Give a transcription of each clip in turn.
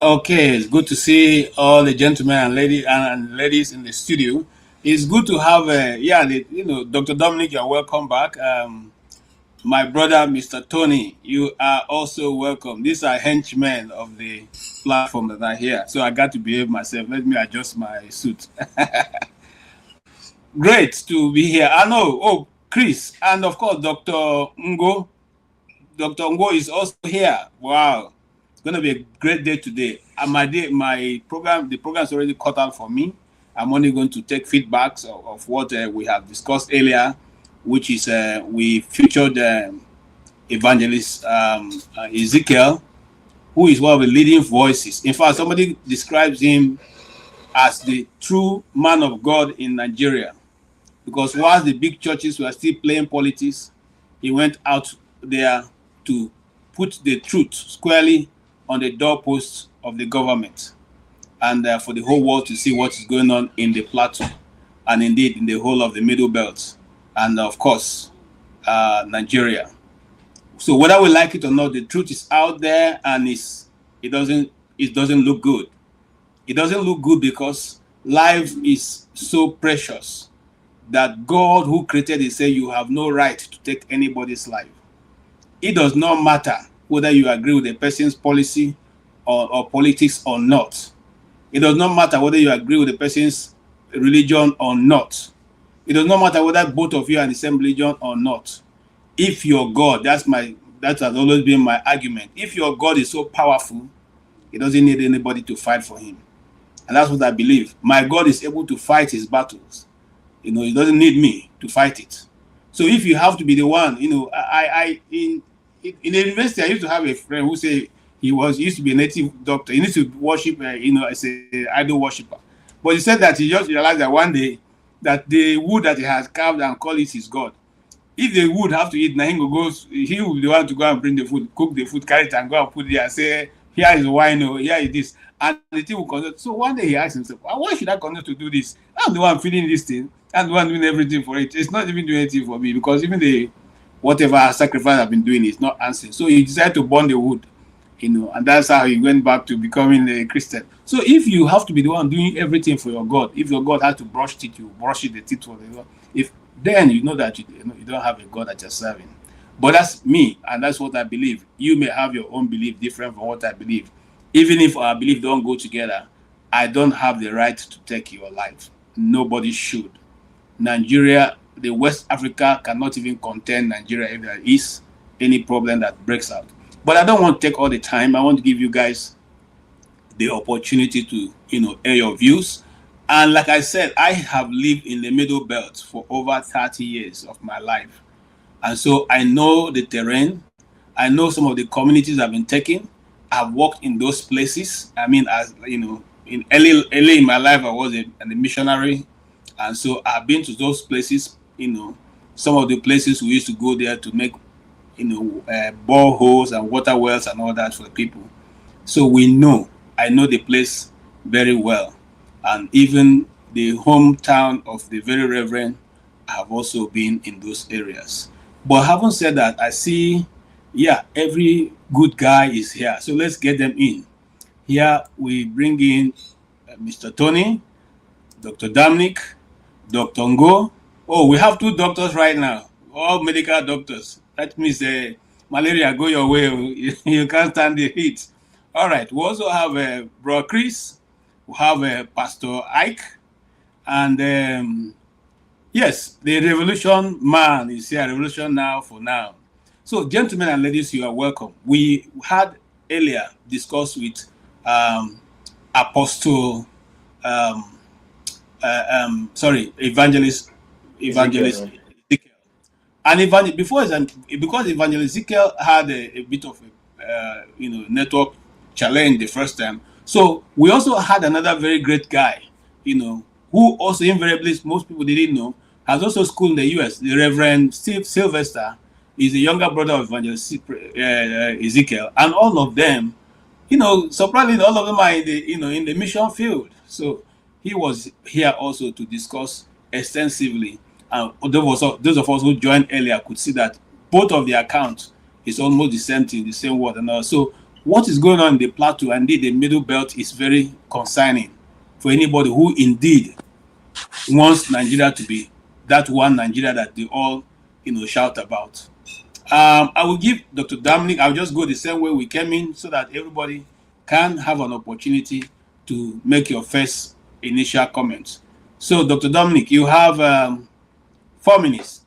Okay, it's good to see all the gentlemen and ladies in the studio. It's good to have, Dr. Dominic, you're welcome back. My brother, Mr. Tony, you are also welcome. These are henchmen of the platform that are here. So I got to behave myself. Let me adjust my suit. Great to be here. I know. Oh, Chris, and of course, Dr. Ngo. Dr. Ngo is also here. Wow. It's going to be a great day today. And the program is already cut out for me. I'm only going to take feedbacks of what we have discussed earlier, which is we featured Evangelist Ezekiel, who is one of the leading voices. In fact, somebody describes him as the true man of God in Nigeria. Because whilst the big churches were still playing politics, he went out there to put the truth squarely on the doorposts of the government, and for the whole world to see what is going on in the plateau, and indeed in the whole of the Middle Belt, and of course, Nigeria. So whether we like it or not, the truth is out there, and it doesn't look good. It doesn't look good because life is so precious that God, who created it, said you have no right to take anybody's life. It does not matter whether you agree with the person's policy or politics or not. It does not matter whether you agree with the person's religion or not. It does not matter whether both of you are in the same religion or not. If your God, that has always been my argument. If your God is so powerful, he doesn't need anybody to fight for him. And that's what I believe. My God is able to fight his battles. He doesn't need me to fight it. So if you have to be the one, in the university, I used to have a friend who said he used to be a native doctor. He needs to worship, as an idol worshiper. But he said that he just realized that one day that the wood that he has carved and called it his God. If the wood have to eat, he will be the one to go and bring the food, cook the food, carry it and go and put it there and say, here is wine, or here is this. And the thing will continue. So one day he asked himself, why should I continue to do this? I'm the one feeding this thing. I'm the one doing everything for it. It's not even doing anything for me, because even whatever sacrifice I've been doing is not answering. So he decided to burn the wood, and that's how he went back to becoming a Christian. So if you have to be the one doing everything for your God, if your God has to brush teeth, you brush the teeth for the God. Then you know that you don't have a God that you're serving. But that's me, and that's what I believe. You may have your own belief different from what I believe. Even if our belief don't go together, I don't have the right to take your life. Nobody should. Nigeria, the West Africa cannot even contain Nigeria if there is any problem that breaks out. But I don't want to take all the time. I want to give you guys the opportunity to, air your views. And like I said, I have lived in the Middle Belt for over 30 years of my life. And so I know the terrain. I know some of the communities I've been taking. I've worked in those places. I mean, as in early in my life, I was a missionary. And so I've been to those places, some of the places we used to go there to make, boreholes and water wells and all that for the people. So I know the place very well. And even the hometown of the very Reverend, I have also been in those areas. But having said that, I see, every good guy is here. So let's get them in. Here we bring in Mr. Tony, Dr. Dominic, Dr. Ngo. Oh, we have 2 doctors right now, all medical doctors. That means malaria, go your way. You can't stand the heat. All right. We also have Bro Chris. We have Pastor Ike. And yes, the revolution man is here. Revolution now for now. So, gentlemen and ladies, you are welcome. We had earlier discussed with Apostle, Evangelist Ezekiel. And because Evangelist Ezekiel had a bit of a network challenge the first time, So we also had another very great guy, who also invariably most people didn't know, has also schooled in the US. The Reverend Steve Sylvester is the younger brother of Evangelist Ezekiel, and all of them, surprisingly, all of them are in the mission field. So he was here also to discuss extensively. And those of us who joined earlier could see that both of the accounts is almost the same thing, the same word and all. So what is going on in the plateau and indeed the middle belt is very concerning for anybody who indeed wants Nigeria to be that one Nigeria that they all shout about. I will give Dr. Dominic, I'll just go the same way we came in so that everybody can have an opportunity to make your first initial comments. So, Dr. Dominic, you have 4 minutes,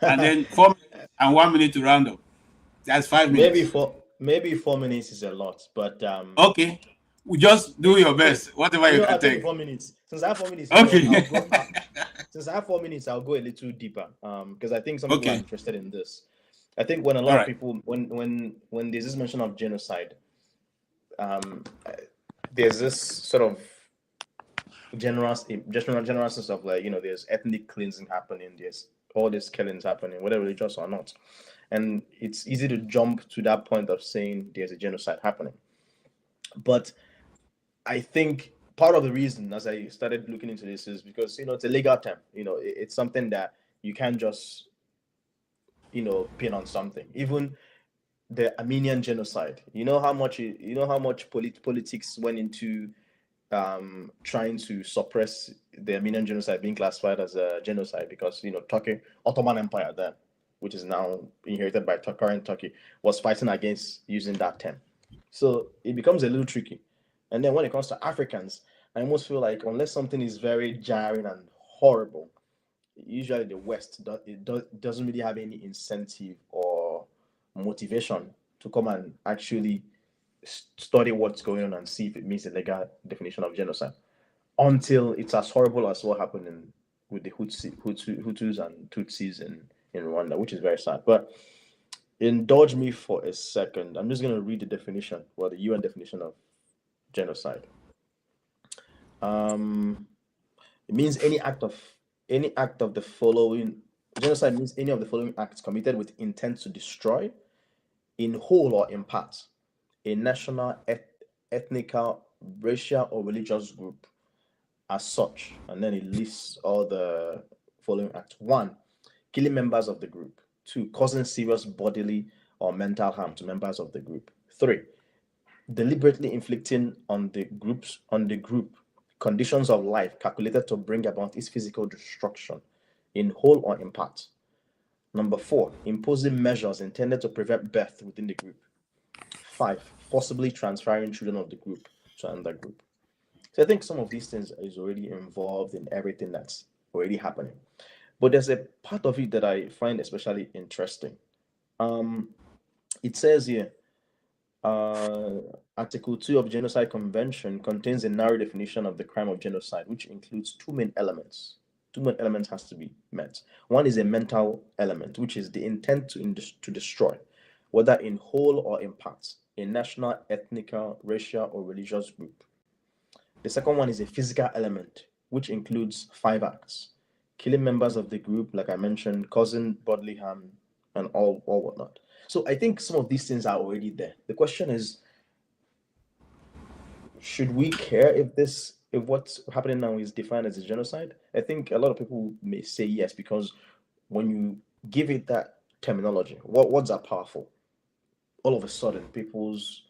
and then 4 minutes and 1 minute to round up. That's 5 minutes. Maybe 4 minutes is a lot, but Okay. We just do your best, whatever you can I'll take take. 4 minutes. Since I have 4 minutes, Okay. since I have 4 minutes, I'll go a little deeper. Because I think some people are Okay. interested in this. I think when a All lot of right. people, when there's this mention of genocide, there's this sort of general sense of like, there's ethnic cleansing happening, there's all these killings happening, whether religious or not, and it's easy to jump to that point of saying there's a genocide happening. But I think part of the reason, as I started looking into this, is because it's a legal term. It's something that you can't just pin on something. Even the Armenian genocide. You know how much politics went into trying to suppress the Armenian genocide being classified as a genocide, because Turkey, Ottoman Empire then, which is now inherited by current Turkey, was fighting against using that term. So it becomes a little tricky. And then when it comes to Africans, I almost feel like unless something is very jarring and horrible, usually the West doesn't really have any incentive or motivation to come and actually study what's going on and see if it meets the legal definition of genocide, until it's as horrible as what happened with the Hutus and Tutsis in Rwanda, which is very sad. But indulge me for a second. I'm just going to read the definition, well, the UN definition of genocide. It means any act of the following. Genocide means any of the following acts committed with intent to destroy, in whole or in part, a national, ethnical, racial, or religious group as such. And then it lists all the following acts. 1, killing members of the group. 2, causing serious bodily or mental harm to members of the group. 3, deliberately inflicting on the group conditions of life calculated to bring about its physical destruction, in whole or in part. Number 4, imposing measures intended to prevent birth within the group. 5, forcibly transferring children of the group to another group. So I think some of these things is already involved in everything that's already happening. But there's a part of it that I find especially interesting. It says here, Article 2 of Genocide Convention contains a narrow definition of the crime of genocide, which includes two main elements. Two main elements has to be met. One is a mental element, which is the intent to destroy, whether in whole or in parts, a national, ethnic, racial, or religious group. The second one is a physical element, which includes 5 acts: killing members of the group, like I mentioned, causing bodily harm, and all whatnot. So I think some of these things are already there. The question is, should we care if what's happening now is defined as a genocide? I think a lot of people may say yes, because when you give it that terminology, words are powerful. All of a sudden, people's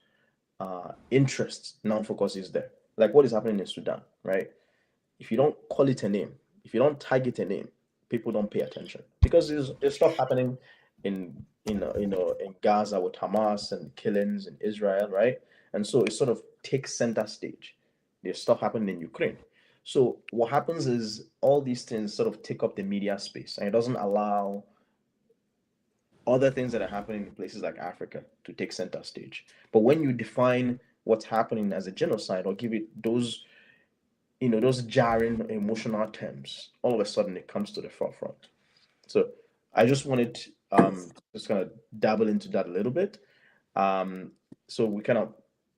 interest now focus is there. Like what is happening in Sudan, right? If you don't call it a name, if you don't tag it a name, people don't pay attention, because there's stuff happening in Gaza with Hamas and killings in Israel, right? And so it sort of takes center stage. There's stuff happening in Ukraine. So what happens is all these things sort of take up the media space, and it doesn't allow other things that are happening in places like Africa to take center stage. But when you define what's happening as a genocide, or give it those jarring emotional terms, all of a sudden it comes to the forefront. So I just wanted just kind of dabble into that a little bit. So we kind of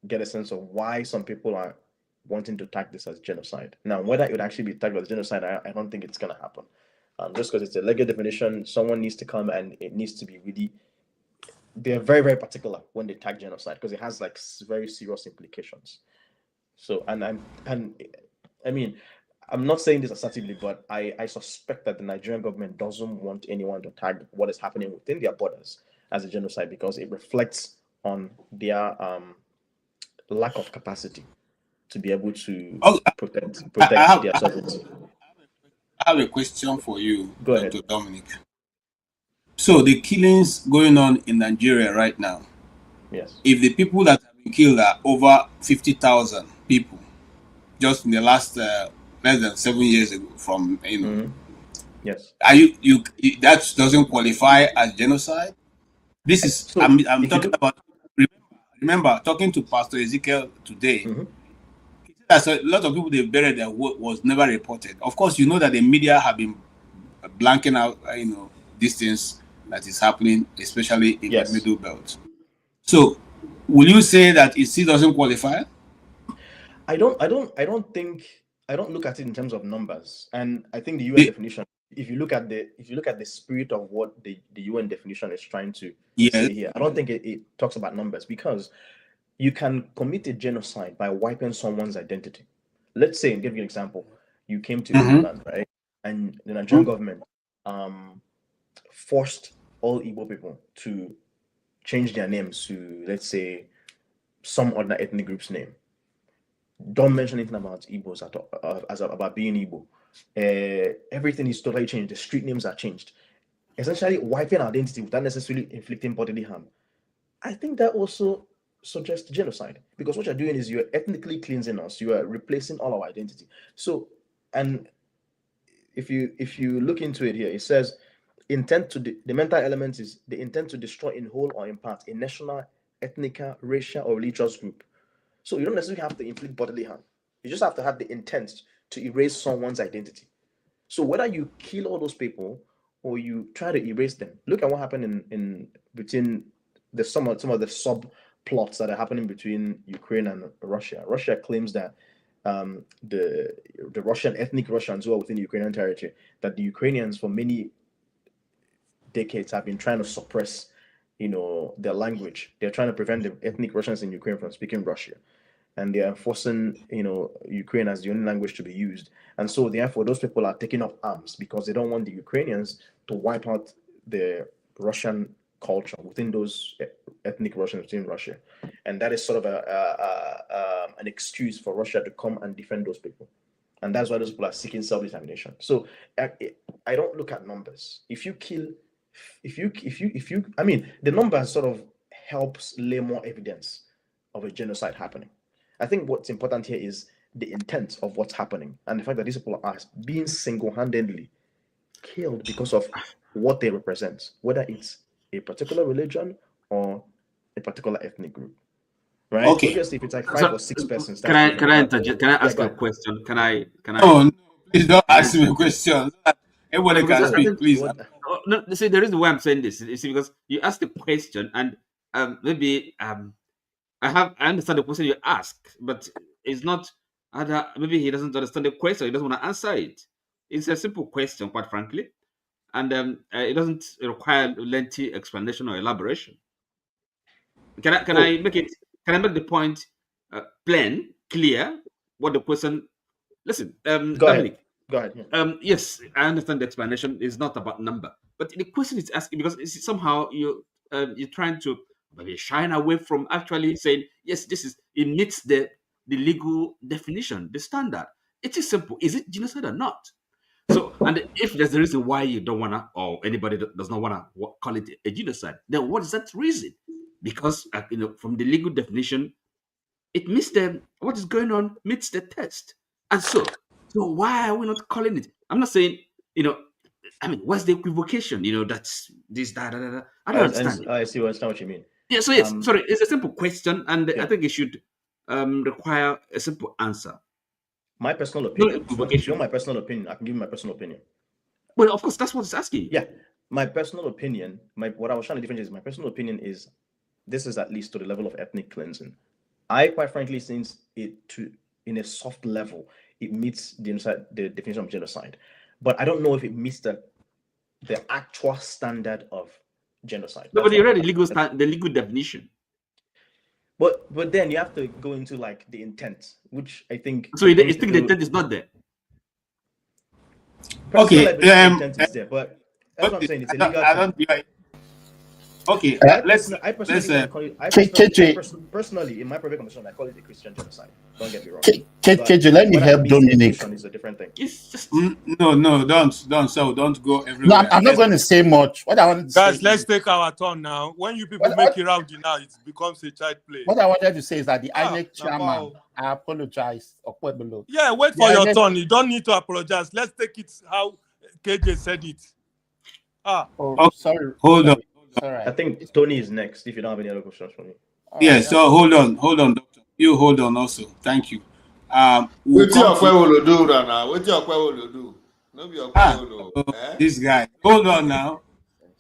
get a sense of why some people are wanting to tag this as genocide. Now, whether it would actually be tagged as genocide, I don't think it's going to happen. Just because it's a legal definition, someone needs to come and it needs to be really. They're very, very particular when they tag genocide because it has like very serious implications. So, I mean, I'm not saying this assertively, but I suspect that the Nigerian government doesn't want anyone to tag what is happening within their borders as a genocide because it reflects on their lack of capacity to be able to protect their sovereignty. I have a question for you, Go ahead. Dr. Dominic. So the killings going on in Nigeria right now, Yes. if the people that have been killed are over 50,000 people, just in the last less than 7 years ago, from Yes. Are you that doesn't qualify as genocide? This is So I'm talking about. Remember talking to Pastor Ezekiel today. That's a lot of people they buried that was never reported. Of course, you know that the media have been blanking out, these things that is happening, especially in the Middle Belt. So, will you say that it still doesn't qualify? I don't look at it in terms of numbers, and I think the UN definition. If you look at the spirit of what the UN definition is trying to say here, I don't think it talks about numbers because you can commit a genocide by wiping someone's identity. Let's say, give you an example, you came to England, right, and the Nigerian government forced all Igbo people to change their names to, let's say, some other ethnic group's name. Don't mention anything about Igbos at all, about being Igbo. Everything is totally changed. The street names are changed. Essentially, wiping identity without necessarily inflicting bodily harm. I think that also suggests genocide because what you're doing is you're ethnically cleansing us. You are replacing all our identity. So, and if you look into it here, it says intent to the mental element is the intent to destroy in whole or in part a national, ethnic, racial, or religious group. So you don't necessarily have to inflict bodily harm. You just have to have the intent to erase someone's identity. So whether you kill all those people or you try to erase them, look at what happened in between some of the subplots that are happening between Ukraine and Russia. Russia claims that the Russian ethnic Russians who are within Ukrainian territory, that the Ukrainians for many decades have been trying to suppress their language. They're trying to prevent the ethnic Russians in Ukraine from speaking Russian, and they are forcing Ukraine as the only language to be used. And so therefore those people are taking up arms because they don't want the Ukrainians to wipe out the Russian culture within those ethnic Russians within Russia. And that is sort of an excuse for Russia to come and defend those people. And that's why those people are seeking self-determination. So I don't look at numbers. If you I mean, the numbers sort of helps lay more evidence of a genocide happening. I think what's important here is the intent of what's happening and the fact that these people are being single-handedly killed because of what they represent, whether it's a particular religion or a particular ethnic group. Right? Okay. Obviously, if it's like 5 or 6 persons, can I interject? Can I ask a question? Can I? No, please don't ask me a question. Everybody can speak, please. No, see, the reason why I'm saying this is because you asked the question, and maybe I understand the question you ask, but it's not. Maybe he doesn't understand the question. He doesn't want to answer it. It's a simple question, quite frankly, and it doesn't require lengthy explanation or elaboration. Can I make it? Can I make the point plain, clear? What the question? Listen, Dominic. Go ahead. Yes, I understand the explanation is not about number, but the question is asking because somehow you're trying to maybe shine away from actually saying yes, it meets the legal definition, the standard. It is simple. Is it genocide or not? So, and if there's a reason why you don't wanna, or anybody does not wanna call it a genocide, then what is that reason? Because from the legal definition, it meets what is going on meets the test, and so why are we not calling it? I'm not saying I mean, what's the equivocation? That's this that. I don't understand. I see what you mean. Yeah. So yes, sorry, it's a simple question, and I think it should require a simple answer. My personal opinion. If you want my personal opinion, I can give you my personal opinion. Well, of course, that's what it's asking. Yeah, my personal opinion. What I was trying to differentiate is my personal opinion is this is at least to the level of ethnic cleansing. I quite frankly think it to in a soft level it meets the definition of genocide, but I don't know if it meets the actual standard of genocide. No, That's but you what read the legal definition. But then you have to go into like the intent, which I think. So you think the intent is not there? Personally, Okay. I believe the intent is there, but that's what I'm saying. It's a legal I term. don't. Okay, I let's personally want to call it. Personally, in my private conversation, I call it a Christian genocide. Don't get me wrong. KJ, let me help Dominic. Is a different thing. It's just no, don't. So don't go No, everywhere. I'm not going to say much. What I wanted to Guys, say let's is, take our turn now. When you people make it rowdy now, it becomes a child play. what I wanted to say is that the INEC chairman, wow. I apologize. Below. Yeah, wait for your turn. You don't need to apologize. Let's take it how KJ said it. Sorry. Hold on. Sorry. I think Tony is next. If you don't have any other questions for me. Yeah. So hold on, doctor. You hold on also. Thank you. What your do now? What your do? No be your This guy. Hold on now.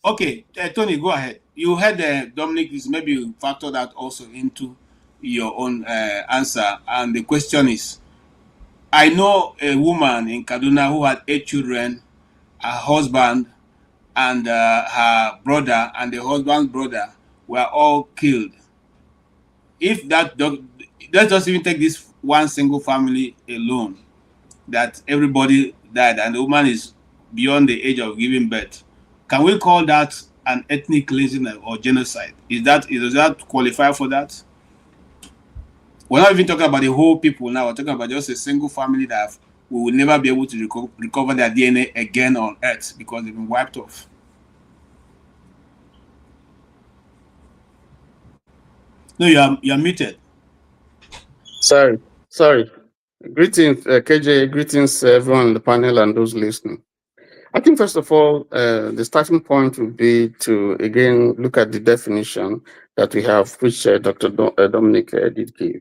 Okay, Tony, go ahead. You heard Dominic. Is maybe you factor that also into your own answer. And the question is, I know a woman in Kaduna who had 8 children, her husband and her brother and the husband's brother were all killed. If that let's just even take this one single family alone, that everybody died and the woman is beyond the age of giving birth, can we call that an ethnic cleansing or genocide? Does that qualify for that? We're not even talking about the whole people now. We're talking about just a single family that we will never be able to recover their DNA again on Earth because they've been wiped off. No, you're muted. Sorry. Greetings, KJ. Greetings, everyone on the panel and those listening. I think, first of all, the starting point would be to, again, look at the definition that we have, which Dr. Dominic did give.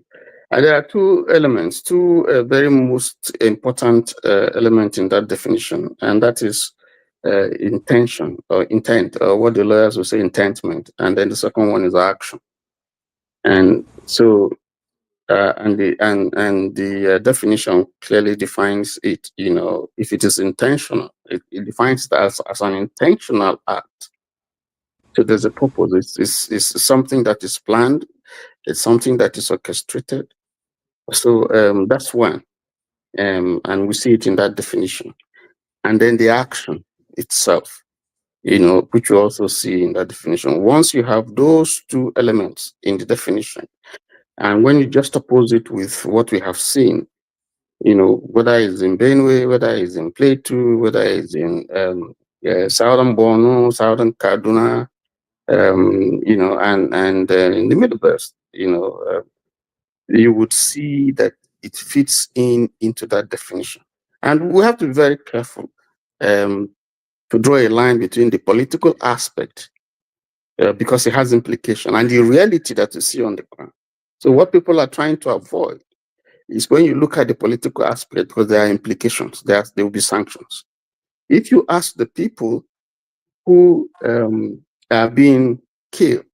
And there are two elements, very most important elements in that definition, and that is intention or intent, or what the lawyers will say, intentment. And then the second one is action. And so, the definition clearly defines it. If it is intentional, it defines it as an intentional act. So there's a purpose. It's something that is planned. It's something that is orchestrated. So that's one, and we see it in that definition. And then the action itself, which you also see in that definition. Once you have those two elements in the definition, and when you just oppose it with what we have seen, whether it's in Benue, whether it's in Plateau, whether it's in southern Borno, southern Kaduna, and in the Middle West, you would see that it fits into that definition. And we have to be very careful to draw a line between the political aspect, because it has implication, and the reality that you see on the ground. So what people are trying to avoid is when you look at the political aspect, because there are implications, there will be sanctions. If you ask the people who are being killed,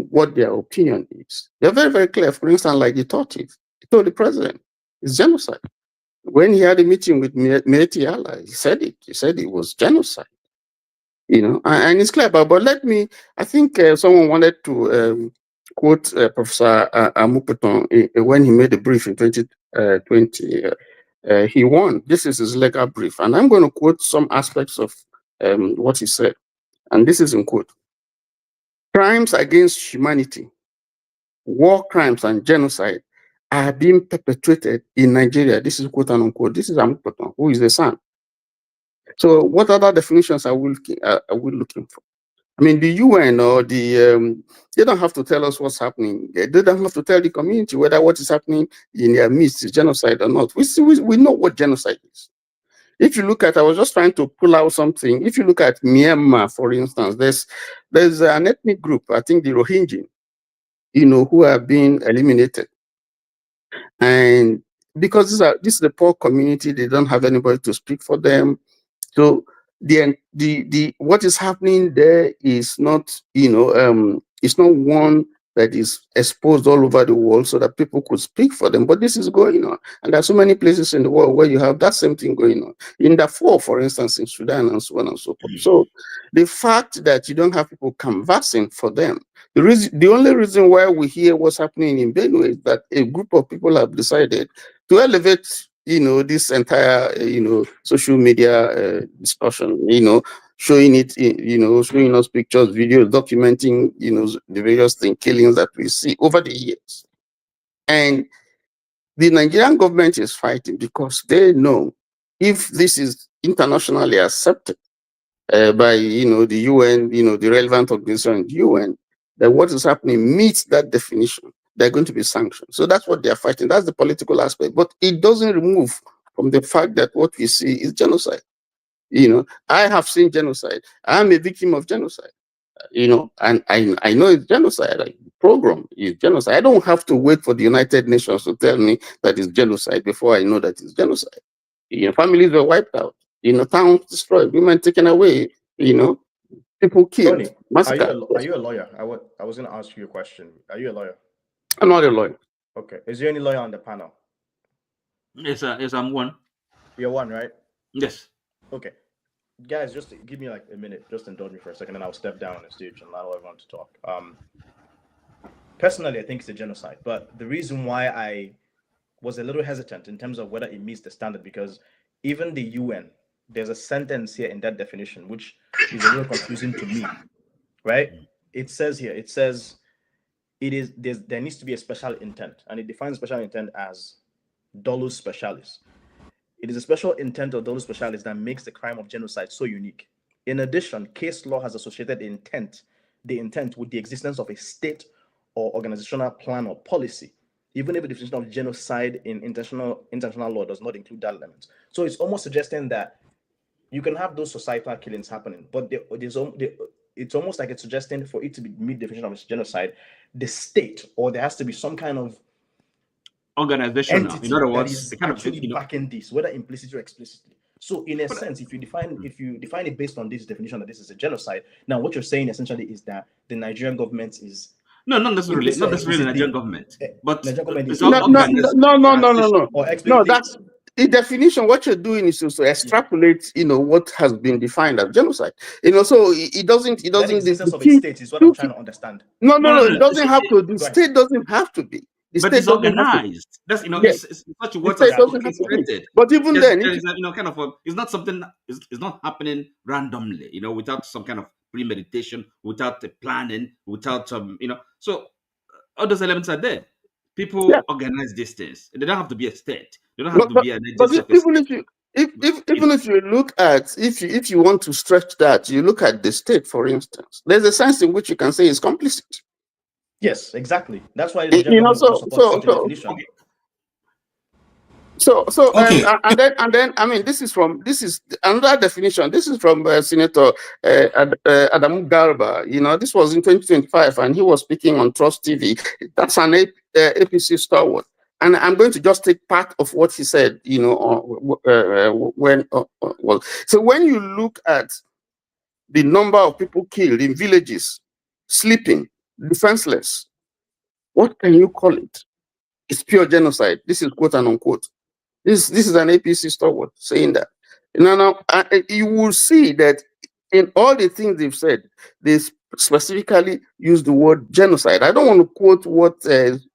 what their opinion is, they're very, very clear. For instance, like the Torchies, he told the president, it's genocide. When he had a meeting with Meti Allah, he said it. He said it was genocide. And it's clear. But let me, I think someone wanted to quote Professor Amupeton when he made a brief in 2020. He won. This is his legal brief. And I'm going to quote some aspects of what he said. And this is in quote. Crimes against humanity, war crimes and genocide are being perpetrated in Nigeria. This is quote and unquote. This is Amupeton, who is the son. So what other definitions are we looking for? I mean, the UN or they don't have to tell us what's happening. They don't have to tell the community whether what is happening in their midst is genocide or not. We know what genocide is. If you look at, I was just trying to pull out something. If you look at Myanmar, for instance, there's an ethnic group, I think the Rohingya, who are being eliminated. And because this is a poor community, they don't have anybody to speak for them. So the what is happening there is not it's not one that is exposed all over the world so that people could speak for them. But this is going on. And there are so many places in the world where you have that same thing going on. In Darfur, for instance, in Sudan, and so on and so forth. So the fact that you don't have people canvassing for them, the only reason why we hear what's happening in Benue is that a group of people have decided to elevate, this entire, social media discussion, showing it, showing us pictures, videos, documenting, the various killings that we see over the years. And the Nigerian government is fighting because they know if this is internationally accepted by, the UN, the relevant organization in the UN, that what is happening meets that definition, they're going to be sanctioned. So that's what they're fighting. That's the political aspect. But it doesn't remove from the fact that what we see is genocide. I have seen genocide. I'm a victim of genocide, and I know it's genocide. Like, program is genocide. I don't have to wait for the United Nations to tell me that it's genocide before I know that it's genocide. Families were wiped out, towns destroyed, women taken away, people killed, Tony, massacred. are you a lawyer? I was going to ask you a question. Are you a lawyer? I'm not a lawyer. Okay. Is there any lawyer on the panel? Yes, I'm one. You're one, right? Yes. Okay. Guys, just give me like a minute. Just indulge me for a second, and I'll step down on the stage and allow everyone to talk. Personally, I think it's a genocide. But the reason why I was a little hesitant in terms of whether it meets the standard, because even the UN, there's a sentence here in that definition, which is a little confusing to me, right? It says here, there needs to be a special intent, and it defines special intent as dolus specialis. It is a special intent of dolus specialis that makes the crime of genocide so unique. In addition, case law has associated the intent with the existence of a state or organizational plan or policy, even if the definition of genocide in international law does not include that element. So it's almost suggesting that you can have those societal killings happening, but it's almost like it's suggesting for it to meet the definition of genocide, the state, or there has to be some kind of organizational, in other words, that is actually backing this, whether implicitly or explicitly. So in a sense, if you define it based on this definition that this is a genocide, now what you're saying essentially is that the Nigerian government is not necessarily the Nigerian government, but No. That's the definition. What you're doing is to extrapolate, what has been defined as genocide. So it doesn't. The existence of a state is what I'm trying to understand. No. It doesn't have to. The state doesn't have to be. But it's organized. That's it's such a word orchestrated. But even then, it's not something. It's not happening randomly. Without some kind of premeditation, without planning, without So all those elements are there. People organize these things. They don't have to be a state. They don't have to be an agency. Even if you look at if you want to stretch that, you look at the state, for instance. There's a sense in which you can say it's complicit. Yes, exactly. That's why and then I mean, this is another definition. This is from Senator Adamu Garba. This was in 2025, and he was speaking on Trust TV. That's an APC stalwart, and I'm going to just take part of what he said. So when you look at the number of people killed in villages, sleeping, defenseless, what can you call it? It's pure genocide. This is quote and unquote. This is an APC stalwart saying that. Now, you will see that in all the things they've said, they specifically use the word genocide. I don't want to quote what is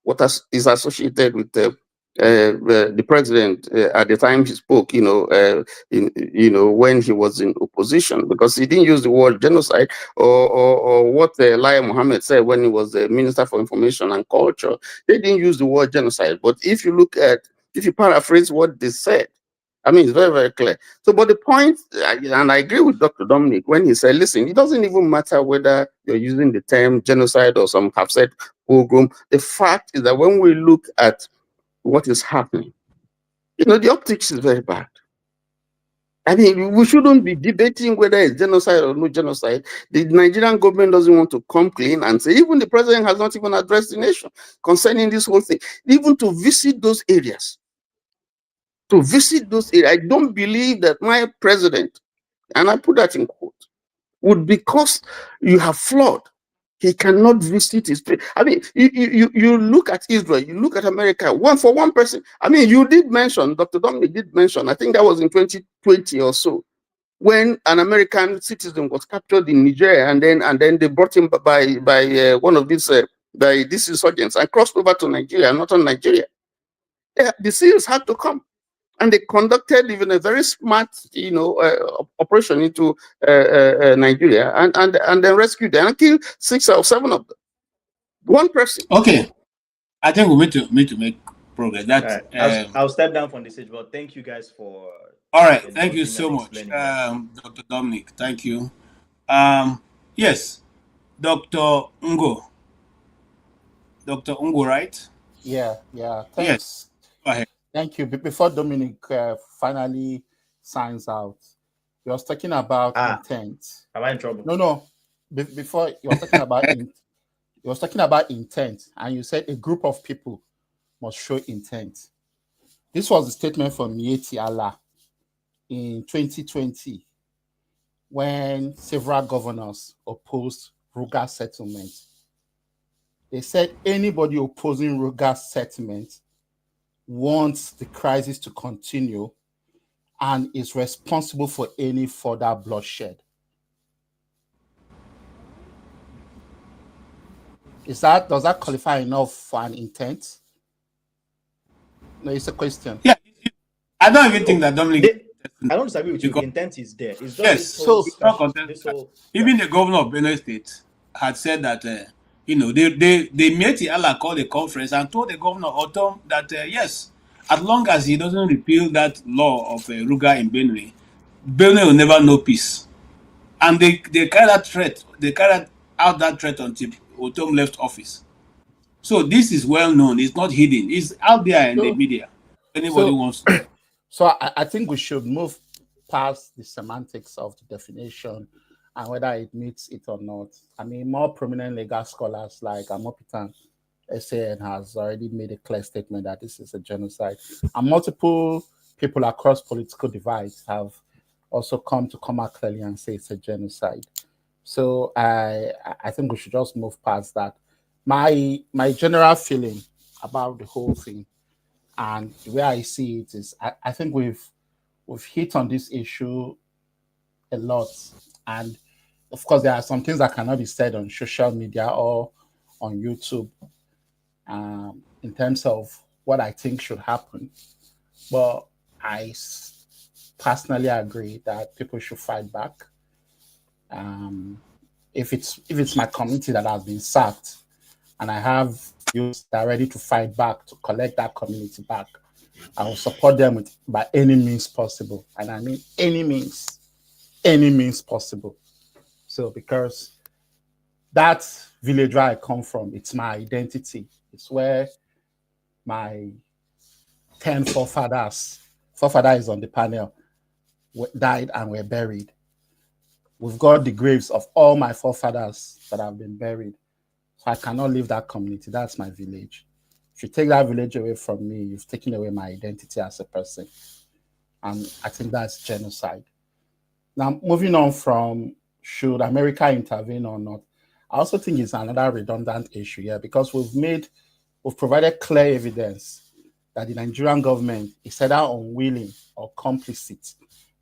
associated with the president at the time he spoke. When he was in opposition, because he didn't use the word genocide, or what Lai Mohammed said when he was the Minister for Information and Culture. They didn't use the word genocide. But if you paraphrase what they said, I mean, it's very, very clear. So, but the point, and I agree with Dr. Dominic when he said, listen, it doesn't even matter whether you're using the term genocide or some have said pogrom. The fact is that when we look at what is happening, the optics is very bad. I mean, we shouldn't be debating whether it's genocide or no genocide. The Nigerian government doesn't want to come clean and say, even the president has not even addressed the nation concerning this whole thing, even to visit those areas. I don't believe that my president, and I put that in quote, would, because you have flawed He cannot visit his place. I mean, you look at Israel, you look at America, one person. I mean, you did mention, Dr. Dominic did mention, I think that was in 2020 or so, when an American citizen was captured in Nigeria, and then they brought him by one of these by these insurgents and crossed over to Nigeria, northern Nigeria. The SEALs had to come, and they conducted even a very smart, operation into Nigeria, and then rescued them and killed 6 or 7 of them. One person. Okay, I think we need to make progress. That right. I'll step down from the stage, but thank you guys for. All right, thank you so much, Dr. Dominic. Thank you. Yes, Dr. Ngo. Dr. Ngo, right? Yeah. Thanks. Yes. Go ahead. Thank you. Before Dominic finally signs out, he was talking about intent. Am I in trouble? No. Before he was talking about he was talking about intent, and you said a group of people must show intent. This was a statement from Mieti Allah in 2020 when several governors opposed Ruga settlement. They said anybody opposing Ruga settlement wants the crisis to continue and is responsible for any further bloodshed. Does that qualify enough for an intent? No, it's a question. Yeah, I don't even think that Dominic. I don't disagree with you. The intent is there. It's just even the governor of Benue State had said that they met Allah called a conference and told the governor Otom that yes, as long as he doesn't repeal that law of Ruga in Benue will never know peace. And they carried that threat. They carried out that threat until Otom left office. So this is well known. It's not hidden. It's out there in the media. Anybody wants to. So I think we should move past the semantics of the definition and whether it meets it or not. I mean, more prominent legal scholars like Amopitan SAN has already made a clear statement that this is a genocide. And multiple people across political divides have also come out clearly and say it's a genocide. So I think we should just move past that. My general feeling about the whole thing and the way I see it is I think we've hit on this issue a lot. And of course, there are some things that cannot be said on social media or on YouTube in terms of what I think should happen. But I personally agree that people should fight back. If it's my community that has been sacked and I have youth that are ready to fight back to collect that community back, I will support them by any means possible. And I mean any means possible. So because that village where I come from, it's my identity. It's where my 10 forefathers is on the panel, died and were buried. We've got the graves of all my forefathers that have been buried. So I cannot leave that community. That's my village. If you take that village away from me, you've taken away my identity as a person. And I think that's genocide. Now, moving on from should America intervene or not, I also think it's another redundant issue here because we've provided clear evidence that the Nigerian government is either unwilling or complicit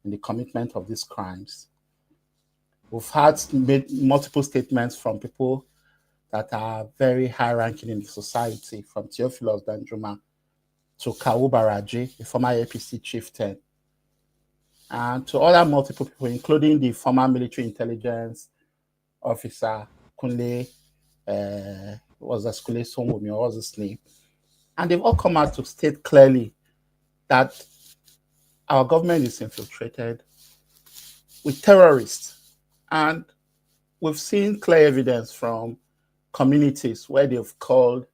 in the commitment of these crimes. We've made multiple statements from people that are very high-ranking in the society, from Theophilus Danjuma to Kawu Baraje, the former APC chieftain, and to other multiple people, including the former military intelligence officer, Kunle, was his name? And they've all come out to state clearly that our government is infiltrated with terrorists. And we've seen clear evidence from communities where they've called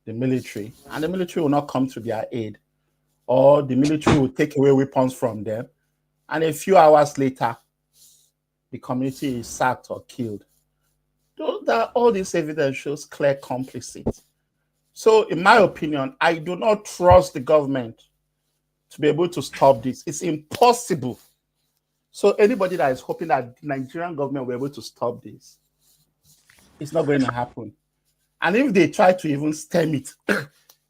the military, and the military will not come to their aid, or the military will take away weapons from them, and a few hours later, the community is sacked or killed. All this evidence shows clear complicity. So, in my opinion, I do not trust the government to be able to stop this. It's impossible. So, anybody that is hoping that the Nigerian government will be able to stop this, it's not going to happen. And if they try to even stem it,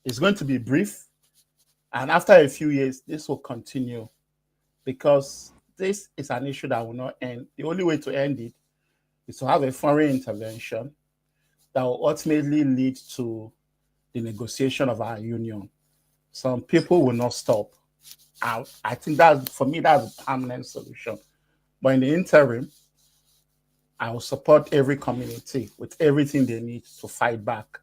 it's going to be brief. And after a few years, this will continue because this is an issue that will not end. The only way to end it is to have a foreign intervention that will ultimately lead to the negotiation of our union. Some people will not stop. I think that, for me, that's a permanent solution. But in the interim, I will support every community with everything they need to fight back.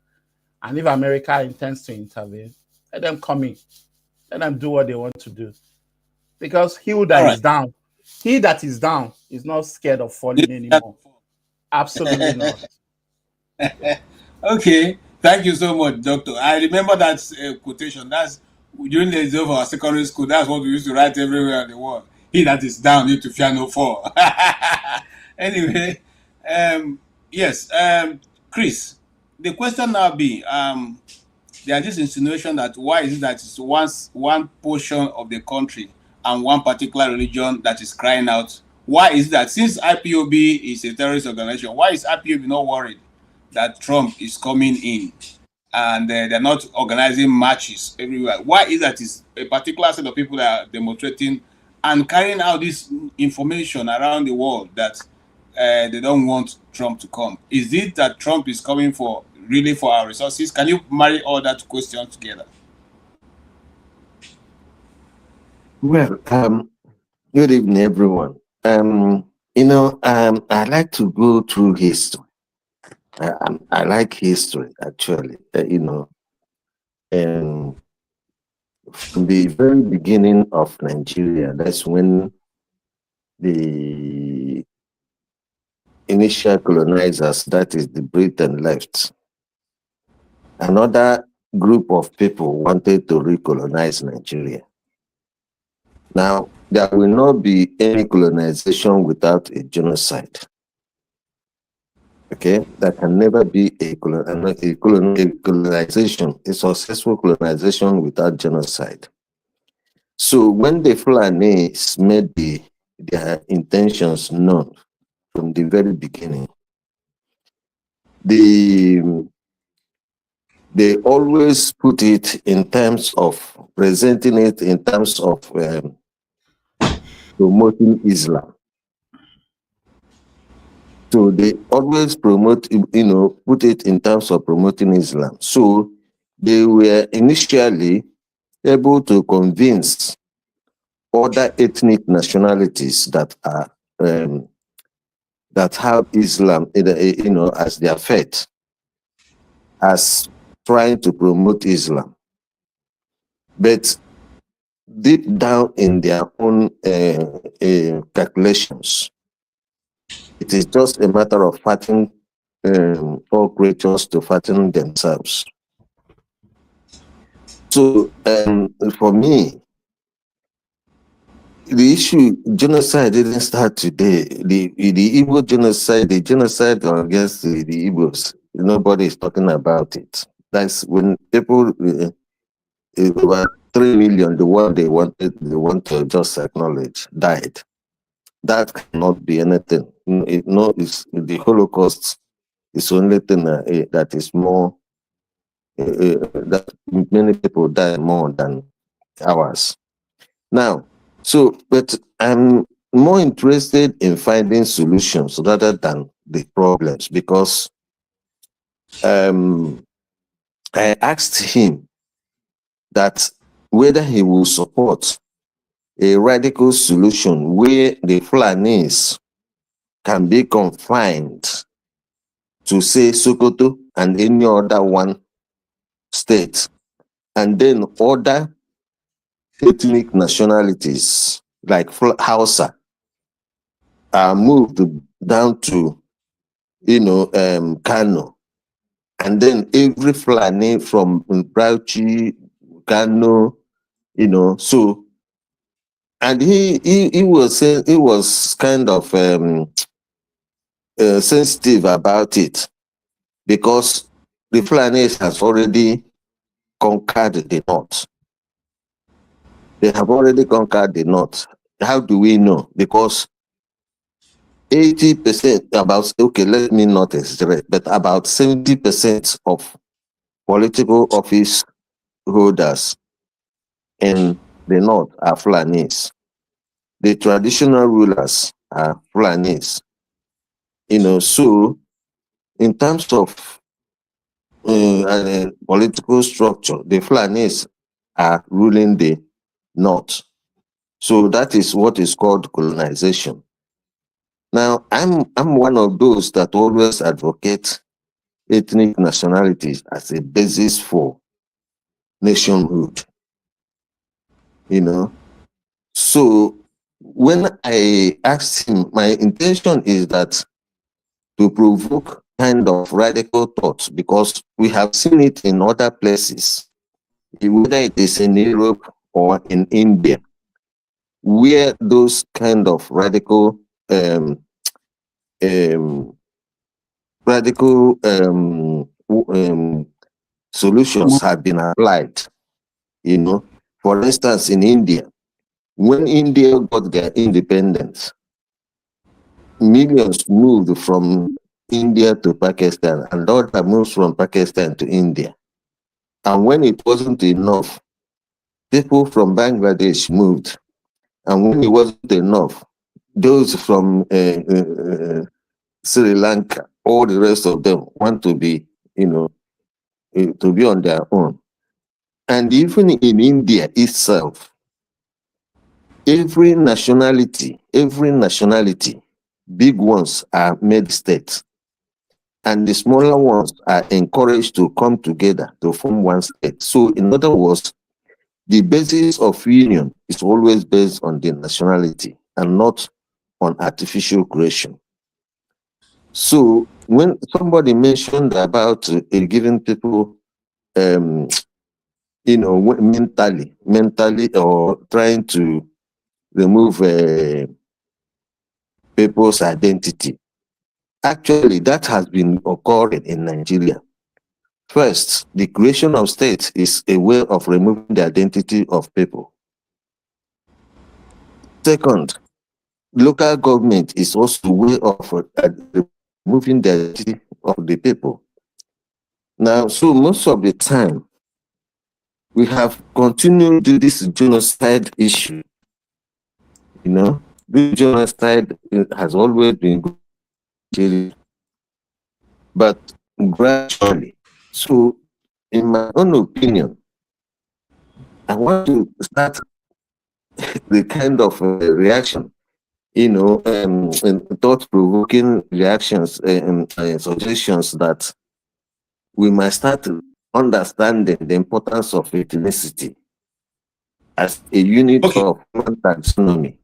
And if America intends to intervene, let them come in. Let them do what they want to do. Because he that is down is not scared of falling anymore. Absolutely not. Okay, thank you so much, Doctor. I remember that quotation. That's during the days of our secondary school. That's what we used to write everywhere in the world. He that is down need to fear no fall. Anyway, yes, Chris, the question now be, there's this insinuation that why is it that it's one portion of the country and one particular religion that is crying out? Why is that, since IPOB is a terrorist organization, why is IPOB not worried that Trump is coming in and they're not organizing marches everywhere? Why is that it's a particular set of people that are demonstrating and carrying out this information around the world that they don't want Trump to come? Is it that Trump is coming for really for our resources? Can you marry all that question together? Well, good evening, everyone. I like to go through history. I like history, actually. From the very beginning of Nigeria, that's when the initial colonizers, that is the Britain, left. Another group of people wanted to recolonize Nigeria. Now, there will not be any colonization without a genocide. Okay, there can never be a colonization, a successful colonization without genocide. So when the Fulanis made their intentions known from the very beginning, they always put it in terms of presenting it in terms of promoting Islam. So they always promote, put it in terms of promoting Islam. So they were initially able to convince other ethnic nationalities that are that have Islam, as their faith, as trying to promote Islam. But deep down in their own calculations, it is just a matter of fattening all creatures to fatten themselves. So for me, the issue, genocide didn't start today. The Igbo genocide, the genocide against the Igbos, nobody is talking about it. That's when people, over 3 million, the one they want to just acknowledge, died. That cannot be anything. It's the Holocaust is the only thing that is more, that many people die more than ours. Now, but I'm more interested in finding solutions rather than the problems, because I asked him that whether he will support a radical solution where the Fulanis can be confined to, say, Sokoto and any other one state, and then other ethnic nationalities like Hausa are moved down to, Kano, and then every Fulani from Brauchi, Kano, so, and he was kind of sensitive about it, because the Fulanis has already conquered the north. They have already conquered the north. How do we know? Because 80%, about, okay, let me not exaggerate, but about 70% of political office holders in the north are Fulanis. The traditional rulers are Fulanis. So in terms of political structure, the Fulanis are ruling the north. So that is what is called colonization. Now, I'm one of those that always advocate ethnic nationalities as a basis for nationhood. So when I asked him, my intention is that to provoke kind of radical thoughts, because we have seen it in other places, whether it is in Europe or in India, where those kind of radical solutions have been applied. For instance, in India, when India got their independence, millions moved from India to Pakistan, and others moved from Pakistan to India. And when it wasn't enough, people from Bangladesh moved. And when it wasn't enough, those from Sri Lanka, all the rest of them want to be, to be on their own. And even in India itself, every nationality, big ones are made states, and the smaller ones are encouraged to come together to form one state. So in other words, the basis of union is always based on the nationality and not on artificial creation. So when somebody mentioned about giving people, mentally, or trying to remove people's identity, actually that has been occurring in Nigeria. First, the creation of states is a way of removing the identity of people. Second, local government is also a way of removing the identity of the people. Now, so most of the time, we have continued to this genocide issue. This genocide has always been good, but gradually. So, in my own opinion, I want to start the kind of reaction, thought-provoking reactions and suggestions that we must start understanding the importance of ethnicity as a unit of human taxonomy.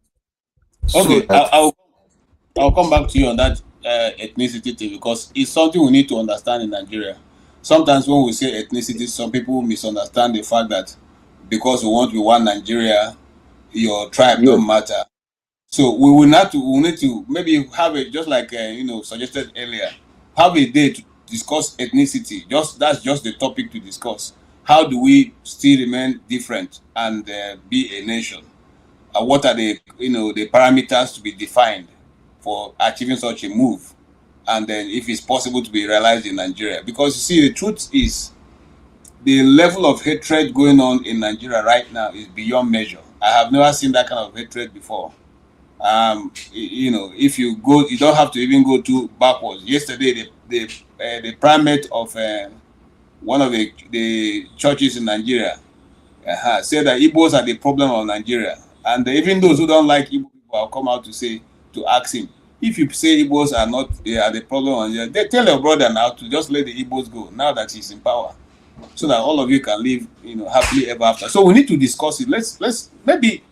Okay, I'll come back to you on that ethnicity thing, because it's something we need to understand in Nigeria. Sometimes when we say ethnicity, some people misunderstand the fact that because we want to be one Nigeria, your tribe don't matter. So we will need to maybe have a, just like suggested earlier, have a day to discuss ethnicity. That's just the topic to discuss. How do we still remain different and be a nation? What are the the parameters to be defined for achieving such a move, and then if it's possible to be realized in Nigeria? Because you see, the truth is, the level of hatred going on in Nigeria right now is beyond measure. I have never seen that kind of hatred before. If you go, you don't have to even go too backwards. Yesterday, the primate of one of the churches in Nigeria said that Igbos are the problem of Nigeria, and even those who don't like Igbo people will come out to ask him, if you say Igbos are the problem of Nigeria, they tell your brother now to just let the Igbos go now that he's in power, so that all of you can live happily ever after. So we need to discuss it. Let's maybe,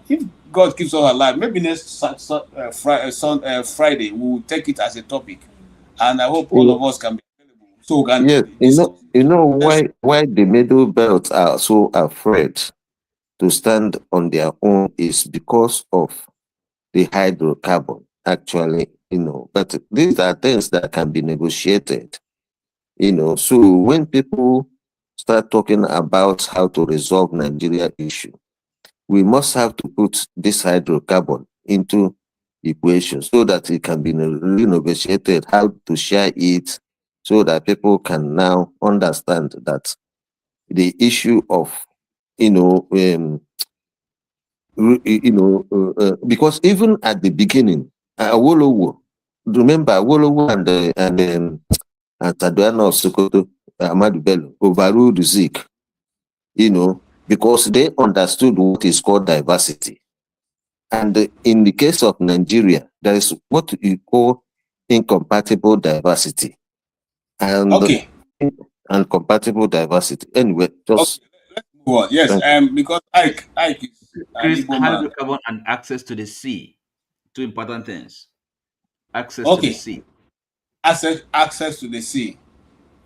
if God keeps us alive, maybe next Friday we will take it as a topic, and I hope all of us can be available so we can. Yes, why the middle belt are so afraid to stand on their own is because of the hydrocarbon, actually, but these are things that can be negotiated, so when people start talking about how to resolve Nigeria issue, we must have to put this hydrocarbon into equation so that it can be renegotiated, how to share it, so that people can now understand that the issue of, because even at the beginning, Awolowo, remember Awolowo and Taduana of Sokoto, Ahmadu Bello, overruled Zik, because they understood what is called diversity. And in the case of Nigeria, there is what you call incompatible diversity and compatible diversity. Anyway, just let's move on. Yes, because Ike is an Chris, Igbo man. hydrocarbon and access to the sea. Two important things. Access to the sea. Access to the sea.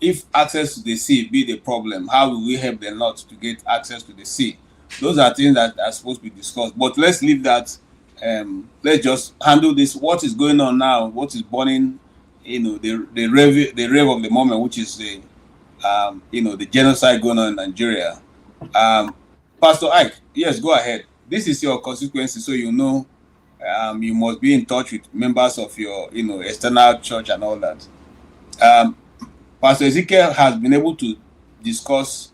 If access to the sea be the problem, how will we help the North to get access to the sea? Those are things that are supposed to be discussed. But let's leave that. Let's just handle this. What is going on now? What is burning? The rave of the moment, which is the the genocide going on in Nigeria. Pastor Ike, yes, go ahead. This is your consequences, so you must be in touch with members of your external church and all that. Pastor Ezekiel has been able to discuss,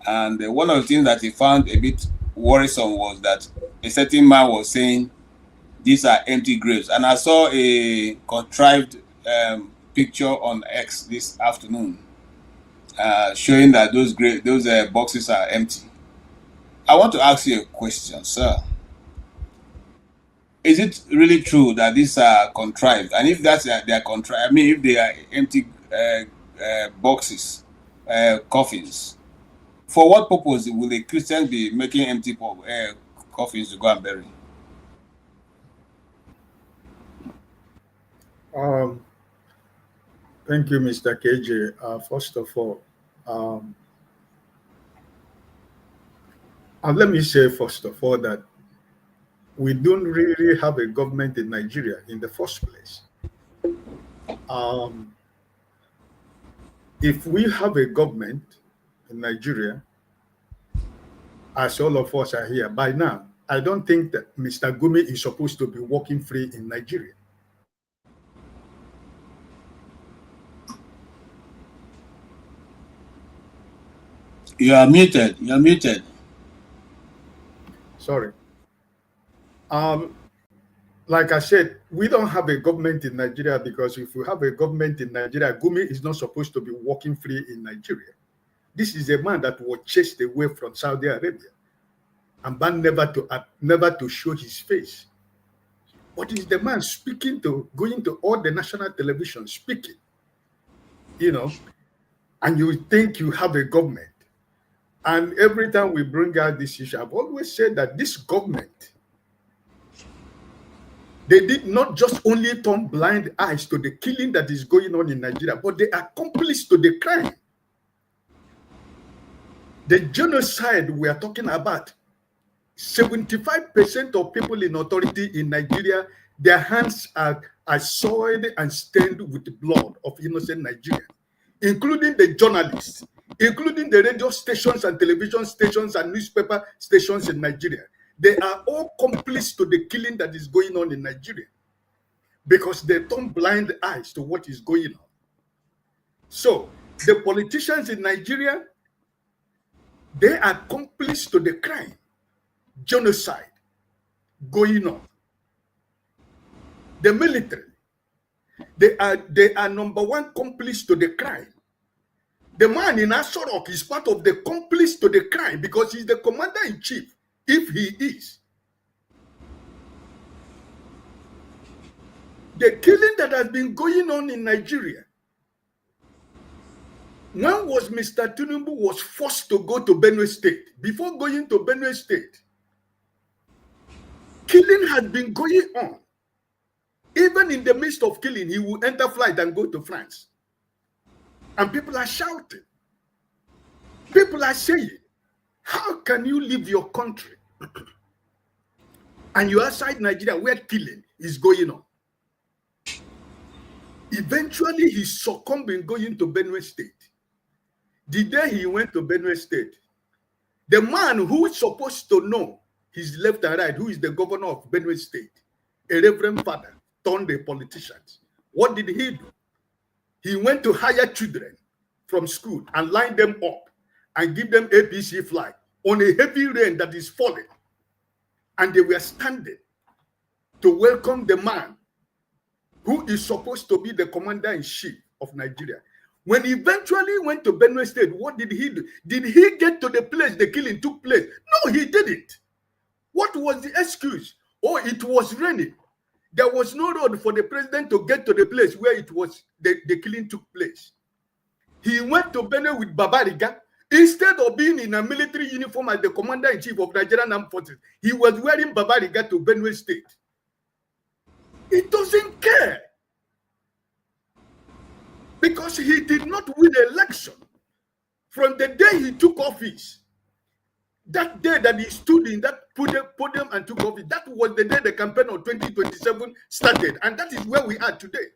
and one of the things that he found a bit worrisome was that a certain man was saying these are empty graves, and I saw a contrived picture on X this afternoon showing that those boxes are empty. I want to ask you a question, sir. Is it really true that these are contrived? And if they are contrived, I mean, if they are empty boxes, coffins, for what purpose will a Christian be making empty coffins to go and bury? Thank you, Mr. KJ. First of all, and let me say first of all that we don't really have a government in Nigeria in the first place. If we have a government in Nigeria, as all of us are here by now, I don't think that Mr. Gumi is supposed to be walking free in Nigeria. You are muted. You are muted. Sorry. Like I said, we don't have a government in Nigeria because if we have a government in Nigeria, Gumi is not supposed to be walking free in Nigeria. This is a man that was chased away from Saudi Arabia and banned never to show his face. But is the man going to all the national television speaking, and you think you have a government. And every time we bring out this issue, I've always said that this government, they did not just only turn blind eyes to the killing that is going on in Nigeria, but they accomplice to the crime. The genocide we are talking about, 75% of people in authority in Nigeria, their hands are soiled and stained with the blood of innocent Nigerians, including the journalists, including the radio stations and television stations and newspaper stations in Nigeria. They are all complice to the killing that is going on in Nigeria because they turn blind eyes to what is going on. So the politicians in Nigeria, they are complice to the crime, genocide going on. The military, they are number one complice to the crime. The man in Asorok is part of the complice to the crime because he's the commander-in-chief, if he is. The killing that has been going on in Nigeria, when was Mr. Tinubu was forced to go to Benue State? Before going to Benue State, killing had been going on. Even in the midst of killing, he will enter flight and go to France. And people are shouting. People are saying, how can you leave your country and you're outside Nigeria where killing is going on? Eventually, he succumbed in going to Benue State. The day he went to Benue State, the man who is supposed to know his left and right, who is the governor of Benue State, a reverend father turned a politician. What did he do? He went to hire children from school and line them up and give them APC flag on a heavy rain that is falling. And they were standing to welcome the man who is supposed to be the commander-in-chief of Nigeria. When he eventually went to Benue State, what did he do? Did he get to the place the killing took place? No, he didn't. What was the excuse? Oh, it was raining. There was no road for the president to get to the place where it was the killing took place. He went to Benue with Babariga. Instead of being in a military uniform as the commander-in-chief of Nigerian Armed Forces, he was wearing Babariga to Benue State. He doesn't care. Because he did not win the election. From the day he took office, that day that he stood in that podium and took office, that was the day the campaign of 2027 started. And that is where we are today.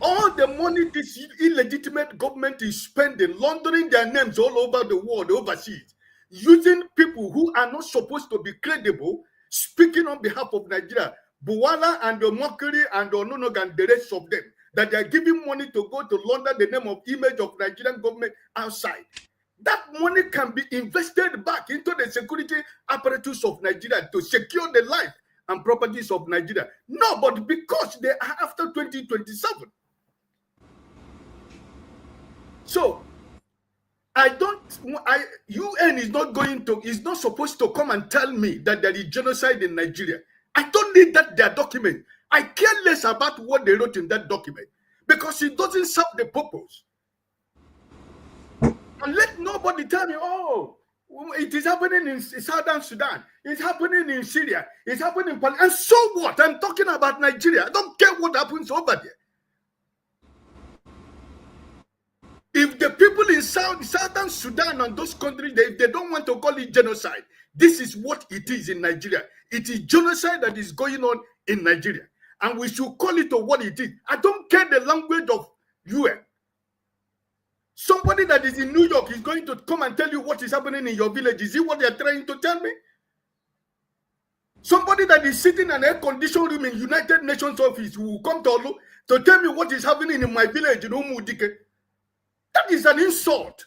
All the money this illegitimate government is spending, laundering their names all over the world, overseas, using people who are not supposed to be credible, speaking on behalf of Nigeria, Buwala and the Mokiri and the Ononog and the rest of them, that they are giving money to go to launder the name of image of Nigerian government outside. That money can be invested back into the security apparatus of Nigeria to secure the life and properties of Nigeria. No, but because they are after 2027. So, UN is not supposed to come and tell me that there is genocide in Nigeria. I don't need their document. I care less about what they wrote in that document because it doesn't serve the purpose. And let nobody tell me, oh, it is happening in Southern Sudan. It's happening in Syria. It's happening in Palestine. And so what? I'm talking about Nigeria. I don't care what happens over there. If the people in Southern Sudan and those countries, they don't want to call it genocide, this is what it is in Nigeria. It is genocide that is going on in Nigeria. And we should call it what it is. I don't care the language of UN. Somebody that is in New York is going to come and tell you what is happening in your village. Is it what they're trying to tell me? Somebody that is sitting in an air-conditioned room in United Nations office will come to tell me what is happening in my village in Umudike. That is an insult.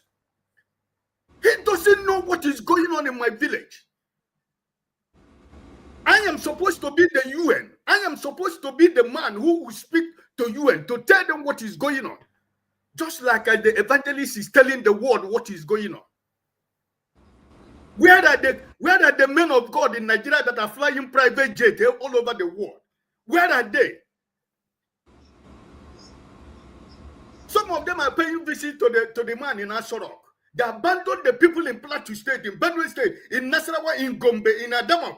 He doesn't know what is going on in my village. I am supposed to be the UN. I am supposed to be the man who will speak to UN to tell them what is going on. Just like the evangelist is telling the world what is going on. Where are the men of God in Nigeria that are flying private jets all over the world? Where are they? Some of them are paying visit to the man in Asorok. They abandoned the people in Plateau State, in Benue State, in Nasarawa, in Gombe, in Adamawa,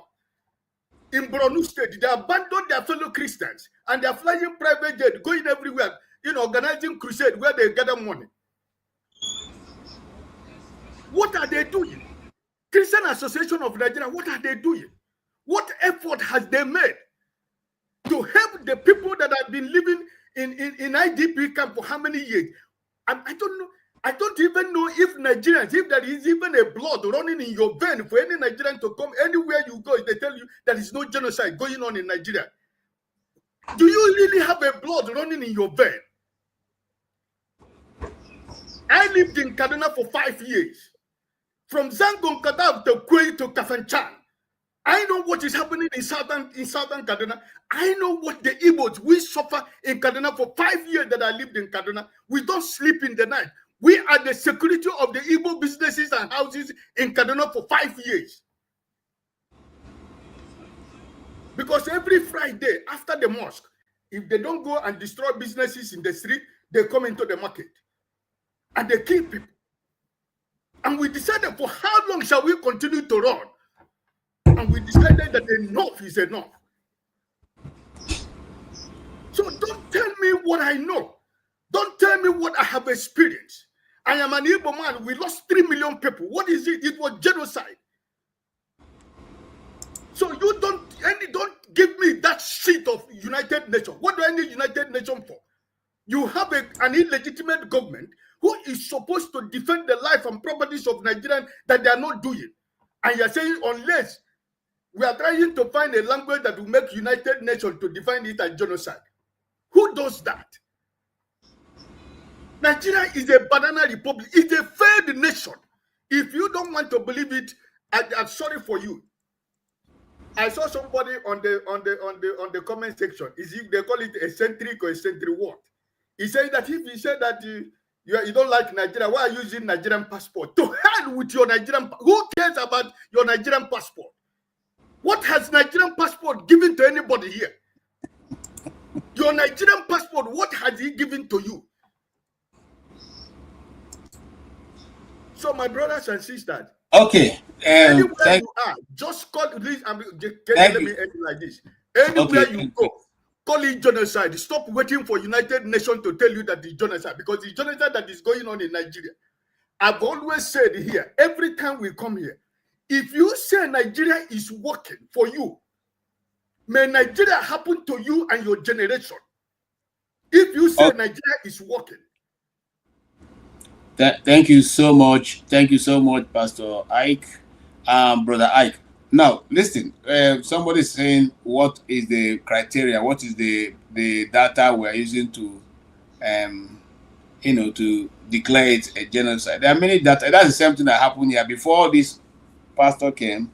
in Borno State. They abandoned their fellow Christians and they are flying private jet, going everywhere, organizing crusade where they gather money. What are they doing? Christian Association of Nigeria, what are they doing? What effort has they made to help the people that have been living in IDP camp for how many years? I don't know. I don't even know if Nigerians, if there is even a blood running in your vein for any Nigerian to come anywhere you go, they tell you there is no genocide going on in Nigeria. Do you really have a blood running in your vein? I lived in Kaduna for 5 years. From Zangon Kadav to Kwei to Kafanchan. I know what is happening in southern Kaduna. I know what the Igbos we suffer in Kaduna for 5 years that I lived in Kaduna. We don't sleep in the night. We are the security of the Igbo businesses and houses in Kaduna for 5 years. Because every Friday after the mosque, if they don't go and destroy businesses in the street, they come into the market and they kill people. And we decided for how long shall we continue to run? And we decided that enough is enough. So don't tell me what I know. Don't tell me what I have experienced. I am an Igbo man. We lost 3 million people. What is it? It was genocide. So you don't give me that shit of United Nations. What do I need United Nations for? You have an illegitimate government who is supposed to defend the life and properties of Nigerians that they are not doing. And you're saying unless We are trying to find a language that will make United Nations to define it as genocide. Who does that? Nigeria is a banana republic. It's a failed nation. If you don't want to believe it, I'm sorry for you. I saw somebody on the comment section. They call it eccentric or eccentric what? He said that if he said that you don't like Nigeria, why are you using Nigerian passport? To hell with your Nigerian. Who cares about your Nigerian passport? What has Nigerian passport given to anybody here? Your Nigerian passport, what has he given to you? So, my brothers and sisters, okay, anywhere you are, just call this. Let me end it like this. Anywhere you go, call it genocide. Stop waiting for United Nations to tell you that it's genocide, because the genocide that is going on in Nigeria. I've always said here, every time we come here, if you say Nigeria is working for you, may Nigeria happen to you and your generation. If you say Nigeria is working. Thank you so much. Thank you so much, Pastor Ike, Brother Ike. Now, listen, somebody's saying, what is the criteria? What is the data we're using to, to declare it a genocide? There are many data. That's the same thing that happened here. Before this pastor came,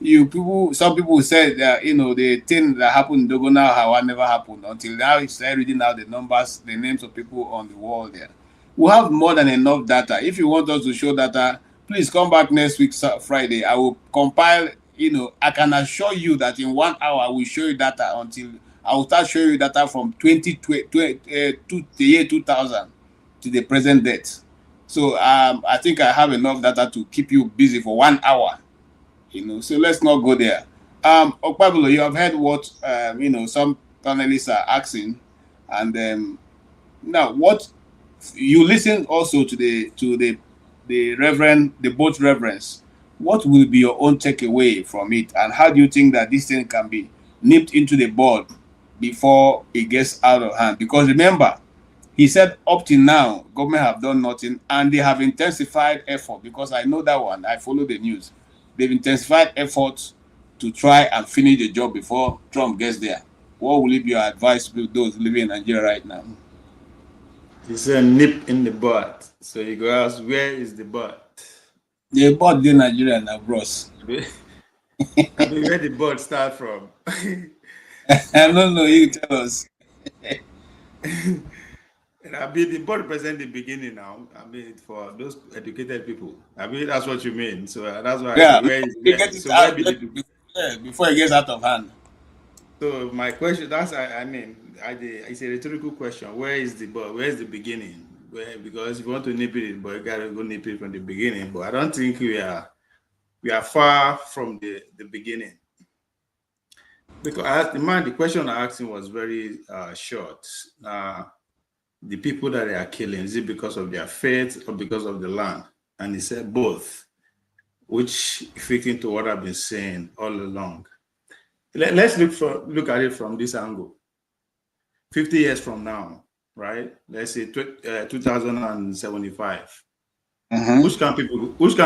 some people said that, the thing that happened in Dogona, how never happened. Until now, you start reading out the numbers, the names of people on the wall there. We have more than enough data. If you want us to show data, please come back next week, Friday. I will compile, I can assure you that in 1 hour, I will show you data until I will start showing you data from the year 2000 to the present date. So I think I have enough data to keep you busy for 1 hour, so let's not go there. Okpabolo, you have heard what, some panelists are asking, and now what, you listen also to the both reverends. What will be your own takeaway from it, and how do you think that this thing can be nipped into the bud before it gets out of hand? Because remember, he said up till now, government have done nothing, and they have intensified effort, because I know that one, I follow the news. They've intensified efforts to try and finish the job before Trump gets there. What will be your advice to those living in Nigeria right now? It's a nip in the butt. So you go ask, where is the butt? The butt in Nigeria now, bros. Where the butt start from? I don't know, you tell us. The butt represents the beginning now. For those educated people. That's what you mean. So that's why. Yeah, Before it gets out of hand. So my question, it's a rhetorical question. Where is the butt? Where is the beginning? Because if you want to nip it, but you gotta go nip it from the beginning. But I don't think we are far from the beginning. Because the question I asked him was very short. The people that they are killing, is it because of their faith or because of the land? And he said both, which fits into what I've been saying all along. Let's look at it from this angle. 50 years from now, right? Let's say 2075. Which kind of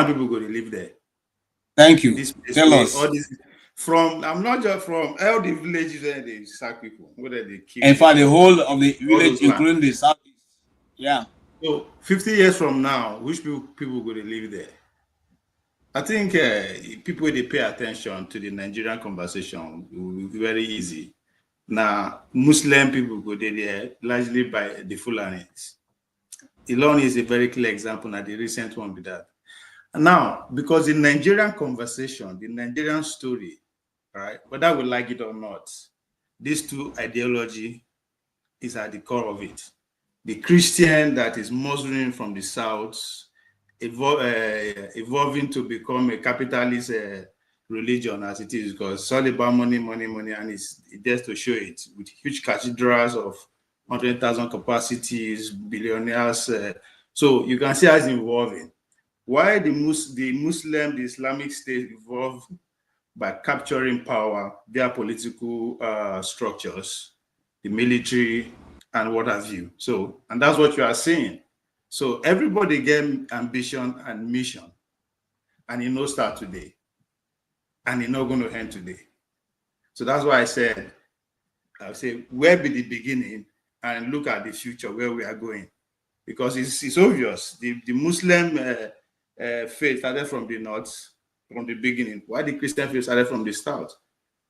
people going to live there? Thank you. Tell us. I'm not just from all the villages where they sack people, whether they kill. In fact, the whole of the village, including the southeast. Yeah. So 50 years from now, which people going to live there? I think people, they pay attention to the Nigerian conversation, will be very easy. Now, Muslim people go there largely by the Fulanis. Iloni is a very clear example, and the recent one with that. Now, because the Nigerian conversation, the Nigerian story, right, whether we like it or not, these two ideology is at the core of it. The Christian that is Muslim from the south, evolving to become a capitalist religion as it is, because it's all about money, and it's just to show it with huge cathedrals of 100,000 capacities, billionaires. So you can see how it's evolving. Why the Islamic State evolved by capturing power, their political structures, the military, and what have you. So, and that's what you are seeing. So everybody get ambition and mission, and it no start today. and it's not going to end today. So that's why I say, where be the beginning and look at the future, where we are going. Because it's obvious. The Muslim faith started from the north, from the beginning, while the Christian faith started from the south.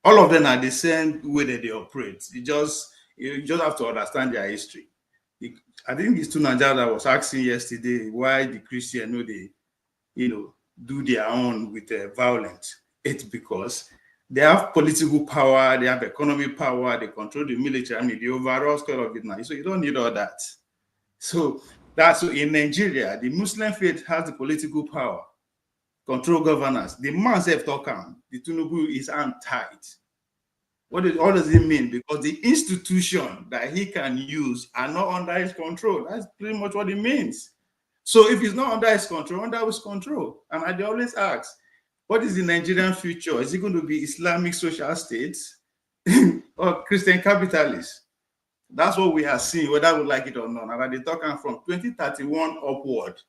All of them are the same way that they operate. You just have to understand their history. I think it's Tunaja that was asking yesterday why the Christian do their own with violence. It's because they have political power, they have economic power, they control the military, the overall scale of it now. So you don't need all that. So in Nigeria, the Muslim faith has the political power, control governance. The man self talk the Tinubu is tight. What does it mean? Because the institution that he can use are not under his control. That's pretty much what it means. So if it's not under his control, under his control. And I always ask, what is the Nigerian future? Is it going to be Islamic social states or Christian capitalists? That's what we are seeing, whether we like it or not. And they're talking from 2031 upward,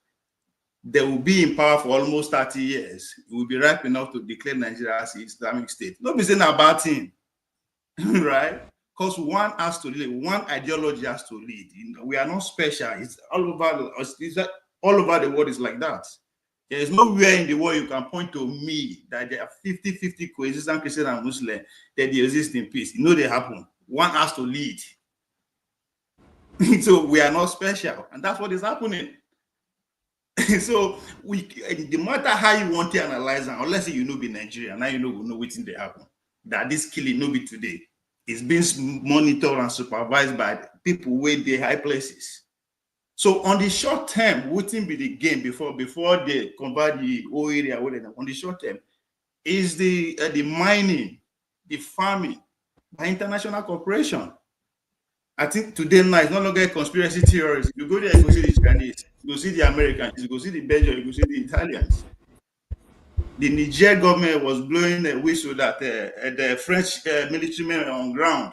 they will be in power for almost 30 years. It will be ripe enough to declare Nigeria as an Islamic state. Not be saying about him, right? Because one has to lead, one ideology has to lead. We are not special. It's all over the world is like that. There is nowhere in the world you can point to me that there are 50-50 coexistent Christian and Muslim, that they exist in peace. They happen. One has to lead. So we are not special, and that's what is happening. So no matter how you want to analyze it, unless you be Nigerian, now we know what's they happen. That this killing no be today. It's being monitored and supervised by people with the high places. So on the short term, wouldn't be the game before they convert the whole area. On the short term, is the mining, the farming by international corporation. I think today now it's no longer a conspiracy theories. You go there, you go see the Chinese, you go see the Americans, you go see the Belgians, you go see the Italians. The Niger government was blowing a whistle that the French military men are on ground.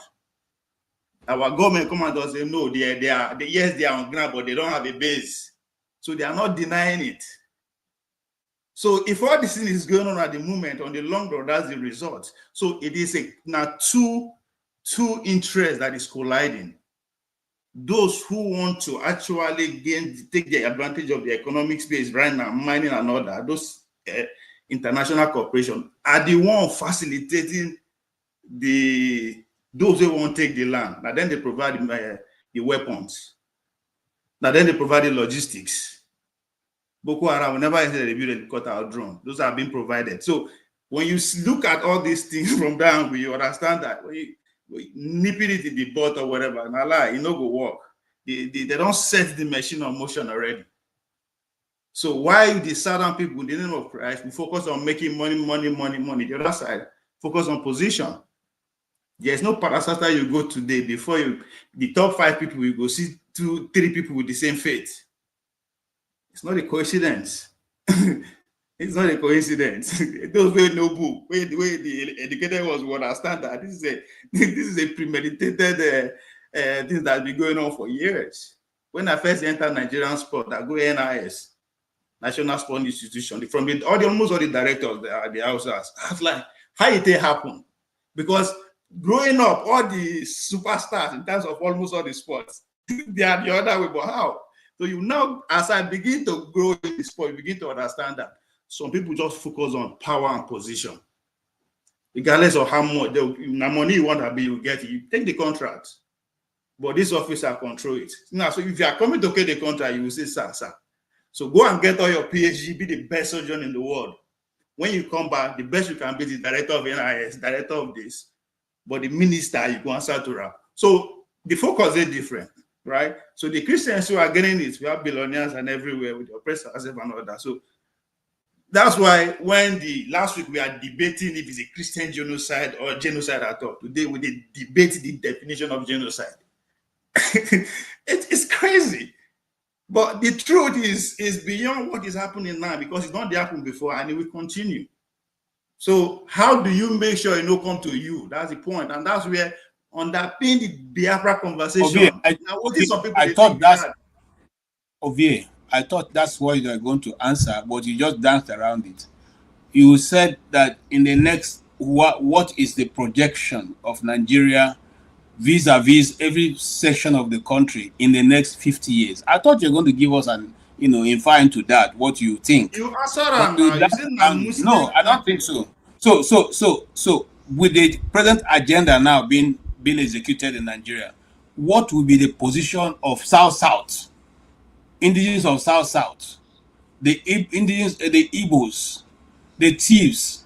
Our government commanders say no, they are on ground, but they don't have a base. So they are not denying it. So if all this thing is going on at the moment, on the long run, that's the result. So it is now two interests that is colliding. Those who want to actually take the advantage of the economic space right now, mining and all that, those international corporations are the one facilitating those who want to take the land. Now then they provide the weapons. Now then they provide the logistics. Boko Haram, whenever I say they build a cutout drone, those are being provided. So when you look at all these things from down, you understand that when you nipping it in the butt or whatever, and Allah, it no go work. They don't set the machine on motion already. So why the southern people, in the name of Christ, we focus on making money. The other side, focus on position. There's no parastatal you go today before the top 5 people, you go see 2-3 people with the same faith. It's not a coincidence. It's not a coincidence. Those who know book, where the educated ones will understand that this is a premeditated thing that's been going on for years. When I first entered Nigerian sport, I go NIS, National Sport Institution, from almost all the directors, the houses. I was like, how did it happen? Because growing up, all the superstars in terms of almost all the sports, they are the other way, but how? So you now, as I begin to grow in the sport, you begin to understand that some people just focus on power and position. Regardless of how much the money you want to be, you get it. You take the contract. But this officer control it. Now, so if you are coming to get the contract, you will say, sir. So go and get all your PhD, be the best surgeon in the world. When you come back, the best you can be the director of NIS, director of this. But the minister, you go answer to rap. So the focus is different, right? So the Christians who are getting it, we have billionaires and everywhere with the oppressors and all that. So that's why when last week we are debating if it's a Christian genocide or genocide at all. Today we debate the definition of genocide. It's crazy. But the truth is beyond what is happening now, because it's not happened before and it will continue. So how do you make sure it don't come to you? That's the point. And that's where underpin the Biafra conversation. I thought that's what you're going to answer, but you just danced around it. you said that in the next, what is the projection of Nigeria vis-a-vis every section of the country in the next 50 years? I thought you're going to give us an, insight into that, what you think. You answer But now. with You that, say na Muslim no, I don't think so. So with the present agenda now being executed in Nigeria, what will be the position of South, indigenous of South, the indigenous, the Igbos, the thieves,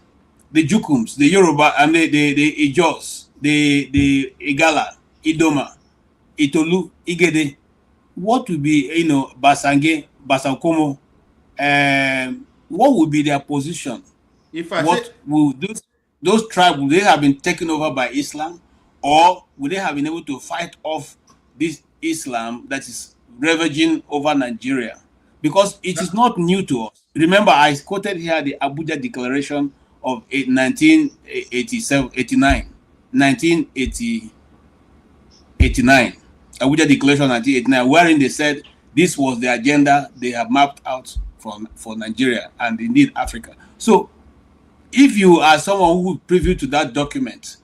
the Jukums, the Yoruba, and the Ijos, the Igala, Idoma, Itolu, Igede? What will be, Basange, Basankomo? What will be their position? If I What say will those tribes, will they have been taken over by Islam, or will they have been able to fight off this Islam that is ravaging over Nigeria? Because it is not new to us. Remember, I quoted here the Abuja Declaration of 1989, Abuja Declaration 1989, wherein they said this was the agenda they have mapped out for Nigeria and indeed Africa. So if you are someone who privy to that document,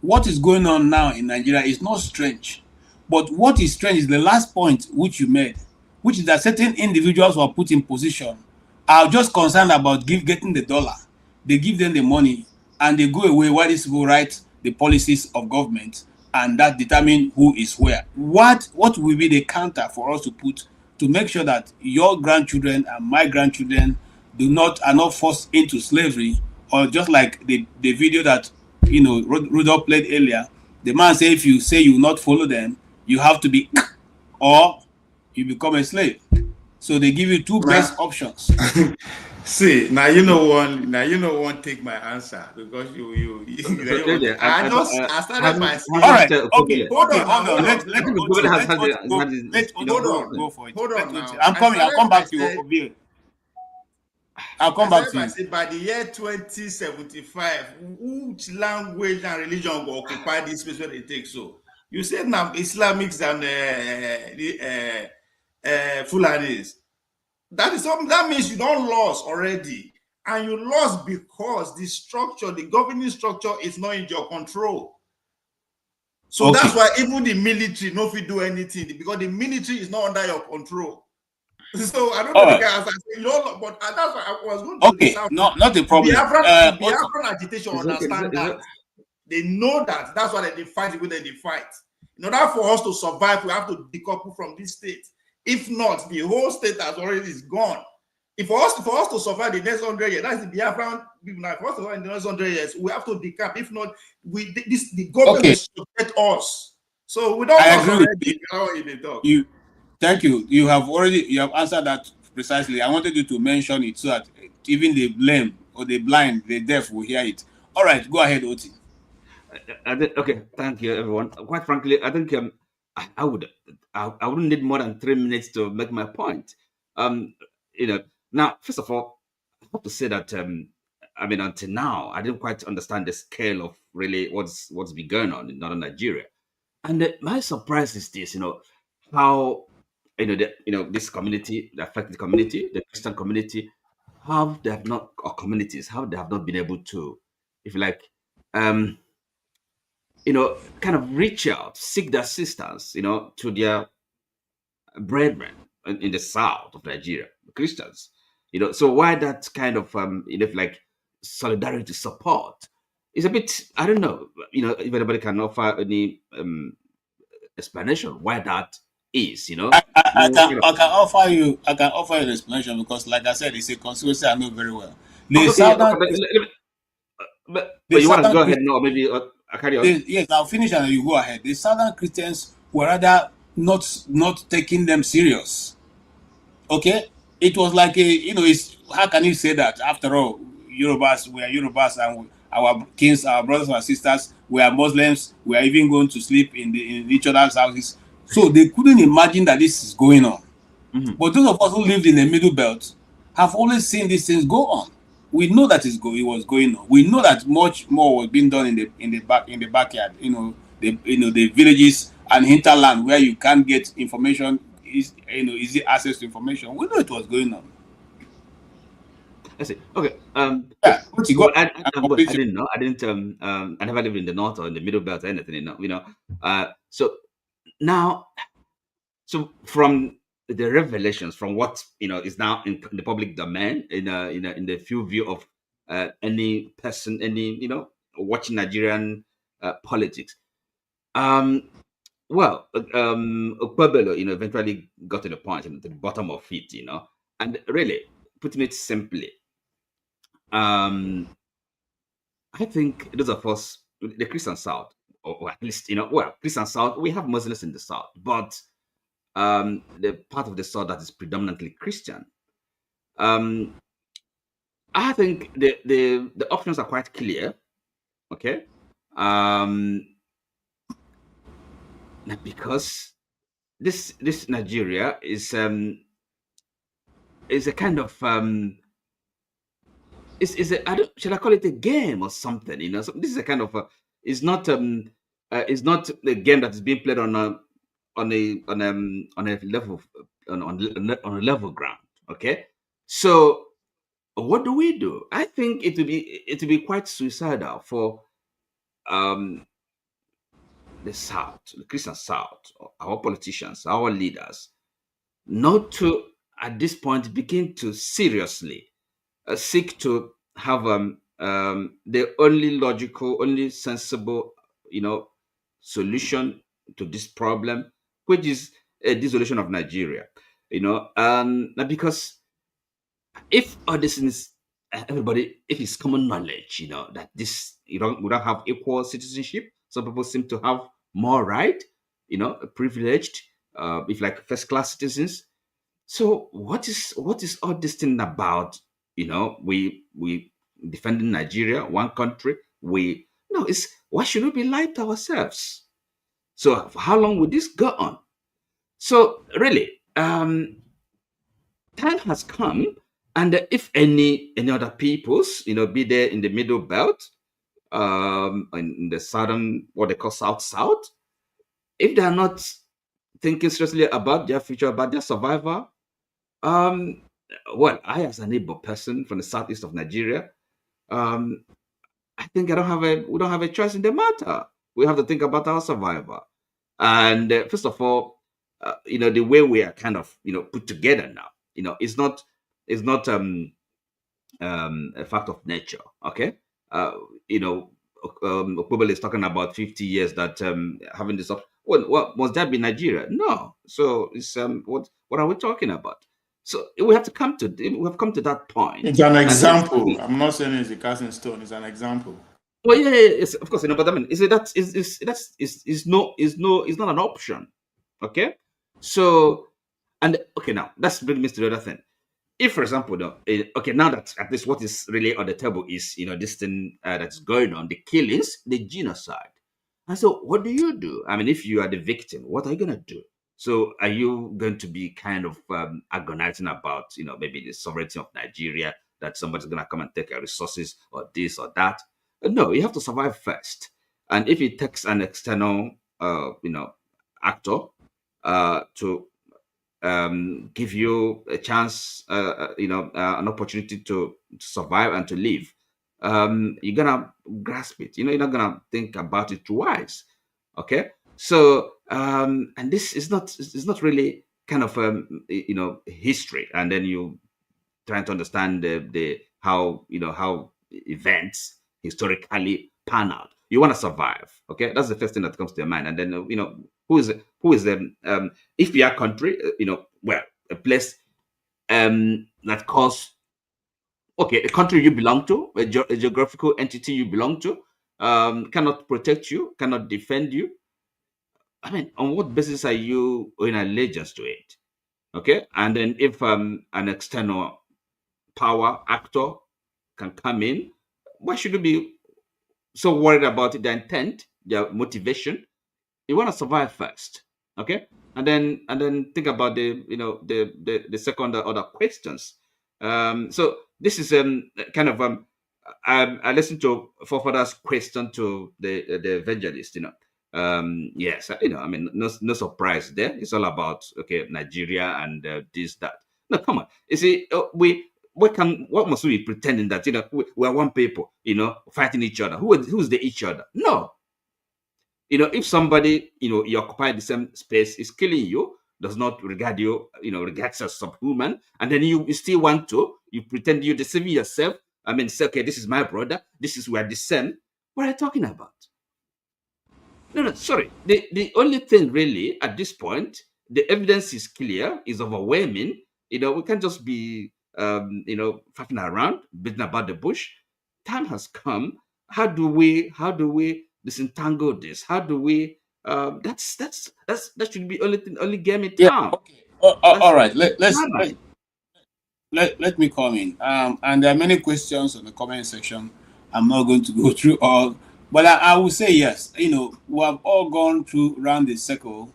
what is going on now in Nigeria is not strange. But what is strange is the last point which you made, which is that certain individuals who are put in position are just concerned about getting the dollar. They give them the money and they go away while these people write the policies of government, and that determine who is where. What will be the counter for us to put to make sure that your grandchildren and my grandchildren are not forced into slavery? Or just like the video that Rudolph played earlier, the man said, if you say you will not follow them, you have to be or you become a slave. So they give you two best options. see, now you know one take my answer, because you I started by saying, all right, okay, hold on. Go for it. I'm coming. I'll come back to you. I'll come back to you. By the year 2075, which language and religion will occupy this space when it takes so? You said now Islamics and Fulanis. That means you don't lost already, and you lost because the governing structure is not in your control. So okay. That's why even the military no fit do anything, because the military is not under your control. So I don't know the guys. But that's why I was going to. Okay, not the problem. Biafran agitation understand that. They know that. That's why they fight when they fight. In order for us to survive, we have to decouple from this state. If not, the whole state has already gone. If for us to survive the next 100 years, that's the Biafran people now. For us to survive the next 100 years, we have to decap. If not, the government will subject us. So we don't. I agree with you. Thank you. You have answered that precisely. I wanted you to mention it so that even the lame or the blind, the deaf will hear it. All right, go ahead, Oti. Okay, thank you, everyone. Quite frankly, I think I wouldn't need more than 3 minutes to make my point. Now, first of all, I have to say that until now, I didn't quite understand the scale of really what's been going on in northern Nigeria, and my surprise is this: how this community, the affected community, the Christian community, how they have not been able to, if you like, kind of reach out, seek the assistance, to their brethren in the south of Nigeria, the Christians. So why that kind of like solidarity support is a bit, I don't know, if anybody can offer any explanation why that is, I can offer you an explanation, because like I said, it's a conspiracy I know very well. But you want to go ahead now, maybe I carry on. Yes, I'll finish and you go ahead. The southern Christians were rather not taking them serious. Okay, it was like it's, how can you say that? After all, we are Yorubas, and our kings, our brothers and sisters, we are Muslims. We are even going to sleep in each other's houses. So they couldn't imagine that this is going on. Mm-hmm. But those of us who lived in the Middle Belt have always seen these things go on. We know that it was going on. We know that much more was being done in the backyard. The villages and hinterland where you can't get information, easy access to information. We know it was going on. Let's see. Okay. Yeah, Kuti, go. Well, I'm well, I complete. didn't know. I didn't. I never lived in the north or in the middle belt or anything. So now, so from the revelations, from what is now in the public domain, in the field view of any person, any watching Nigerian politics. Well, Okpebelo, eventually got to the point, to the bottom of it, and really, putting it simply, I think those of us, the Christian South, or at least, Christian South, we have Muslims in the South, but the part of the South that is predominantly Christian, I think the options are quite clear, okay? Because this Nigeria is a kind of is a, shall I call it a game or something? So this is a kind of it's not a game that is being played on a level on a level ground. Okay, so what do we do? I think it will be quite suicidal for the South, the Christian South, our politicians, our leaders, not to at this point begin to seriously seek to have the only logical, only sensible, solution to this problem, which is a dissolution of Nigeria. Because if all this is everybody, if it's common knowledge, that we don't have equal citizenship. Some people seem to have more right, privileged, if like first class citizens. So what is all this thing about? We defending Nigeria, one country. It's why should we be lying to ourselves? So for how long will this go on? So really, time has come, and if any other peoples, be there in the middle belt, in the southern, what they call South, if they are not thinking seriously about their future, about their survival, well, I as an Igbo person from the southeast of Nigeria, I think we don't have a choice in the matter. We have to think about our survival. And first of all, the way we are kind of put together now, it's not a fact of nature. Okay, Okpebelo is talking about 50 years that having this. Well, must that be Nigeria? No. So it's what are we talking about? So we have come to that point. It's an example. I'm not saying it's a casting stone. It's an example. Well, yeah, yes, of course, but I mean, is not an option. Okay, so and okay, now that's brings me to the other thing. If, for example, now that at least what is really on the table is this thing that's going on, the killings, the genocide, and so what do you do? I mean, if you are the victim, what are you gonna do? So are you going to be kind of agonizing about, maybe the sovereignty of Nigeria, that somebody's going to come and take your resources or this or that? No, you have to survive first. And if it takes an external, actor to give you a chance, an opportunity to survive and to live, you're going to grasp it. You're not going to think about it twice. Okay? So, and this is not really kind of history, and then you trying to understand the how events historically pan out. You want to survive, okay? That's the first thing that comes to your mind, and then who is the if we are country, well, a place that calls okay, a country you belong to, a geographical entity you belong to, cannot protect you, cannot defend you. I mean, on what basis are you in allegiance to it? Okay, and then if an external power actor can come in, why should you be so worried about their intent, their motivation? You want to survive first, okay, and then think about the second order questions. So this is kind of I listened to Fofada's question to the evangelist, yes, I mean, no surprise there. It's all about okay, Nigeria and this that. No, come on. You see, what must we be pretending that we are one people, fighting each other? Who's the each other? No. If somebody, you occupy the same space is killing you, does not regard you, regards as subhuman, and then you still want to, you pretend you deceive yourself. I mean, say, okay, this is my brother, this is where the same. What are you talking about? No, sorry. The only thing really at this point, the evidence is clear, is overwhelming. We can't just be, faffing around, beating about the bush. Time has come. How do we disentangle this? How do we? That should be only game in Yeah. town. Okay. All right. Let me come in. And there are many questions on the comment section. I'm not going to go through all, but I will say yes. We have all gone through round the circle,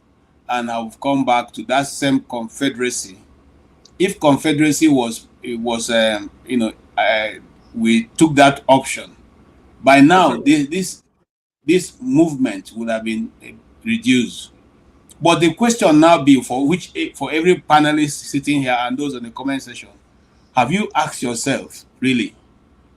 and have come back to that same confederacy. If confederacy was we took that option, by now this movement would have been reduced. But the question now be for every panelist sitting here and those in the comment section, have you asked yourself, really,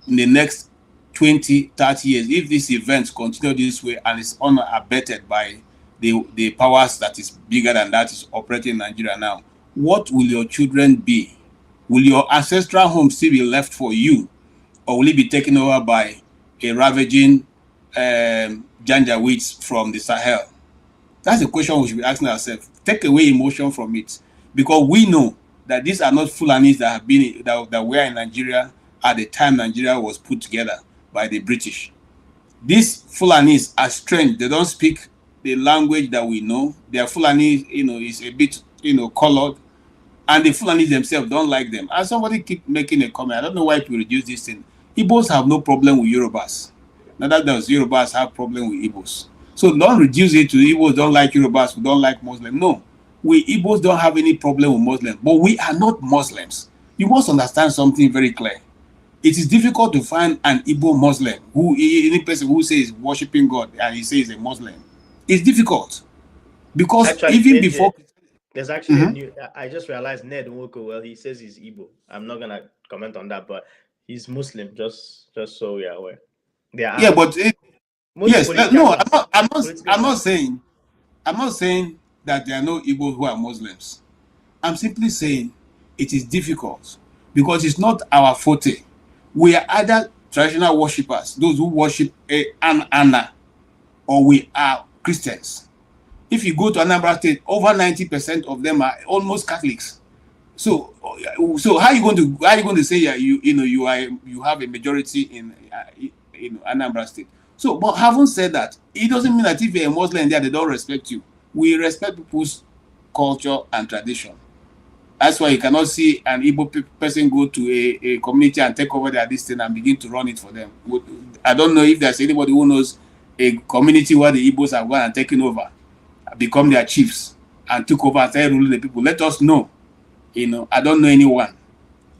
in the next 20, 30 years, if these events continue this way and it's unabated by the powers that is bigger than that is operating in Nigeria now, what will your children be? Will your ancestral home still be left for you? Or will it be taken over by a ravaging Janjaweeds from the Sahel? That's the question we should be asking ourselves. Take away emotion from it, because we know that these are not Fulanis that have been that were in Nigeria at the time Nigeria was put together by the British. These Fulanis are strange. They don't speak the language that we know. Their Fulani, is a bit, colored, and the Fulanis themselves don't like them. And somebody keep making a comment. I don't know why people reduce this thing. Igbos have no problem with Yorubas. Neither does Yorubas have problem with Igbos. So don't reduce it to Igbos don't like Yorubas, we don't like Muslims. No, we Igbos don't have any problem with Muslims, but we are not Muslims. You must understand something very clear. It is difficult to find an Igbo Muslim any person who says worshiping God and he says a Muslim. It's difficult because Actually, even before there's actually a new. I just realized Ned Nwoko. Well, he says he's Igbo. I'm not gonna comment on that, but he's Muslim. Just so we are aware. Yeah, but yes, no, I'm not saying that there are no Igbo who are Muslims. I'm simply saying it is difficult because it's not our forte. We are either traditional worshippers, those who worship an Anna, or we are Christians. If you go to Anambra State, over 90% of them are almost Catholics. So how are you going to say you have a majority in Anambra State? So, but having said that, it doesn't mean that if you're a Muslim there, they don't respect you. We respect people's culture and tradition. That's why you cannot see an Igbo person go to a community and take over their this thing and begin to run it for them. I don't know if there's anybody who knows a community where the Igbos have gone and taken over, become their chiefs, and took over and started ruling the people. Let us know. I don't know anyone,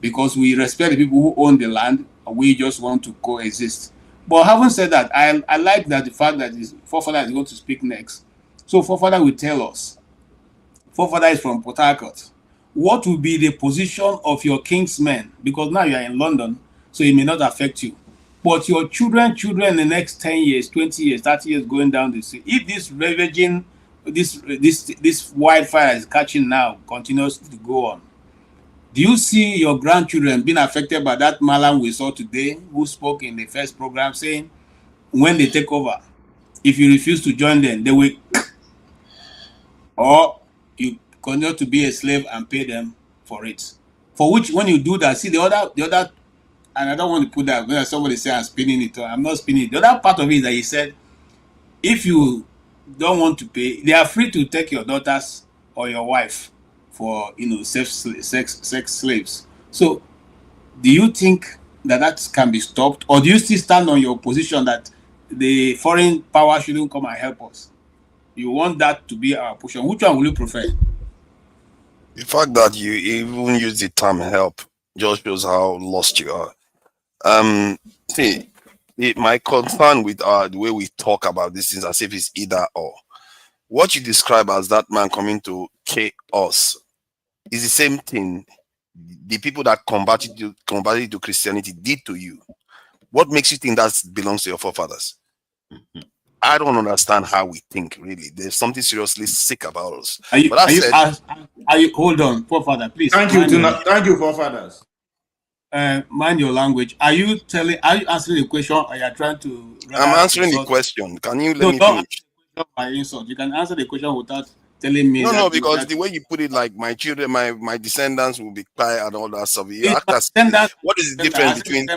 because we respect the people who own the land, and we just want to coexist. But having said that, I like that the fact that his forefather is going to speak next. So forefather will tell us. Forefather is from Port Harcourt. What will be the position of your kingsmen? Because now you are in London, so it may not affect you. But your children in the next 10 years, 20 years, 30 years going down the sea, if this ravaging, this wildfire is catching now, continues to go on, do you see your grandchildren being affected by that Malam we saw today, who spoke in the first program saying, when they take over, if you refuse to join them, they will, or you continue to be a slave and pay them for it. For which, when you do that, see the other, and I don't want to put that, when somebody say I'm spinning it, I'm not spinning it. The other part of it is that he said, if you don't want to pay, they are free to take your daughters or your wife for sex slaves. So do you think that can be stopped, or do you still stand on your position that the foreign power shouldn't come and help us? You want that to be our position? Which one will you prefer? The fact that you even use the term help just shows how lost you are. See, my concern with the way we talk about this is as if it's either or. What you describe as that man coming to chaos is the same thing the people that converted to Christianity did to you? What makes you think that belongs to your forefathers? I don't understand how we think, really. There's something seriously sick about us. Hold on, forefather, please. Thank you, forefathers. Mind your language. Are you answering the question, or you are trying to? I'm answering the question. Can you let me finish? My insult. You can answer the question without telling me. No, because the way you put it, like my children, my descendants will be quiet and all that stuff. You act as, what is the difference between?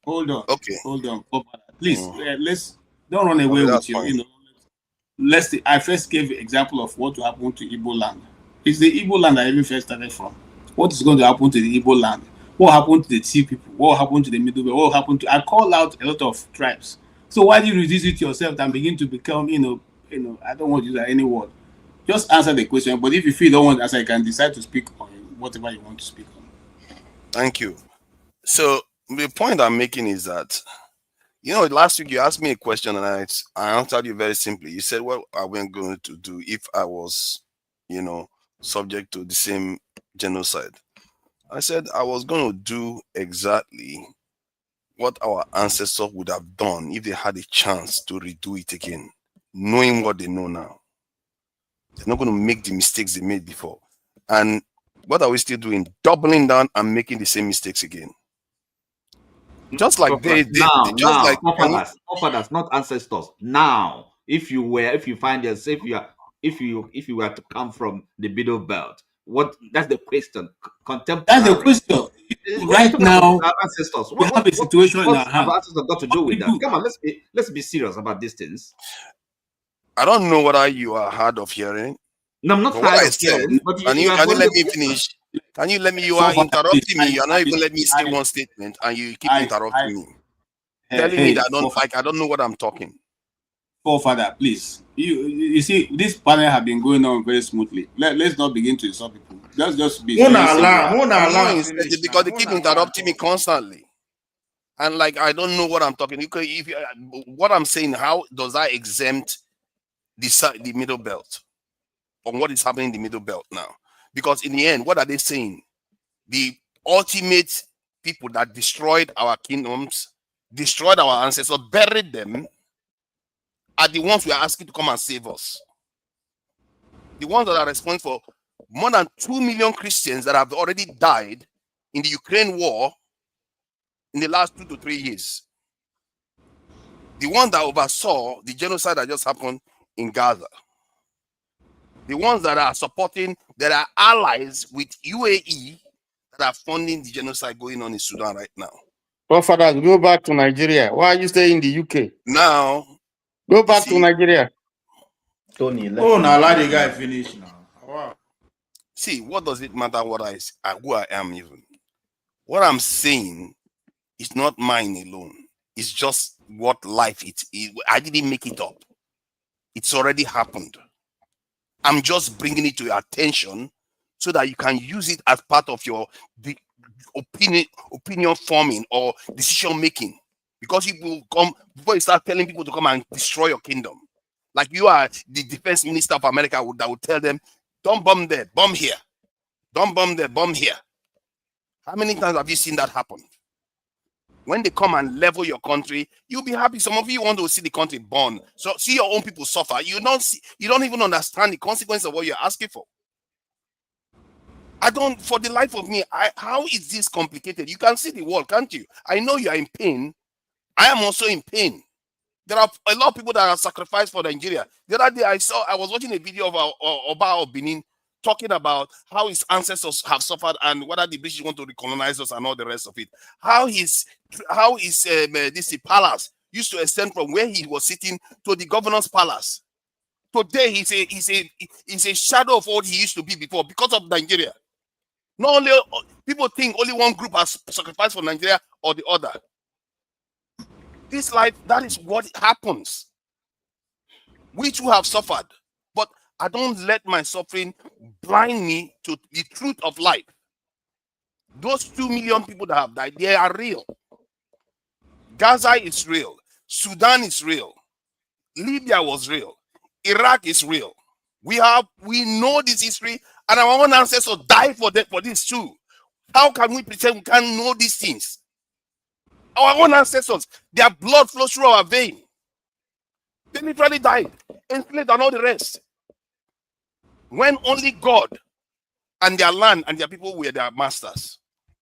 Hold on. Okay. Hold on, please. Let's don't run away with you. You know, I first gave an example of what will happen to Igbo land. It's the Igbo land I even first started from. What is going to happen to the Igbo land? What happened to the Tea people? What happened to the Middle Belt? What happened to? I call out a lot of tribes. So why do you reduce it yourself and begin to become, I don't want to use any word. Just answer the question. But if you feel you don't want to answer, you can decide to speak on whatever you want to speak on. Thank you. So the point I'm making is that, last week you asked me a question and I answered you very simply. You said, what are we going to do if I was, subject to the same genocide? I said I was going to do exactly what our ancestors would have done if they had a chance to redo it again, knowing what they know now. They're not going to make the mistakes they made before. And what are we still doing? Doubling down and making the same mistakes again. Just like forefathers, not ancestors. Now, if you were to come from the Middle Belt, that's the question. Contemporary. That's the question. Right now, ancestors. We have a situation in our hands. What ancestors got to do with that? Come on, let's be serious about these things. I don't know whether you are hard of hearing. No, I'm not hard of hearing. But can you let me finish? Can you let me? You are interrupting me. You're not even letting me say one statement, and you keep interrupting me, telling me that I don't know what I'm talking. Forefather, please. You see, this panel have been going on very smoothly. Let's not begin to insult people. Let's just be. Because they keep interrupting me constantly, and I don't know what I'm talking. What I'm saying, how does that exempt the Middle Belt from what is happening in the Middle Belt now? Because in the end, what are they saying? The ultimate people that destroyed our kingdoms, destroyed our ancestors, buried them, are the ones we are asking to come and save us. The ones that are responsible for more than 2 million Christians that have already died in the Ukraine war in the last 2 to 3 years. The one that oversaw the genocide that just happened in Gaza. The ones that are supporting, that are allies with UAE, that are funding the genocide going on in Sudan right now. Forefathers, go back to Nigeria. Why are you staying in the UK? Now, go back to Nigeria. Tony, now let the guy finish now. Wow. See, what does it matter who I am even? What I'm saying is not mine alone. It's just what life is. I didn't make it up. It's already happened. I'm just bringing it to your attention so that you can use it as part of your opinion forming or decision making. Because you will come before you start telling people to come and destroy your kingdom. Like you are the defense minister of America that would tell them, don't bomb there, bomb here. Don't bomb there, bomb here. How many times have you seen that happen? When they come and level your country, you'll be happy. Some of you want to see the country burn. So see your own people suffer. You don't even understand the consequence of what you're asking for. For the life of me, how is this complicated? You can see the world, can't you? I know you are in pain. I am also in pain. There are a lot of people that are sacrificed for Nigeria. The other day I was watching a video of Oba of Benin talking about how his ancestors have suffered and whether the British want to recolonize us and all the rest of it. How his palace used to extend from where he was sitting to the governor's palace. Today he's a shadow of what he used to be before because of Nigeria. Not only people think only one group has sacrificed for Nigeria or the other. This life, that is what happens. We too have suffered, but I don't let my suffering blind me to the truth of life. Those 2 million people that have died, they are real. Gaza is real. Sudan is real. Libya was real. Iraq is real. We know this history, and our own ancestors died for this too. How can we pretend we can't know these things? Our own ancestors, their blood flows through our vein. They literally died, enslaved and all the rest. When only God and their land and their people were their masters.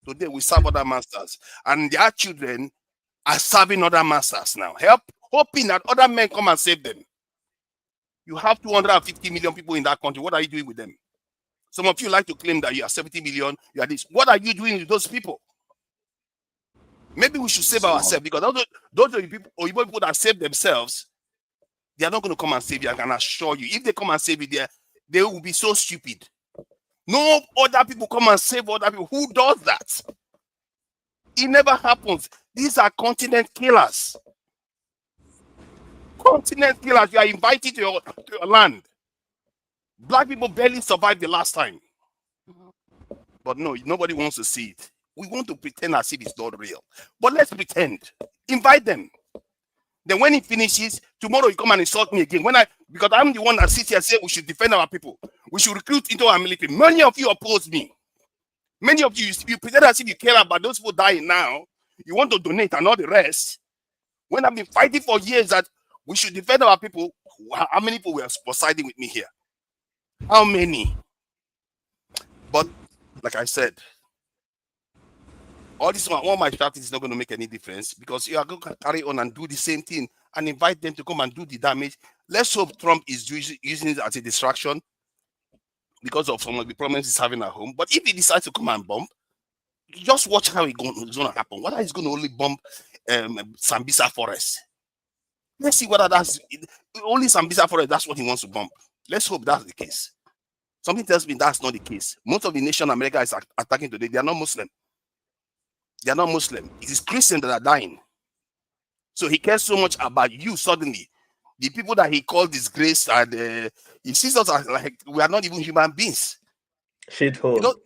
Today we serve other masters, and their children are serving other masters now, hoping that other men come and save them. You have 250 million people in that country. What are you doing with them? Some of you like to claim that you are 70 million, you are this. What are you doing with those people? Maybe we should save ourselves, because those are the people, or people that save themselves, they are not going to come and save you. I can assure you. If they come and save you, they will be so stupid. No other people come and save other people. Who does that? It never happens. These are continent killers. Continent killers. You are invited to your land. Black people barely survived the last time. But no, nobody wants to see it. We want to pretend as if it's not real. But let's pretend. Invite them. Then when it finishes, tomorrow you come and insult me again. Because I'm the one that sits here and says we should defend our people. We should recruit into our military. Many of you oppose me. Many of you pretend as if you care about those people dying now. You want to donate and all the rest. When I've been fighting for years that we should defend our people, how many people were siding with me here? How many? But like I said, all my strategies is not going to make any difference, because you are going to carry on and do the same thing and invite them to come and do the damage. Let's hope Trump is using it as a distraction because of some of the problems he's having at home. But if he decides to come and bomb, just watch how it's going to happen. Whether he's going to only bomb Sambisa Forest. Let's see whether that's only Sambisa Forest. That's what he wants to bomb. Let's hope that's the case. Something tells me that's not the case. Most of the nation America is attacking today, they are not Muslim. They are not Muslim. It is Christians that are dying. So he cares so much about you suddenly. The people that he called disgrace, and he sees us as like we are not even human beings. Shithole.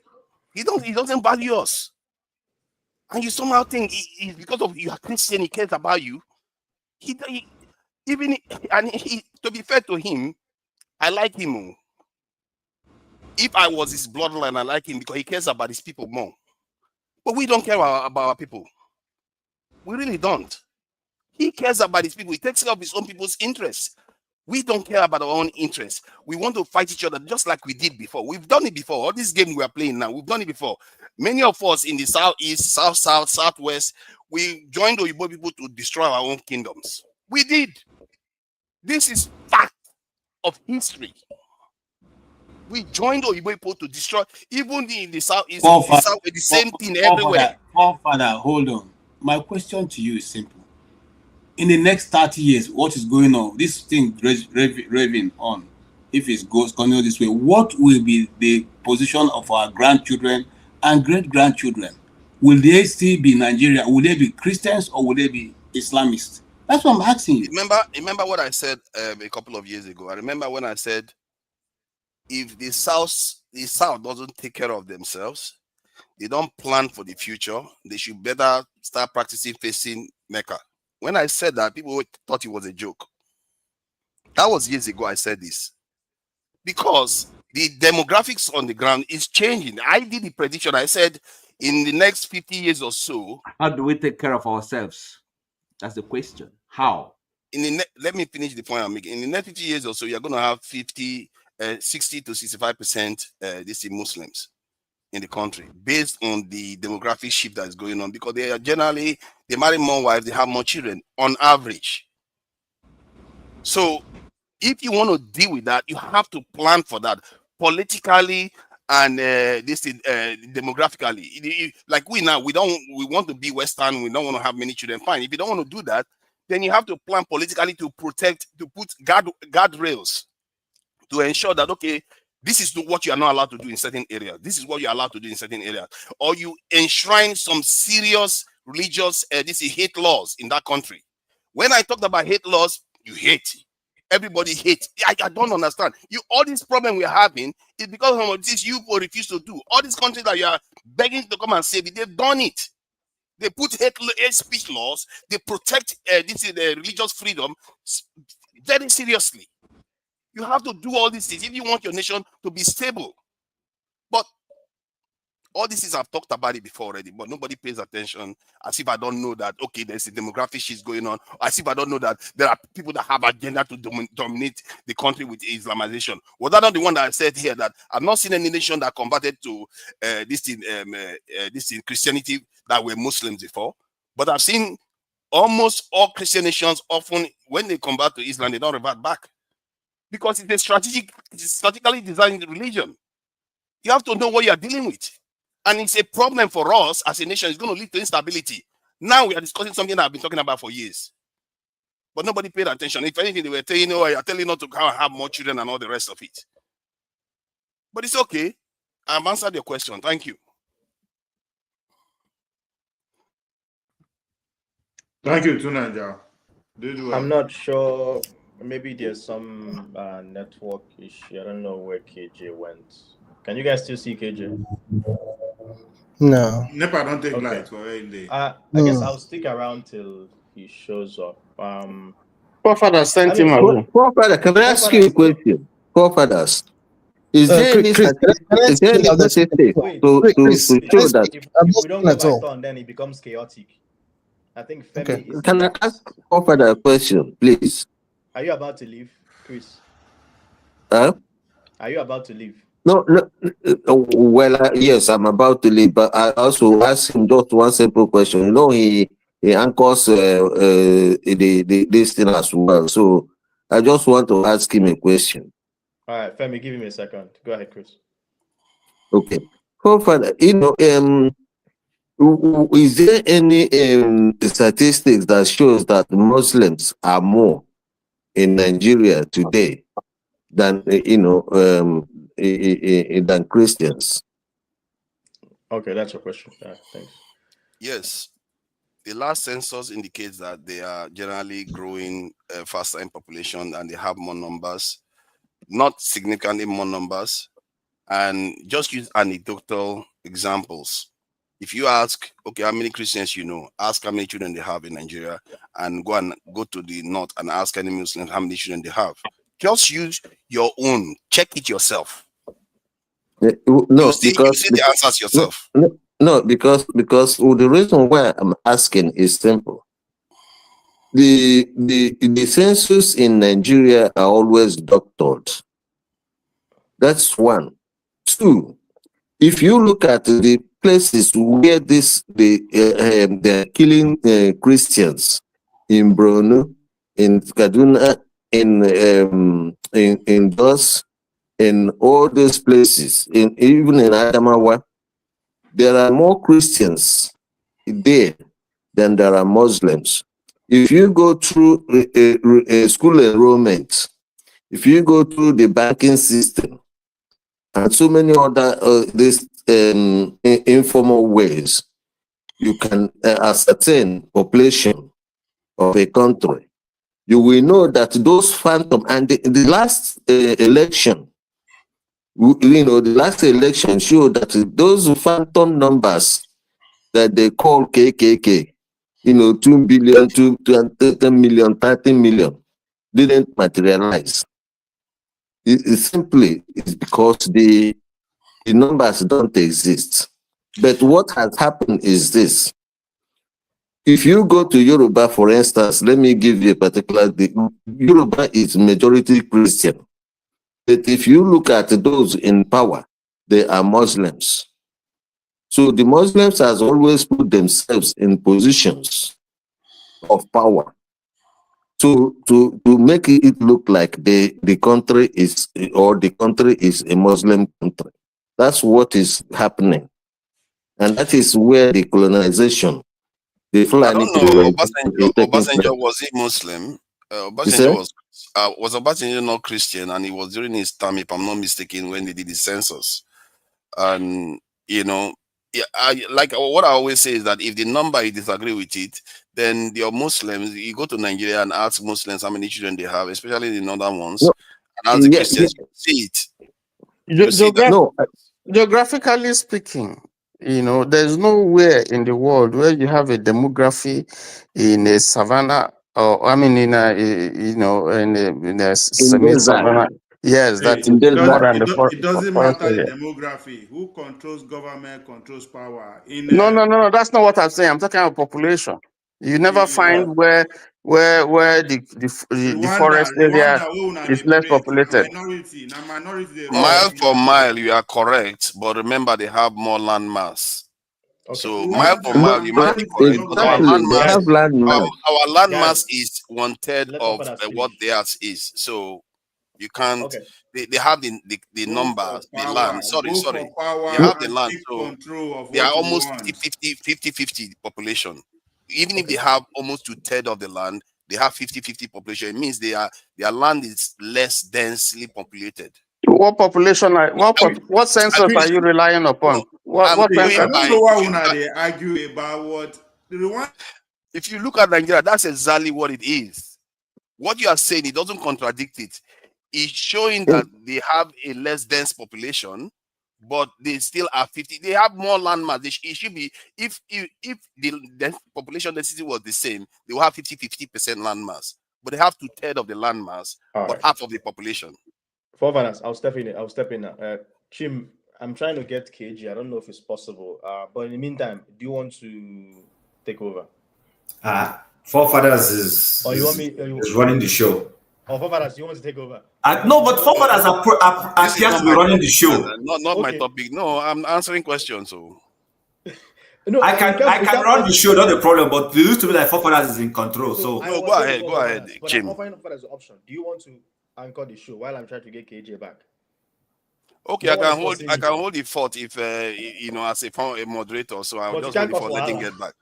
He doesn't value us. And you somehow think because of you are Christian, he cares about you. To be fair to him, I like him. If I was his bloodline, I like him because he cares about his people more. But we don't care about our people. We really don't. He cares about his people. He takes care of his own people's interests. We don't care about our own interests. We want to fight each other just like we did before. We've done it before. All this game we are playing now, we've done it before. Many of us in the southeast, south, southwest, we joined the Igbo people to destroy our own kingdoms. We did. This is fact of history. We joined the Igbo people to destroy, even in the southeast, the same thing everywhere. Father, hold on. My question to you is simple. In the next 30 years, what is going on? This thing raving on. If it goes continue this way, what will be the position of our grandchildren and great-grandchildren? Will they still be Nigerian? Will they be Christians or will they be Islamists? That's what I'm asking you. Remember what I said a couple of years ago. I remember when I said, if the South doesn't take care of themselves, they don't plan for the future, they should better start practicing facing Mecca. When I said that, people thought it was a joke. That was years ago I said this. Because the demographics on the ground is changing. I did the prediction. I said in the next 50 years or so. How do we take care of ourselves? That's the question. How? Let me finish the point I'm making. In the next 50 years or so, you're going to have 60 to 65% Muslims in the country, based on the demographic shift that is going on, because they marry more wives, they have more children on average. So if you want to deal with that, you have to plan for that politically and demographically. Like we want to be Western, we don't want to have many children. Fine. If you don't want to do that, then you have to plan politically to put guardrails to ensure that, okay, this is what you are not allowed to do in certain areas. This is what you are allowed to do in certain areas. Or you enshrine some serious religious hate laws in that country. When I talked about hate laws, you hate. Everybody hates. I don't understand. All this problem we are having is because of this you refuse to do. All these countries that you are begging to come and save it, they've done it. They put hate speech laws. They protect religious freedom very seriously. You have to do all these things if you want your nation to be stable. But All these things I've talked about it before already, but nobody pays attention, as if I don't know that, okay, there's a demographic shift going on, as if I don't know that there are people that have agenda to dominate the country with Islamization. Was that not the one that I said here that I've not seen any nation that converted to this in Christianity that were Muslims before, but I've seen almost all Christian nations often, when they convert to Islam, they don't revert back because it's strategically designed religion. You have to know what you are dealing with. And it's a problem for us as a nation. It's going to lead to instability. Now we are discussing something that I've been talking about for years. But nobody paid attention. If anything, they were telling, oh, you're telling not to have more children and all the rest of it. But it's okay. I've answered your question. Thank you. Thank you, Tunanja. I'm not sure. Maybe there's some network issue. I don't know where KJ went. Can you guys still see KJ? No. NEPA don't take light for any day. I guess I'll stick around till he shows up. Forefather sent him away. Forefather, can I ask you a question? Forefathers, is there any statistics to show that? If we don't go by turn, then it becomes chaotic. I think Femi is. Can I ask Forefather a question, please? Are you about to leave, Chris? Huh? Are you about to leave? No. Well, yes, I'm about to leave, but I also asked him just one simple question. You know, he anchors this thing as well. So I just want to ask him a question. All right, Femi, give him a second. Go ahead, Chris. Okay. Forefather, you know, is there any statistics that shows that Muslims are more in Nigeria today than than Christians? Okay, that's your question. Thanks. Yes, the last census indicates that they are generally growing faster in population and they have more numbers, not significantly more numbers. And just use anecdotal examples. If you ask, okay, how many Christians you know, ask how many children they have in Nigeria, and go to the north and ask any Muslims how many children they have. Just use your own, check it yourself. No, you see the answers yourself. No, because the reason why I'm asking is simple. The census in Nigeria are always doctored. That's one. Two, if you look at the places where they're killing Christians in Borno, in Kaduna, in Jos, in all those places, even in Adamawa, there are more Christians there than there are Muslims. If you go through school enrollment, if you go through the banking system, and so many other informal ways, you can ascertain population of a country. You will know that those phantom, and the last election, the last election showed that those phantom numbers that they call KKK, 2 billion, 10 million, 30 million, didn't materialize. It simply is because the numbers don't exist. But what has happened is this. If you go to Yoruba, for instance, let me give you a particular thing. Yoruba is majority Christian. But if you look at those in power, they are Muslims. So the Muslims has always put themselves in positions of power to make it look like the country is a Muslim country. That's what is happening. And that is where the colonization, the Fulani I don't know, Obasanjo, was he Muslim? Obasanjo was Obasanjo not Christian, and it was during his time, if I'm not mistaken, when they did the census. And like what I always say is that if the number you disagree with it, then your Muslims, you go to Nigeria and ask Muslims how many children they have, especially the northern ones, and ask the Christians, you see it. Geographically speaking, there's nowhere in the world where you have a demography in a savanna, or in a semi-savanna. Yes, Hey, that is more than the it doesn't forest matter the area. demography. Who controls government controls power. In No, that's not what I'm saying. I'm talking about population. You never find where the forest area Rwanda, who una is dey less praise, populated. na minority they run Mile for Rwanda. mile, you are correct, but remember they have more land mass. Okay. So mile for mile, you might be minority, correct, but our Exactly, land they mass, have land mass. our land mass Guys, is 1/3 let of Fafadas what finish. theirs is. So you can't. Okay. They have the go for numbers, the power, land. Sorry. go for They power have the and land. take So control of they are what you almost want. 50-50 population. Even if Okay. they have almost 2/3 of the land, they have 50-50 population. It means their land is less densely populated. What population? What census are you relying upon? I'm What I going census? don't by know why una they argue about what the Rwanda. if you look at Nigeria, that's exactly what it is. What you are saying, it doesn't contradict it. It's showing that they have a less dense population, but they still are 50. They have more land mass. It should be if the population density was the same, they will have 50% land mass. But they have 2/3 of the land mass, All but right. half of the population. Fafadas, I'll step in now. Chim, I'm trying to get KG. I don't know if it's possible. But in the meantime, do you want to take over? Forefathers Or you want me? is running the show. Or Fafadas, do you want to take over? No, but forefathers This is appear not to be my running the topic, show. not my Okay. topic. No, I'm answering questions. So No, I can run the show, not the problem. But it used to be like forefathers is in control. So no, go ahead, but Jim. I'm offering Fafadas as an option. Do you want to anchor the show while I'm trying to get KJ back? Okay, No I one is can hold. forcing I you. can hold the fort if as a moderator. So I'll But you just can't hold the cause fort. Let him wahala. get back.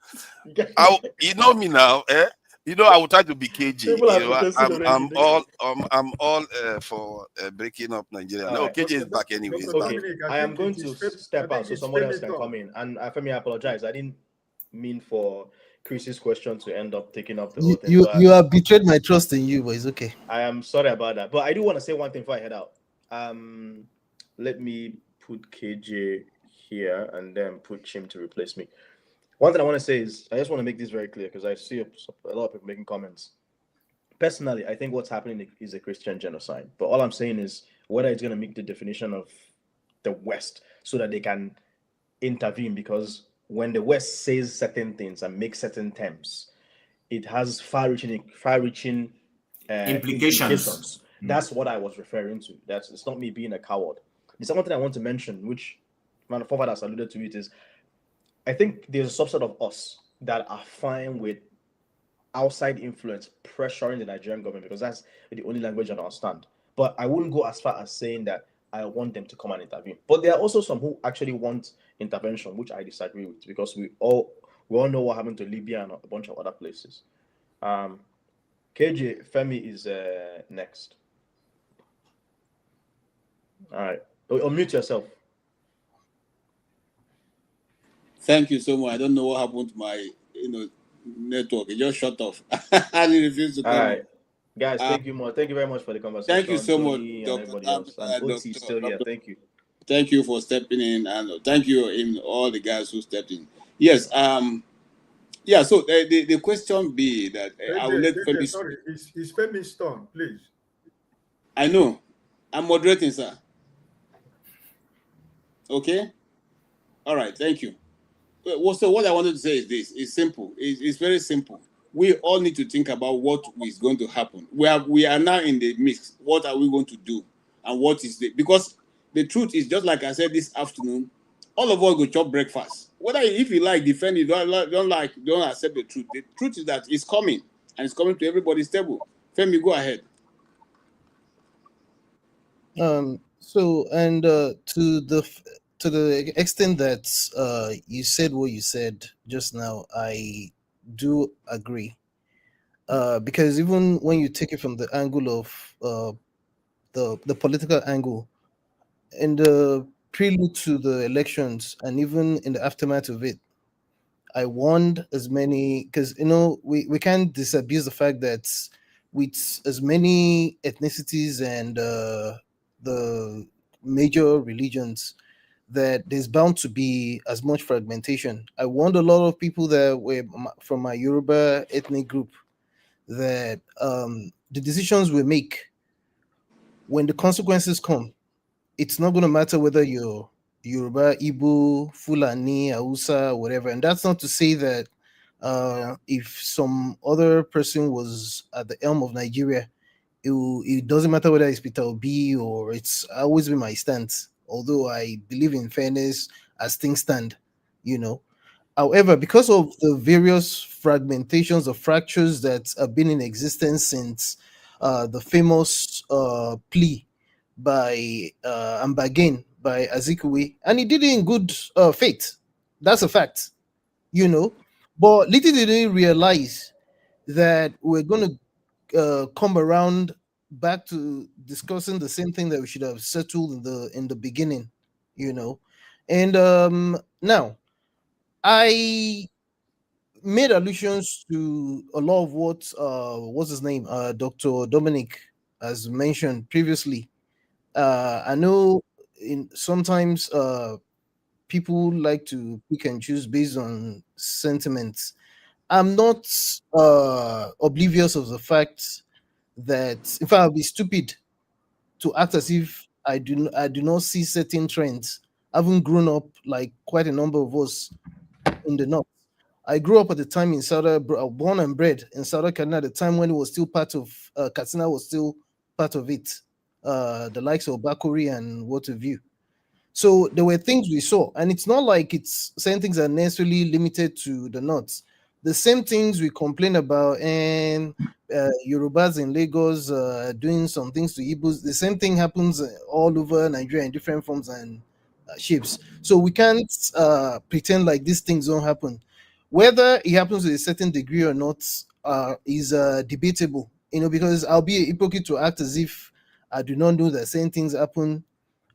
You know me now, eh? You know I will try to be KG. People are You know protesting already. I'm all for breaking up Nigeria. All No, right. KJ is back anyway. He's Dr. back. Okay, Dominic, I am think going it to is Femi- step I out think so it's somebody else Femi can turn. come in. And Femi, I apologize. I didn't mean for Chris's question to end up taking up the whole thing. But You have betrayed my trust in you, but it's okay. I am sorry about that. But I do want to say one thing before I head out. Let me put KJ here and then put Chim to replace me. One thing I want to say is I just want to make this very clear because I see a lot of people making comments. Personally, I think what's happening is a Christian genocide. But all I'm saying is whether it's going to make the definition of the West so that they can intervene, because when the West says certain things and makes certain terms, it has far-reaching implications. That's what I was referring to. It's not me being a coward. The second thing I want to mention, which my forefathers alluded to it, is I think there's a subset of us that are fine with outside influence pressuring the Nigerian government because that's the only language I understand. But I wouldn't go as far as saying that I want them to come and intervene. But there are also some who actually want intervention, which I disagree with because we all know what happened to Libya and a bunch of other places. KJ, Femi is next. All right. Unmute yourself. Thank you so much. I don't know what happened to my network. It just shut off. I refused to come. All right. Guys, thank you very much for the conversation. Thank you so much, and everybody else. And OT is still here. Thank you. Thank you for stepping in, and thank you in all the guys who stepped in. Yes. Yeah. So the question be that I will let Femi. Sorry, it's Femi's turn, please. I know. I'm moderating, sir. Okay. All right. Thank you. Well, so what I wanted to say is this: it's simple. It's very simple. We all need to think about what is going to happen. We are now in the mix. What are we going to do? And what is because the truth is, just like I said this afternoon, all of us go chop breakfast. Whether if you like defend it, don't accept the truth. The truth is that it's coming, and it's coming to everybody's table. Femi, go ahead. So and to the extent that you said what you said just now, I do agree. Because even when you take it from the angle of the political angle, in the prelude to the elections and even in the aftermath of it, I warned as many, because we can't disabuse the fact that with as many ethnicities and the major religions, that there's bound to be as much fragmentation. I warned a lot of people that were from my Yoruba ethnic group that the decisions we make when the consequences come, it's not going to matter whether you're Yoruba, Igbo, Fulani, Hausa, whatever. And that's not to say that if some other person was at the helm of Nigeria, it doesn't matter whether it's Peter Obi or it's always been my stance. Although I believe in fairness as things stand, you know. However, because of the various fragmentations or fractures that have been in existence since the famous plea by and again by Azikiwe, and he did it in good faith. That's a fact, you know. But little did they realize that we're going to come around back to discussing the same thing that we should have settled in the beginning, you know. And now I made allusions to a lot of what what's his name, Dr. Dominic has mentioned previously. I know in sometimes people like to pick and choose based on sentiments. I'm not oblivious of the fact that, in fact, I'll be stupid to act as if I do not see certain trends. Having grown up like quite a number of us in the north, I grew up at the time in born and bred in Southern Canada at the time when it was still part of Katsina was still part of it, the likes of Bakuri and what have you. So there were things we saw, and it's not like it's same things are necessarily limited to the north. The same things we complain about, and Yorubas in Lagos doing some things to Igbos. The same thing happens all over Nigeria in different forms and shapes. So we can't pretend like these things don't happen. Whether it happens to a certain degree or not is debatable, you know, because I'll be a hypocrite to act as if I do not know that same things happen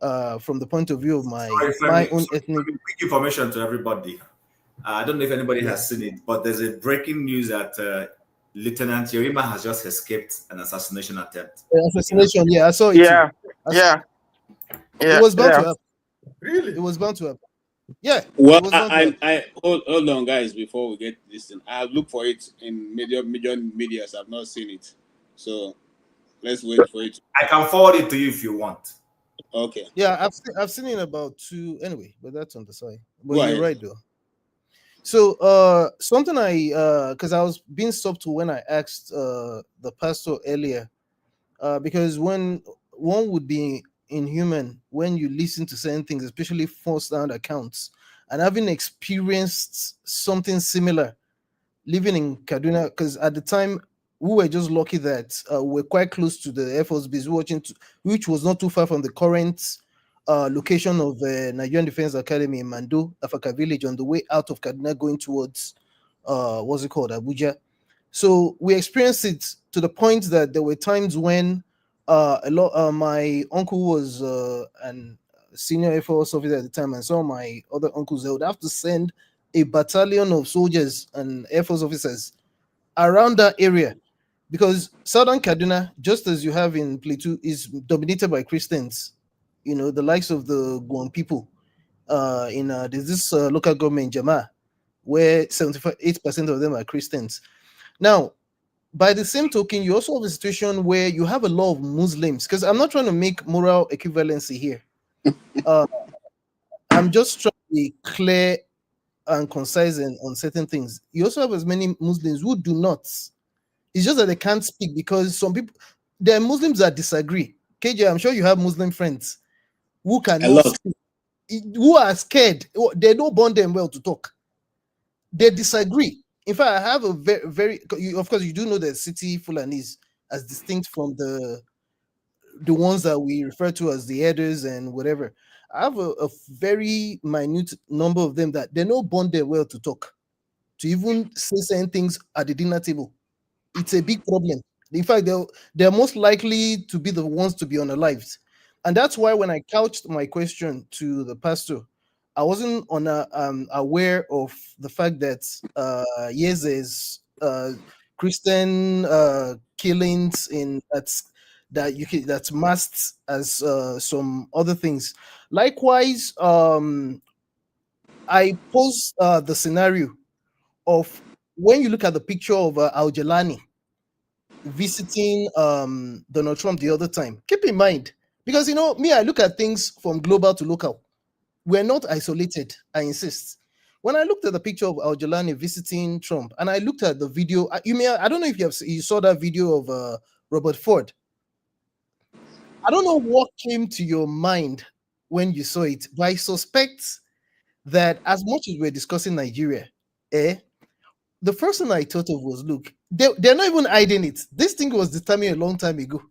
from the point of view of my own ethnic. Quick information to everybody. I don't know if anybody has seen it, but there's a breaking news that Lieutenant Yorima has just escaped an assassination attempt. Assassination, yeah, I saw it. Yeah, it was bound to happen. Really? It was bound to happen. Yeah. Well, I hold on, guys. Before we get this thing, I'll look for it in major medias. I've not seen it, so let's wait for it. I can forward it to you if you want. Okay. Yeah, I've seen it about two anyway, but that's on the side. But Go you're ahead. right though. So something because I was being stopped when I asked the pastor earlier, because when one would be inhuman when you listen to certain things, especially first-hand accounts, and having experienced something similar living in Kaduna, because at the time we were just lucky that we're quite close to the Air Force base, which was not too far from the current location of Nigerian Defense Academy in Mando, Afaka village, on the way out of Kaduna going towards what's it called, Abuja. So we experienced it to the point that there were times when my uncle was an senior Air Force officer at the time, and some of my other uncles, they would have to send a battalion of soldiers and Air Force officers around that area, because Southern Kaduna, just as you have in Plateau, is dominated by Christians. You know, the likes of the Guam people. There's this local government, Jama, where 78% of them are Christians. Now, by the same token, you also have a situation where you have a lot of Muslims, because I'm not trying to make moral equivalency here. I'm just trying to be clear and concise on certain things. You also have as many Muslims who do not. It's just that they can't speak because some people, there are Muslims that disagree. KJ, I'm sure you have Muslim friends who cannot speak, who are scared. They don't bond them well to talk. They disagree. In fact, I have a very of course, you do know that city Fulanis as distinct from the ones that we refer to as the headers and whatever. I have a very minute number of them that they don't bond them well to talk, to even say certain things at the dinner table. It's a big problem. In fact, they're most likely to be the ones to be unalived. And that's why when I couched my question to the pastor, I wasn't aware of the fact that yes, there's Christian killings that's masked as some other things. Likewise, I pose the scenario of when you look at the picture of Al Jelani, visiting Donald Trump the other time. Keep in mind, because me, I look at things from global to local. We're not isolated, I insist. When I looked at the picture of Al-Jolani visiting Trump, and I looked at the video, I don't know if you saw that video of Robert Ford. I don't know what came to your mind when you saw it, but I suspect that as much as we're discussing Nigeria, the first thing I thought of was, look, they're not even hiding it. This thing was determined a long time ago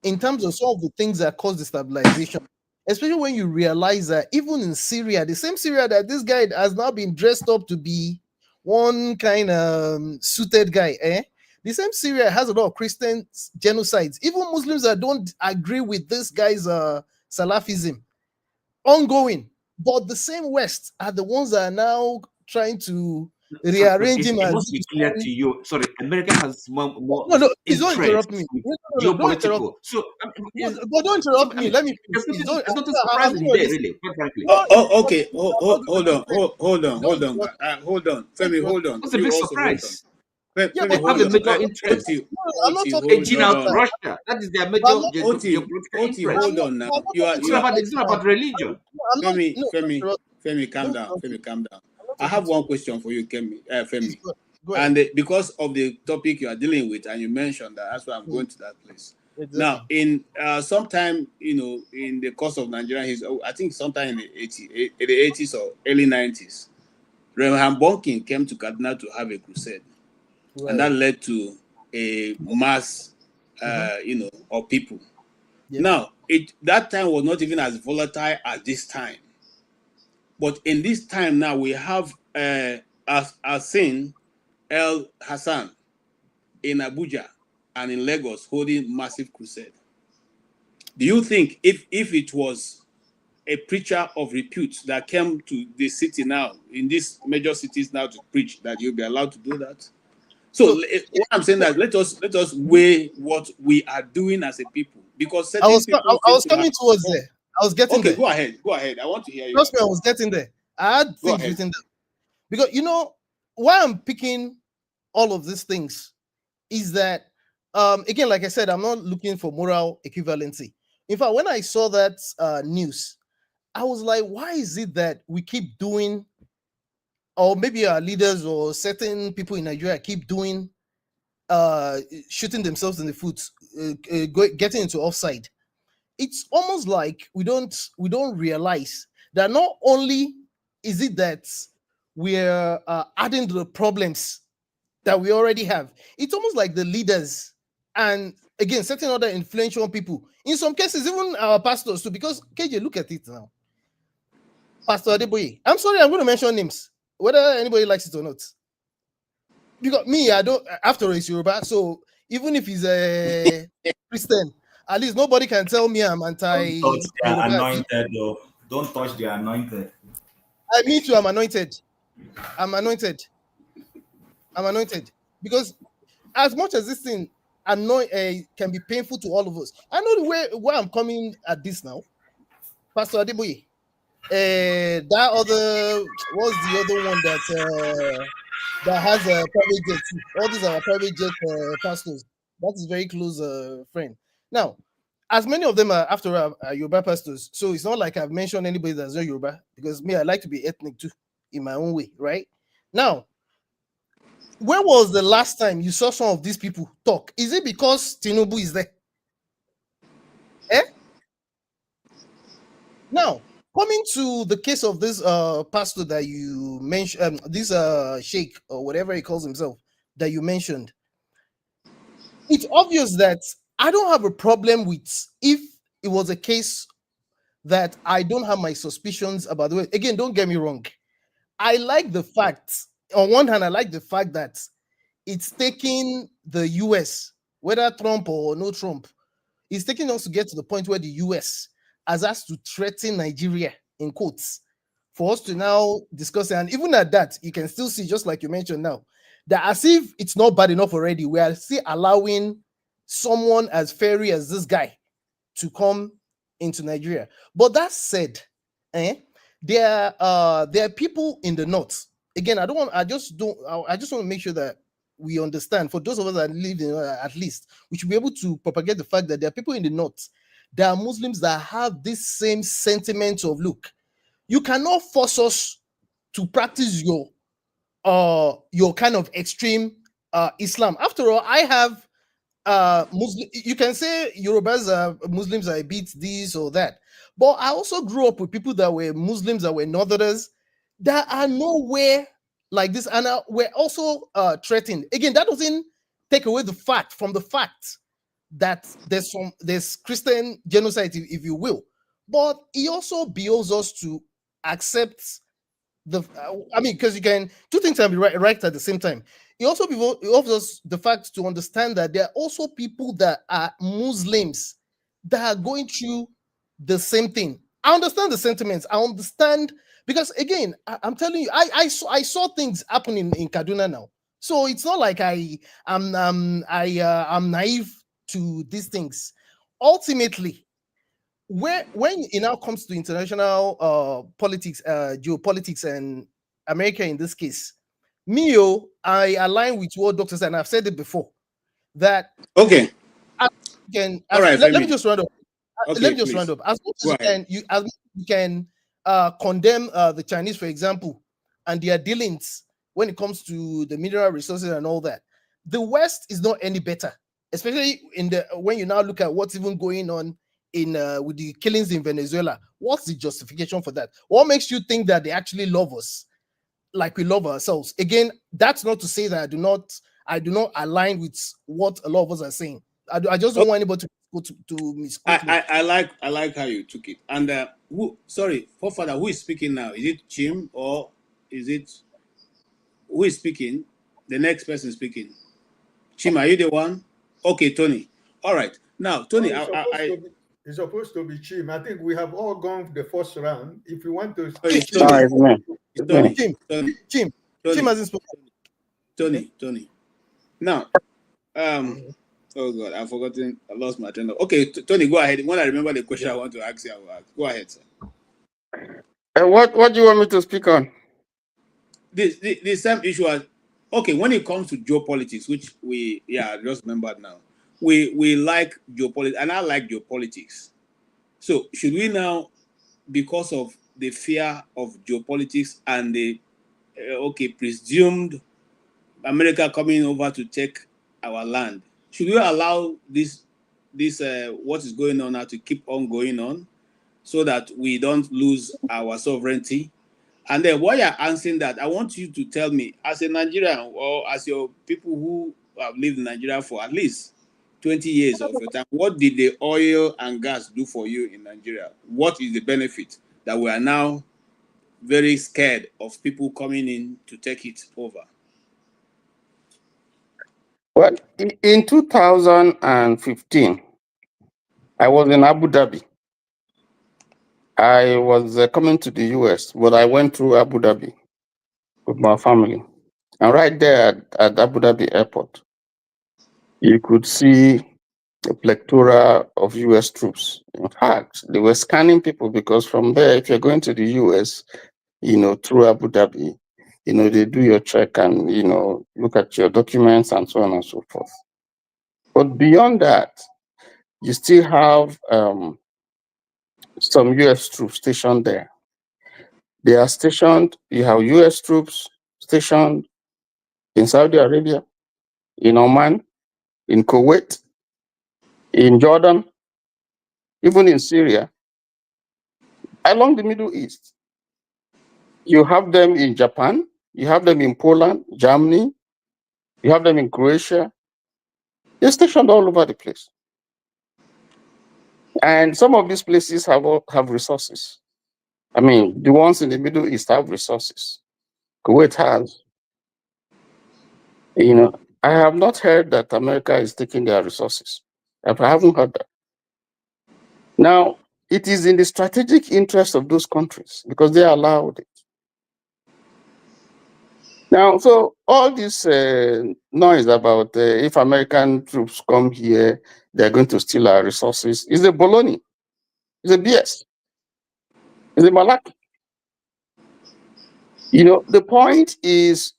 in terms of some of the things that caused destabilization, especially when you realize that even in Syria, the same Syria that this guy has now been dressed up to be one kind of suited guy, the same Syria has a lot of Christian genocides. Even Muslims that don't agree with this guy's Salafism ongoing. But the same West are the ones that are now trying to rearrange him. It must be clear to you. Sorry, America has more no, please don't interrupt interest me. with Don't interrupt. geopolitical. So, But don't interrupt me. Let me finish. there's nothing surprising there, really, quite frankly. Okay. Hold on. Femi, hold on. What's the big surprise? Femi, Yeah, They but have a major interest. I'm not talking Edging out Russia. That is their major geopolitical interest. Hold on now. It's not about religion. Femi, calm down. I have one question for you, Femi. Go ahead. And because of the topic you are dealing with, and you mentioned that's why I'm going to that place. Exactly. Now, in sometime, in the course of Nigerian history, I think sometime in the 80s or early 90s, Reverend Bonkin came to Kaduna to have a crusade. Right. And that led to a mass, of people. Yep. Now, that time was not even as volatile as this time. But in this time now, we have Hassan El Hassan in Abuja and in Lagos holding massive crusade. Do you think if it was a preacher of repute that came to the city now, in these major cities now to preach, that you'll be allowed to do that? So what I'm saying that let us weigh what we are doing as a people, because I was coming towards there. I was getting there. Go ahead. I want to hear you. Trust me, I was getting there. I had things written down. Because why I'm picking all of these things is that again, like I said, I'm not looking for moral equivalency. In fact, when I saw that news, I was like, why is it that we keep doing, or maybe our leaders or certain people in Nigeria keep doing, shooting themselves in the foot, getting into offside? It's almost like we don't realize that not only is it that we're adding to the problems that we already have, it's almost like the leaders and again certain other influential people, in some cases even our pastors too, because KJ, look at it now. Pastor Adeboye, I'm sorry, I'm going to mention names, whether anybody likes it or not. Because me, I don't, after all, it's Yoruba, so even if he's a Christian, at least nobody can tell me I'm anti. Don't touch the anointed, though. Don't touch the anointed. Me too, I'm anointed. Because as much as this thing can be painful to all of us, I know where I'm coming at this now. Pastor Adeboye, that other, what's the other one that has a private jet? All these are private jet pastors. That is very close friend. Now, as many of them are after are Yoruba pastors, so it's not like I've mentioned anybody that's not Yoruba, because me, I like to be ethnic too, in my own way, right? Now, when was the last time you saw some of these people talk? Is it because Tinubu is there? Now, coming to the case of this pastor that you mentioned, this sheikh or whatever he calls himself that you mentioned, it's obvious that I don't have a problem with if it was a case that I don't have my suspicions about the way. Again, don't get me wrong. I like the fact, on one hand, I like the fact that it's taking the US, whether Trump or no Trump, it's taking us to get to the point where the US has asked to threaten Nigeria, in quotes, for us to now discuss it. And even at that, you can still see, just like you mentioned now, that as if it's not bad enough already, we are still allowing someone as fairy as this guy to come into Nigeria. But that said, there are people in the north. Again, I just want to make sure that we understand, for those of us that live in at least, we should be able to propagate the fact that there are people in the north, there are Muslims that have this same sentiment of, look, you cannot force us to practice your kind of extreme Islam. After all, I have Muslim, you can say Yorubas Muslims are a bit this or that, but I also grew up with people that were Muslims, that were Northerners, that are nowhere like this, and we're also threatened. Again, that doesn't take away the fact that there's Christian genocide, if you will, but it also behoves us to accept because you can, two things can be right at the same time. It also behoves us the fact to understand that there are also people that are Muslims that are going through the same thing. I understand the sentiments. I understand, because again, I'm telling you, I saw things happening in Kaduna now. So it's not like I'm naive to these things. Ultimately, when it now comes to international politics, geopolitics, and America in this case, I align with what Dr. said, and I've said it before, that okay. Let me just round up. Okay, let me just round up. As much as you can condemn the Chinese, for example, and their dealings when it comes to the mineral resources and all that. The West is not any better, especially when you now look at what's even going on in with the killings in Venezuela. What's the justification for that? What makes you think that they actually love us like we love ourselves? Again, that's not to say that I do not align with what a lot of us are saying. I just don't want anybody to misquote me. I like how you took it. And Forefather, who is speaking now? Is it Chim, or is it who is speaking? The next person speaking. Chim, are you the one? Okay, Tony. All right. Now, Tony, it's supposed to be Chim. I think we have all gone the first round. If you want to, Chim hasn't spoken. Tony. Now, oh God, I've forgotten. I lost my train of. Okay, Tony, go ahead. When I remember the question I want to ask you, I will ask. Go ahead, sir. What do you want me to speak on? The same issue as, okay, when it comes to geopolitics, which we just remembered now, we like geopolitics, and I like geopolitics. So should we now, because of the fear of geopolitics and the presumed America coming over to take our land, should we allow this what is going on now to keep on going on, so that we don't lose our sovereignty? And then while you're answering that, I want you to tell me, as a Nigerian, or as your people who have lived in Nigeria for at least 20 years of your time, what did the oil and gas do for you in Nigeria? What is the benefit that we are now very scared of people coming in to take it over? Well, in 2015, I was in Abu Dhabi. I was coming to the US, but I went through Abu Dhabi with my family. And right there at Abu Dhabi airport, you could see a plethora of US troops. In fact, they were scanning people, because from there, if you're going to the US, through Abu Dhabi, they do your check and, look at your documents and so on and so forth. But beyond that, you still have some US troops stationed there. They are stationed, you have US troops stationed in Saudi Arabia, in Oman, in Kuwait, in Jordan, even in Syria, along the Middle East. You have them in Japan, you have them in Poland, Germany, you have them in Croatia. They're stationed all over the place. And some of these places have resources. I mean, the ones in the Middle East have resources. Kuwait has. I have not heard that America is taking their resources. I haven't heard that. Now, it is in the strategic interest of those countries, because they allowed it. Now, so all this noise about if American troops come here, they're going to steal our resources is a baloney. It's a BS. It's a malaki. The point is,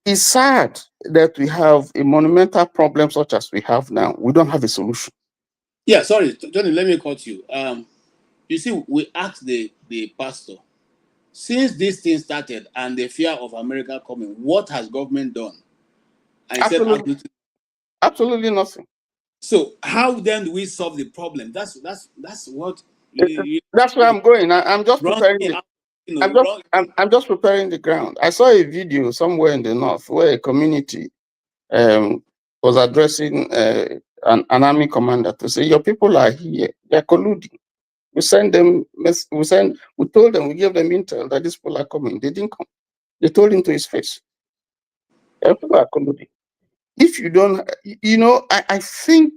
it's sad that we have a monumental problem such as we have now, we don't have a solution. Yeah, sorry, Johnny, let me cut you. You see, we asked the pastor, since this thing started and the fear of America coming, what has government done? And he said, absolutely nothing. So how then do we solve the problem? That's what. That's where I'm going. I'm just preparing. I'm just preparing the ground. I saw a video somewhere in the north where a community was addressing an army commander to say, "Your people are here. They're colluding. We send them. We told them. We gave them intel that these people are coming. They didn't come. They told him to his face. Your people are colluding. If you don't, I think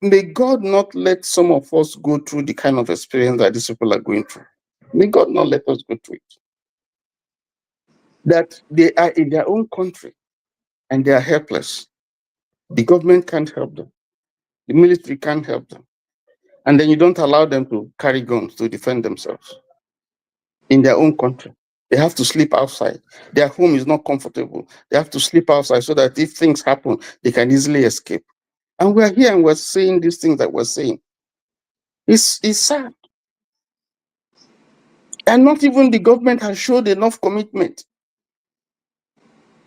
may God not let some of us go through the kind of experience that these people are going through. May God not let us go through it. That they are in their own country and they are helpless. The government can't help them. The military can't help them. And then you don't allow them to carry guns to defend themselves in their own country. They have to sleep outside. Their home is not comfortable. They have to sleep outside so that if things happen, they can easily escape. And we're here and we're saying these things that we're saying. It's sad. And not even the government has showed enough commitment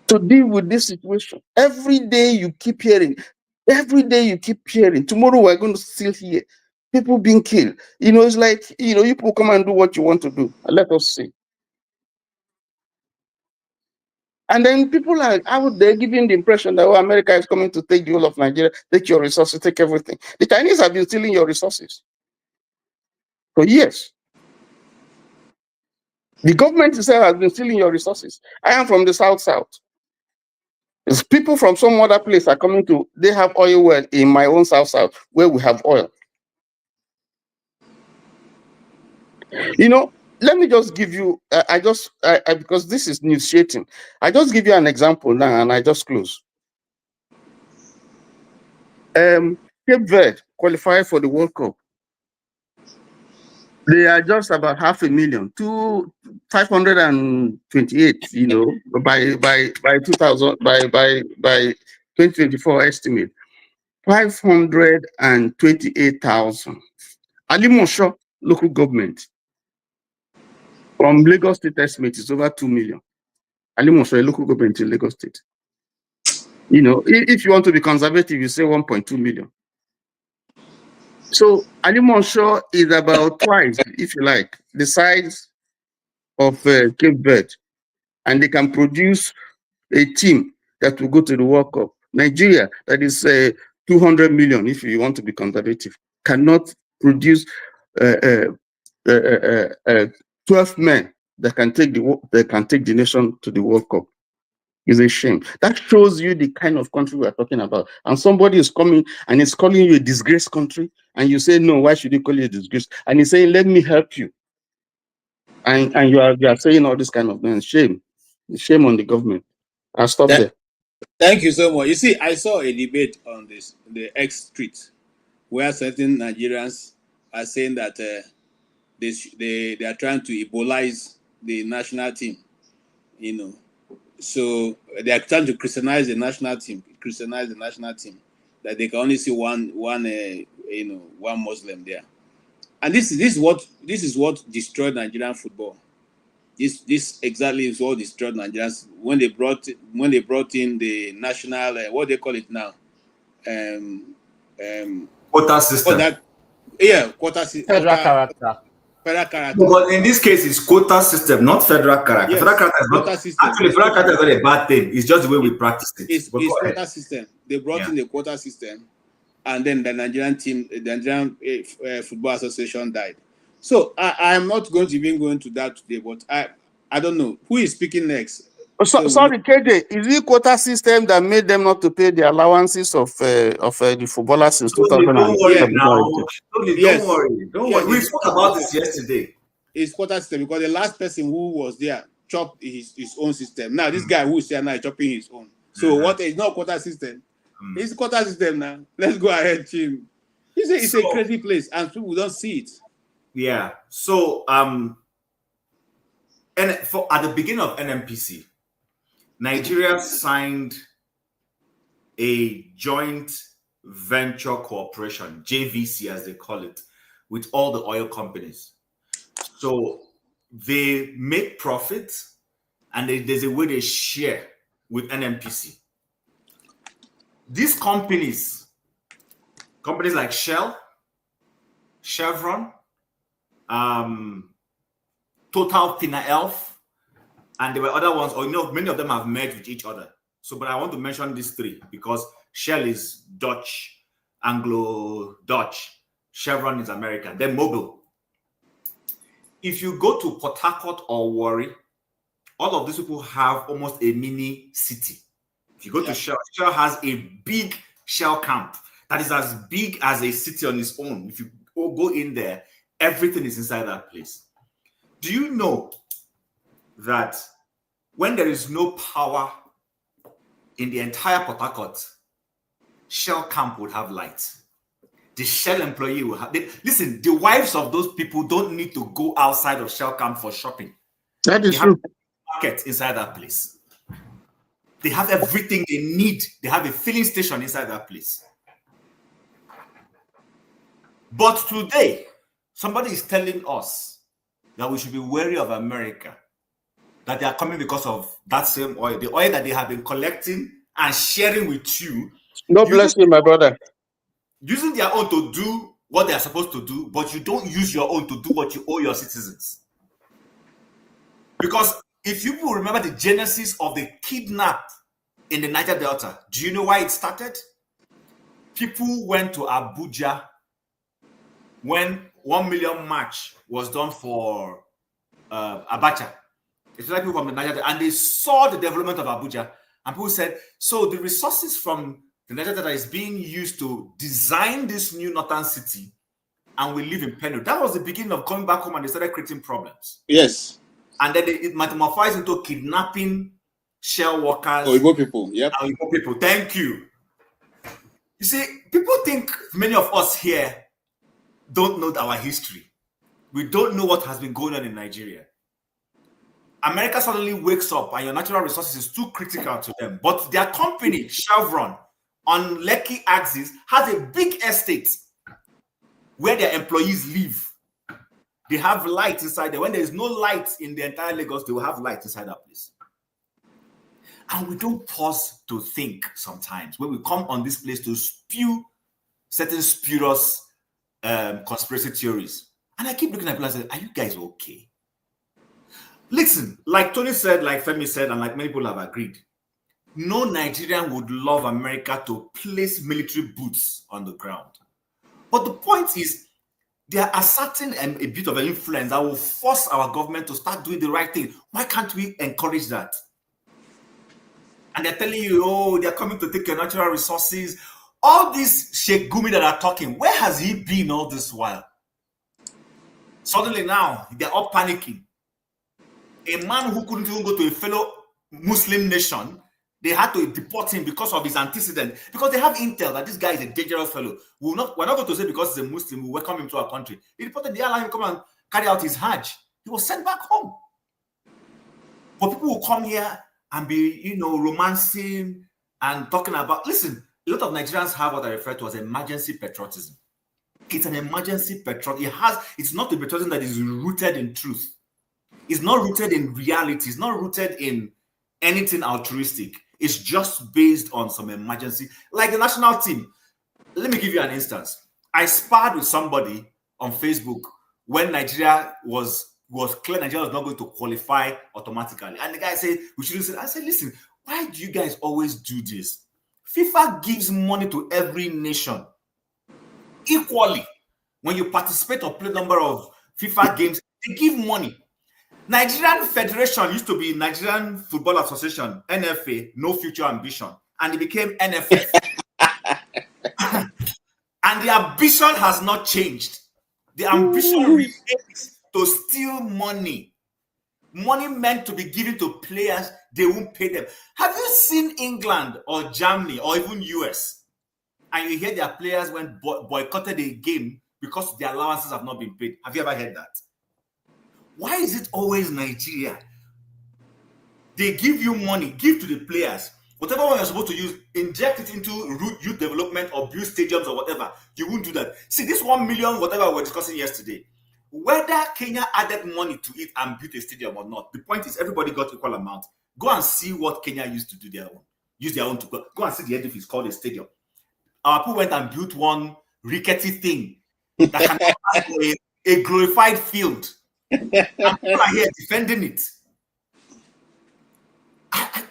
to deal with this situation. Every day you keep hearing, tomorrow we're going to still hear people being killed. It's like, you people come and do what you want to do. Let us see. And then people are out there giving the impression that, America is coming to take the whole of Nigeria, take your resources, take everything. The Chinese have been stealing your resources for years. The government itself has been stealing your resources. I am from the South. It's people from some other place are coming to, they have oil well in my own South, where we have oil. Let me just give you, because this is initiating, I just give you an example now and I just close. Cape Verde qualified for the World Cup. They are just about 500,000 to 528, by 2024 estimate. 528,000. Alimosho local government from Lagos State estimate is over 2 million. Alimosho, a local government in Lagos State. If you want to be conservative, you say 1.2 million. So Alimosho is about twice, if you like, the size of Cape Verde, and they can produce a team that will go to the World Cup. Nigeria, that is 200 million, if you want to be conservative, cannot produce 12 men that can take the nation to the World Cup. It's a shame. That shows you the kind of country we are talking about. And somebody is coming and is calling you a disgraced country, and you say, no, why should you call you a disgrace? And he's saying, let me help you. And you are saying all this kind of things. Shame. Shame on the government. I'll stop there. Thank you so much. You see, I saw a debate on the X street, where certain Nigerians are saying that they are trying to Ebolize the national team, So they are trying to Christianize the national team, that they can only see one Muslim there. And this is what destroyed Nigerian football. This exactly is what destroyed Nigerians when they brought in the national what they call it now, quota system. Quota system. Federal character. But in this case, it's quota system, not federal character. Yes, federal character is not actually federal character is not a bad thing. It's just the way we practice it. It's quota system. They brought in the quota system, and then the Nigerian team, the Nigerian Football Association died. So I am not going to even go into that today, but I don't know who is speaking next. Sorry, KJ, is it quota system that made them not to pay the allowances of the footballers since 2000? Don't worry now. Don't worry. We spoke about this yesterday. It's quota system because the last person who was there chopped his own system. Now this guy who is here now is chopping his own. So what is not quota system? It's quota system now. Let's go ahead, Jim. It's a crazy place and people don't see it. Yeah. So and at the beginning of NMPC, Nigeria signed a joint venture cooperation, JVC as they call it, with all the oil companies. So they make profits, and there's a way they share with NNPC. These companies like Shell, Chevron, Total, Tina Elf, and there were other ones, or many of them have merged with each other. So, but I want to mention these three because Shell is Dutch, Anglo-Dutch, Chevron is American, then Mobil. If you go to Port Harcourt or Warri, all of these people have almost a mini city. If you go to Shell, Shell has a big Shell camp that is as big as a city on its own. If you go in there, everything is inside that place. Do you know that when there is no power in the entire Port Harcourt, Shell camp would have light? The Shell employee will have... listen, the wives of those people don't need to go outside of Shell camp for shopping. That is true. Market inside that place. They have everything they need. They have a filling station inside that place. But today, somebody is telling us that we should be wary of America, that they are coming because of that same oil, the oil that they have been collecting and sharing with you. God bless you, my brother. Using their own to do what they are supposed to do, but you don't use your own to do what you owe your citizens. Because if you will remember the genesis of the kidnap in the Niger Delta, do you know why it started? People went to Abuja when 1 million march was done for Abacha. It's like people from the Niger Delta, and they saw the development of Abuja, and people said, so the resources from the Niger Delta is being used to design this new northern city, and we live in penury. That was the beginning of coming back home, and they started creating problems. Yes. And then it metamorphosed into kidnapping Shell workers. Oyibo people, yep. Oyibo people, thank you. You see, people think many of us here don't know our history. We don't know what has been going on in Nigeria. America suddenly wakes up and your natural resources is too critical to them. But their company, Chevron, on Lekki axis, has a big estate where their employees live. They have light inside there. When there is no light in the entire Lagos, they will have light inside that place. And we don't pause to think sometimes when we come on this place to spew certain spurious conspiracy theories. And I keep looking at people and say, are you guys okay? Listen, like Tony said, like Femi said, and like many people have agreed, no Nigerian would love America to place military boots on the ground. But the point is, they are asserting a bit of an influence that will force our government to start doing the right thing. Why can't we encourage that? And they're telling you, oh, they're coming to take your natural resources. All these Sheikh Gumi that are talking, where has he been all this while? Suddenly now, they're all panicking. A man who couldn't even go to a fellow Muslim nation, they had to deport him because of his antecedent. Because they have intel that this guy is a dangerous fellow. We're not going to say because he's a Muslim, we welcome him to our country. They reported they allowed him to come and carry out his Hajj. He was sent back home. But people will come here and be, romancing and talking about... Listen, a lot of Nigerians have what I refer to as emergency patriotism. It's an emergency patriotism. It's not a patriotism that is rooted in truth. It's not rooted in reality. It's not rooted in anything altruistic. It's just based on some emergency. Like the national team. Let me give you an instance. I sparred with somebody on Facebook when Nigeria was clear Nigeria was not going to qualify automatically. And the guy said, we shouldn't say, I said, listen, why do you guys always do this? FIFA gives money to every nation equally. When you participate or play a number of FIFA games, they give money. Nigerian Federation used to be Nigerian Football Association, NFA, no future ambition, and it became NFF. And the ambition has not changed. The ambition remains to steal money. Money meant to be given to players, they won't pay them. Have you seen England or Germany or even US? And you hear their players went boycotted a game because their allowances have not been paid. Have you ever heard that? Why is it always Nigeria? They give you money, give to the players, Whatever one you're supposed to use, inject it into youth development or build stadiums or whatever. You won't do that. See, this 1 million, whatever we were discussing yesterday, whether Kenya added money to it and built a stadium or not, the point is everybody got equal amount. Go and see what Kenya used to do their own. Use their own to go and see the edifice called a stadium. Our people went and built one rickety thing that can have a glorified field. And people are here defending it.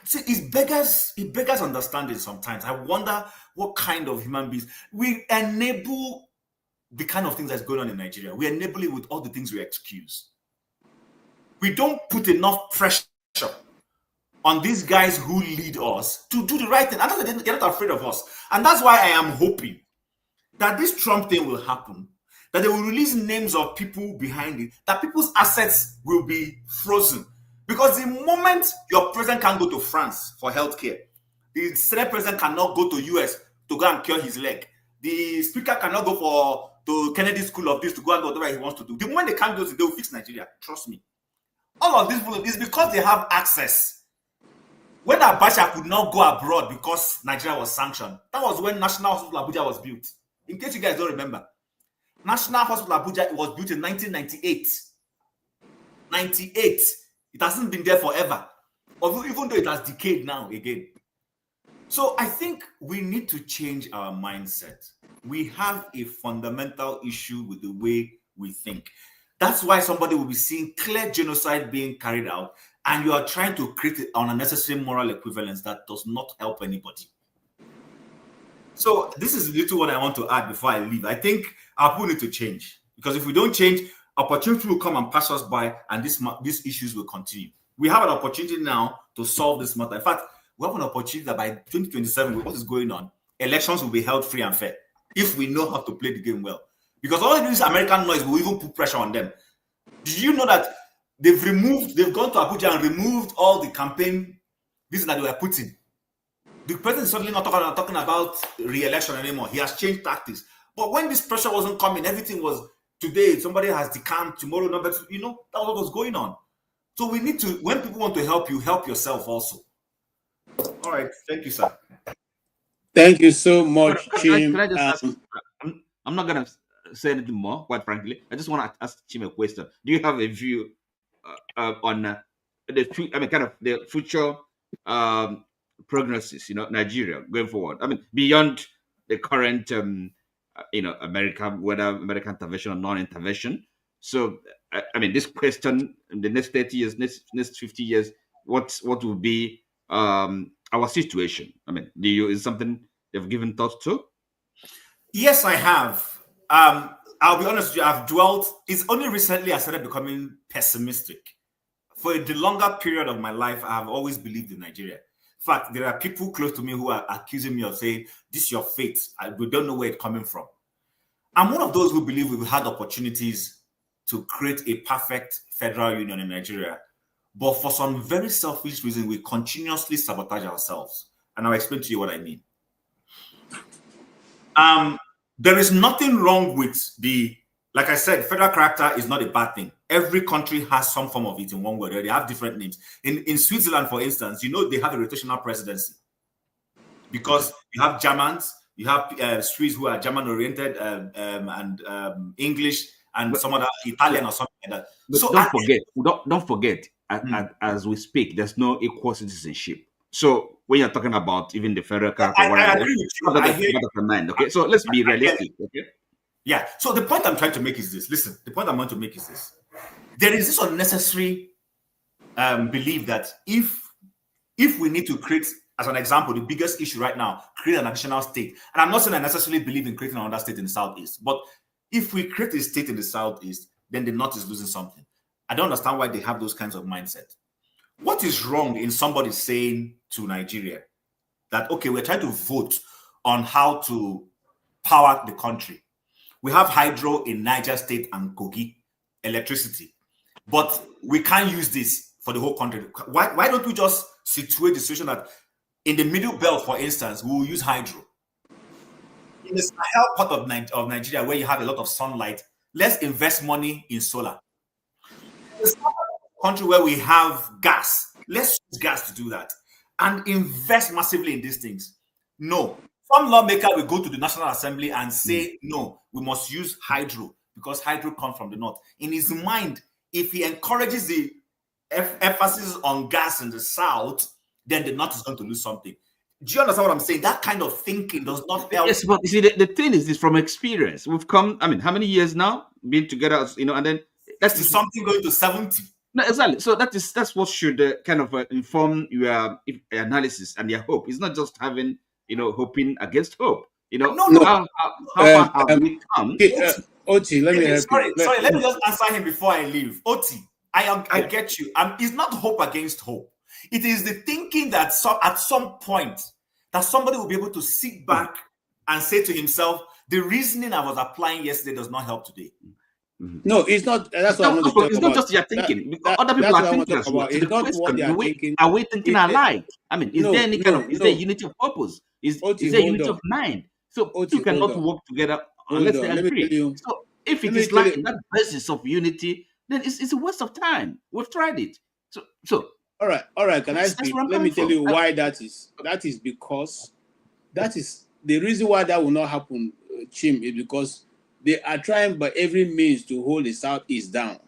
See, it beggars understanding sometimes. I wonder what kind of human beings we enable the kind of things that's going on in Nigeria. We enable it with all the things we excuse. We don't put enough pressure on these guys who lead us to do the right thing. I know they're not afraid of us. And that's why I am hoping that this Trump thing will happen, that they will release names of people behind it, that people's assets will be frozen. Because the moment your president can't go to France for healthcare, the Senate president cannot go to US to go and cure his leg, the speaker cannot go to Kennedy School of this to go and do whatever he wants to do. The moment they can't do it, they will fix Nigeria. Trust me. All of this is because they have access. When Abacha could not go abroad because Nigeria was sanctioned, that was when National Hospital Abuja was built. In case you guys don't remember, National Hospital Abuja was built in 1998. 98. It hasn't been there forever, even though it has decayed now again. So I think we need to change our mindset. We have a fundamental issue with the way we think. That's why somebody will be seeing clear genocide being carried out, and you are trying to create an unnecessary moral equivalence that does not help anybody. So this is little what I want to add before I leave. I think our people need to change, because if we don't change, opportunity will come and pass us by, and these issues will continue. We have an opportunity now to solve this matter. In fact, we have an opportunity that by 2027, with what is going on, elections will be held free and fair if we know how to play the game well. Because all this American noise will even put pressure on them. Did you know that they've gone to Abuja and removed all the campaign this that they were putting? The president is suddenly not talking about re-election anymore. He has changed tactics. But when this pressure wasn't coming, everything was today, somebody has decamped, tomorrow, number two, that was what was going on. So we need to, when people want to help you, help yourself also. All right. Thank you, sir. Thank you so much, Chim. Can I just ask, I'm not going to say anything more, quite frankly. I just want to ask Chim a question. Do you have a view on the future prognosis, Nigeria going forward? I mean, beyond the current American intervention or non-intervention. So, I mean, this question in the next 30 years, next 50 years, what will be our situation? I mean, is something they've given thought to? Yes, I have. I'll be honest with you, I've dwelt. It's only recently I started becoming pessimistic. For the longer period of my life, I have always believed in Nigeria. In fact, there are people close to me who are accusing me of saying, this is your fate. We don't know where it's coming from. I'm one of those who believe we've had opportunities to create a perfect federal union in Nigeria. But for some very selfish reason, we continuously sabotage ourselves. And I'll explain to you what I mean. There is nothing wrong with like I said, federal character is not a bad thing. Every country has some form of it in one word. They have different names. In Switzerland, for instance, they have a rotational presidency. Because you have Germans, you have Swiss who are German-oriented and English, and some other Italian or something like that. But so don't forget, as we speak, there's no equal citizenship. So when you're talking about even the federal character, I agree with you. I hear you. Okay, so let's be realistic. Okay. Yeah. So the point I'm trying to make is this. Listen, the point I'm going to make is this. There is this unnecessary belief that if we need to create, as an example, the biggest issue right now, create an additional state. And I'm not saying I necessarily believe in creating another state in the Southeast, but if we create a state in the Southeast, then the North is losing something. I don't understand why they have those kinds of mindset. What is wrong in somebody saying to Nigeria that, okay, we're trying to vote on how to power the country. We have hydro in Niger State and Kogi, electricity, but we can't use this for the whole country. Why don't we just situate the situation that in the middle belt, for instance, we will use hydro? In the Sahel part of Nigeria, where you have a lot of sunlight, let's invest money in solar. In the country where we have gas, let's use gas to do that. and invest massively in these things. No. Some lawmaker will go to the National Assembly and say, no, we must use hydro because hydro comes from the north. In his mind, if he encourages the emphasis on gas in the south, then the north is going to lose something. Do you understand what I'm saying? That kind of thinking does not help. Yes, but you see, the thing is this from experience. We've come, I mean, how many years now? Been together, and then that's something going to 70. No, exactly. So that's what should kind of inform your analysis and your hope. It's not just having, hoping against hope. How far have we come? Oti, let me help you. Sorry, let me just answer him before I leave. Oti, I get you. It's not hope against hope. It is the thinking that at some point that somebody will be able to sit back and say to himself, the reasoning I was applying yesterday does not help today. No, it's not. That's what I'm going to talk about. It's not just your thinking. Other people are thinking as well. It's not what they are thinking. Are we thinking alike? I mean, is there any kind of unity of purpose? Is there unity of mind? So you cannot work together unless they agree. So if it is lacking that basis of unity, then it's a waste of time. We've tried it. So all right. Can I speak? Let me tell you why that is. That is because that is the reason why that will not happen, Chim, is because they are trying by every means to hold the Southeast down.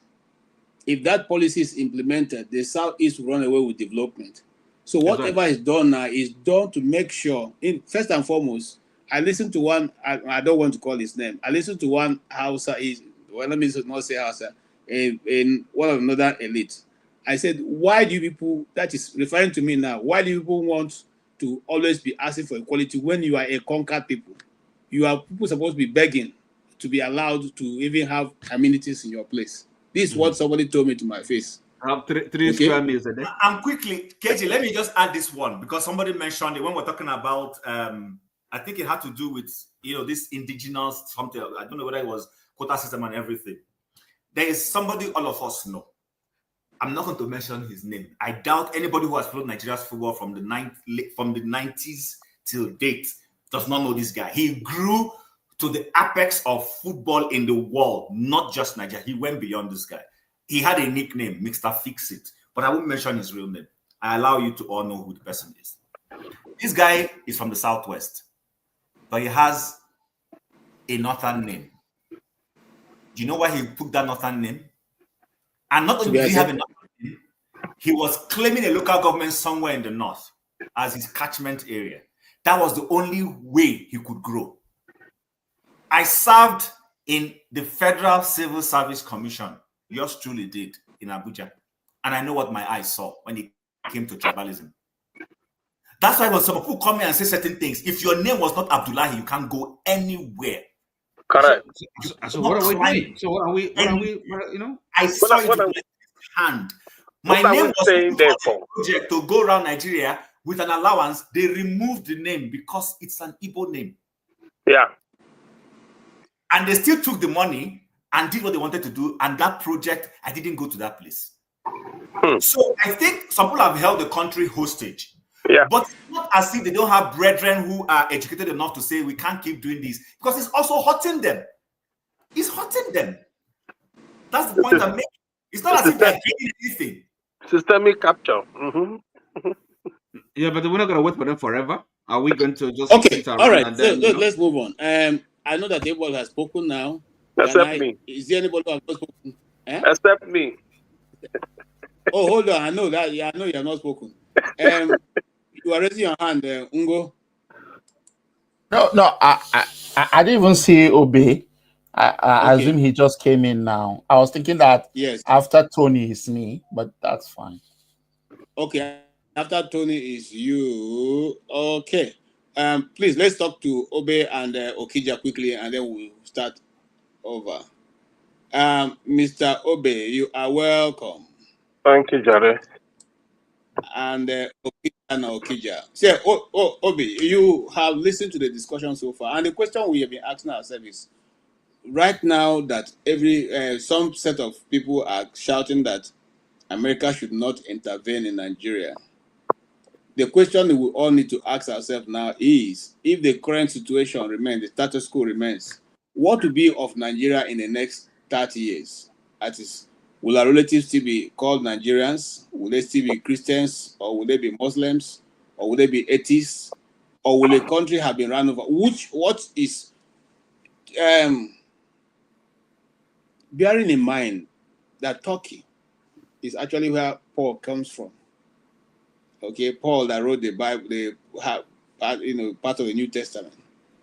If that policy is implemented, the Southeast will run away with development. So whatever is done now is done to make sure, first and foremost, I listened to one, I don't want to call his name, I listened to one Hausa, let me not say Hausa, in one of another elite. I said, why do you people, that is referring to me now, why do you people want to always be asking for equality when you are a conquered people? You are people supposed to be begging to be allowed to even have amenities in your place. This is what somebody told me to my face. I have three square meters a day. And quickly, KG, let me just add this one because somebody mentioned it when we're talking about, I think it had to do with, this indigenous something. I don't know whether it was quota system and everything. There is somebody all of us know. I'm not going to mention his name. I doubt anybody who has followed Nigeria's football from the 90s till date does not know this guy. He grew to the apex of football in the world, not just Nigeria. He went beyond this guy. He had a nickname, Mr. Fix-It, but I won't mention his real name. I allow you to all know who the person is. This guy is from the Southwest, but he has a northern name. Do you know why he took that northern name? And not only did he have a northern name, he was claiming a local government somewhere in the north as his catchment area. That was the only way he could grow. I served in the Federal Civil Service Commission. Yours truly did in Abuja. And I know what my eyes saw when it came to tribalism. That's why when some people come here and say certain things, if your name was not Abdullahi, you can't go anywhere. Correct. So what are we doing? So what are we I saw it with my hand. My name was project to go around Nigeria with an allowance. They removed the name because it's an Igbo name. Yeah. And they still took the money and did what they wanted to do. And that project, I didn't go to that place. So I think some people have held the country hostage. Yeah. But it's not as if they don't have brethren who are educated enough to say we can't keep doing this, because it's also hurting them. It's hurting them. That's the point I'm making. It's not as if they're gaining anything. Systemic capture. Yeah, but we're not going to wait for them forever. Are we going to just sit around? All right, and then, let's move on. I know that everybody has spoken now. Except me. Is there anybody who has not spoken? Except me. Oh, hold on. I know that. Yeah, I know you have not spoken. You are raising your hand, Ungo. No. I didn't even see Obe. I assume he just came in now. I was thinking that after Tony is me, but that's fine. Okay, after Tony is you. Okay. Please let's talk to Obe and Okija quickly, and then we'll start over. Mr. Obe, you are welcome. Thank you, Jare. And Okija. Say, Obi, you have listened to the discussion so far, and the question we have been asking ourselves is: right now, that some set of people are shouting that America should not intervene in Nigeria. The question we all need to ask ourselves now is: if the current situation remains, the status quo remains, what will be of Nigeria in the next 30 years? That is, will our relatives still be called Nigerians? Will they still be Christians, or will they be Muslims? or will they be atheists, or will a country have been run over? What is bearing in mind that Turkey is actually where Paul comes from. Okay, Paul that wrote the Bible, part of the New Testament.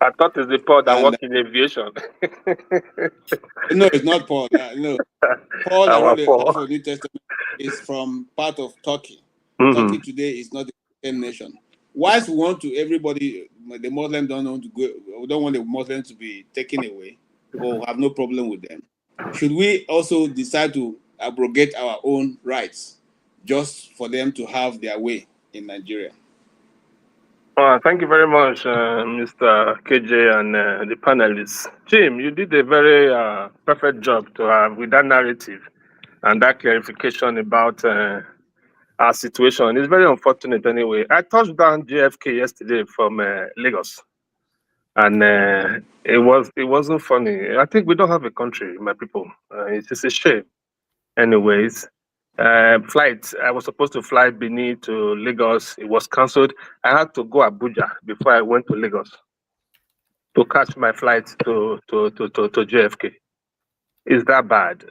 I thought it's the Paul that And, worked in aviation. No, it's not Paul. No, Paul that wrote Paul. the New Testament is from part of Turkey. Mm-hmm. Turkey today is not the same nation. Whilst we want to everybody, the Muslims don't want to go. We don't want the Muslims to be taken away, or have no problem with them. Should we also decide to abrogate our own rights just for them to have their way in Nigeria? Thank you very much, Mr. KJ and the panelists. Jim, you did a very perfect job to have with that narrative and that clarification about our situation. It's very unfortunate anyway. I touched down JFK yesterday from Lagos, and it wasn't funny. I think we don't have a country, my people. It's just a shame. Anyways, flight. I was supposed to fly Benin to Lagos. It was cancelled. I had to go Abuja before I went to Lagos to catch my flight to JFK. Is that bad?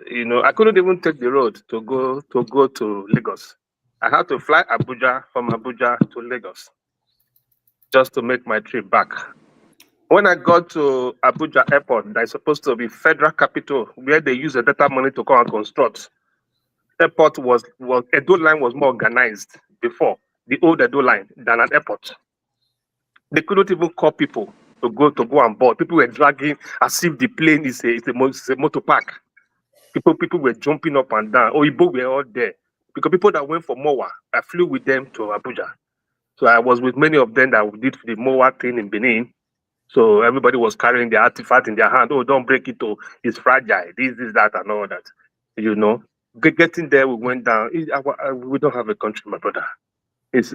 I couldn't even take the road to go to Lagos. I had to fly Abuja from Abuja to Lagos just to make my trip back. When I got to Abuja airport, that's supposed to be federal capital, where they use the data money to come and construct. Airport was Edo line was more organized before, the old Edo line, than an airport. They couldn't even call people to go on board. People were dragging as if the plane is a motor park. People were jumping up and down. Oyibo were all there. Because people that went for MOA, I flew with them to Abuja. So I was with many of them that did the MOA thing in Benin. So everybody was carrying the artifact in their hand. Oh, don't break it. Oh, it's fragile. This, that, and all that. Getting there, we went down. We don't have a country, my brother. It's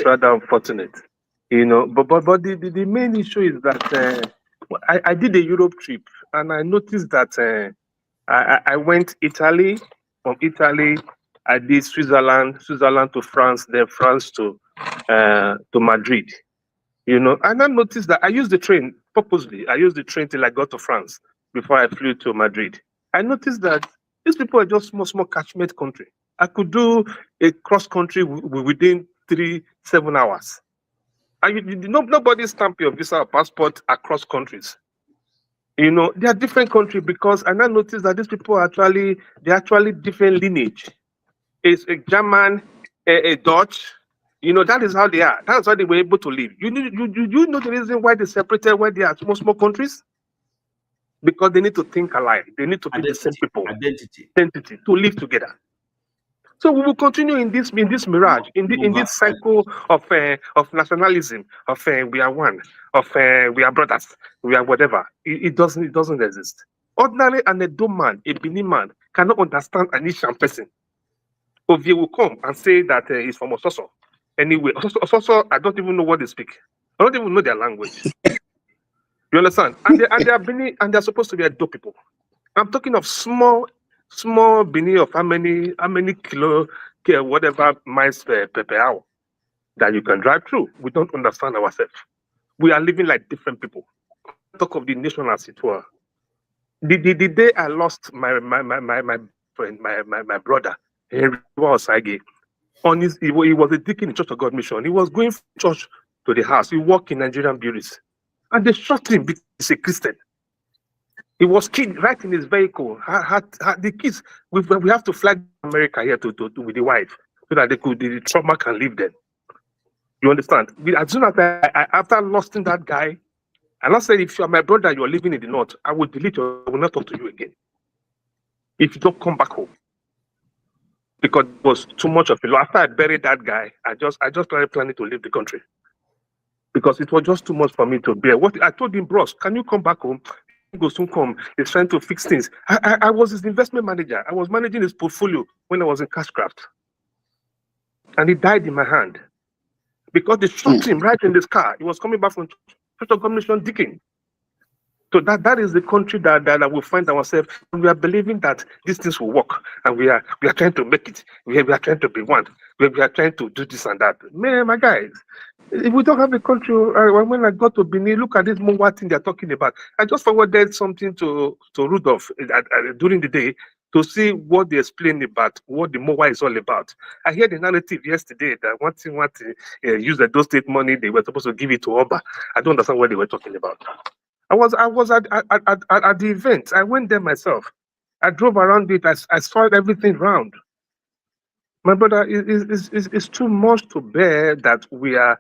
rather unfortunate, But the main issue is that I did a Europe trip, and I noticed that I went Italy. From Italy, I did Switzerland to France, then France to Madrid. And I noticed that I used the train purposely. I used the train till I got to France before I flew to Madrid. I noticed that these people are just small catchment country. I could do a cross country within 7 hours. Nobody stamp your visa or passport across countries. They are different countries because I now noticed that these people are actually different lineage. It's a German, a Dutch. That is how they are. That's how they were able to live. You know the reason why they separated, why they are small countries? Because they need to think alike. They need to be the same people. Identity to live together. So we will continue in this mirage, in this cycle of nationalism, of we are one, of we are brothers, we are whatever. It doesn't exist. Ordinarily, an Edo man, a Benin man, cannot understand an Ishan person. Ovie will come and say that he's from Ososo. Anyway, Ososo, I don't even know what they speak. I don't even know their language. You understand? And they are Benin, and they're supposed to be Edo people. I'm talking of small Benin of how many kilo, whatever miles per hour that you can drive through. We don't understand ourselves. We are living like different people. Talk of the nation as it were. The day I lost my friend, my brother, Henry Osage, he was a deacon in Church of God Mission. He was going from church to the house. He worked in Nigerian breweries. And they shot him because he's a Christian. He was killed right in his vehicle. The kids, we have to fly to America here to with the wife so that the trauma can leave them. You understand? As soon as after losing that guy, and I said, if you are my brother, you are living in the north, I will delete you. I will not talk to you again. If you don't come back home. Because it was too much of a loss. After I buried that guy, I just started planning to leave the country. Because it was just too much for me to bear. What I told him, bros, can you come back home? He goes soon come. He's trying to fix things. I was his investment manager. I was managing his portfolio when I was in Cashcraft. And he died in my hand. Because they shot him right in this car. He was coming back from Church of God Mission Deacon. So that is the country that we find ourselves. We are believing that these things will work. And we are trying to make it. We are trying to be one. we are trying to do this and that. Man, my guys, if we don't have a country, when I go to Benin, look at this Mowa thing they're talking about. I just forwarded something to Rudolph during the day to see what they explain about what the Mowa is all about. I heard the narrative yesterday that one thing use the those state money, they were supposed to give it to Oba. I don't understand what they were talking about. I was at the event. I went there myself. I drove around it. I saw everything round. My brother, it's too much to bear that we are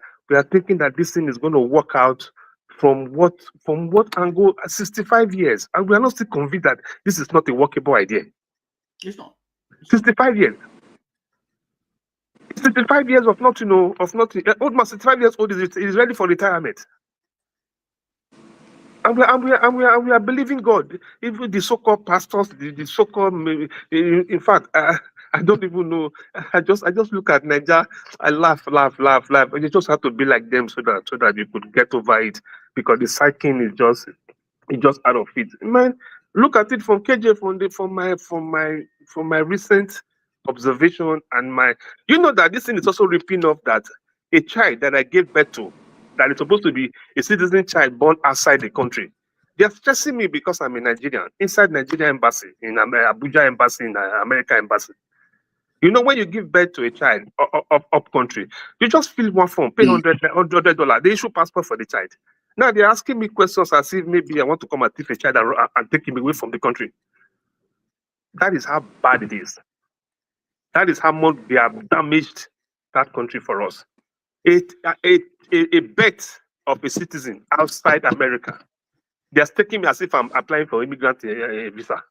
thinking that this thing is going to work out from what angle? 65 years, and we are not still convinced that this is not a workable idea. It's not. 65 years. 65 years of nothing. Old man, 65 years old is ready for retirement. And we are believing God. Even the so-called pastors, the so-called, in fact, I don't even know. I just look at Nigeria. I laugh. And you just have to be like them so that you could get over it, because the cycling is just out of it. Man, look at it from KJ, from my recent observation and you know that this thing is also ripping off that a child that I gave birth to, that is supposed to be a citizen child born outside the country. They are stressing me because I'm a Nigerian, inside Nigerian embassy, in Abuja embassy, in America embassy. You know, when you give birth to a child up country, you just fill one form, pay $100. They issue passport for the child. Now they're asking me questions as if maybe I want to come and thief a child and take him away from the country. That is how bad it is. That is how much they have damaged that country for us. A birth of a citizen outside America, they are taking me as if I'm applying for immigrant visa.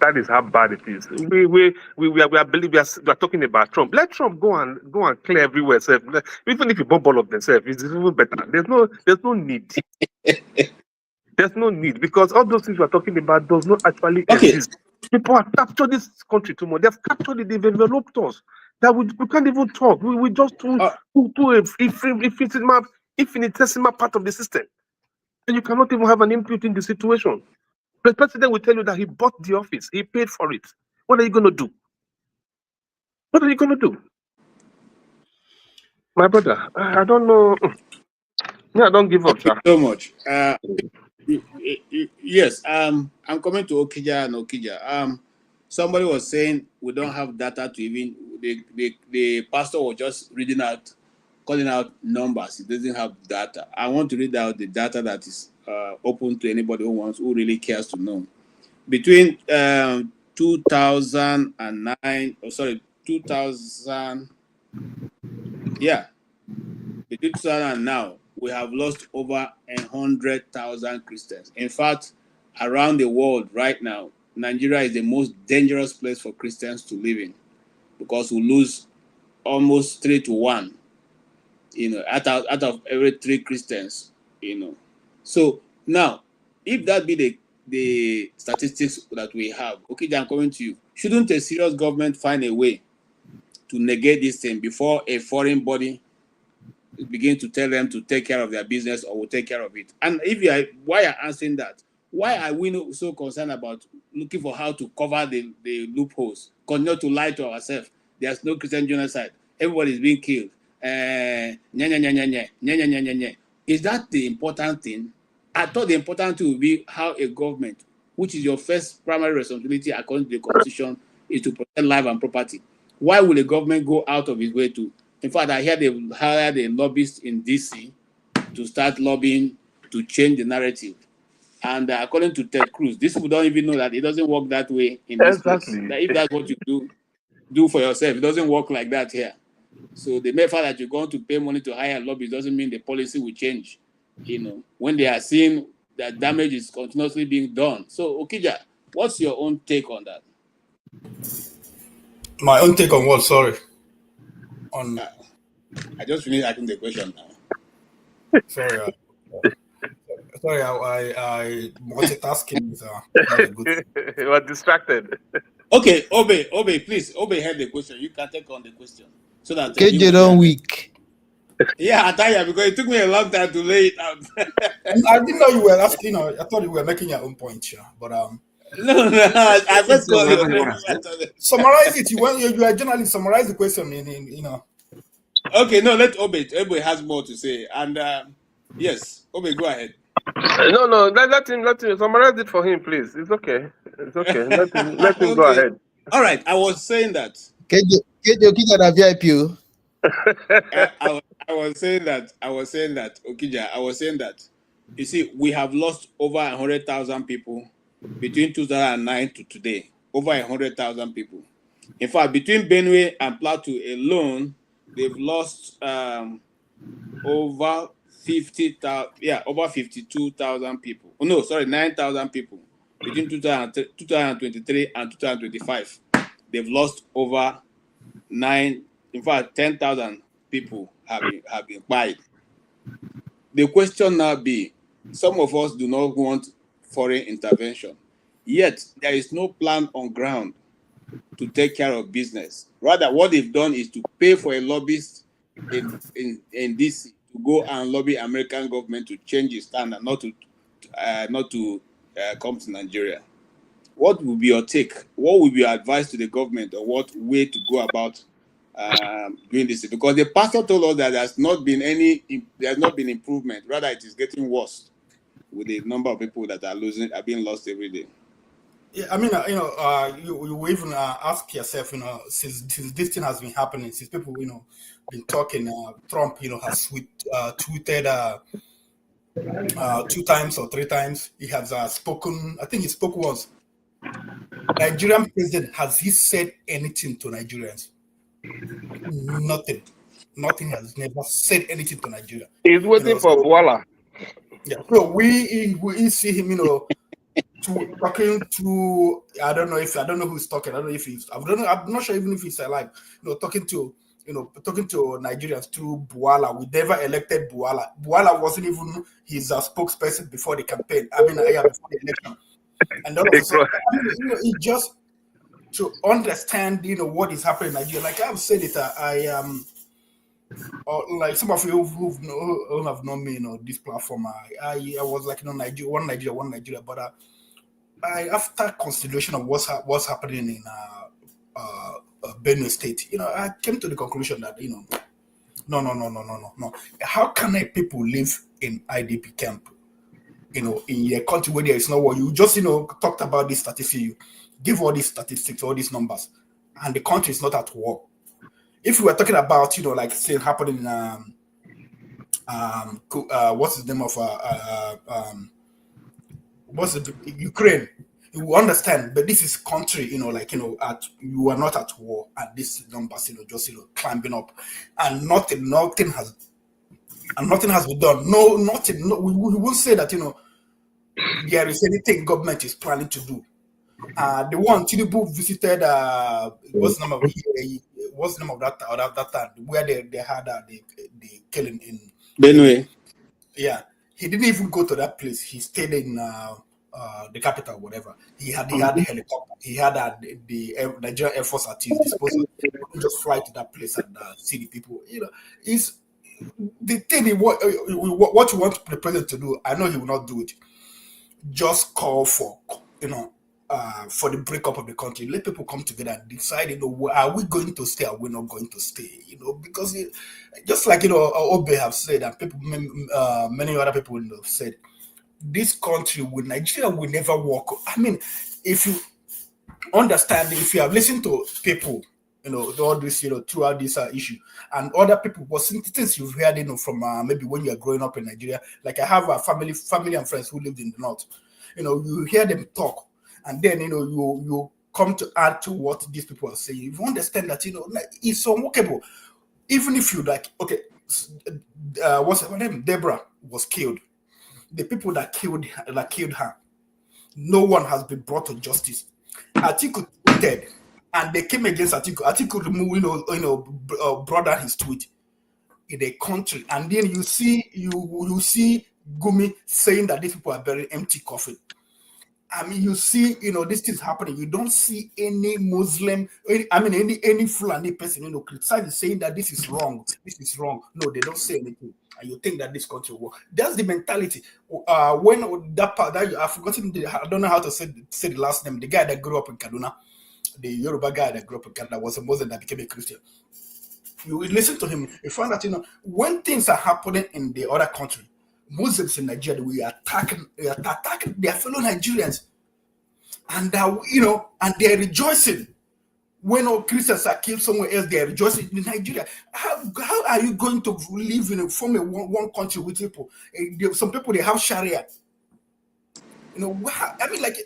That is how bad it is. We are talking about Trump. Let Trump go and clear everywhere. Even if you bomb all of themselves, it's even better. There's no need. There's no need, because all those things we are talking about does not actually exist. People have captured this country too much. They've captured it. They've enveloped us. That we can't even talk. We just do a infinitesimal part of the system, and you cannot even have an input in the situation. The president will tell you that he bought the office, he paid for it. What are you going to do? What are you going to do? My brother, I don't know. Yeah, I don't give up, sir. So much. Yes, I'm coming to Okija and Okija. Somebody was saying we don't have data to even the pastor was just calling out numbers. He doesn't have data. I want to read out the data that is open to anybody who really cares to know. Between 2009, between 2000 and now, we have lost over 100,000 Christians. In fact, around the world right now, Nigeria is the most dangerous place for Christians to live in, because we lose almost 3 to 1. Out of every 3 Christians. So now, if that be the statistics that we have, okay, I'm coming to you. Shouldn't a serious government find a way to negate this thing before a foreign body begin to tell them to take care of their business or will take care of it? And why are answering that? Why are we so concerned about looking for how to cover the loopholes? Continue to lie to ourselves. There's no Christian genocide. Everybody is being killed. Is that the important thing? I thought the important thing would be how a government, which is your first primary responsibility according to the Constitution, is to protect life and property. Why will a government go out of its way to? In fact, I hear they hired a lobbyist in DC to start lobbying to change the narrative. And according to Ted Cruz, these people don't even know that it doesn't work that way in this place. That if that's what you do for yourself, it doesn't work like that here. So the mere fact that you're going to pay money to hire a lobbyist doesn't mean the policy will change. When they are seeing that damage is continuously being done. So Okija, what's your own take on that? My own take on what? Sorry. I just finished asking the question now. Sorry. Sorry, I multitasking is not a good thing. You are distracted. Okay, Obe, please. Obe had the question. You can take on the question. So that KJ don't weak. Yeah, I tell you, because it took me a long time to lay it out. I didn't know you were asking. I thought you were making your own point, yeah. But No, I first call Summarize it. You are a journalist. Summarize the question in. Okay, no, let Obe. Obe has more to say, and yes, Obe, go ahead. No, let him summarize it for him, please. It's okay. It's okay. Let him go Okay. ahead. All right. I was saying that. VIP. I was saying that. Okija. I was saying that. You see, we have lost over 100,000 people between 2009 to today. Over 100,000 people. In fact, between Benue and Plateau alone, they've lost over 50,000. Yeah, over 52,000 people. Oh no, sorry, 9,000 people between 2023 and 2025. They've lost over 10,000 people have been killed. The question now be, some of us do not want foreign intervention, yet there is no plan on ground to take care of business. Rather, what they've done is to pay for a lobbyist in DC to go and lobby American government to change its standard, not to come to Nigeria. What will be your take? What will be your advice to the government, or what way to go about doing this? Because the pastor told us that there's not been improvement. Rather, it is getting worse with the number of people that are being lost every day. Yeah, I mean, you even ask yourself, since this thing has been happening, since people, been talking, Trump, has tweeted 2 times or 3 times. He has spoken. I think he spoke once. Nigerian president, has he said anything to Nigerians? Nothing. Nothing. Has never said anything to Nigeria. He's waiting for Boala. Yeah. So we see him, talking to I don't know who's talking. I don't know if he's. I'm not sure even if he's alive. Talking to Nigerians through Boala. We never elected Boala. Boala wasn't even his spokesperson before the campaign. Before the election. And all of a sudden, it just to understand, what is happening in Nigeria. Like I've said it, I am. Like some of you who have known me, this platform, I was like, Nigeria, one Nigeria, but after consideration of what's happening in Benue State, I came to the conclusion that no. How can people live in IDP camp, in a country where there is no war? You just talked about this statistics, you give all these statistics, all these numbers, and the country is not at war. If we were talking about like say happening in what's the name of Ukraine, you will understand. But this is country, you are not at war, and this numbers, just climbing up, and nothing has been done. No, nothing. No, we won't say that there is anything government is planning to do. The one Tinubu visited, what's the name of that time where they had the killing in Benue? Yeah, he didn't even go to that place. He stayed in the capital, whatever. He had the helicopter. He had the Nigerian Air Force at his disposal. He couldn't just fly to that place and see the people. Is the thing. What you want the president to do? I know he will not do it. Just call for for the breakup of the country. Let people come together and decide, are we going to stay or we're not going to stay? Because just like Obe have said, and people, many other people have said, this country with Nigeria will never work. I mean, if you understand, if you have listened to people, all this, throughout this issue, and other people, but things you've heard, from maybe when you're growing up in Nigeria. Like I have a family and friends who lived in the north. You hear them talk. And then you come to add to what these people are saying. You understand that it's unworkable. Even if you what's her name? Deborah was killed. The people that killed her, no one has been brought to justice. Atiku tweeted, and they came against Atiku. Atiku removed, brought down his tweet in a country, and then you see Gumi saying that these people are very empty coffin. I mean, you see, these things happening. You don't see any Muslim, any Fulani person, criticizing, saying that this is wrong. This is wrong. No, they don't say anything. And you think that this country will work. That's the mentality. When that part, I've forgotten, I don't know how to say the last name. The guy that grew up in Kaduna, the Yoruba guy that grew up in Kaduna, was a Muslim that became a Christian. You listen to him, you find that, when things are happening in the other country, Muslims in Nigeria, we are attacking their fellow Nigerians, and and they're rejoicing. When all Christians are killed somewhere else, they're rejoicing in Nigeria. How are you going to live in one country with people? Some people, they have Sharia. I mean, like,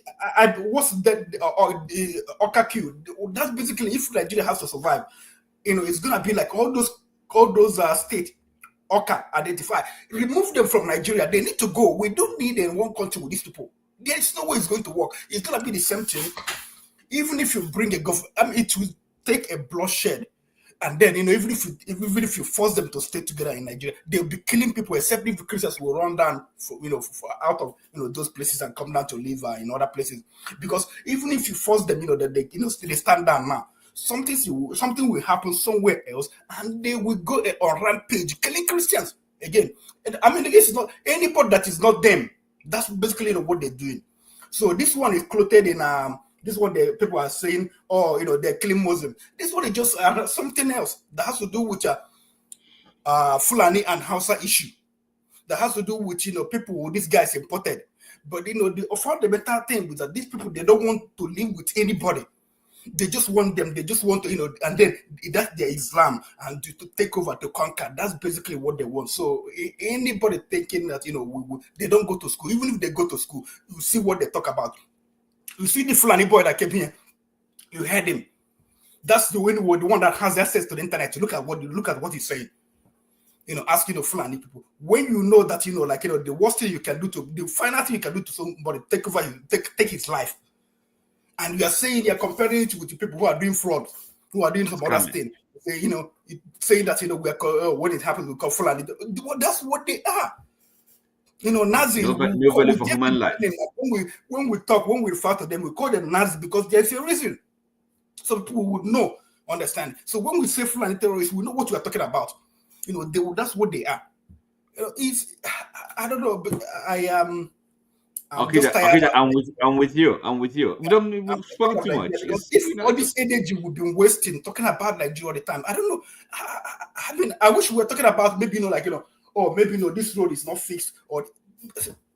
what's that? That's basically, if Nigeria has to survive, it's gonna be like all those states. Identify, remove them from Nigeria. They need to go. We don't need in one country with these people. There is no way it's going to work. It's gonna be the same thing. Even if you bring a government, it will take a bloodshed, and then even if you force them to stay together in Nigeria, they'll be killing people. Except if the Christians will run down out of those places and come down to live in other places. Because even if you force them, that they stand down now. Something will happen somewhere else, and they will go on rampage, killing Christians again. And this is not anybody that is not them. That's basically what they're doing. So this one is clothed in this one. The people are saying, they're killing Muslims. This one is just something else that has to do with Fulani and Hausa issue. That has to do with people these guys imported. But the fundamental thing is that these people, they don't want to live with anybody. They just want them. They just want to, and then that's their Islam, and to take over, to conquer. That's basically what they want. So anybody thinking that they don't go to school, even if they go to school, you see what they talk about. You see the Fulani boy that came here. You heard him. That's the one that has access to the internet to look at what he's saying. Asking the Fulani people, when you know that the worst thing you can do the final thing you can do to somebody, take over, take his life. And you are saying you're comparing it with the people who are doing fraud, who are doing some other thing. Saying that we are when it happens we call Fulani. That's what they are. Nazis. Nobody for human life. When we refer to them, we call them Nazis because there's a reason. So people would know, understand. So when we say Fulani terrorists, we know what we are talking about. That's what they are. I don't know, but I am. Okay, I'm with you. We don't spoke too much. All this energy we've been wasting talking about Nigeria all the time. I don't know. I wish we were talking about maybe this road is not fixed, or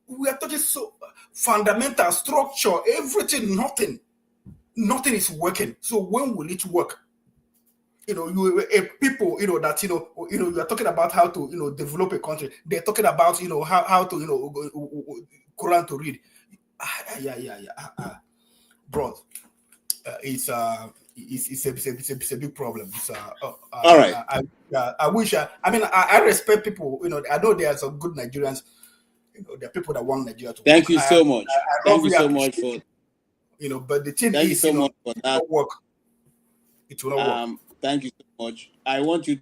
we are talking so fundamental structure, everything, nothing is working. So when will it work? People, that you are talking about how to develop a country. They're talking about how to Quran to read. Bro, it's a big problem. All right. I wish. I respect people. I know there are some good Nigerians. There are people that want Nigeria to. Thank you so much. Thank you so much for. But the thing thank is, you so much for that. It will not work. Thank you so much. I want you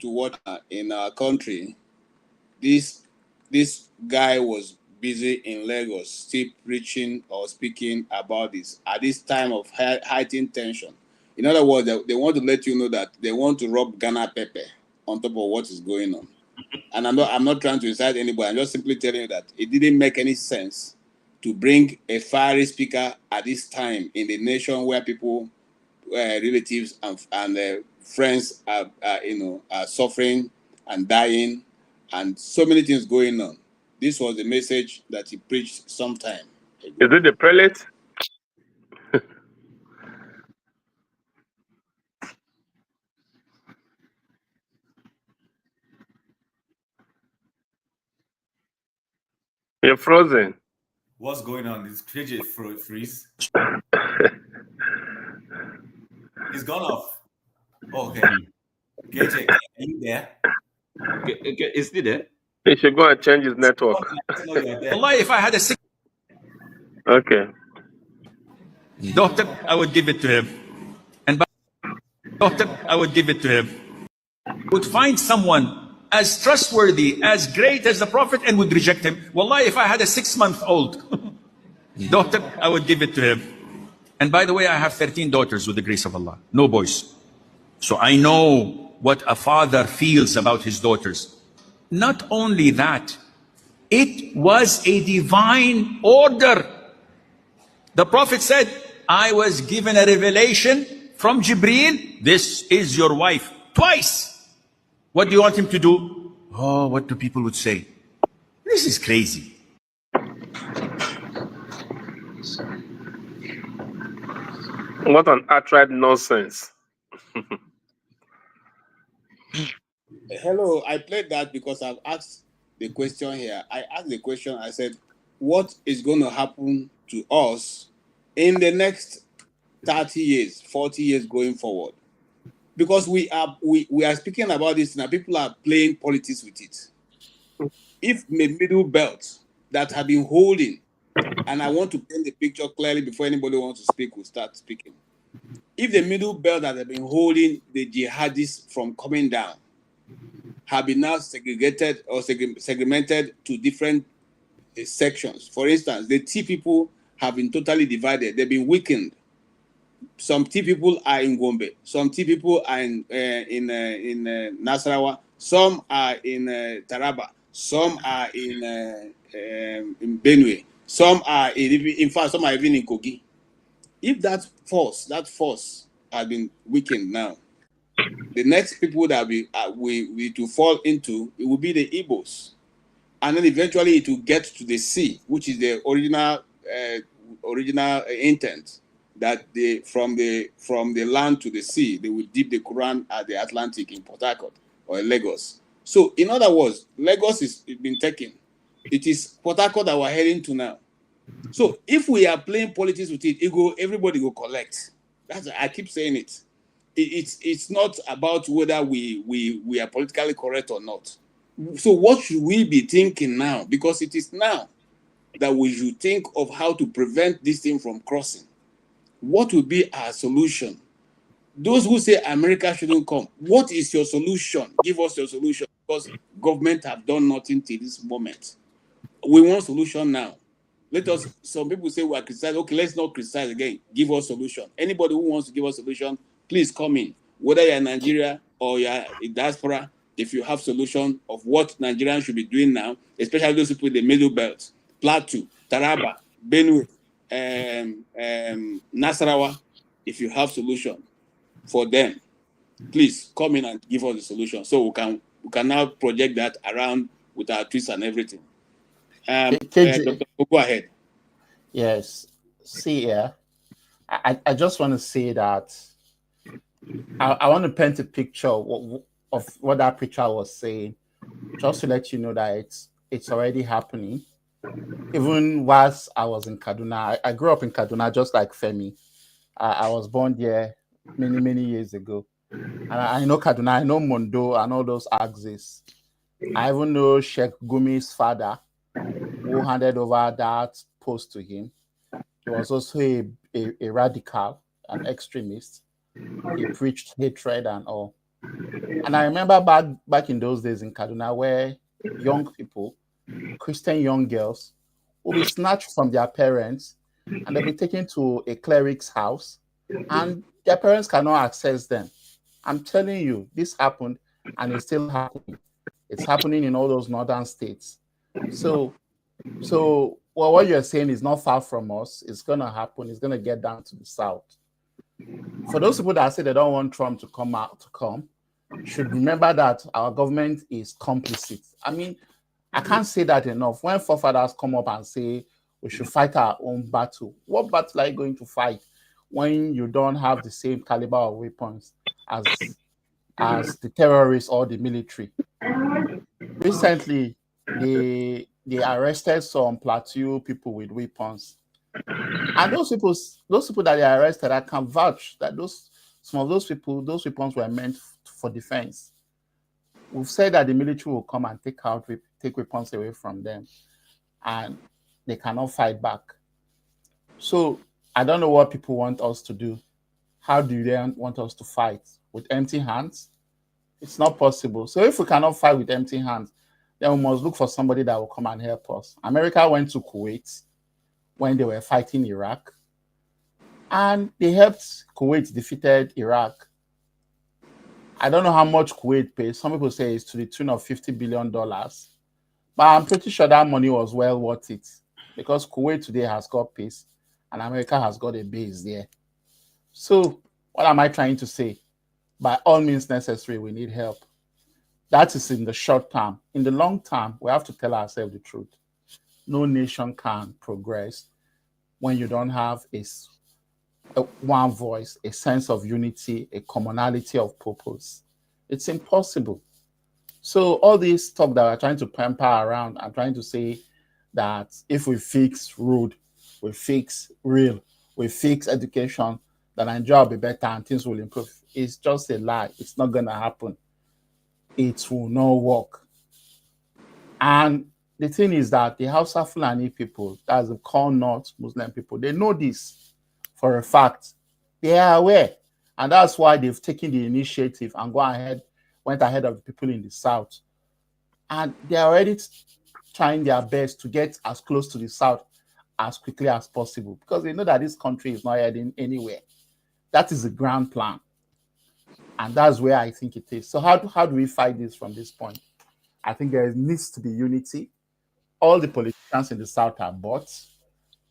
to watch in our country. This guy was busy in Lagos, still preaching or speaking about this at this time of heightened tension. In other words, they want to let you know that they want to rub Ghana pepper on top of what is going on. And I'm not trying to incite anybody. I'm just simply telling you that it didn't make any sense to bring a fiery speaker at this time in the nation where people, relatives and friends are suffering and dying, and so many things going on. This was the message that he preached sometime ago. Is it the prelate? You're frozen. What's going on? Is KJ freeze? He's gone off. Oh, okay. KJ, are you there? Okay, is he there? He should go and change his network. If I had a sick doctor, I would give it to him. And by doctor, I would give it to him. Would find someone as trustworthy, as great as the Prophet and would reject him. Wallahi, if I had a 6-month-old daughter, I would give it to him. And by the way, I have 13 daughters with the grace of Allah, no boys. So I know what a father feels about his daughters. Not only that, it was a divine order. The Prophet said, I was given a revelation from Jibreel, this is your wife, twice. What do you want him to do? Oh, what do people would say? This is crazy. What an outright nonsense. Hello, I played that because I've asked the question here. I asked the question, I said, what is going to happen to us in the next 30 years, 40 years going forward? Because we are speaking about this now, people are playing politics with it. If the middle belt that have been holding, and I want to paint the picture clearly before anybody wants to speak will start speaking. If the middle belt that have been holding the jihadists from coming down have been now segregated or segmented to different sections. For instance, the T people have been totally divided. They've been weakened. Some T people are in Gombe. Some T people are in Nasarawa. Some are in Taraba. Some are in Benue. Some are in fact, some are even in Kogi. If that force has been weakened now, the next people that we to fall into, it will be the Igbos, and then eventually it will get to the sea, which is the original intent, that they from the land to the sea, they will dip the Quran at the Atlantic in Port Harcourt or Lagos. So, in other words, Lagos is been taken. It is Port Harcourt that we're heading to now. So, if we are playing politics with it, everybody will collect. I keep saying it. It's not about whether we are politically correct or not. So what should we be thinking now? Because it is now that we should think of how to prevent this thing from crossing. What will be our solution? Those who say America shouldn't come, what is your solution? Give us your solution, because government have done nothing till this moment. We want solution now. Some people say we are criticizing. Okay, let's not criticize again. Give us solution. Anybody who wants to give us solution, please come in. Whether you're in Nigeria or you're in diaspora, if you have solution of what Nigerians should be doing now, especially those people in the middle belt, Plateau, Taraba, Benue, Nasarawa, if you have solution for them, please come in and give us the solution so we can now project that around with our tweets and everything. Dr. Go ahead. Yes. See, I just want to say that I want to paint a picture of what that preacher was saying, just to let you know that it's already happening. Even whilst I was in Kaduna, I grew up in Kaduna just like Femi. I was born there many years ago. And I know Kaduna, I know Mondo, and all those axes. I even know Sheikh Gumi's father, who handed over that post to him. He was also a radical, an extremist. He preached hatred and all. And I remember back in those days in Kaduna, where young people, Christian young girls, will be snatched from their parents and they'll be taken to a cleric's house and their parents cannot access them. I'm telling you, this happened and it's still happening. It's happening in all those northern states. So what you're saying is not far from us. It's going to happen. It's going to get down to the south. For those people that say they don't want Trump to come, should remember that our government is complicit. I mean, I can't say that enough. When forefathers come up and say we should fight our own battle, what battle are you going to fight when you don't have the same caliber of weapons as the terrorists or the military? Recently, they arrested some Plateau people with weapons. And those people that they arrested, I can vouch that some of those weapons were meant for defense. We've said that the military will come and take weapons away from them, and they cannot fight back. So I don't know what people want us to do. How do they want us to fight? With empty hands? It's not possible. So if we cannot fight with empty hands, then we must look for somebody that will come and help us. America went to Kuwait when they were fighting Iraq, and they helped Kuwait defeated Iraq. I don't know how much Kuwait pays. Some people say it's to the tune of $50 billion. But I'm pretty sure that money was well worth it, because Kuwait today has got peace and America has got a base there. So what am I trying to say? By all means necessary, we need help. That is in the short term. In the long term, we have to tell ourselves the truth. No nation can progress when you don't have one voice, a sense of unity, a commonality of purpose. It's impossible. So all this talk that we're trying to pamper around and trying to say that if we fix road, we fix rail, we fix education, then Nigeria will be better and things will improve, is just a lie. It's not going to happen. It will not work. And the thing is that the Hausa Fulani people, that's the core North Muslim people, they know this for a fact. They are aware. And that's why they've taken the initiative and went ahead of the people in the South. And they're already trying their best to get as close to the South as quickly as possible, because they know that this country is not heading anywhere. That is the grand plan. And that's where I think it is. So how do we fight this from this point? I think there needs to be unity. All the politicians in the South are bots.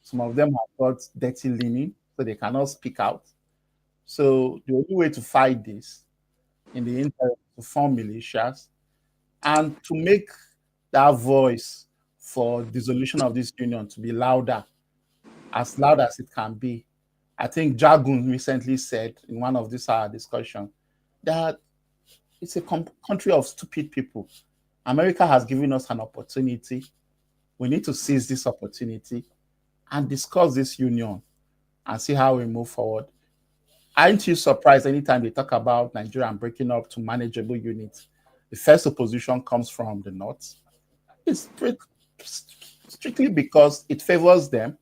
Some of them have got dirty leaning, so they cannot speak out. So the only way to fight this in the interim is to form militias and to make that voice for dissolution of this union to be louder, as loud as it can be. I think Jagun recently said in one of these discussions that it's a country of stupid people. America has given us an opportunity. We need to seize this opportunity and discuss this union and see how we move forward. Aren't you surprised anytime they talk about Nigeria breaking up to manageable units, the first opposition comes from the North? It's strictly because it favors them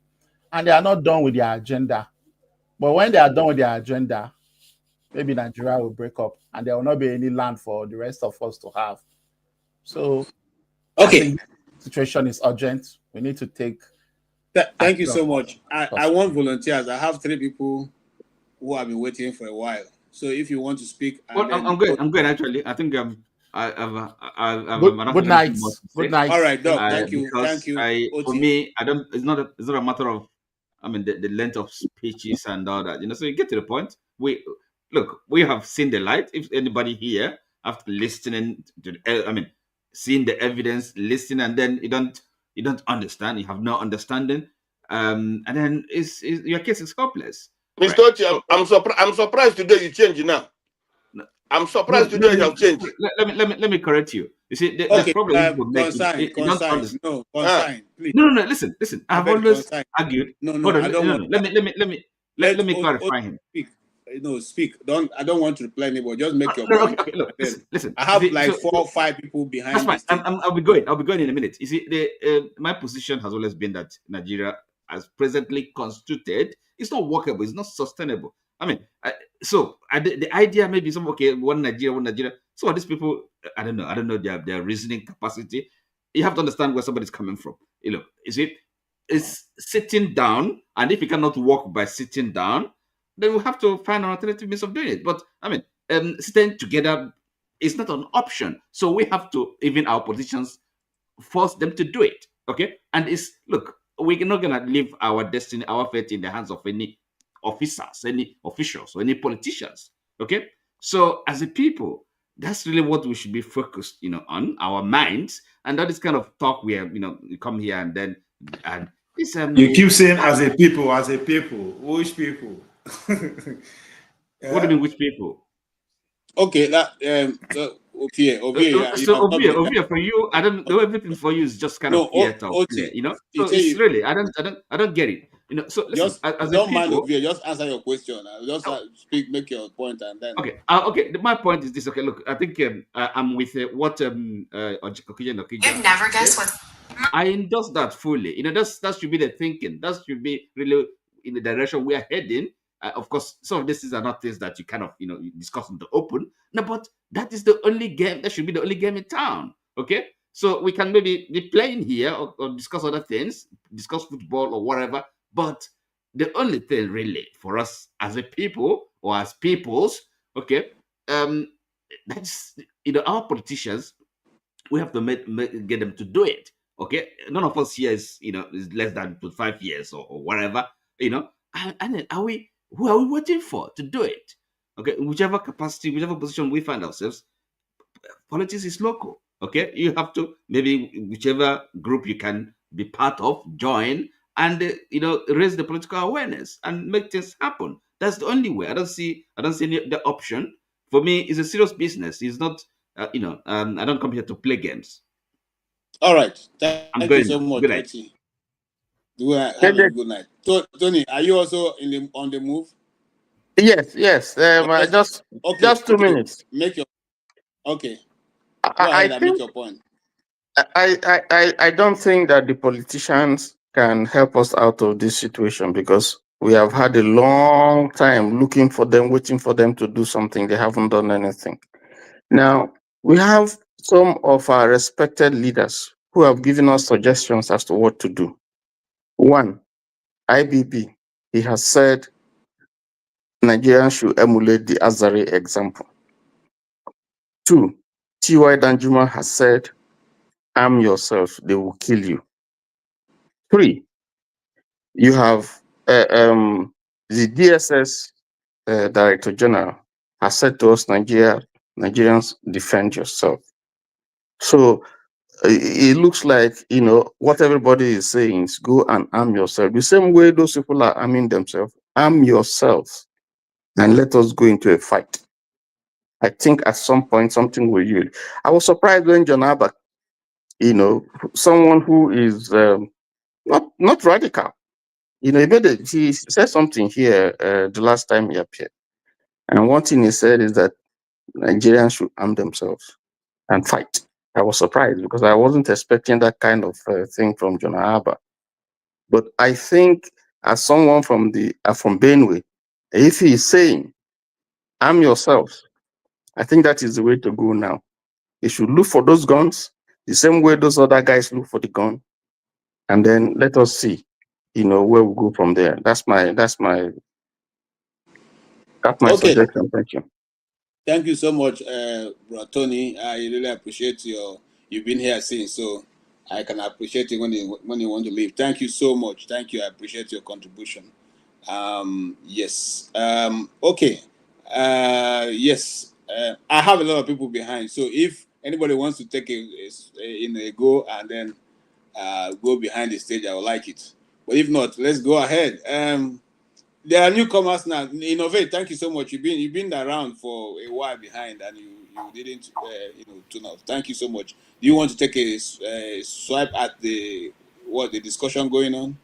and they are not done with their agenda. But when they are done with their agenda, maybe Nigeria will break up and there will not be any land for the rest of us to have. So, okay, I think the situation is urgent. We need to take. Thank you so much. I want volunteers. I have 3 people who have been waiting for a while. So if you want to speak, I'm good. I'm good actually. I think Good night. Good night. All right, Doc. Thank you. Thank you. For me, I don't. It's not a matter of. I mean, the length of speeches and all that. So you get to the point. We have seen the light. If anybody here, after listening to, seeing the evidence, listening, and then you don't understand. You have no understanding, and then your case is hopeless. Mr. Ochi, I'm surprised today you change now. I'm surprised today you have changed. Let me correct you. You see, the problem with please. No. Listen. I've always argued. Let me clarify him. Speak. I don't want to reply anybody. Just make your point. Okay, look, listen. I have 4 or 5 people behind. That's fine. I'll be going in a minute. You see, my position has always been that Nigeria, as presently constituted, it's not workable. It's not sustainable. The idea may be one Nigeria. So are these people? I don't know their reasoning capacity. You have to understand where somebody's coming from. It's sitting down, and if you cannot work by sitting down, then we have to find an alternative means of doing it. But staying together is not an option. So we have to, even our politicians, force them to do it. Okay, and we're not gonna leave our destiny, our fate in the hands of any officers, any officials, or any politicians. Okay, so as a people, that's really what we should be focused, on our minds, and that is kind of talk where we come here and then it's you keep saying as a people, which people? What do you mean, which people? Okay, that Ovia, for you, I don't know, everything for you is just kind of theater, so it's really I don't get it. So listen, just as don't a people, mind Ovia, just answer your question. Just speak, make your point, and then okay. My point is this. Okay, look, I think I'm with what Christian You've never guessed what. I endorse that fully. That should be the thinking. That should be really in the direction we are heading. Of course, some of these things are not things that you kind of you discuss in the open. No, but that is the only game. That should be the only game in town. Okay, so we can maybe be playing here or discuss other things, discuss football or whatever. But the only thing really for us as a people or as peoples, okay, that's our politicians. We have to get them to do it. Okay, none of us here is is less than 5 years or whatever. And then who are we waiting for to do it? Okay, in whichever capacity, whichever position we find ourselves, politics is local. Okay, you have to maybe whichever group you can be part of, join, and raise the political awareness and make things happen. That's the only way. I don't see any other option. For me, it's a serious business. It's not I don't come here to play games. All right. I'm Thank you going so now. much, Good night. Oti. Have a good night. Tony, are you also on the move? Yes. Just 2 okay. minutes. Make your okay. Go I ahead and make think your point. I don't think that the politicians can help us out of this situation because we have had a long time looking for them, waiting for them to do something. They haven't done anything. Now, we have some of our respected leaders who have given us suggestions as to what to do. One, IBB, he has said Nigerians should emulate the Azare example. 2, T.Y. Danjuma has said, arm yourself, they will kill you. 3, you have the DSS Director General has said to us, Nigerians, defend yourself. So it looks like, what everybody is saying is go and arm yourself. The same way those people are arming themselves, arm yourself and let us go into a fight. I think at some point something will yield. I was surprised when John Abba, someone who is not radical, he said something here the last time he appeared. And one thing he said is that Nigerians should arm themselves and fight. I was surprised because I wasn't expecting that kind of thing from John Abba. But I think as someone from Benue, if he is saying, arm yourselves, I think that is the way to go now. You should look for those guns the same way those other guys look for the gun. And then let us see, where we go from there. That's my Okay. suggestion. Thank you. Thank you so much, Bro Tony. I really appreciate you've been here since, so I can appreciate it when you want to leave. Thank you so much. Thank you. I appreciate your contribution. Yes. Okay. Yes. I have a lot of people behind, so if anybody wants to take a go and then go behind the stage, I would like it. But if not, let's go ahead. There are newcomers now. Innovate. Thank you so much. You've been around for a while behind, and you didn't tune out. Thank you so much. Do you want to take a swipe at the discussion going on?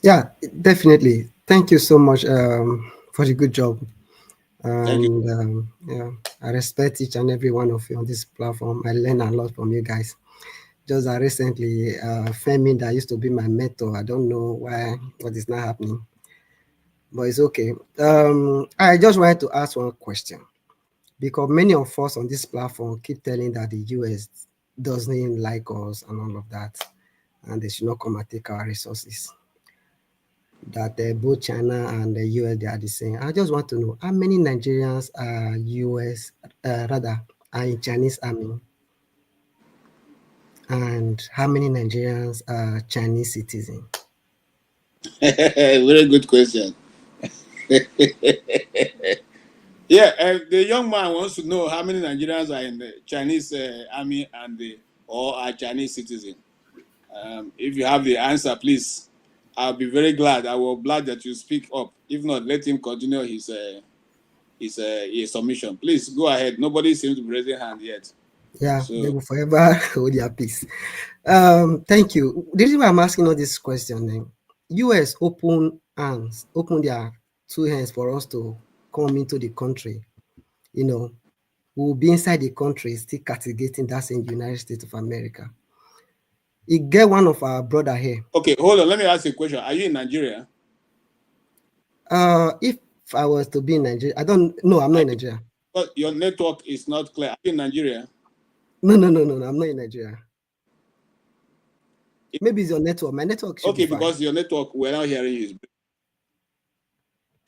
Yeah, definitely. Thank you so much for the good job. Thank you. Yeah, I respect each and every one of you on this platform. I learn a lot from you guys. Just recently, Femi, that used to be my mentor, I don't know what is not happening, but it's okay. I just wanted to ask one question, because many of us on this platform keep telling that the US doesn't like us and all of that, and they should not come and take our resources. That both China and the US, they are the same. I just want to know how many Nigerians are are in Chinese army, and how many Nigerians are Chinese citizens? Very good question. Yeah, the young man wants to know how many Nigerians are in the Chinese army or are Chinese citizens. If you have the answer, please, I'll be very glad. I will be glad that you speak up. If not, let him continue his submission. Please go ahead. Nobody seems to be raising their hand yet. Yeah, they will forever hold their peace. Thank you. The reason why I'm asking all this question, US open their 2 hands for us to come into the country. We'll be inside the country still castigating that's in the United States of America. It get one of our brother here. Okay, hold on. Let me ask you a question. Are you in Nigeria? If if I was to be in Nigeria, I don't. No, I'm not in Nigeria. But your network is not clear. Are you in Nigeria? No, I'm not in Nigeria. Maybe it's your network. My network should Okay, be fine. because your network, we're not hearing you.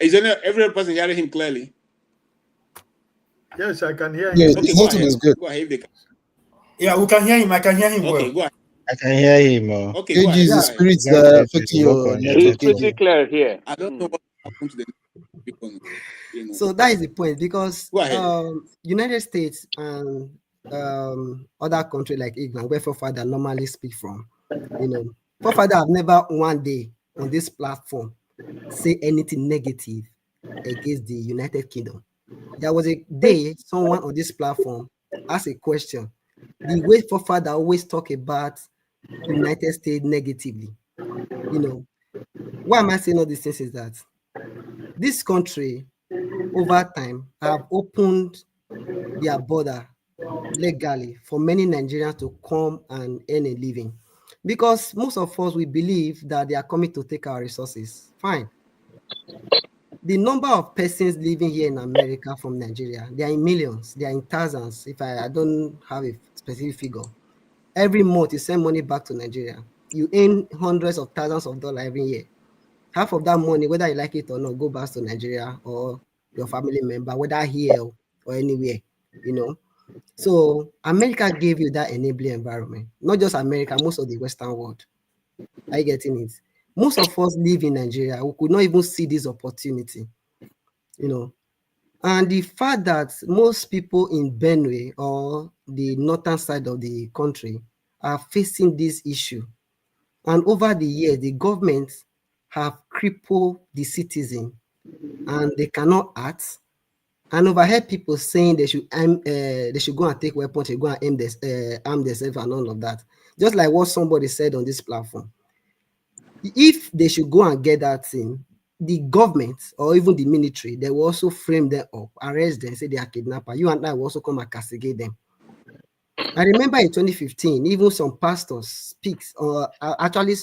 Is every person hearing him clearly? Yes, I can hear Yeah, him. Okay, his go network ahead. is good. Go ahead. If they can. Yeah, we can hear him. I can hear him Okay, well. go ahead. I can hear him. Okay, go KG ahead. is Go the ahead. spirits Very that clear affecting to work your on your network, It's pretty KG. clear here. I don't know what happened to the people. So that is the point, because Go ahead. United States and other countries like England, where forefather normally speak from, forefather have never one day on this platform say anything negative against the United Kingdom. There was a day someone on this platform asked a question. The way forefather always talk about United States negatively. Why am I saying all these things is that this country over time have opened their border legally for many Nigerians to come and earn a living. Because most of us, we believe that they are coming to take our resources. Fine. The number of persons living here in America from Nigeria, they are in millions, they are in thousands. If I don't have a specific figure. Every month you send money back to Nigeria. You earn hundreds of thousands of dollars every year. Half of that money, whether you like it or not, go back to Nigeria or your family member, whether here or anywhere, So America gave you that enabling environment. Not just America, most of the Western world. Are you getting it? Most of us live in Nigeria. We could not even see this opportunity, And the fact that most people in Benue or the northern side of the country are facing this issue. And over the years, the government have crippled the citizen and they cannot act. And overheard people saying they should go and take weapons, they go and arm themselves and all of that. Just like what somebody said on this platform. If they should go and get that thing, the government or even the military, they will also frame them up, arrest them, say they are kidnappers. You and I will also come and castigate them. I remember in 2015, even some pastors speaks or actually,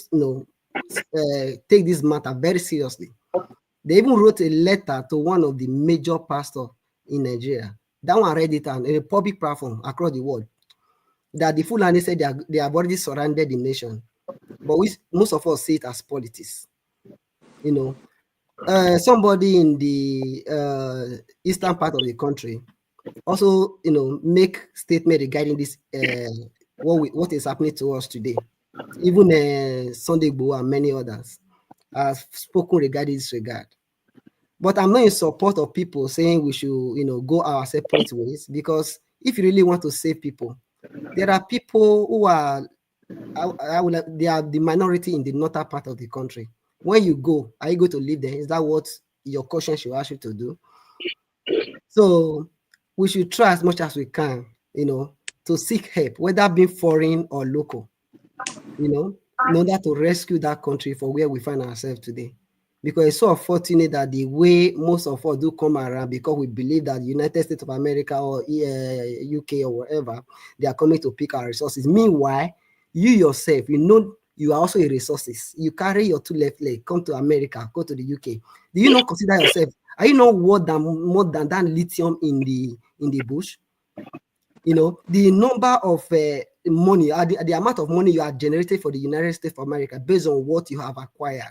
take this matter very seriously. They even wrote a letter to one of the major pastors in Nigeria. That one read it on a public platform across the world. That the Fulani said they have already surrounded the nation. But most of us see it as politics. Somebody in the eastern part of the country also, make statement regarding this, what is happening to us today. Even Sunday Igboho and many others have spoken regarding this regard. But I'm not in support of people saying we should, go our separate ways, because if you really want to save people, there are people who are, they are the minority in the northern part of the country. When you go, are you going to live there? Is that what your conscience should ask you to do? So we should try as much as we can, to seek help, whether being foreign or local, in order to rescue that country for where we find ourselves today. Because it's so unfortunate that the way most of us do come around, because we believe that the United States of America or UK or wherever, they are coming to pick our resources. Meanwhile, you yourself, you are also a resources. You carry your two left leg, come to America, go to the UK. Do you not consider yourself? Are you not more than that lithium in the bush? The number of money, the amount of money you are generated for the United States of America based on what you have acquired,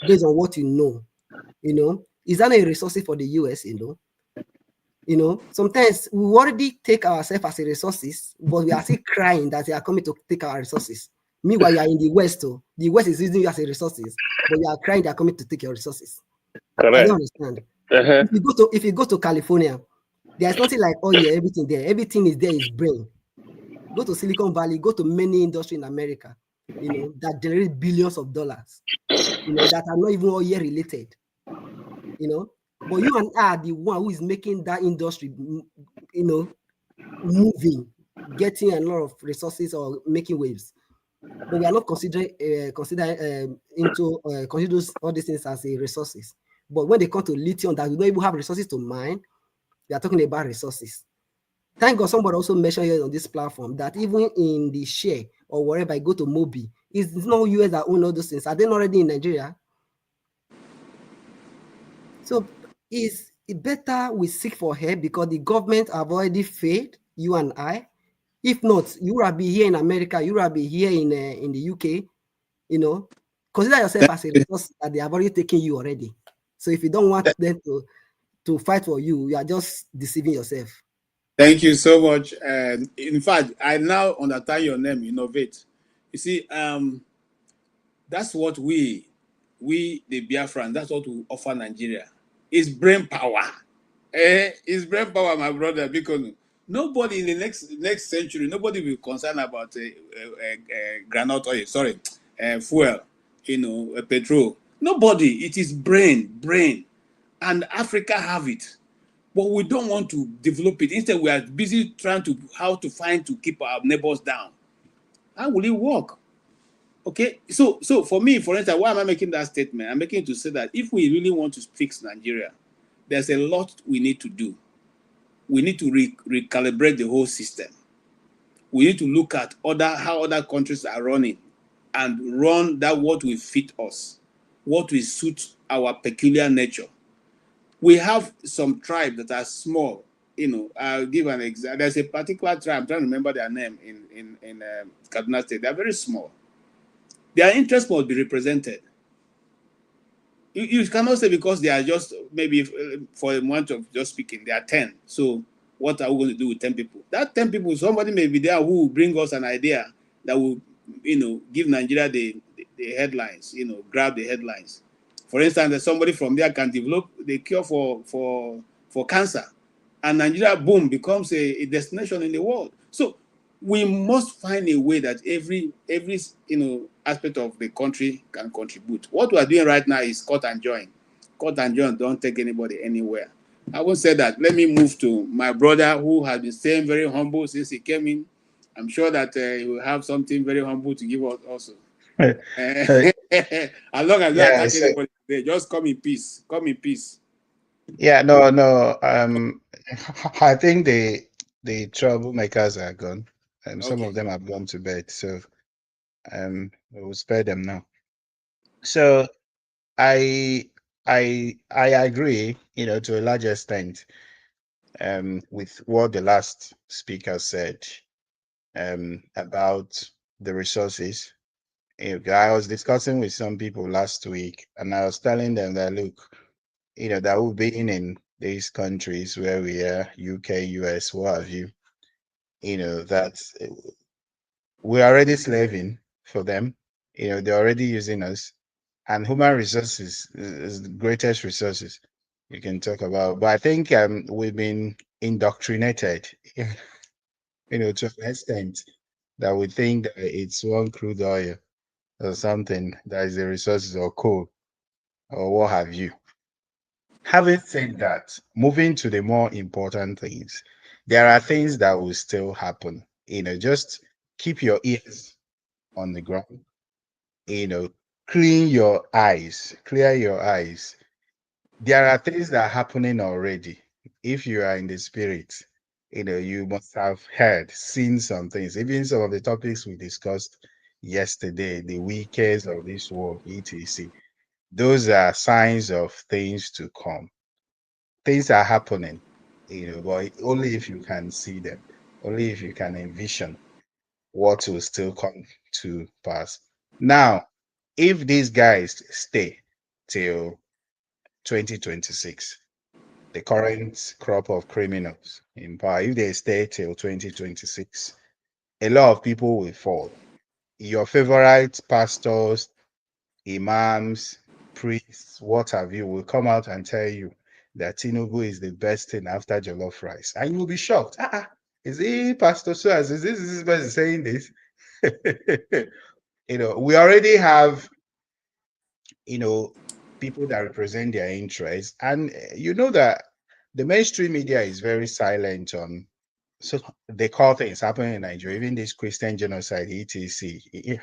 based on what you know, is that a resource for the US? Sometimes we already take ourselves as a resources, but we are still crying that they are coming to take our resources. Meanwhile, you are in the West, too. The West is using you as a resources, but you are crying they are coming to take your resources. Correct. I don't understand. If you go to California, there's nothing like, oh yeah, everything there. Everything is there is brain. Go to Silicon Valley, go to many industries in America, that generate billions of dollars, that are not even all year related, But you and I are the one who is making that industry, moving, getting a lot of resources or making waves. But we are not considering consider all these things as a resources. But when they come to lithium that we don't even have resources to mine, we are talking about resources. Thank God somebody also mentioned here on this platform that even in the share or wherever I go to Mobi, it's not US that own all those things. Are they not already in Nigeria? So Is it better we seek for help because the government have already failed you and I? If not, you will be here in America, you will be here in the UK. You know, consider yourself as a resource that they have already taken you already. So if you don't want them to fight for you, you are just deceiving yourself. Thank you so much. In fact, I now understand your name, Innovate. You see, that's what we the Biafran, that's what we offer Nigeria. It's brain power. It's brain power, my brother, because nobody in the next century, nobody will be concerned about granite oil, sorry, fuel, petrol. Nobody. It is brain. And Africa have it. But we don't want to develop it. Instead, we are busy trying to how to find to keep our neighbors down. How will it work? Okay, so for me, for instance, why am I making that statement? I'm making it to say that if we really want to fix Nigeria, there's a lot we need to do. We need to recalibrate the whole system. We need to look at how other countries are running and run that what will fit us, what will suit our peculiar nature. We have some tribes that are small. I'll give an example. There's a particular tribe, I'm trying to remember their name in Kaduna State. They're very small. Their interests must be represented. You cannot say because they are just, maybe for a month of just speaking, they are 10. So what are we going to do with 10 people? That 10 people, somebody may be there who will bring us an idea that will, give Nigeria the headlines, grab the headlines. For instance, that somebody from there can develop the cure for cancer, and Nigeria, boom, becomes a destination in the world. So we must find a way that every aspect of the country can contribute. What we are doing right now is cut and join. Cut and join don't take anybody anywhere. I won't say that. Let me move to my brother who has been staying very humble since he came in. I'm sure that he will have something very humble to give us also. As long as you Yeah, attack anybody today, just come in peace. Come in peace. yeah, no. I think the troublemakers are gone. Some Okay. of them have gone to bed, so we will spare them now. So I agree, to a large extent, with what the last speaker said, about the resources. I was discussing with some people last week, and I was telling them that, look, that we've been in these countries where we are, UK, US, what have you, that we're already slaving for them. They're already using us. And human resources is the greatest resources you can talk about. But I think we've been indoctrinated, to an extent that we think that it's one crude oil or something that is the resources or coal or what have you. Having said that, moving to the more important things, there are things that will still happen. Just keep your ears on the ground. Clear your eyes. There are things that are happening already. If you are in the spirit, you must have heard, seen some things. Even some of the topics we discussed yesterday, the weakest of this world, etc. Those are signs of things to come. Things are happening, but only if you can see them, only if you can envision what will still come to pass. Now, if these guys stay till 2026, the current crop of criminals in power, if they stay till 2026, a lot of people will fall. Your favorite pastors, imams, priests, what have you, will come out and tell you that Tinubu is the best thing after jollof rice. And you will be shocked. Is he Pastor Suaz? Is this person saying this? We already have, people that represent their interests. And that the mainstream media is very silent on, so they call things happening in Nigeria, even this Christian genocide, etc.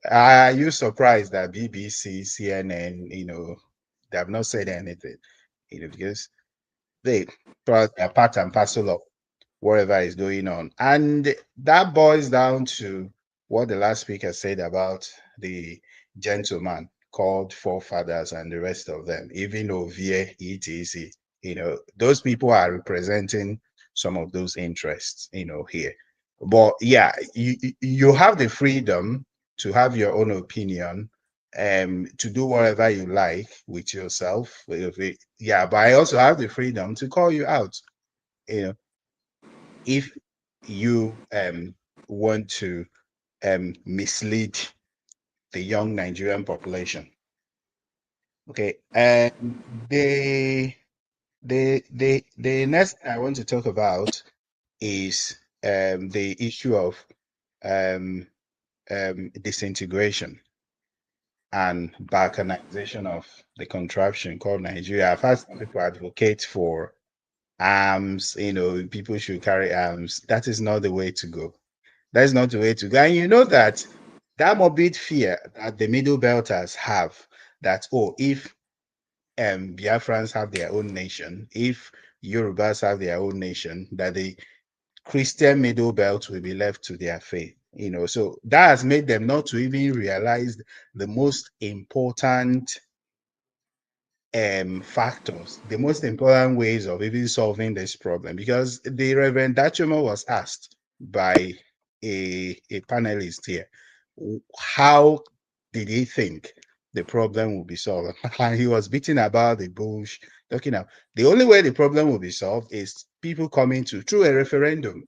Are you surprised that BBC, CNN, they have not said anything, because they are part and parcel of whatever is going on. And that boils down to what the last speaker said about the gentleman called forefathers and the rest of them, even Ovie, etc. Those people are representing some of those interests, here. But yeah, you have the freedom to have your own opinion, to do whatever you like with yourself. Yeah, but I also have the freedom to call you out, if you want to mislead the young Nigerian population. Okay, and the next I want to talk about is the issue of disintegration and balkanization of the contraption called Nigeria. I've had some people advocate for arms, people should carry arms. That is not the way to go. That's not the way to go. And you know that morbid fear that the Middle Belters have, that, if Biafrans have their own nation, if Yorubas have their own nation, that the Christian Middle Belt will be left to their fate. So that has made them not to even realize the most important factors, the most important ways of even solving this problem. Because the Reverend Dachoma was asked by a panelist here, how did he think the problem will be solved? And he was beating about the bush, talking about the only way the problem will be solved is people coming through a referendum.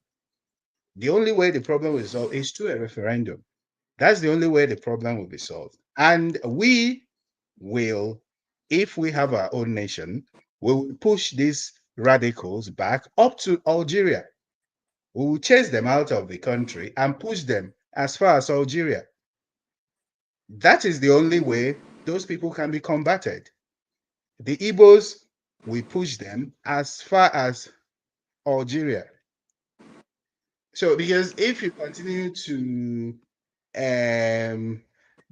The only way the problem will be solved is through a referendum. That's the only way the problem will be solved. And we will, if we have our own nation, we will push these radicals back up to Algeria. We will chase them out of the country and push them as far as Algeria. That is the only way those people can be combated. The Igbos, we push them as far as Algeria. So, because if you continue to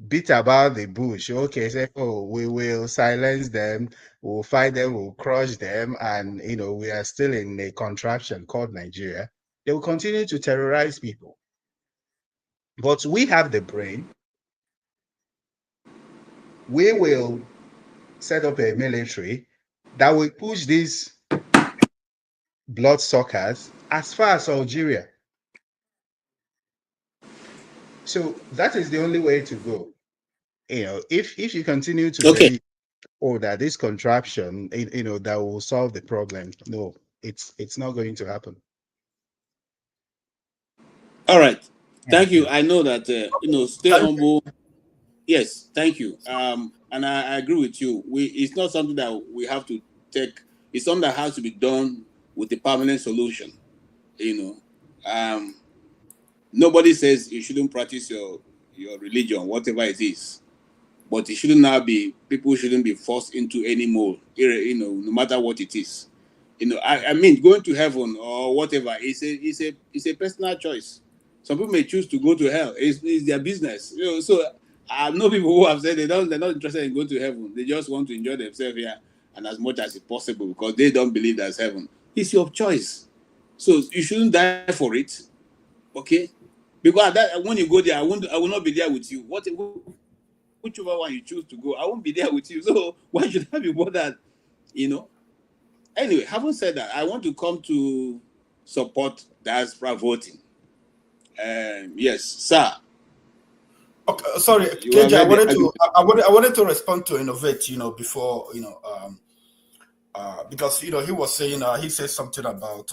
beat about the bush, okay, say, we will silence them, we'll fight them, we'll crush them, and we are still in a contraption called Nigeria, they will continue to terrorize people. But we have the brain. We will set up a military that will push these bloodsuckers as far as Algeria. So that is the only way to go. If you continue to believe, that this contraption, that will solve the problem, no, it's not going to happen. All right. Thank you. I know that, stay humble. Yes, thank you. And I agree with you. It's not something that we have to take. It's something that has to be done with a permanent solution. Nobody says you shouldn't practice your religion, whatever it is. But it shouldn't now be, people shouldn't be forced into any mold, no matter what it is. I mean, going to heaven or whatever, it's a personal choice. Some people may choose to go to hell. It's their business. So I know people who have said they're not interested in going to heaven. They just want to enjoy themselves here and as much as it's possible because they don't believe there's heaven. It's your choice. So you shouldn't die for it. Okay? Because when you go there, I will not be there with you. Whichever one you choose to go, I won't be there with you. So why should I be bothered? Anyway, having said that, I want to come to support diaspora voting. Yes, sir. Okay, sorry, KJ, I wanted to respond to Innovate, before, because, he was saying, he said something about,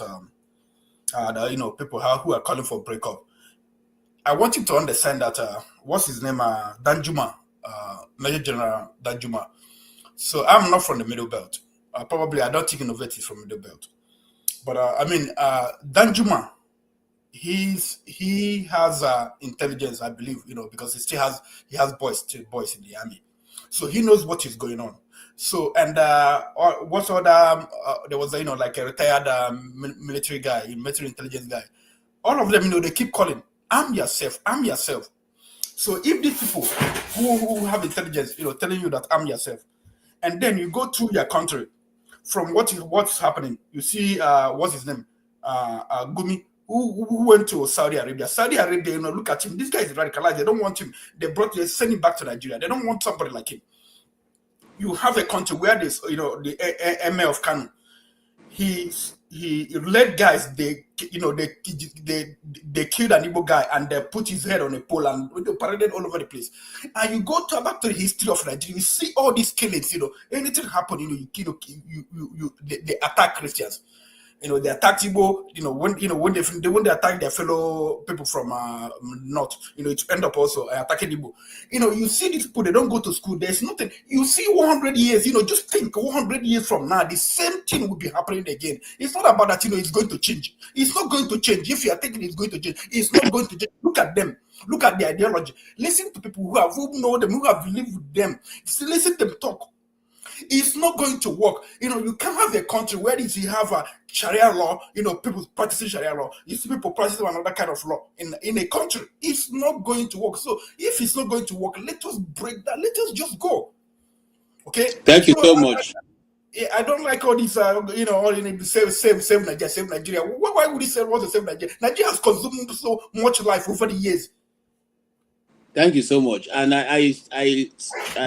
people who are calling for breakup. I want you to understand that, what's his name? Danjuma, Major General Danjuma. So I'm not from the Middle Belt. Probably, I don't think Innovate is from Middle Belt. But, Danjuma, he has intelligence, I believe, because he has boys in the army. So he knows what is going on. So, and what's other, there was, like a retired military guy, military intelligence guy. All of them, they keep calling, arm yourself. So if these people who have intelligence, telling you that arm yourself, and then you go to your country, from what's happening, you see, what's his name? Gumi, who went to Saudi Arabia. Saudi Arabia, you know, look at him. This guy is radicalized. They don't want him. They send him back to Nigeria. They don't want somebody like him. You have a country where this, you know, the Emir of Kano, he led guys. They killed an Igbo guy and they put his head on a pole and they paraded all over the place. And you go back to the history of Nigeria, you see all these killings. You know, anything happen, they attack Christians. You know, they attack Igbo. You know, when they attack their fellow people from north, you know, it end up also attacking Igbo. You know, you see these people, they don't go to school. There's nothing. You see 100 years, you know, just think 100 years from now, the same thing will be happening again. It's not about that, you know, it's going to change. It's not going to change. If you are thinking it's going to change, it's not going to change. Look at them. Look at the ideology. Listen to people who know them, who have lived with them. Listen to them talk. It's not going to work. You know, you can't have a country where you have a Sharia law, you know, people practicing Sharia law. You see people practicing another kind of law in a country. It's not going to work. So if it's not going to work, let us break that. Let us just go. Okay? Thank you so much. I don't like all these, you know, all in save Nigeria, save Nigeria. Why would he say want to save Nigeria? Nigeria has consumed so much life over the years. Thank you so much. And I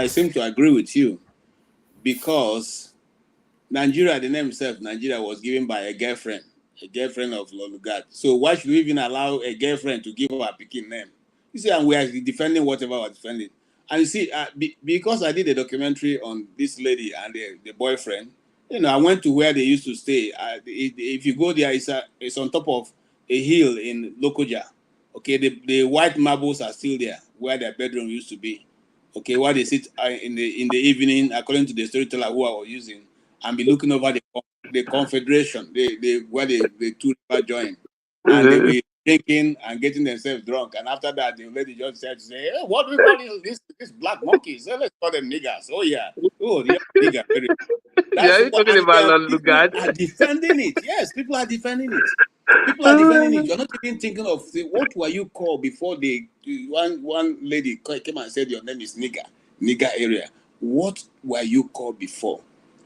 seem to agree with you, because Nigeria, the name itself, Nigeria, was given by a girlfriend of Lolugat. So why should we even allow a girlfriend to give our Peking name? You see, and we are defending whatever we're defending. And you see, because I did a documentary on this lady and the boyfriend, you know, I went to where they used to stay. If you go there, it's on top of a hill in Lokoja. Okay, the white marbles are still there, where their bedroom used to be. Okay, while they sit in the evening, according to the storyteller who I was using, and be looking over the confederation, where the two rivers join, and they be drinking and getting themselves drunk. And after that, the lady just said to say, "Hey, what do we call these black monkeys? So let's call them niggers." Oh yeah, nigger. Yeah, you're talking about people are defending it. Yes, people are defending it. People are defending it. You're not even thinking of what were you called before one lady came and said your name is nigger area. What were you called before?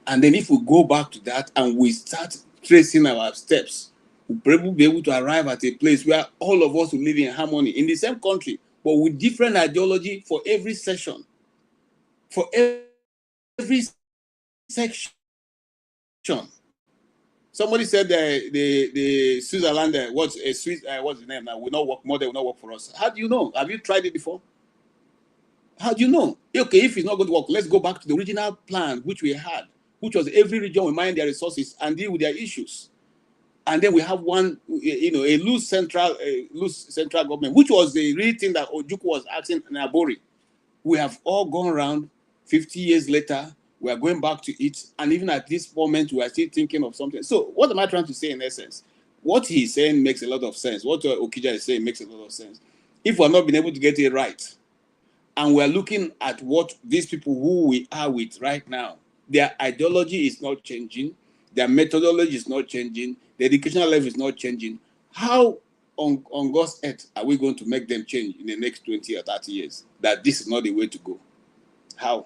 And then if we go back to that and we start tracing our steps, we'll probably be able to arrive at a place where all of us will live in harmony in the same country, but with different ideology for every section. For every section. Somebody said the Switzerland, what's the name now? Will not work. Model will not work for us. How do you know? Have you tried it before? How do you know? Okay, if it's not going to work, let's go back to the original plan which we had, which was every region will mine their resources and deal with their issues. And then we have one, you know, a loose central government, which was the real thing that Ojukwu was asking Nabori. We have all gone around. 50 years later, we are going back to it, and even at this moment, we are still thinking of something. So, what am I trying to say in essence? What he's saying makes a lot of sense. What Okija is saying makes a lot of sense. If we're not being able to get it right, and we're looking at what these people who we are with right now, their ideology is not changing, their methodology is not changing, the educational level is not changing, how on God's earth are we going to make them change in the next 20 or 30 years? That this is not the way to go. How?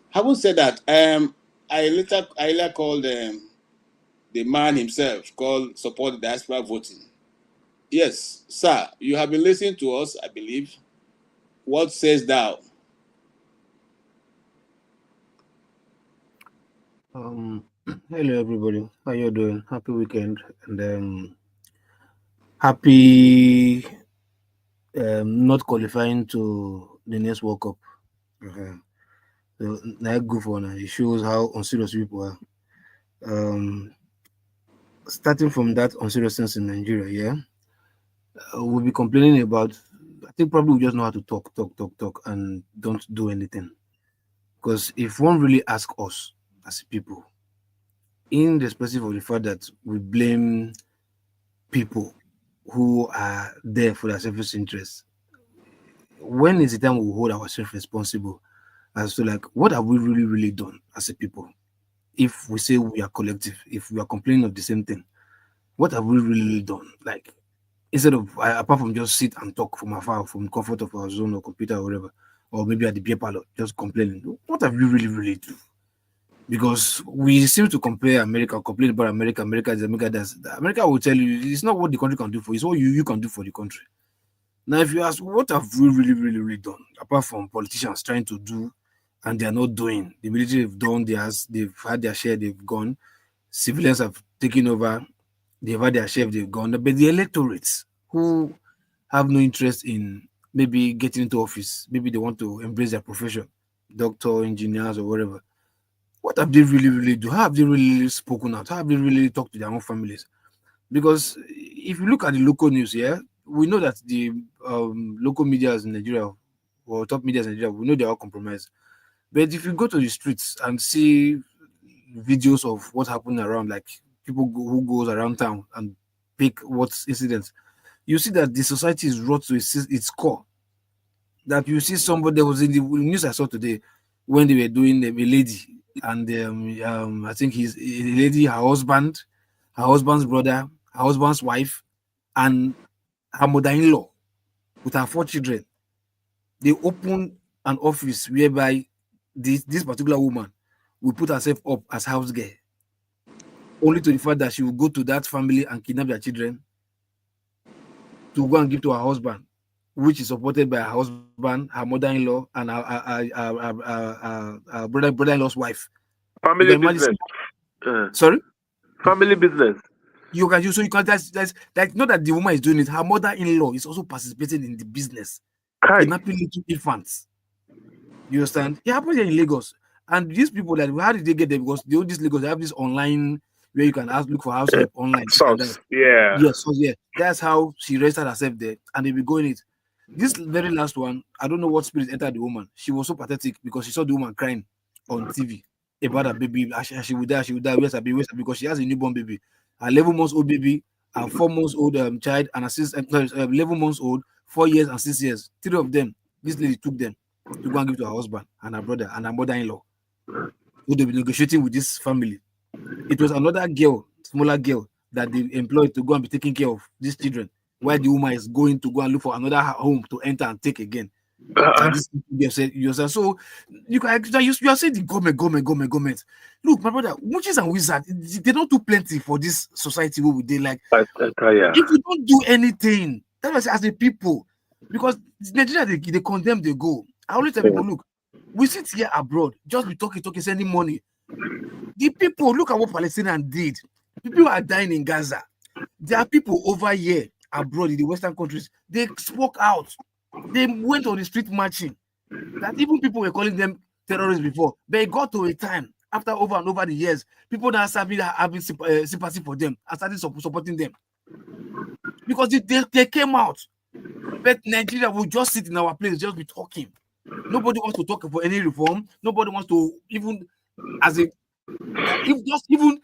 Having said that, I later called the man himself, called Support Diaspora Voting. Yes, sir, you have been listening to us, I believe. What says thou? Hello everybody. How you doing? Happy weekend and happy not qualifying to the next World Cup. So, good for now. It shows how unserious people are. Starting from that unseriousness in Nigeria, we'll be complaining about. I think probably we just know how to talk, and don't do anything. Because if one really asks us as people, irrespective of the fact that we blame people who are there for their selfish interests, when is the time we hold ourselves responsible as to like what have we really done as a people? If we say we are collective, if we are complaining of the same thing, what have we really done? Like instead of apart from just sit and talk from afar, from the comfort of our zone or computer or whatever, or maybe at the beer parlor, just complaining, what have we really do? because we seem to compare America, complain about America. America does. America will tell you it's not what the country can do for you, it's what you can do for the country. Now, if you ask, what have we really done apart from politicians trying to do and they are not doing? The military have done theirs, they've had their share, they've gone. Civilians have taken over, they've had their share, they've gone. But the electorates who have no interest in maybe getting into office, maybe they want to embrace their profession, doctor, engineers, or whatever. What have they really do? How have they really spoken out? How have they really talked to their own families? Because if you look at the local news, yeah, we know that the local media in Nigeria or top media in Nigeria, we know they are compromised. But if you go to the streets and see videos of what's happening around, like people who goes around town and pick what's incidents, you see that the society is wrought to its core. That you see somebody that was in the news I saw today when they were doing a lady, and I think he's a lady, her husband's brother, her husband's wife, and her mother-in-law with her 4 children. They opened an office whereby this particular woman will put herself up as house girl, only to the fact that she will go to that family and kidnap their children to go and give to her husband, which is supported by her husband, her mother-in-law, and her brother-in-law's wife. Family business. Sorry? Family business. You can that's like, not that the woman is doing it, her mother-in-law is also participating in the business, kidnapping little infants. You understand? It happens here in Lagos. And these people, that how did they get there? Because they own this Lagos, they have this online where you can look for house help online. Yeah. Yes, so yeah, that's how she registered herself there, and they be going it. This very last one, I don't know what spirit entered the woman. She was so pathetic because she saw the woman crying on TV about her baby. She would die. Where's her baby? Because she has a newborn baby, a 11 months old baby, a 4 months old child, and 11 months old, 4 years and 6 years. 3 of them. This lady took them to go and give to her husband and her brother and her mother-in-law, who they be negotiating with this family. It was another girl, smaller girl, that they employed to go and be taking care of these children, while the woman is going to go and look for another home to enter and take again. And this you said, so you are saying the government. Look, my brother, witches and wizards, they don't do plenty for this society where we like. If we don't do anything, that was as a people, because Nigeria they condemn, they go. I always tell people, look, we sit here abroad, just be talking, sending money. The people, look at what Palestinians did. People are dying in Gaza. There are people over here abroad in the Western countries. They spoke out. They went on the street marching. That even people were calling them terrorists before. But it got to a time, after over and over the years, people now started having sympathy for them and started supporting them. Because they came out. But Nigeria will just sit in our place, just be talking. Nobody wants to talk for any reform. Nobody wants to even even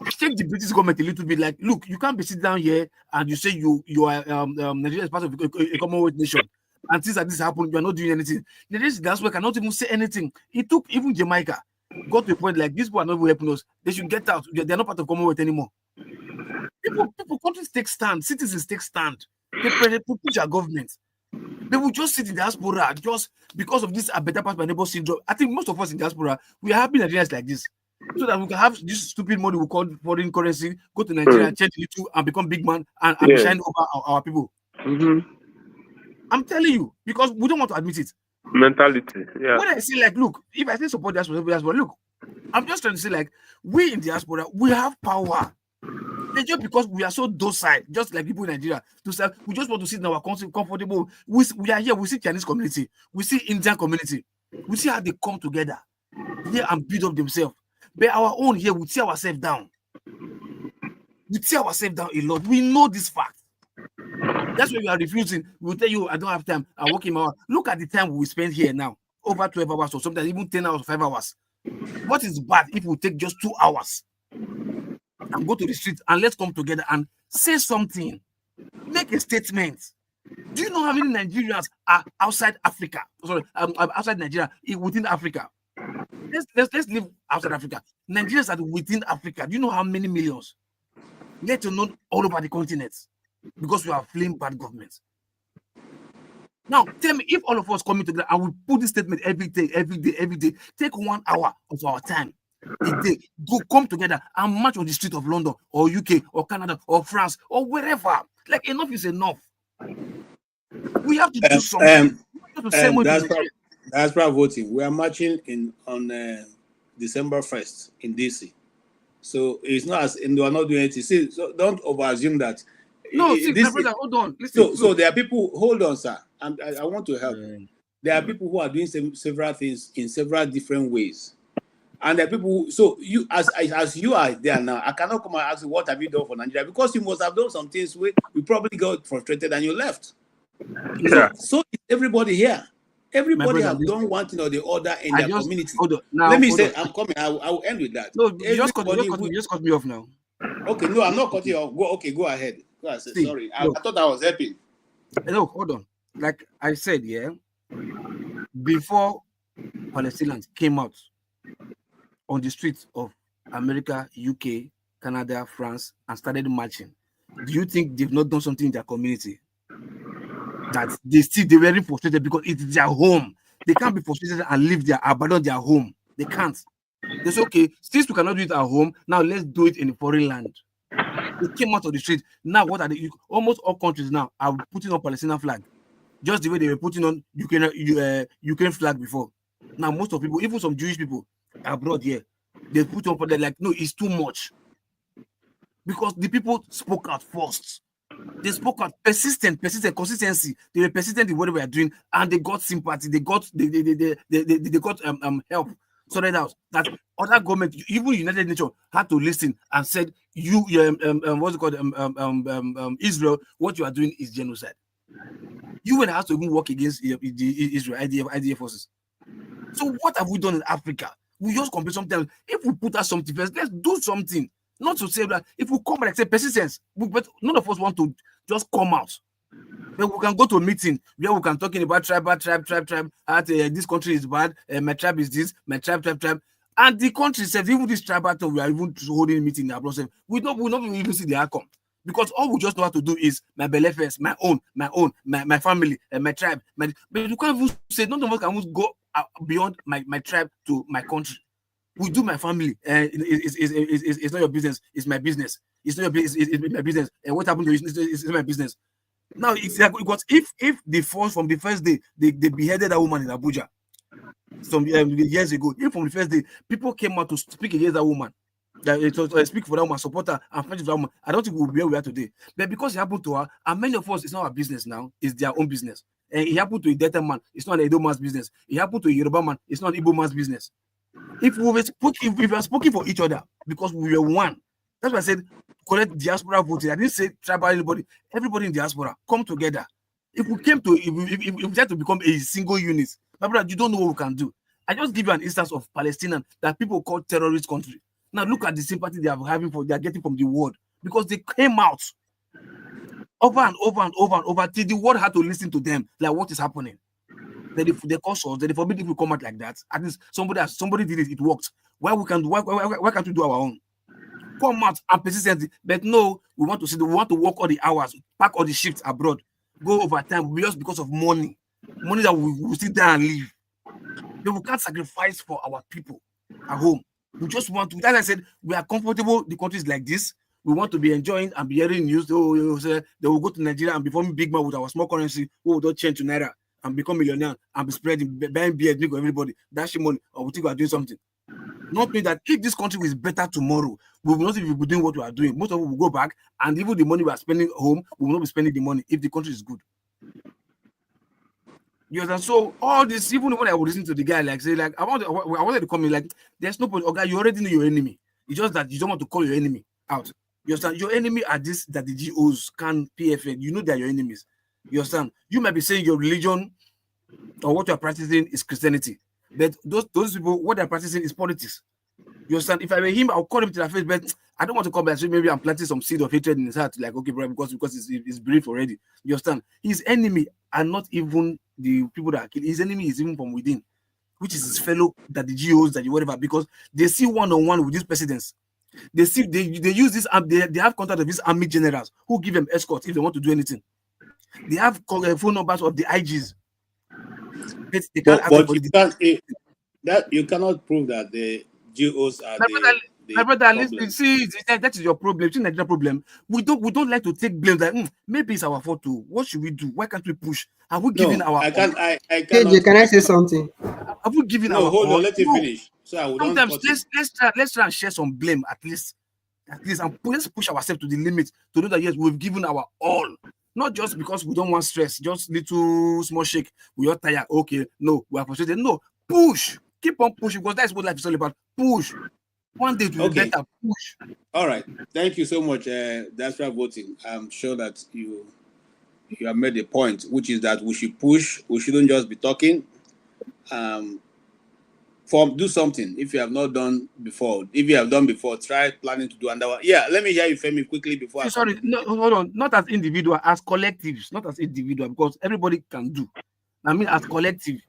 check the British government a little bit. Like, look, you can't be sitting down here and you say you are Nigeria is part of a Commonwealth nation, and things like this happen, you are not doing anything. Nigerians that's why cannot even say anything. It took even Jamaica got to a point like these people are not helping us. They should get out. They are not part of Commonwealth anymore. People, countries take stand, citizens take stand. They push our government. They will just sit in diaspora just because of this a better part by neighbor syndrome. I think most of us in diaspora, we are happy Nigerians like this, so that we can have this stupid money we call foreign currency, go to Nigeria, change it to and become big man and shine over our people. I'm telling you, because we don't want to admit it. Mentality, yeah. When I say, like, look, if I say support diaspora, look, I'm just trying to say, like, we in diaspora, we have power. It's just because we are so docile, just like people in Nigeria, we just want to sit in our country comfortable. We are here, we see Chinese community, we see Indian community, we see how they come together here and build up themselves. But our own here, we tear ourselves down. We tear ourselves down a lot. We know this fact. That's why we are refusing. We'll tell you, I don't have time. I'm working my hours. Look at the time we spend here now. Over 12 hours or sometimes even 10 hours or 5 hours. What is bad if we take just 2 hours and go to the street and let's come together and say something? Make a statement. Do you know how many Nigerians are outside Africa? Sorry, outside Nigeria, within Africa. Let's live outside Africa. Nigerians are within Africa. Do you know how many millions? Let alone all over the continent. Because we are fleeing bad governments. Now, tell me, if all of us coming together and we put this statement every day, take 1 hour of our time If they go come together and march on the street of London or UK or Canada or France or wherever, like enough is enough. We have to do something. That's probably voting. We are marching on December 1st in DC. So it's not as and we are not doing anything. See, so don't over assume that. No, see, my brother, hold on. Listen. So there are people. Hold on, sir. I want to help. There are people who are doing several things in several different ways, and there are people. So you, as you are there now, I cannot come and ask you what have you done for Nigeria, because you must have done some things where you probably got frustrated and you left. Yeah. So everybody here. Everybody have done one thing or the other in their community. Let me say, I'm coming. I will end with that. No, you just cut me off now. Okay, no, I'm not cutting you off. Go ahead. Go ahead. Sorry, I thought I was helping. No, hold on. Like I said, yeah, before Palestinians came out on the streets of America, UK, Canada, France, and started marching, do you think they've not done something in their community? That they're very frustrated because it's their home. They can't be frustrated and abandon their home. They can't. They say, okay, since we cannot do it at home, now let's do it in a foreign land. They came out of the street. Now what are they? Almost all countries now are putting on Palestinian flag, just the way they were putting on Ukraine flag before. Now most of people, even some Jewish people abroad here, they put on, but they're like, no, it's too much, because the people spoke out first. They spoke out, persistent consistency. They were persistent in what they were doing, and they got sympathy. They got help sorted out. That other government, even United Nations, had to listen and said, what's it called, Israel, what you are doing is genocide. UN has to even work against the Israel IDF forces. So what have we done in Africa? We just compare sometimes. If we put out something first, let's do something. Not to say that if we come and say persistence, but none of us want to just come out. But we can go to a meeting where we can talking about tribe. This country is bad. My tribe is this. My tribe. And the country says, even this tribe battle, we are even holding a meeting abroad. We not even see the outcome, because all we just know how to do is my belly first, my own, my family, my tribe. But you can't even say, none of us can even go beyond my tribe to my country. We do my family. It's not your business. It's my business. It's not your business. It's my business. And what happened to you is my business. Now it's like, because if the from the first day they beheaded a woman in Abuja some years ago, if from the first day people came out to speak against that woman, to speak for that woman, support her and fight for that woman, I don't think we'll be where we are today. But because it happened to her, and many of us, it's not our business now, it's their own business. And it happened to a Delta man, it's not an Edo man's business. It happened to a Yoruba man, it's not an Igbo man's business. If we were speaking for each other, because we were one, that's why I said collect diaspora voting. I didn't say tribal anybody. Everybody in diaspora come together. If we came to, if we try to become a single unit, my brother, you don't know what we can do. I just give you an instance of Palestinian that people call terrorist country. Now look at the sympathy they are getting from the world, because they came out over and over till the world had to listen to them. Like, what is happening? They cause us, they forbid if we come out like that. At least somebody did it, it worked. Why can't we do our own? Come out and persistently. But no, we want to work all the hours, pack all the shifts abroad, go overtime just because of money that we will sit there and leave. But we can't sacrifice for our people at home. We just want to, as I said, we are comfortable. The country is like this. We want to be enjoying and be hearing news. They will go to Nigeria and become big man with our small currency, who will not change to Naira and become millionaire and be spreading, buying beer, drink with everybody, dashing money, or we think we are doing something. Not mean that if this country is better tomorrow, we will not even be doing what we are doing. Most of us will go back, and even the money we are spending home, we will not be spending the money if the country is good. You understand? So all this, even when I would listen to the guy, like say, like I wanted to come in, like there's no point. Okay, you already know your enemy. It's just that you don't want to call your enemy out. You understand? Your enemy are this that the GOs can PFN. You know they are your enemies. You understand? You might be saying your religion or what you are practicing is Christianity, but those people, what they're practicing is politics. You understand? If I were him, I'll call him to their face, but I don't want to come back. So maybe I'm planting some seed of hatred in his heart. Like, okay, bro, because it's brief already. You understand? His enemy are not even the people that are killing. His enemy is even from within, which is his fellow, that the GOs, that you whatever, because they see one-on-one with these presidents. They see they use this, they have contact of these army generals who give them escorts if they want to do anything. They have phone numbers of the IGs. They can't but you cannot prove that the GOs are My brother, at least problem. see that is your problem. It's Nigerian problem. We don't like to take blame that maybe it's our fault too. What should we do? Why can't we push? Have we given our I can't. I KJ, cannot. can I say something? Have we given No, our hold all? on. Let me No. finish. So I will don't Sometimes cut you. let's try and share some blame at least, and let's push ourselves to the limit to know that yes, we've given our all. Not just because we don't want stress, just little small shake. We are tired. Okay, no, we are frustrated. No, push. Keep on pushing because that's what life is all about. Push. One day to be better. Push. All right. Thank you so much. That's why voting. I'm sure that you have made a point, which is that we should push. We shouldn't just be talking. Do something. If you have not done before, if you have done before, try planning to do another one. Yeah, let me hear you, Femi, quickly before I sorry, no, hold on. Not as individual, as collectives, not as individual, because everybody can do. I mean, as collective,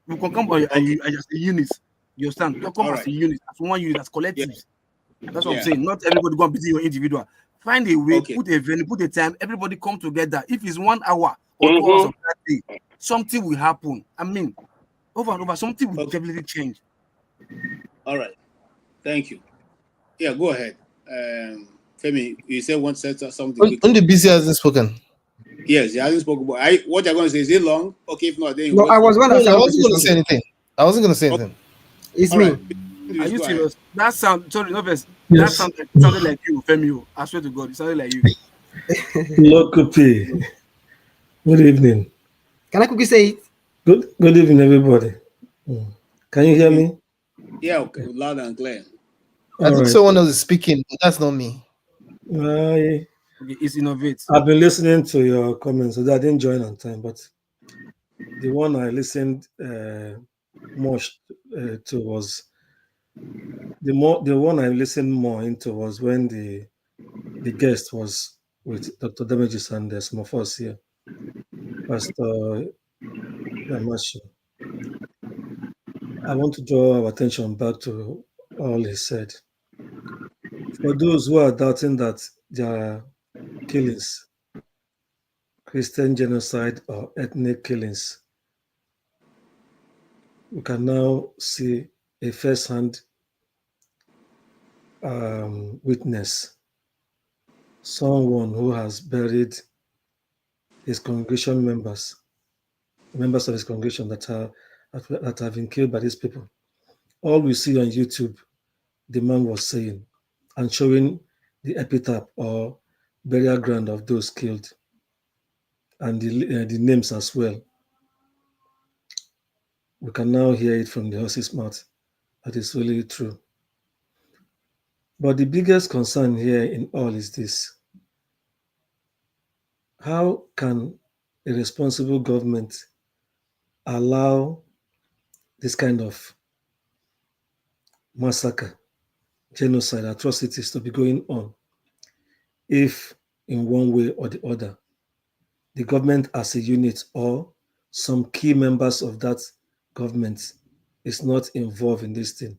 we can come as a unit. You understand? You come as a unit, as one unit, as collectives. Yeah. That's what I'm saying. Not everybody going to be your individual. Find a way, put a venue, put a time, everybody come together. If it's 1 hour or 2 hours of that day, something will happen. I mean, over and over, something will definitely change. All right. Thank you. Yeah, go ahead. Femi, you said one said something. Only busy hasn't spoken. Yes, he hasn't spoken. But what you're going to say, is it long? Okay, if not, then you No, I was going to say. I wasn't going to say anything. I wasn't going to say anything. It's all me. Right. Are you serious? That sound sorry, no first. Yes. That sounded like you, Femi. I swear to God, it sounded like you. Lokopi. Good evening. Can I quickly say it? Good evening, everybody. Can you hear me? Yeah, okay, loud and clear. I think someone else is speaking, but that's not me. Okay, it's innovate. I've been listening to your comments, so I didn't join on time, but the one I listened more to was the one I listened more into was when the guest was with Dr. Damages and some of us here, Pastor Yamashi. I want to draw our attention back to all he said. For those who are doubting that there are killings, Christian genocide or ethnic killings, we can now see a first-hand witness, someone who has buried his congregation members of his congregation that have been killed by these people. All we see on YouTube, the man was saying and showing the epitaph or burial ground of those killed and the names as well. We can now hear it from the horse's mouth. That is really true. But the biggest concern here in all is this. How can a responsible government allow this kind of massacre, genocide, atrocities to be going on if in one way or the other, the government as a unit or some key members of that government is not involved in this thing?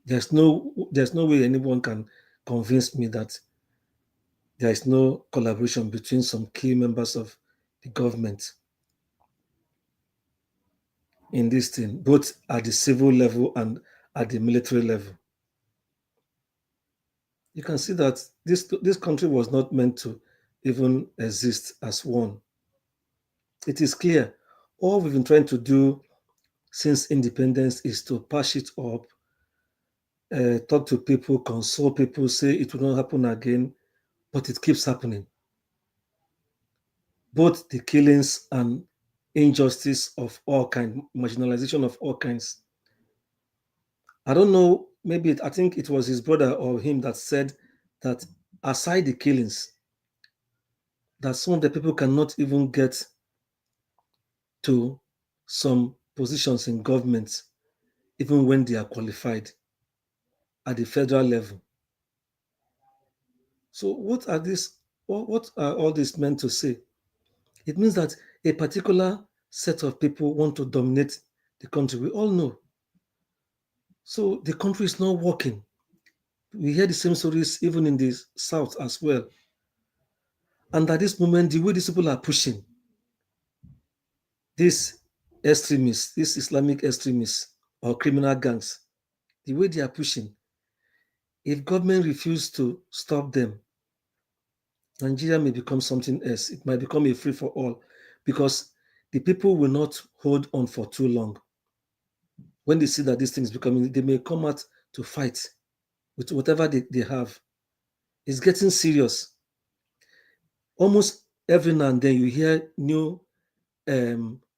There's no way anyone can convince me that there is no collaboration between some key members of the government in this thing, both at the civil level and at the military level. You can see that this country was not meant to even exist as one. It is clear. All we've been trying to do since independence is to patch it up, talk to people, console people, say it will not happen again, but it keeps happening. Both the killings and injustice of all kinds, marginalization of all kinds. I don't know, I think it was his brother or him that said that aside the killings, that some of the people cannot even get to some positions in government, even when they are qualified at the federal level. So what are all these meant to say? It means that a particular set of people want to dominate the country. We all know. So the country is not working. We hear the same stories even in the South as well. And at this moment, the way these people are pushing, these extremists, these Islamic extremists or criminal gangs, the way they are pushing, if government refuses to stop them, Nigeria may become something else. It might become a free for all, because the people will not hold on for too long. When they see that this thing is becoming, they may come out to fight with whatever they have. It's getting serious. Almost every now and then you hear new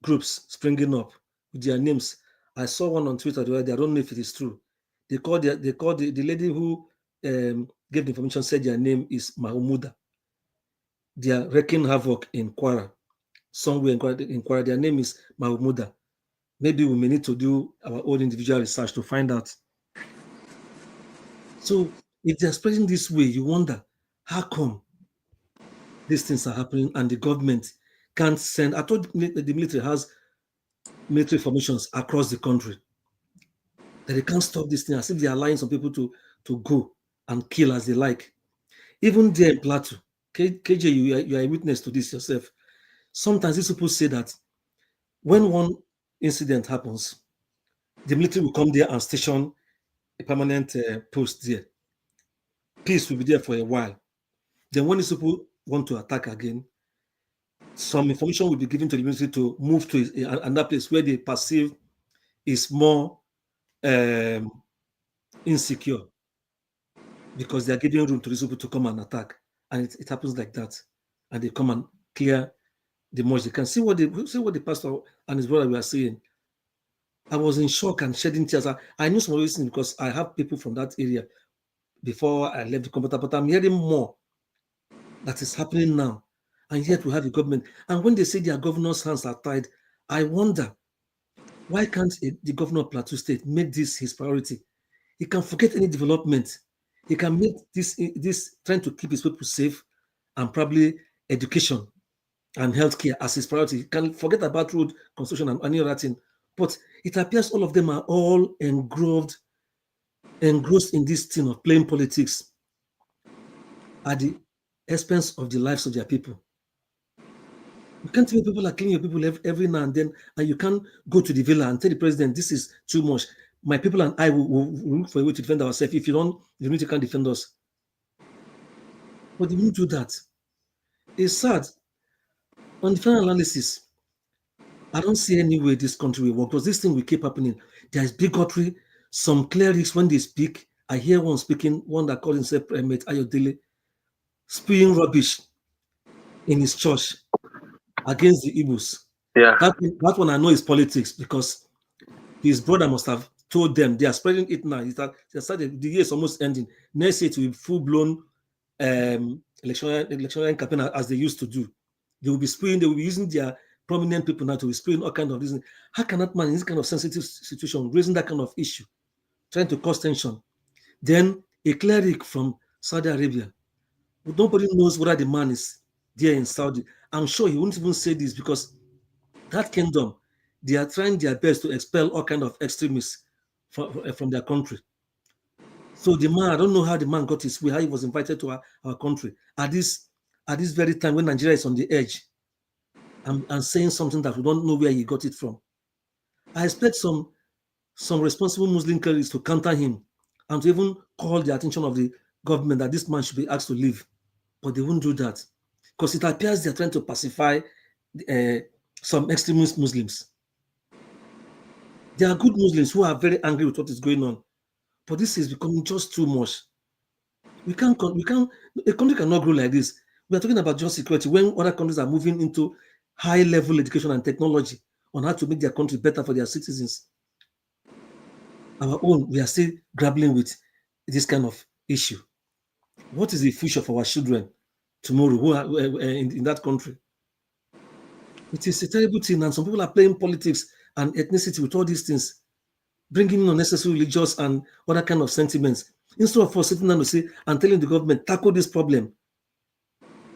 groups springing up with their names. I saw one on Twitter the other day. I don't know if it is true. They called the lady who gave the information, said their name is Mahmuda. They are wreaking havoc in Kwara. Somewhere in Kwara, their name is Mahmuda. Maybe we may need to do our own individual research to find out. So if they're spreading this way, you wonder, how come these things are happening and the government can't send? I thought the military has military formations across the country, that they can't stop this thing, as if they're allowing some people to go and kill as they like. Even there in Plateau, KJ, you are a witness to this yourself. Sometimes these people say that when one incident happens, the military will come there and station a permanent post there. Peace will be there for a while. Then when these people want to attack again, some information will be given to the military to move to another place where they perceive is more insecure, because they are giving room to these people to come and attack. And it happens like that. And they come and clear the much they can. See what the pastor and his brother were saying. I was in shock and shedding tears. I knew some of these things because I have people from that area before I left the computer, but I'm hearing more that is happening now. And yet we have a government. And when they say their governor's hands are tied, I wonder, why can't the governor of Plateau State make this his priority? He can forget any development. He can make this trying to keep his people safe and probably education and healthcare as his priority. He can forget about road construction and any other thing. But it appears all of them are all engrossed in this thing of playing politics at the expense of the lives of their people. You can't tell people are killing your people every now and then, and you can't go to the villa and tell the president, this is too much. My people and I will look for a way to defend ourselves. If you don't, the unity can't defend us. But they won't do that. It's sad. On the final analysis, I don't see any way this country will work, because this thing will keep happening. There is bigotry. Some clerics, when they speak, I hear one speaking, one that called himself Primate Ayodele, spewing rubbish in his church against the Igbos. Yeah. That one I know is politics, because his brother must have told them. They are spreading it now. The year is almost ending. Next year it will be full-blown election campaign as they used to do. They will be spewing, they will be using their prominent people now to be spewing all kinds of reasons. How can that man in this kind of sensitive situation raising that kind of issue, trying to cause tension? Then a cleric from Saudi Arabia, nobody knows whether the man is there in Saudi. I'm sure he wouldn't even say this, because that kingdom, they are trying their best to expel all kinds of extremists from their country. So the man, I don't know how the man got his way, how he was invited to our country at this very time when Nigeria is on the edge and saying something that we don't know where he got it from. I expect some responsible Muslim clerics to counter him and to even call the attention of the government that this man should be asked to leave. But they won't do that, because it appears they're trying to pacify some extremist Muslims. There are good Muslims who are very angry with what is going on, but this is becoming just too much. A country cannot grow like this. We are talking about just security when other countries are moving into high-level education and technology on how to make their country better for their citizens. Our own, we are still grappling with this kind of issue. What is the future for our children tomorrow who are in that country? It is a terrible thing, and some people are playing politics and ethnicity with all these things, bringing in unnecessary religious and other kind of sentiments. Instead of us sitting down to say and telling the government, tackle this problem.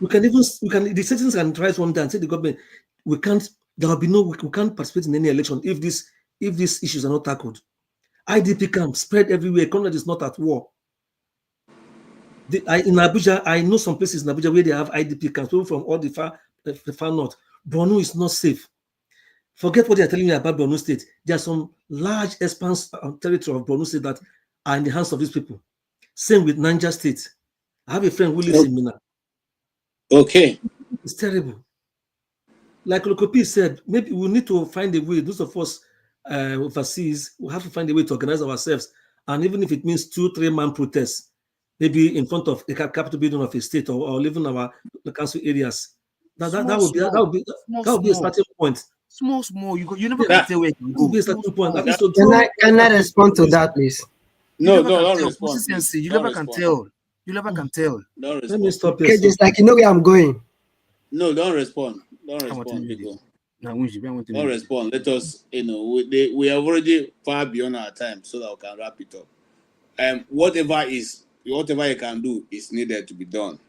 The citizens can try one day and say to the government, we can't participate in any election if these issues are not tackled. IDP camps spread everywhere. Conrad is not at war. In Abuja, I know some places in Abuja where they have IDP camps, people from all the far north. Borno is not safe. Forget what they are telling you about Borno State. There are some large expanse territory of Borno State that are in the hands of these people. Same with Niger State. I have a friend who lives in Mina. Okay. It's terrible. Like Lokopi said, maybe we need to find a way. Those of us overseas, we have to find a way to organize ourselves. And even if it means 2-3 man protests, maybe in front of the capital building of a state or even the council areas, that would be a starting point. Small. You never can tell where it can go. Be a starting point. Can I respond to that, please? No, don't respond. Consistency. You never can tell. You never can tell. Don't respond. Let me stop Okay, just like you know where I'm going. No, don't respond. Don't respond, people. Don't respond. Let us, we are already far beyond our time, so that we can wrap it up. Whatever you can do is needed to be done.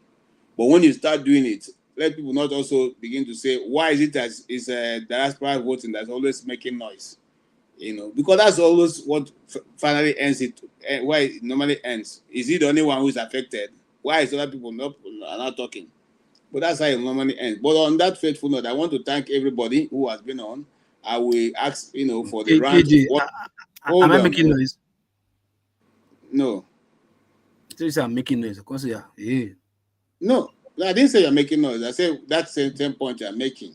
But when you start doing it, let people not also begin to say, why is it that it's diaspora voting that's always making noise? Because that's always what finally ends it. Why it normally ends. Is he the only one who is affected? Why is other people are not talking? But that's how it normally ends. But on that faithful note, I want to thank everybody who has been on. I will ask, for the round. Am I making noise? No. So you say I'm making noise. Of course, yeah. No, I didn't say you're making noise. I said that's the same point you're making.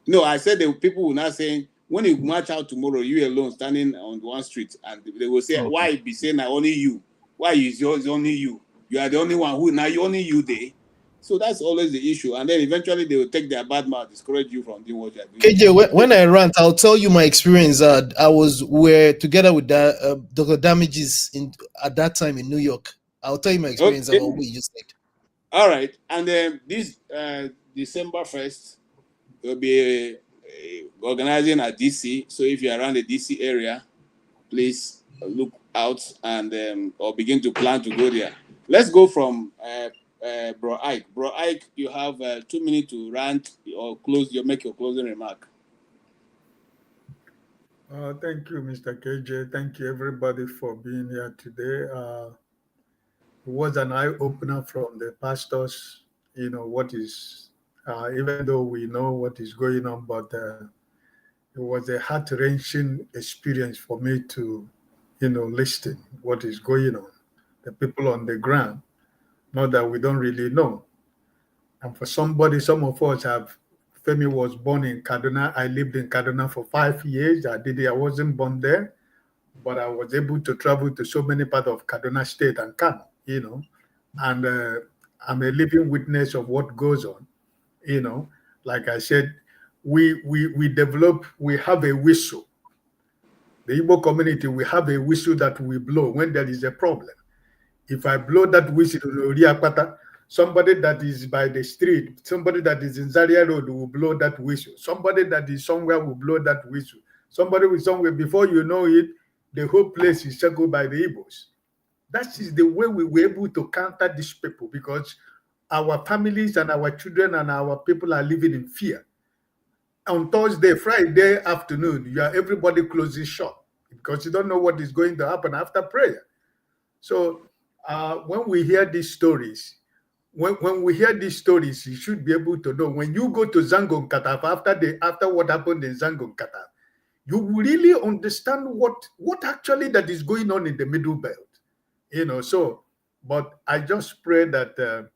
No, I said the people will not saying, when you march out tomorrow, you alone standing on one street, and they will say, why be saying that only you? Why is yours only you? You are the only one who, now you only you there. So that's always the issue. And then eventually they will take their bad mouth, discourage you from doing what you're doing. KJ, when I rant, I'll tell you my experience. We're together with Dr. Damages at that time in New York. I'll tell you my experience about what you just said. All right. And then this December 1st, we'll be organizing at DC. So if you're around the DC area, please look out and or begin to plan to go there. Let's go from Bro Ike. Bro Ike, you have 2 minutes to rant or make your closing remark. Thank you, Mr. KJ. Thank you, everybody, for being here today. It was an eye-opener from the pastors, what is, even though we know what is going on, but it was a heart-wrenching experience for me to, listen what is going on. The people on the ground, not that we don't really know. And for some of us Femi was born in Kaduna. I lived in Kaduna for 5 years. I wasn't born there, but I was able to travel to so many parts of Kaduna State and Kano, and I'm a living witness of what goes on, Like I said, we have a whistle. The Igbo community, we have a whistle that we blow when there is a problem. If I blow that whistle, somebody that is by the street, somebody that is in Zaria Road will blow that whistle. Somebody that is somewhere will blow that whistle. Somebody with somewhere, before you know it, the whole place is circled by the Igbos. That is the way we were able to counter these people, because our families and our children and our people are living in fear. On Thursday, Friday afternoon, everybody closes shop because you don't know what is going to happen after prayer. So when we hear these stories, you should be able to know. When you go to Zangon Kataf after what happened in Zangon Kataf, you will really understand what actually that is going on in the Middle Belt. But I just pray that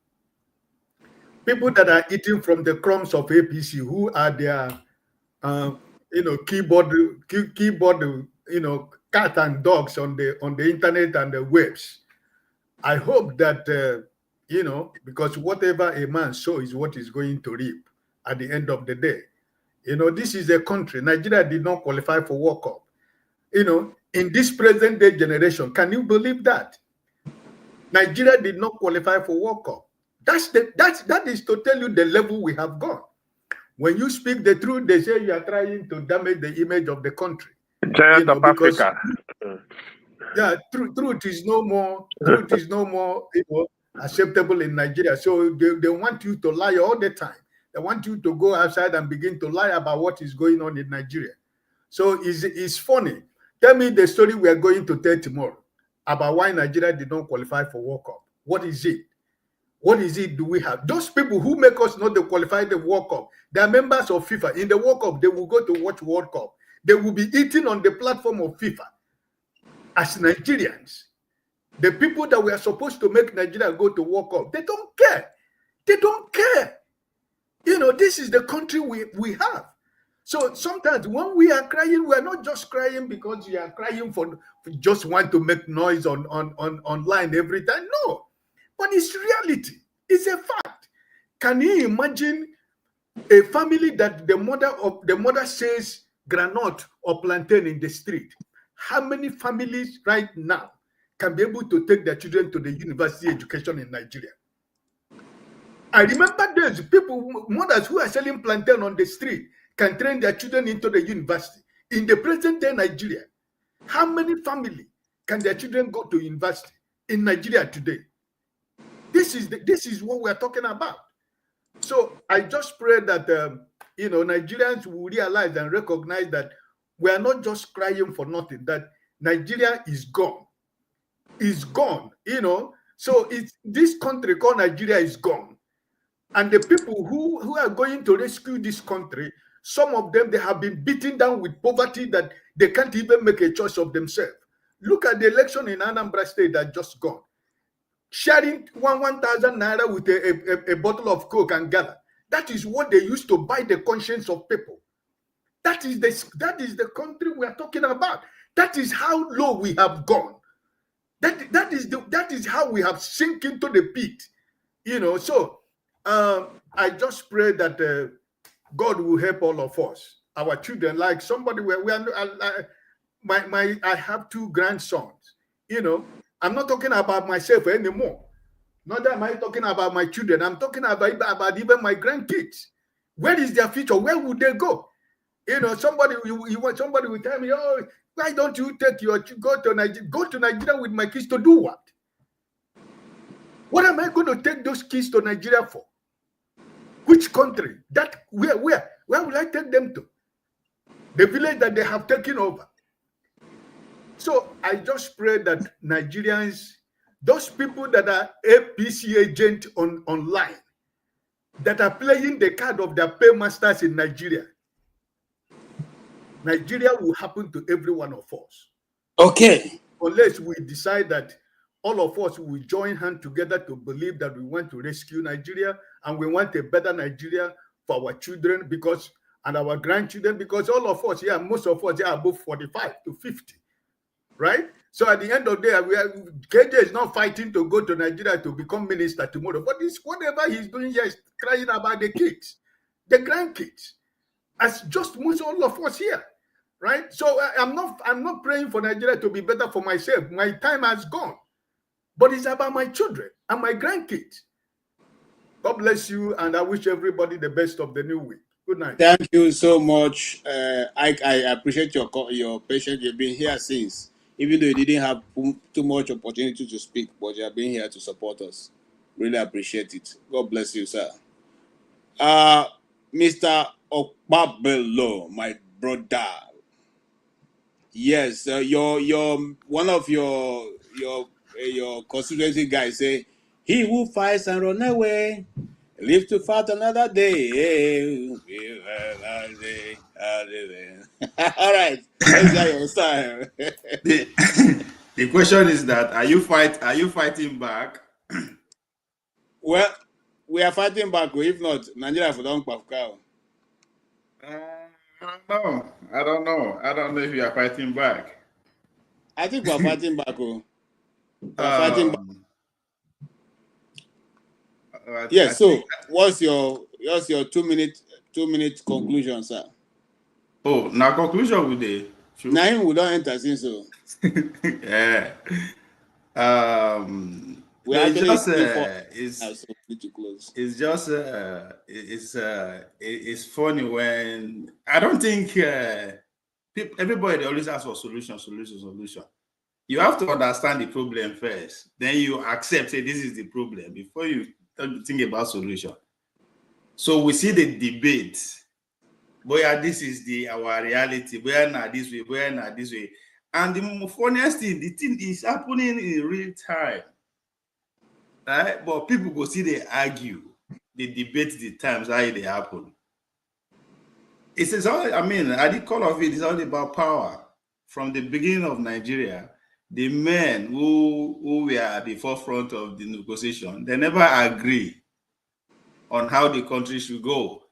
people that are eating from the crumbs of APC, who are their keyboard cat and dogs on the internet and the webs, I hope that because whatever a man sows is what is going to reap at the end of the day. This is a country. Nigeria did not qualify for World Cup. In this present day generation, can you believe that? Nigeria did not qualify for World Cup. That is to tell you the level we have gone. When you speak the truth, they say you are trying to damage the image of the country. Giant of Africa. Yeah, truth is no more. Truth is no more acceptable in Nigeria. So they want you to lie all the time. They want you to go outside and begin to lie about what is going on in Nigeria. So it's funny. Tell me the story we are going to tell tomorrow about why Nigeria did not qualify for World Cup. What is it? What is it do we have? Those people who make us not to qualify the World Cup, they are members of FIFA. In the World Cup, they will go to watch World Cup. They will be eating on the platform of FIFA as Nigerians. The people that were supposed to make Nigeria go to World Cup, they don't care. They don't care. You know, this is the country we have. So sometimes when we are crying, we are not just crying because we are crying for just want to make noise on online every time. No, but it's reality. It's a fact. Can you imagine a family that the mother says granite or plantain in the street? How many families right now can be able to take their children to the university education in Nigeria? I remember those people, mothers who are selling plantain on the street, can train their children into the university. In the present day Nigeria, how many families can their children go to university in Nigeria today? This is what we are talking about. So I just pray that Nigerians will realize and recognize that we are not just crying for nothing, that Nigeria is gone. Is gone, So it's this country called Nigeria is gone. And the people who are going to rescue this country, some of them, they have been beaten down with poverty that they can't even make a choice of themselves. Look at the election in Anambra State that just gone. Sharing 1,000 naira with a bottle of Coke and Gala. That is what they used to buy the conscience of people. That is the country we are talking about. That is how low we have gone. That is how we have sink into the pit. So I just pray that God will help all of us, our children. Like somebody I have 2 grandsons. I'm not talking about myself anymore. Not that am I talking about my children. I'm talking about even my grandkids. Where is their future? Where would they go? Somebody will tell me, oh, why don't you go to Nigeria with my kids to do what? What am I going to take those kids to Nigeria for? Which country? Where will I take them to? The village that they have taken over. So I just pray that Nigerians, those people that are APC agent online, that are playing the card of their paymasters in Nigeria, Nigeria will happen to every one of us. Okay. Unless we decide that all of us will join hands together to believe that we want to rescue Nigeria and we want a better Nigeria for our children and our grandchildren, because all of us here, most of us are above 45 to 50, right? So at the end of the day, KJ is not fighting to go to Nigeria to become minister tomorrow, but it's whatever he's doing here is crying about the kids, the grandkids, as just most all of us here, right? So I'm not praying for Nigeria to be better for myself. My time has gone. But it's about my children and my grandkids. God bless you, and I wish everybody the best of the new week. Good night. Thank you so much. I appreciate your patience. You've been here since, even though you didn't have too much opportunity to speak, but you have been here to support us. Really appreciate it. God bless you, sir. Mr. Okpabelo, my brother. Yes, your one of your constituency guys say, "He who fights and run away, live to fight another day." All right, let's hear your style. The question is that are you fighting back? Well, we are fighting back. If not, Nigeria for don't cow. I don't know if you are fighting back. I think we are fighting back. We are fighting back. Yes. So, what's your 2 minute conclusion, sir? Oh, now conclusion with the. Now we don't enter since so. Yeah. We actually it's funny when I don't think everybody always asks for solution. You have to understand the problem first, then you accept this is the problem before you think about solution. So we see the debate. Boy, this is our reality. We're not this way. And the funniest thing, the thing is happening in real time. Right? But people go see they argue, they debate the times how they happen. It's all, at the core of it is all about power. From the beginning of Nigeria, the men who were at the forefront of the negotiation, they never agree on how the country should go.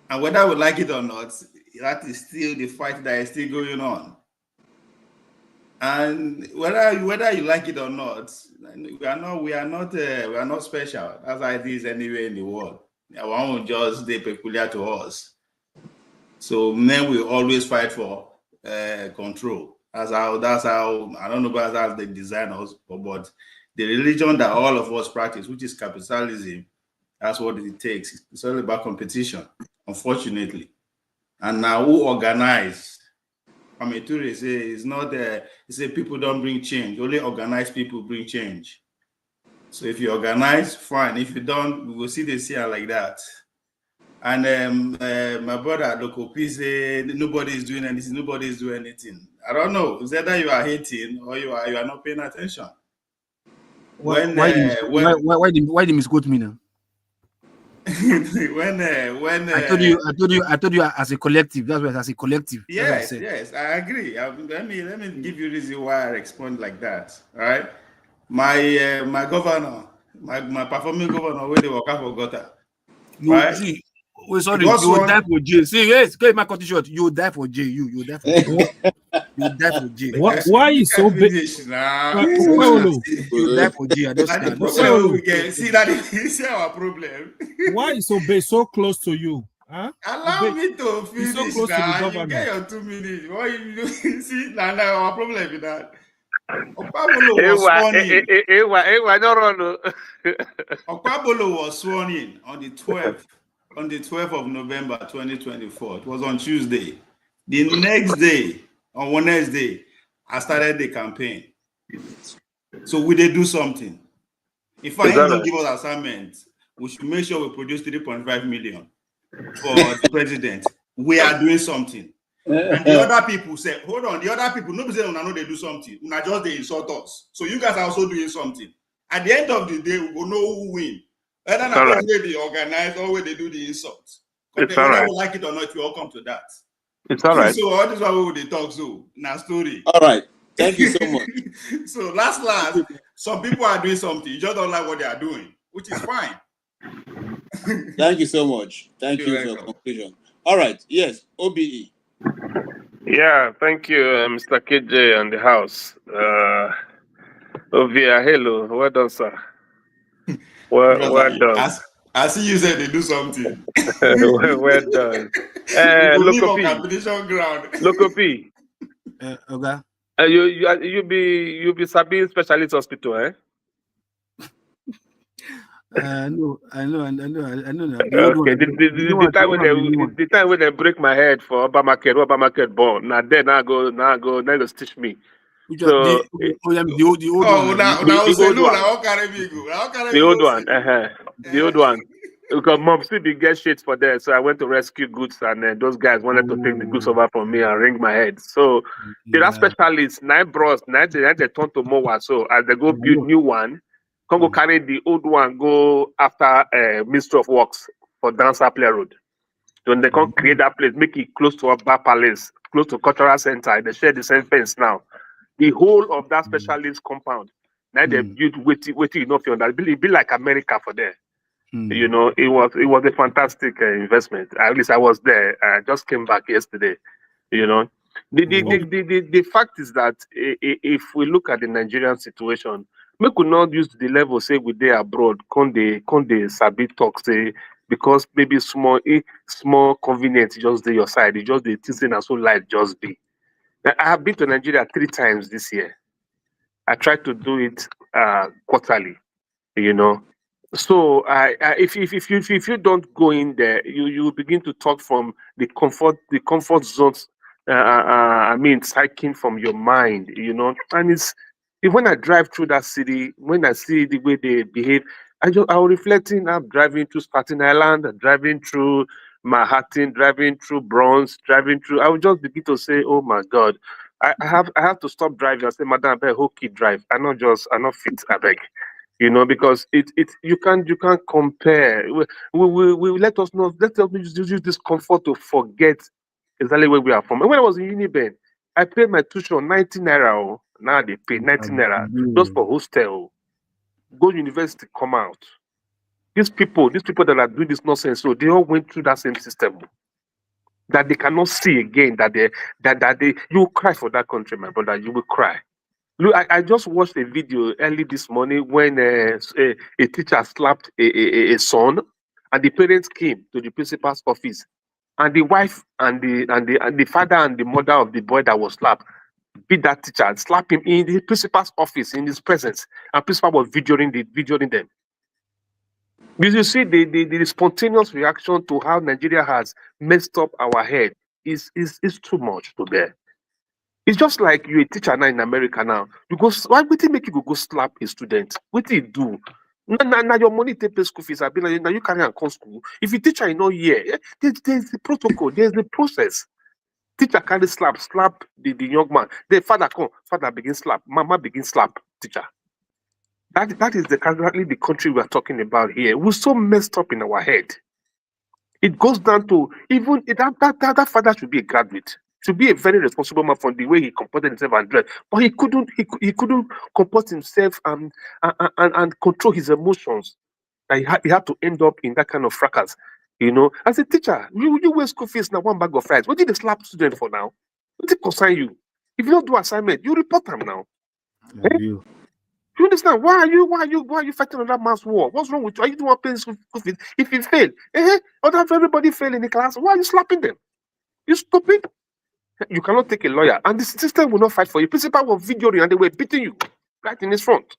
And whether we like it or not, that is still the fight that is still going on. And whether you like it or not, we are not special. That's how it is anywhere in the world. One will just be peculiar to us. So men will always fight for control. That's how I don't know about how they design us, but the religion that all of us practice, which is capitalism, that's what it takes. It's all about competition, unfortunately. And now who organize? I mean, Ture say it's not say people don't bring change. Only organized people bring change. So if you organize, fine. If you don't, we will see the CR like that. And my brother Lokopi say nobody is doing anything. Nobody is doing anything. I don't know. It's either you are hating or you are not paying attention. Why they misquote me now? when I told you as a collective. That's what as a collective. Yes, I agree. Let me give you a reason why I respond like that. All right, my governor, my performing governor, where they work out for gutter. Right? See, sorry, you die for jail. See, yes, get my cut short. You die for jail. You die for jail. You die for jail. Why is so big? You die for jail. I don't see that is our problem. Why is Obey so close to you? Huh? Allow me to finish so close to the now. You governor. get your 2 minutes. Why you see now our problem with that? Okwabolo was sworn in. Okwabolo was sworn in on the 12th of November 2024. It was on Tuesday. The next day, on Wednesday, I started the campaign. So we did do something. If I don't give us assignment, we should make sure we produce 3.5 million for the president. We are doing something. And the other people say, hold on, the other people, nobody say, no, they do something. Not just they insult us. So you guys are also doing something. At the end of the day, we will know who win. Whether not way they organize or where they do the insults. Because whether we like it or not, we all come to that. It's all right. So all this is why we will talk so. Now story. All right. Thank you so much. So last, some people are doing something. You just don't like what they are doing, which is fine. Thank you so much. Thank you for your conclusion. All right. Yes, OBE. Yeah, thank you, Mr. KJ and the house. Ovia, hello. Well done, sir. Well done. I see you said they do something. well done. Lokopi. Okay. You be Sabine specialist hospital, eh? No, I know. Okay, the time when they break my head for Obamacare born. Now go stitch me. The old one. Because mom still be get shit for there, so I went to rescue goods, and those guys wanted to take the goods over from me and ring my head. So there are specialists, 9 bros, 9 they turn to Mowa. So as they go build new one, come go carry the old one, go after Ministry of Works for Dancer Play Road. When they come create that place, make it close to Oba Palace, close to Cultural Center. They share the same fence now. The whole of that specialist compound, now they build waiting enough for that. It be like America for there. You know, it was a fantastic investment. At least I was there. I just came back yesterday. You know, the fact is that if we look at the Nigerian situation, we could not use the level say we there abroad. Conde sabi talk say because maybe small convenience just there your side. It just the things and so light just be. Now, I have been to Nigeria 3 times this year. I tried to do it quarterly. You know. So if you don't go in there, you begin to talk from the comfort zones. Taking from your mind, you know. And when I drive through that city, when I see the way they behave, I was reflecting. I'm driving through Staten Island, driving through Manhattan, driving through Bronx, driving through. I would just begin to say, "Oh my God, I have to stop driving." I say, "Madam, I beg, who keep drive? I not fit. I beg." You know, because you can't compare. We let us use this comfort to forget exactly where we are from. And when I was in Uniben, I pay my tuition 90 naira. Oh. Now they pay 90 naira just for hostel. Go university, come out. These people that are doing this nonsense, so they all went through that same system that they cannot see again. That you will cry for that country, my brother. You will cry. Look, I just watched a video early this morning when a teacher slapped a son, and the parents came to the principal's office, and the wife and the father and the mother of the boy that was slapped beat that teacher and slap him in the principal's office in his presence, and principal was videoing them. You see, the spontaneous reaction to how Nigeria has messed up our head is too much to bear. It's just like you're a teacher now in America now. Why would it make you go slap a student? What do you do? Now your money take pay school fees. Now you carry and come school. If you teacher is not here, there's the protocol, there's the process. Teacher carry slap the young man. Then father begin slap, mama begin slap teacher. That is exactly the country we are talking about here. We're so messed up in our head. It goes down to even that father should be a graduate, should be a very responsible man from the way he comported himself and dressed. But he couldn't comport himself and control his emotions. He had to end up in that kind of fracas. As a teacher, you wear school fees now, one bag of rice. What did they slap student for now? What did it concern you? If you don't do assignment, you report them now. You understand? Why are you fighting on that man's war? What's wrong with you? Are you the one paying school fees? If you fail, everybody fail in the class. Why are you slapping them? You stupid. You cannot take a lawyer, and the system will not fight for you. Principal was videoing and they were beating you right in his front.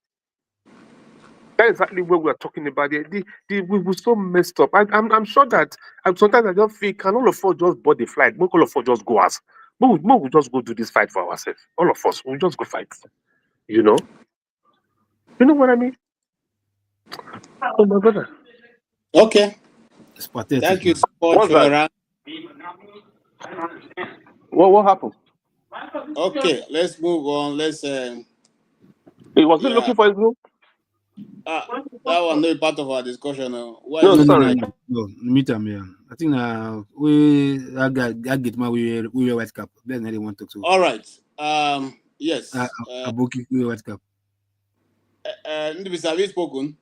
That's exactly what we are talking about. We were so messed up. I'm sure that sometimes I don't feel can all of us just board the flight? All of us just go as. We'll just go do this fight for ourselves. All of us, we'll just go fight. You know what I mean? Oh my brother. Okay. It's pathetic. Thank you so much for your What happened? Okay, let's move on. Let's He wasn't looking for his group? that was not part of our discussion. No, meet him here. I think I get my we wear white cap. Then they want to talk to. All right. Yes. Aboki we wear white cap. Have you spoken?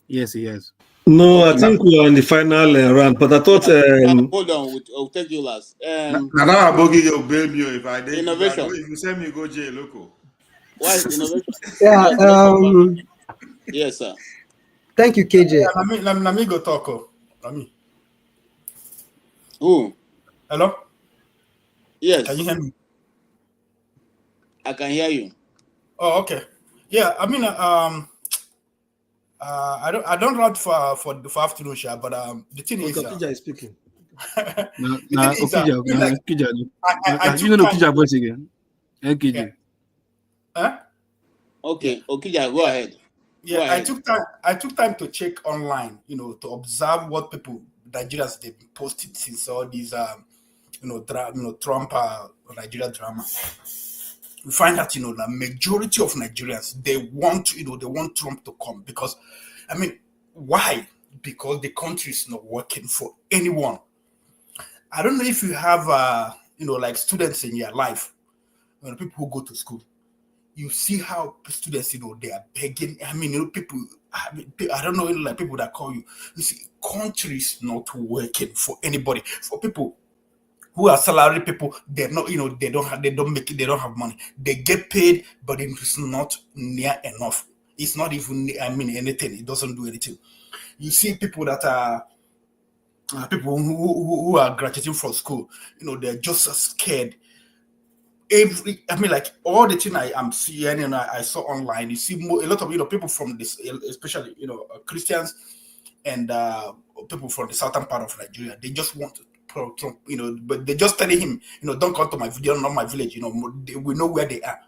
Yes, he has. No, I think we are in the final round, but I thought. Hold on, we'll take you last. Now Aboki will bail you if I did. Innovation. If you send me go jail, local. Why is innovation? Yeah. Yes, sir. Thank you, KJ. Let me go talk. Who? Hello? Yes. Can you hear me? I can hear you. Oh, okay. Yeah, I mean, I don't run for afternoon show, but the thing is, Okija is speaking. Okija you know Okija voice again. Okija. Okay, Okija, go ahead. Yeah, go ahead. I took time to check online, to observe what Nigerians they've been posting since all these Trump Nigeria drama. We find that the majority of Nigerians they want Trump to come because, why? Because the country is not working for anyone. I don't know if you have like students in your life, people who go to school. You see how students, they are begging. People. I don't know, like people that call you. You see, country is not working for anybody. For people who are salary people, they're not, they don't have money. They get paid, but it's not near enough. It's not even, anything. It doesn't do anything. You see people that are people who are graduating from school. They're just scared. All the thing I am seeing and I saw online, you see a lot of people from this, especially Christians and people from the southern part of Nigeria. They just want Trump, but they're just telling him, don't come to my video, not my village. We know where they are.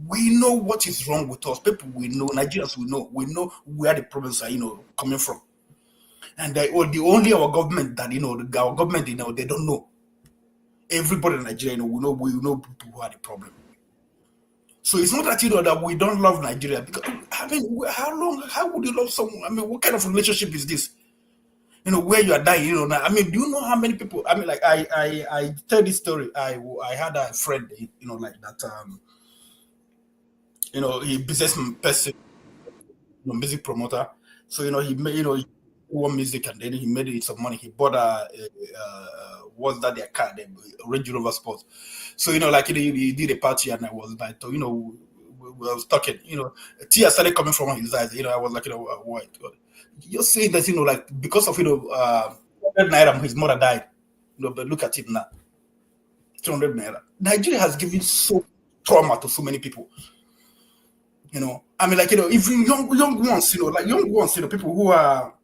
We know what is wrong with us. People we know, Nigerians we know where the problems are, coming from. And the only our government that our government, they don't know. Everybody in Nigeria, we know people who are the problem. So it's not that that we don't love Nigeria. Because how would you love someone? What kind of relationship is this? where you are dying, I mean, do you know how many people? I mean, like I tell this story. I had a friend, like that. He business person, music promoter. So he made he won music, and then he made it some money. He bought what's that their car, the Range Rover Sport. So like he did a party, and I was like, we was talking, tears started coming from his eyes. I was like, what? You're saying that like because of 200 naira, his mother died. But look at it now, 200 naira. Nigeria has given so trauma to so many people. I mean, like even young ones, like young ones, people who are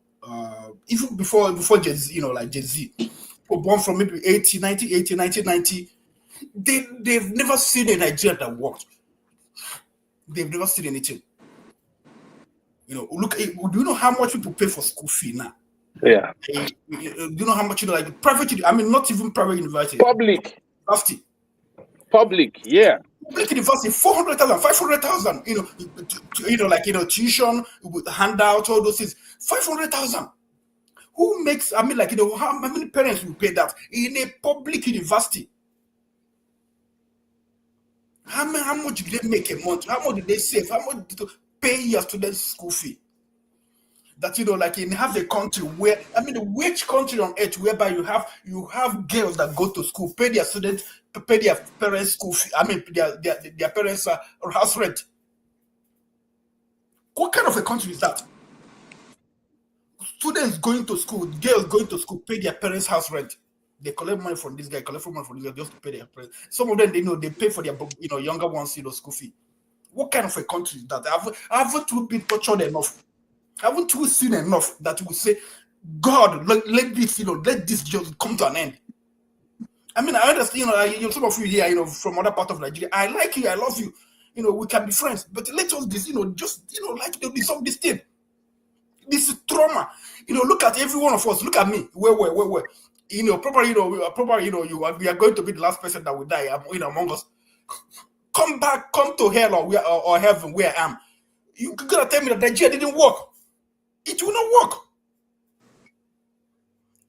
even before Gen Z, like Gen Z, were born from maybe 1990, they've never seen a Nigeria that worked. They've never seen anything. Look, do you know how much people pay for school fee now? Yeah. Do you know how much like private? I mean, not even private university. Public. Public, yeah. Public university, 400,000, 500,000. Tuition with handout, all those things. 500,000. Who makes? I mean, like how many parents will pay that in a public university? How much do they make a month? How much do they save? How much do they pay your students' school fee? That like have a country where, I mean, which country on earth whereby you have girls that go to school, pay their students, pay their parents' school fee. I mean, their parents' house rent. What kind of a country is that? Students going to school, girls going to school, pay their parents' house rent. They collect money from this guy, collect money from this guy just to pay their parents. Some of them, they pay for their younger ones, school fee. What kind of a country is that? Haven't we been tortured enough? Haven't we seen enough that we say, God, let this, let this just come to an end? I mean, I understand, some of you here, from other part of Nigeria. I like you, I love you. We can be friends, but let us just, like dissolve this thing. This is trauma. Look at every one of us. Look at me. Where? Probably, we are going to be the last person that will die, among us. Come back, come to hell or heaven where I am. You gotta tell me that Nigeria didn't work. It will not work.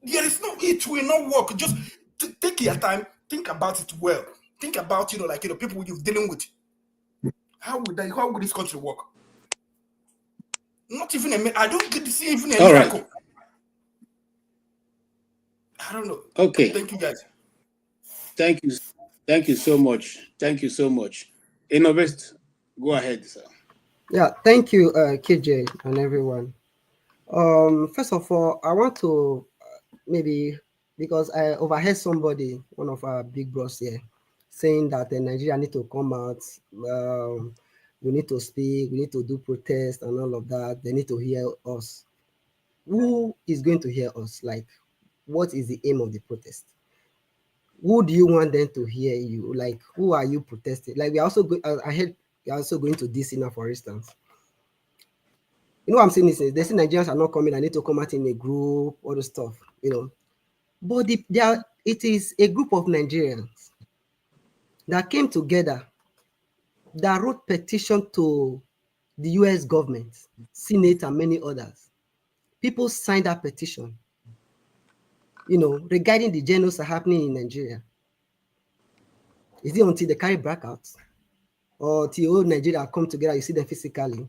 It will not work. Just take your time, think about it well. Think about, people you're dealing with. How would this country work? Not even I don't get to see even a miracle. Right. I don't know. Okay. Thank you, guys. Thank you. Thank you so much. Thank you so much. Innovate, go ahead, sir. Yeah, thank you, KJ and everyone. First of all, I want to maybe, because I overheard somebody, one of our big bros here, saying that Nigeria need to come out, we need to speak, we need to do protest and all of that. They need to hear us. Who is going to hear us? Like, what is the aim of the protest? Who do you want them to hear you? Like, who are you protesting? Like, we are also I heard you're also going to DC now, for instance. You know what I'm saying? They say Nigerians are not coming. I need to come out in a group, all the stuff, But it is a group of Nigerians that came together, that wrote petition to the US government, Senate, and many others. People signed that petition, regarding the genocide happening in Nigeria. Is it until they carry blackouts or till all Nigeria come together, you see them physically?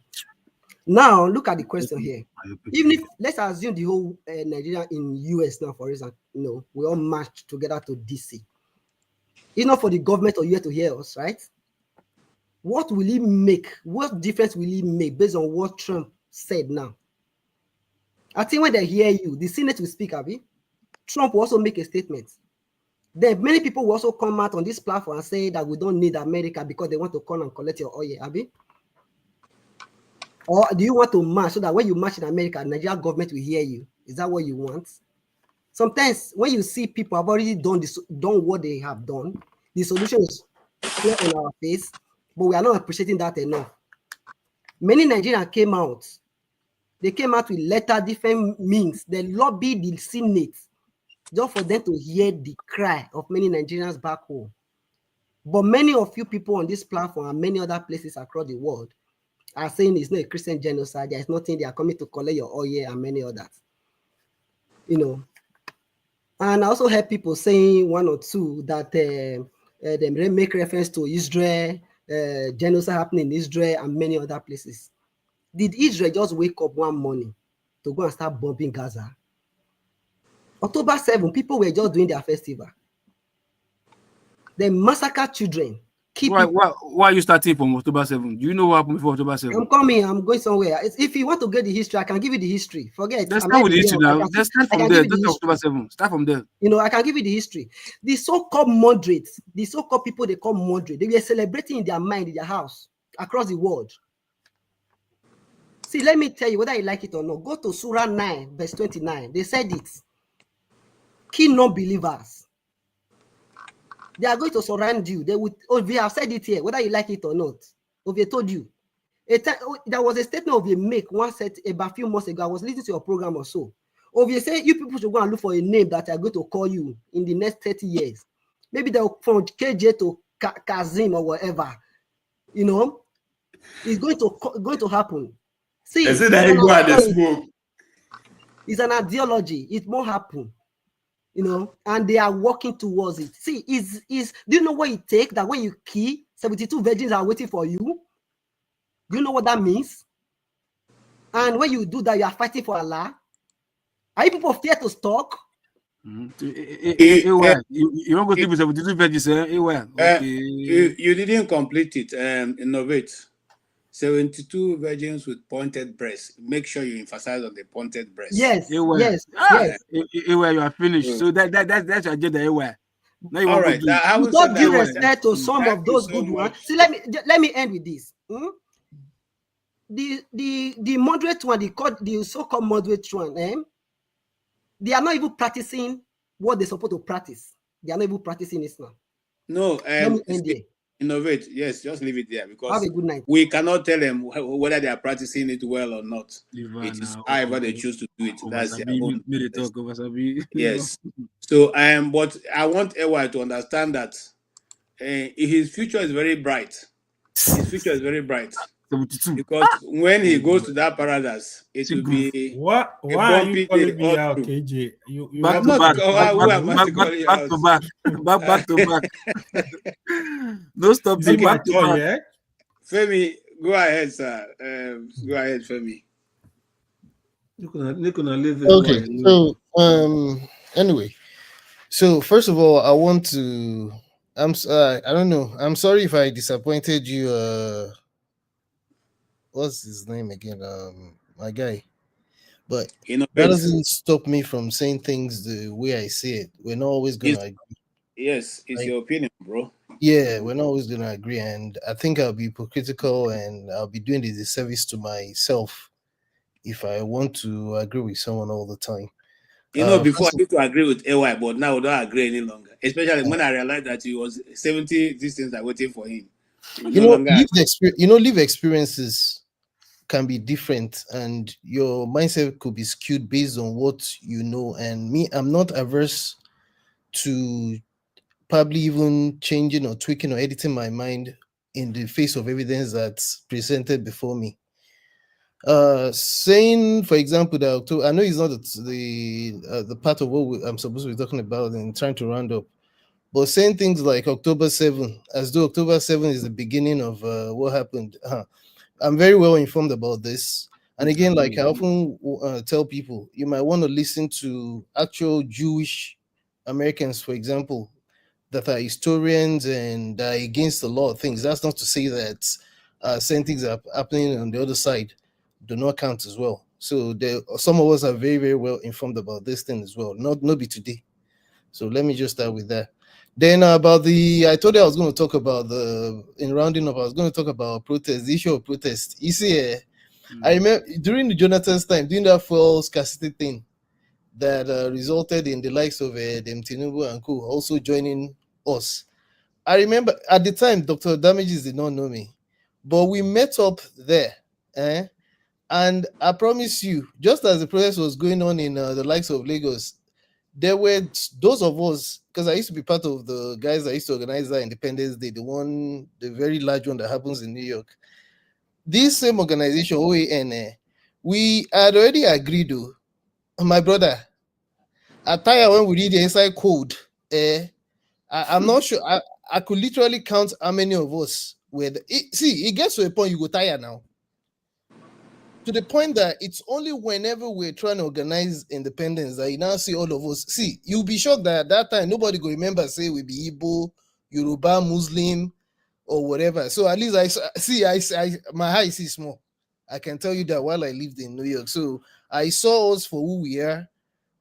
Now, look at the question here. Even if, let's assume the whole Nigeria in US now, for example, we all march together to DC. It's not for the government or US to hear us, right? What will it make? What difference will it make based on what Trump said now? I think when they hear you, the Senate will speak, Abby. Trump will also make a statement. Then many people will also come out on this platform and say that we don't need America because they want to come and collect your oil, Abby. Or do you want to march so that when you march in America, the Nigerian government will hear you? Is that what you want? Sometimes when you see people have already done what they have done, the solution is clear on our face, but we are not appreciating that enough. Many Nigerians came out. They came out with letter, different means. They lobbied the Senate just for them to hear the cry of many Nigerians back home. But many of you people on this platform and many other places across the world are saying it's not a Christian genocide. There's nothing. They are coming to collect your oil and many others. you know. And I also heard people saying one or two that they make reference to Israel, genocide happening in Israel and many other places. Did Israel just wake up one morning to go and start bombing Gaza? October 7, people were just doing their festival. They massacred children. Why are you starting from October 7? Do you know what happened before October 7? I'm coming. I'm going somewhere. If you want to get the history, I can give you the history. Forget. Let's start with the history now. Let's start from there. That's October 7. Start from there. You know, I can give you the history. The so-called moderates, the so-called people they call moderate, they were celebrating in their mind, in their house, across the world. See, let me tell you whether you like it or not. Go to Surah 9, verse 29. They said it. Kill non-believers. They are going to surround you. They would. Oh, we have said it here, whether you like it or not. Ovie told you. There was a statement Ovie make once said about a few months ago. I was listening to your program or so. Ovie said you people should go and look for a name that are going to call you in the next 30 years. Maybe they'll from KJ to Kazim or whatever. You know, it's going to happen. See, I said that he go at the smoke. It's an ideology. It won't happen. You know, and they are working towards it. See, do you know what it takes that when you kill 72 virgins are waiting for you? Do you know what that means? And when you do that, you are fighting for Allah. Are you people fear to talk? You don't go sleep with 72 virgins, okay. You didn't complete it. Innovate. 72 virgins with pointed breasts. Make sure you emphasize on the pointed breasts. Yes. You are finished. So that's your agenda. Now you all want right. to do. With all due respect to some of those good ones. See, let me end with this. The moderate one, the so-called moderate one, they are not even practicing what they're supposed to practice. They are not even practicing Islam. No, Innovate. Yes, just leave it there because have a good night. We cannot tell them whether they are practicing it well or not. It is however they choose to do it. That's their own. Yes. So but I want Ewa to understand that his future is very bright. His future is very bright. Because when he goes to that paradise, it will be why are you calling me out, KJ? Back to back. No stop. Back to back. Femi, go ahead, sir. Go ahead, Femi. Okay. So anyway, so first of all, I want to. I don't know. I'm sorry if I disappointed you. What's his name again? My guy. But that doesn't stop me from saying things the way I say it. We're not always gonna agree. Yes, it's your opinion, bro. Yeah, we're not always gonna agree, and I think I'll be hypocritical and I'll be doing the disservice to myself if I want to agree with someone all the time. You know, before I used to agree with AY, but now I don't agree any longer. Especially when I realized that he was 70 these things are waiting for him. Live experiences can be different, and your mindset could be skewed based on what you know. And me, I'm not averse to probably even changing or tweaking or editing my mind in the face of evidence that's presented before me. Saying, for example, that I know it's not the part of what I'm supposed to be talking about and trying to round up, but saying things like October 7, as though October 7 is the beginning of what happened. I'm very well informed about this. And again, like I often tell people, you might want to listen to actual Jewish Americans, for example, that are historians and are against a lot of things. That's not to say that certain things are happening on the other side do not count as well. So some of us are very, very well informed about this thing as well. Not be today. So let me just start with that. Then I told you I was going to talk about in rounding up, I was going to talk about protest, the issue of protest. You see, I remember during the Jonathan's time, doing that fuel scarcity thing that resulted in the likes of Dem Tinubu and Co. also joining us. I remember at the time, Dr. Damages did not know me, but we met up there. And I promise you, just as the protest was going on in the likes of Lagos, there were those of us, because I used to be part of the guys that used to organize that Independence Day, the very large one that happens in New York. This same organization, OAN, we had already agreed, my brother, attire when we read the inside code. I'm not sure. I could literally count how many of us were. See, it gets to a point you go tired now. To the point that it's only whenever we're trying to organize independence that you now see all of us. See, you'll be shocked that at that time nobody will remember say we be Igbo, Yoruba, Muslim, or whatever. So at least I my eyes is small. I can tell you that while I lived in New York. So I saw us for who we are.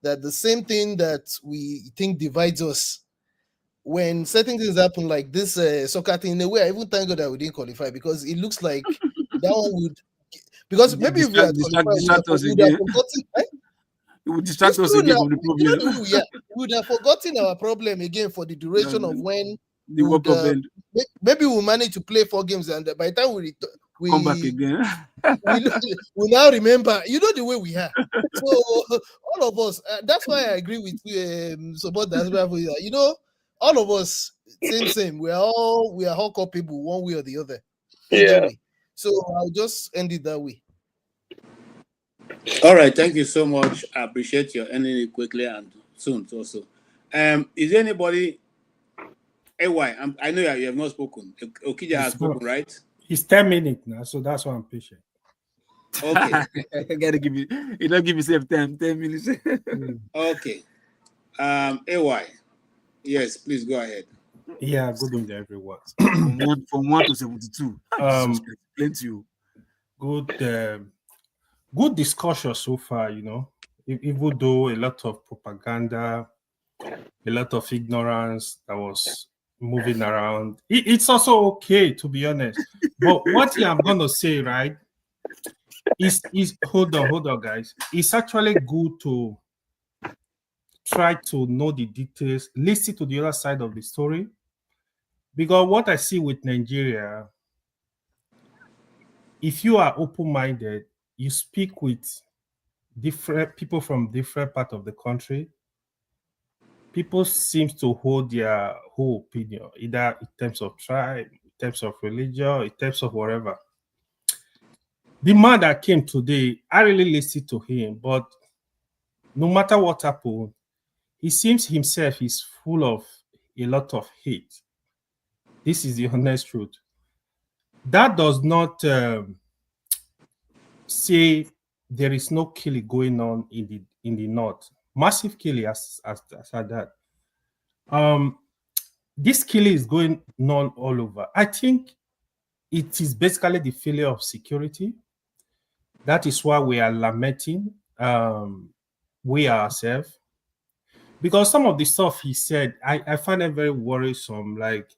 That the same thing that we think divides us. When certain things happen like this soccer thing, in a way, I even thank God that we didn't qualify because it looks like that one would. Because maybe if we had qualified, we would have forgotten. It would distract us again from the problem. You know, we would have forgotten our problem again for the duration of when the World Cup maybe we'll manage to play 4 games, and by the time we come back again, we now remember. You know the way we are. So all of us. That's why I agree with you. Support that. You know, all of us same. We are all culpable one way or the other. Yeah. Way. So I'll just end it that way. All right, thank you so much. I appreciate your ending it quickly and soon also. Is there anybody? AY, I know you have not spoken. Okija has spoken, right? It's 10 minutes now, so that's why I'm patient. Okay. I gotta give you. You don't give yourself 10 minutes. Okay. AY, yes, please go ahead. Yeah, good evening, everyone. from 1 to 72. Explain to you. Good discussion so far, you know, even though a lot of propaganda, a lot of ignorance that was moving around. It's also okay, to be honest. But what I'm going to say, right, is hold on, guys. It's actually good to try to know the details, listen to the other side of the story. Because what I see with Nigeria, if you are open-minded, you speak with different people from different parts of the country, people seem to hold their whole opinion, either in terms of tribe, in terms of religion, in terms of whatever. The man that came today, I really listened to him, but no matter what happened, he seems himself is full of a lot of hate. This is the honest truth. That does not say there is no killing going on in the north. Massive killing as that. This killing is going on all over. I think it is basically the failure of security. That is why we are lamenting we ourselves. Because some of the stuff he said, I find it very worrisome. Like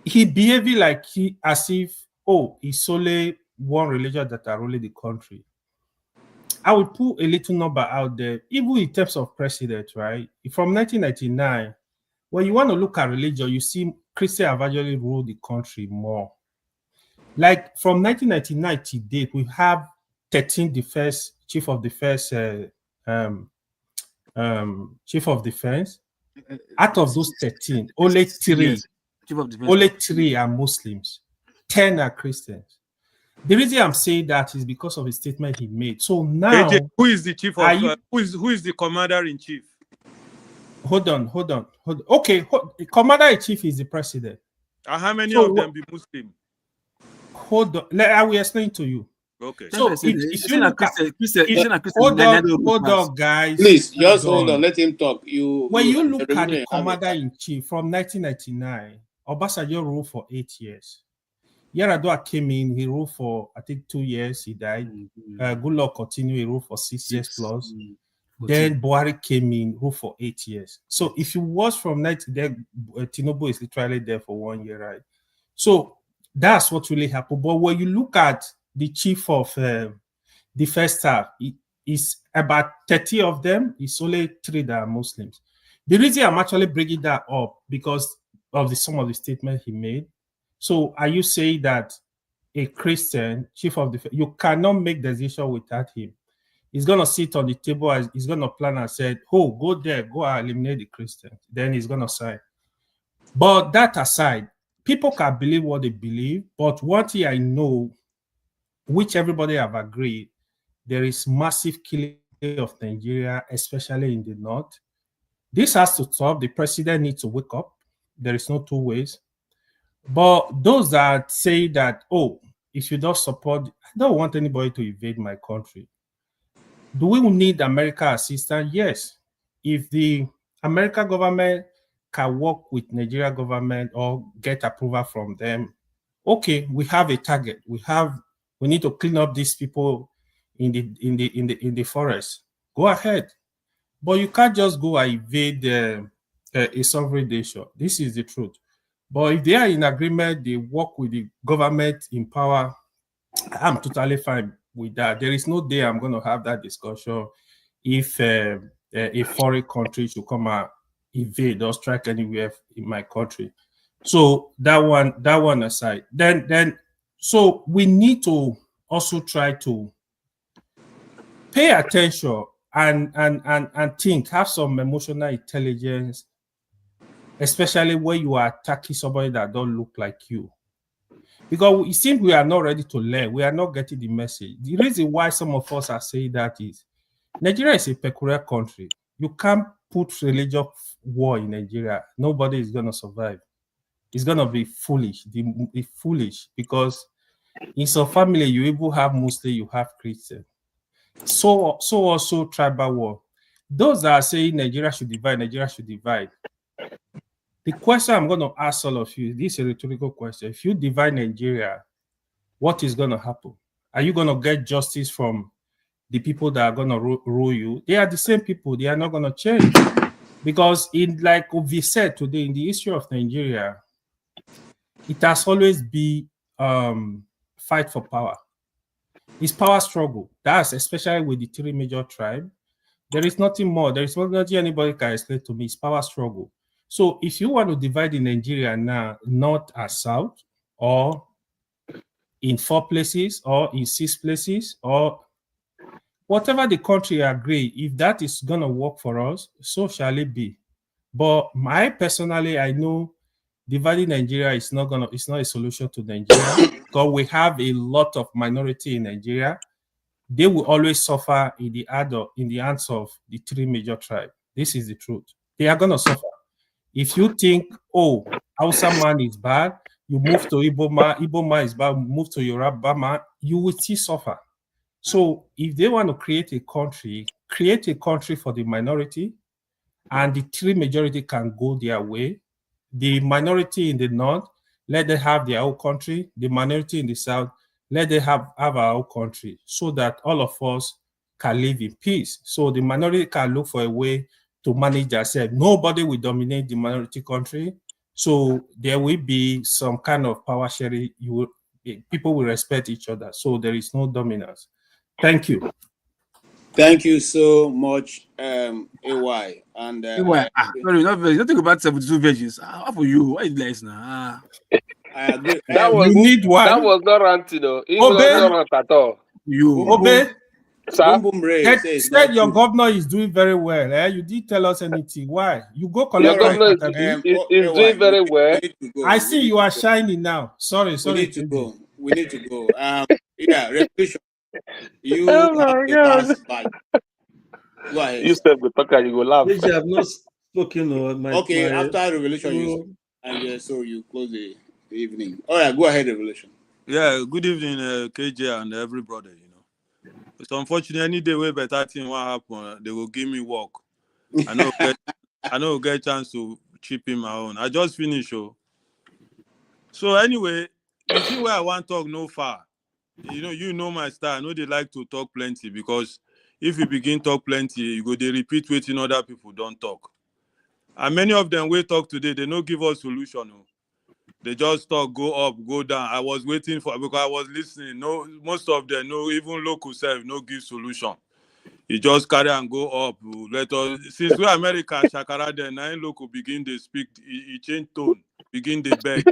he behaving like as if, it's only one religion that are ruling the country. I would put a little number out there, even in terms of president, right? From 1999, when you want to look at religion, you see Christians have actually ruled the country more. Like from 1999 to date, we have 13 chief of defense, chief of defense. Out of those 13, only 3 are Muslims, 10 are Christians. The reason I'm saying that is because of the statement he made. So now, AJ, who is the chief of? Who is the commander in chief? Hold on. Okay, commander in chief is the president. And how many of them be Muslim? Hold on. I will explain to you. Okay. So if you look at hold on, guys. Please just hold on. Let him talk. When you look at the commander in chief from 1999, Obasanjo ruled for 8 years. Yaradua came in, he ruled for, I think, 2 years, he died. Goodluck continued, he ruled for 6 years plus. Then Buhari came in, ruled for 8 years. So if you watch from 90, then Tinubu is literally there for 1 year, right? So that's what really happened. But when you look at the chief of the first staff, it's about 30 of them, it's only 3 that are Muslims. The reason I'm actually bringing that up because of some of the statements he made. So are you saying that a Christian chief of defense, you cannot make decision without him? He's going to sit on the table, as he's going to plan and say, go there, go eliminate the Christians. Then he's going to sign. But that aside, people can believe what they believe. But one thing I know, which everybody have agreed, there is massive killing of Nigeria, especially in the north. This has to stop. The president needs to wake up. There is no two ways. But those that say that, oh, if you don't support, I don't want anybody to invade my country. Do we need American assistance? Yes. If the American government can work with Nigeria government or get approval from them, okay, we have a target. We need to clean up these people in the forest. Go ahead. But you can't just go and invade a sovereign nation. This is the truth. But if they are in agreement, they work with the government in power, I'm totally fine with that. There is no day I'm going to have that discussion if a foreign country should come and invade or strike anywhere in my country. So that one aside. Then so we need to also try to pay attention and think, have some emotional intelligence, especially when you are attacking somebody that don't look like you. Because it seems we are not ready to learn. We are not getting the message. The reason why some of us are saying that is Nigeria is a peculiar country. You can't put religious war in Nigeria. Nobody is going to survive. It's going to be foolish. It's foolish because in some family, you even have Muslim, you have Christian. So also tribal war. Those that are saying Nigeria should divide, the question I'm going to ask all of you, this is a rhetorical question. If you divide Nigeria, what is going to happen? Are you going to get justice from the people that are going to rule you? They are the same people. They are not going to change. Because like we said today, in the history of Nigeria, it has always been fight for power. It's power struggle. That's especially with the three major tribes. There is nothing more. There is nothing anybody can explain to me. It's power struggle. So if you want to divide in Nigeria now, north and south, or in 4 places, or in 6 places, or whatever the country agree, if that is going to work for us, so shall it be. But personally, I know dividing Nigeria is not a solution to Nigeria because we have a lot of minority in Nigeria. They will always suffer in the hands of the 3 major tribes. This is the truth. They are going to suffer. If you think, oh, Hausa man is bad, you move to Igbo man is bad, move to Yoruba man, you will still suffer. So if they want to create a country for the minority, and the 3 majority can go their way. The minority in the north, let them have their own country. The minority in the south, let them have our own country, so that all of us can live in peace. So the minority can look for a way to manage themselves. Nobody will dominate the minority country. So there will be some kind of power sharing. People will respect each other. So there is no dominance. Thank you. Thank you so much, AY. And sorry, nothing about 72 pages. How for you? Why is this now? I agree. You need one. That was not ranting, though. It was not rant at all. You Obey. Sir? Said your governor is doing very well. You didn't tell us anything. Why? You go collect. Your governor is doing very well. I see you are shining now. Sorry. We need to go. Yeah, revolution. You Oh my God. Go ahead. You step the talker, you go laugh. I have not spoken. Okay, after revolution, and so you close the evening. All right, go ahead, revolution. Yeah, good evening, KJ and everybody. It's unfortunate any day way better thing what happen, they will give me work. I know get chance to chip in my own. I just finished. So anyway, you see where I want to talk no far. You know my style. I know they like to talk plenty because if you begin talk plenty, you go they repeat waiting other people don't talk. And many of them will talk today, they no give us solution. They just talk, go up, go down. I was waiting for because I was listening. No, most of them, no, even local self, no give solution. You just carry and go up. Let us since we American Shakara then nine local begin they speak, he change tone, begin they beg.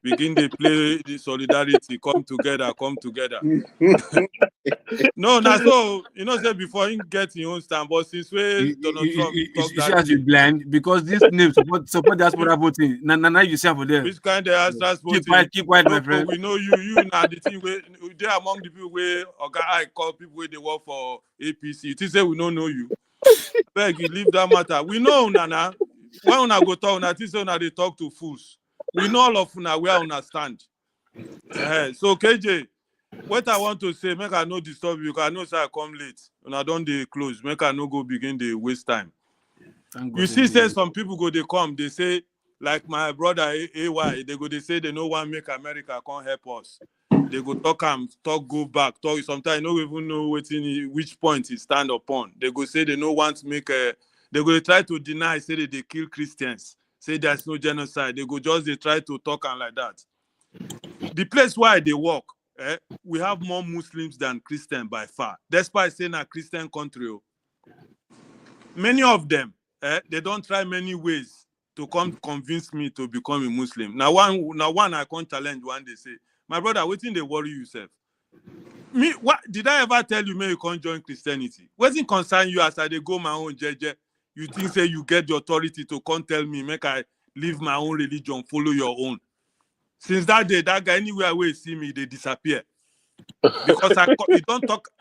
begin to play the solidarity, come together. No, now so you know, say before he get his own stand, but since when Donald Trump talk You should be blind because this name support diaspora voting. Now you say for them. which kind of extra Keep quiet, my friend. We know you now the thing where they among the people where I call people where they work for APC. You think say we don't know you. Beg you leave that matter. We know Nana. When una go talk, una think say una they talk to fools. We know all of una where una stand. So KJ, what I want to say, make I no disturb you, because I know say I come late. Una don't dey close. Make I no go begin dey waste time. You see, say some people go they come, they say, like my brother AY, they go they say they no want make America come help us. They go talk go back, talk. Sometimes no even know which point he stand upon. They go say they no want to make they go try to deny, say that they kill Christians, say there's no genocide. They go just they try to talk and like that. The place where they work, we have more Muslims than Christians by far. Despite saying a Christian country, many of them, they don't try many ways to come convince me to become a Muslim. Now one I can't challenge one. They say, my brother, what they worry yourself? Me, what did I ever tell you? May you can't join Christianity? What it concern you as I they go my own JJ? You think say you get the authority to come tell me make I live my own religion, follow your own? Since that day, that guy anywhere where he see me, they disappear. Because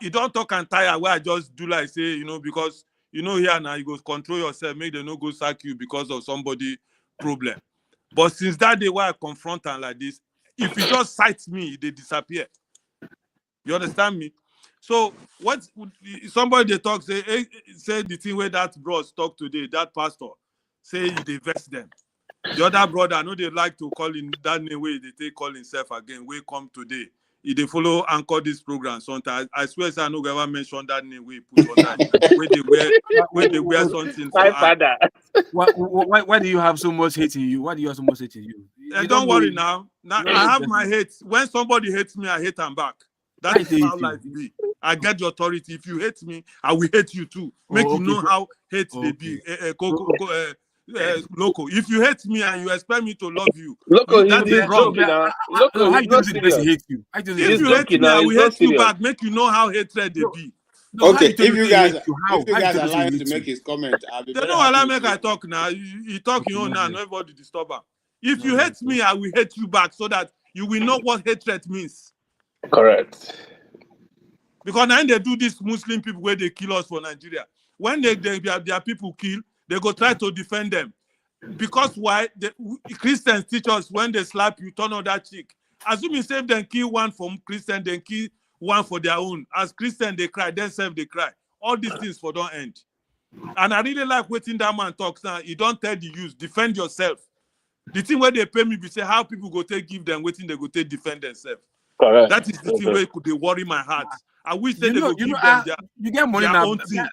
you don't talk and tire where I just do like say, because here now you go control yourself, make them no go sack you because of somebody problem. But since that day where I confront them like this, if you just cite me, they disappear. You understand me? So what somebody they talk say the thing where that bros talk today, that pastor say they vex them. The other brother, I know they like to call in that name way they take call himself again. We come today. If they follow anchor this program sometimes, I swear I no ever mention that name we put on that where they wear something. My father. Why do you have so much hate in you? Why do you have so much hate in you? Don't worry now. I have my hate. When somebody hates me, I hate them back. That is how life be. I get the authority. If you hate me, I will hate you too. Make you know how hate they be. Loco, if you hate me and you expect me to love you, that is wrong. Loco, how he's not serious. Hate you? If you hate me, I will hate you back. Make you know how hatred they be. Okay, if you guys allow him to make his comment, I'll be they very don't happy allow with make you. I talk now. You talk your own now. Nobody disturb him. If you hate me, I will hate you back so that you will know what hatred means. Correct. Because now they do this Muslim people where they kill us for Nigeria. When their people kill, they go try to defend them. Because why? The Christians teach us when they slap you, turn on that cheek. Assuming save them kill one from Christian, then kill one for their own. As Christian they cry, then self they cry. All these things for don't end. And I really like waiting that man talks now. You don't tell the youth, defend yourself. The thing where they pay me, we say how people go take give them waiting they go take defend themselves. Correct. That is the thing where they worry my heart. I wish they go give them you get money their now. own thing.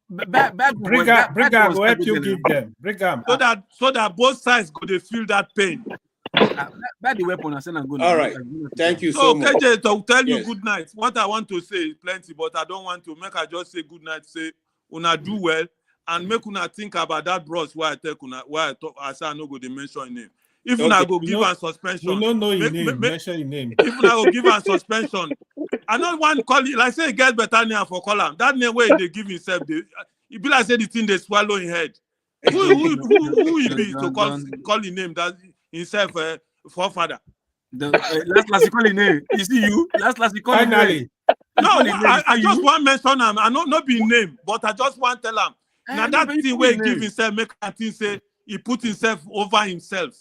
Brigham go help you give them. Brigham. So that both sides go they feel that pain. That the weapon I send and go. All right. Thank you so much. KJ, to tell you good night. What I want to say is plenty, but I don't want to make I just say good night. Say una do well and make una think about that bros where I take una where I talk. I say I no go to mention name. If una go give a suspension, we don't know your name. Mention your name. If una go give a suspension, I don't want to call it like say he get better name for call him. That name where they give himself, it be like say the thing they swallow in head. Who he be to call his name that himself forefather? Last call his name. You see you last he call his name. No, I just want mention him. I know not be name, but I just want tell him. Now that thing where he give himself make I think say he put himself over himself.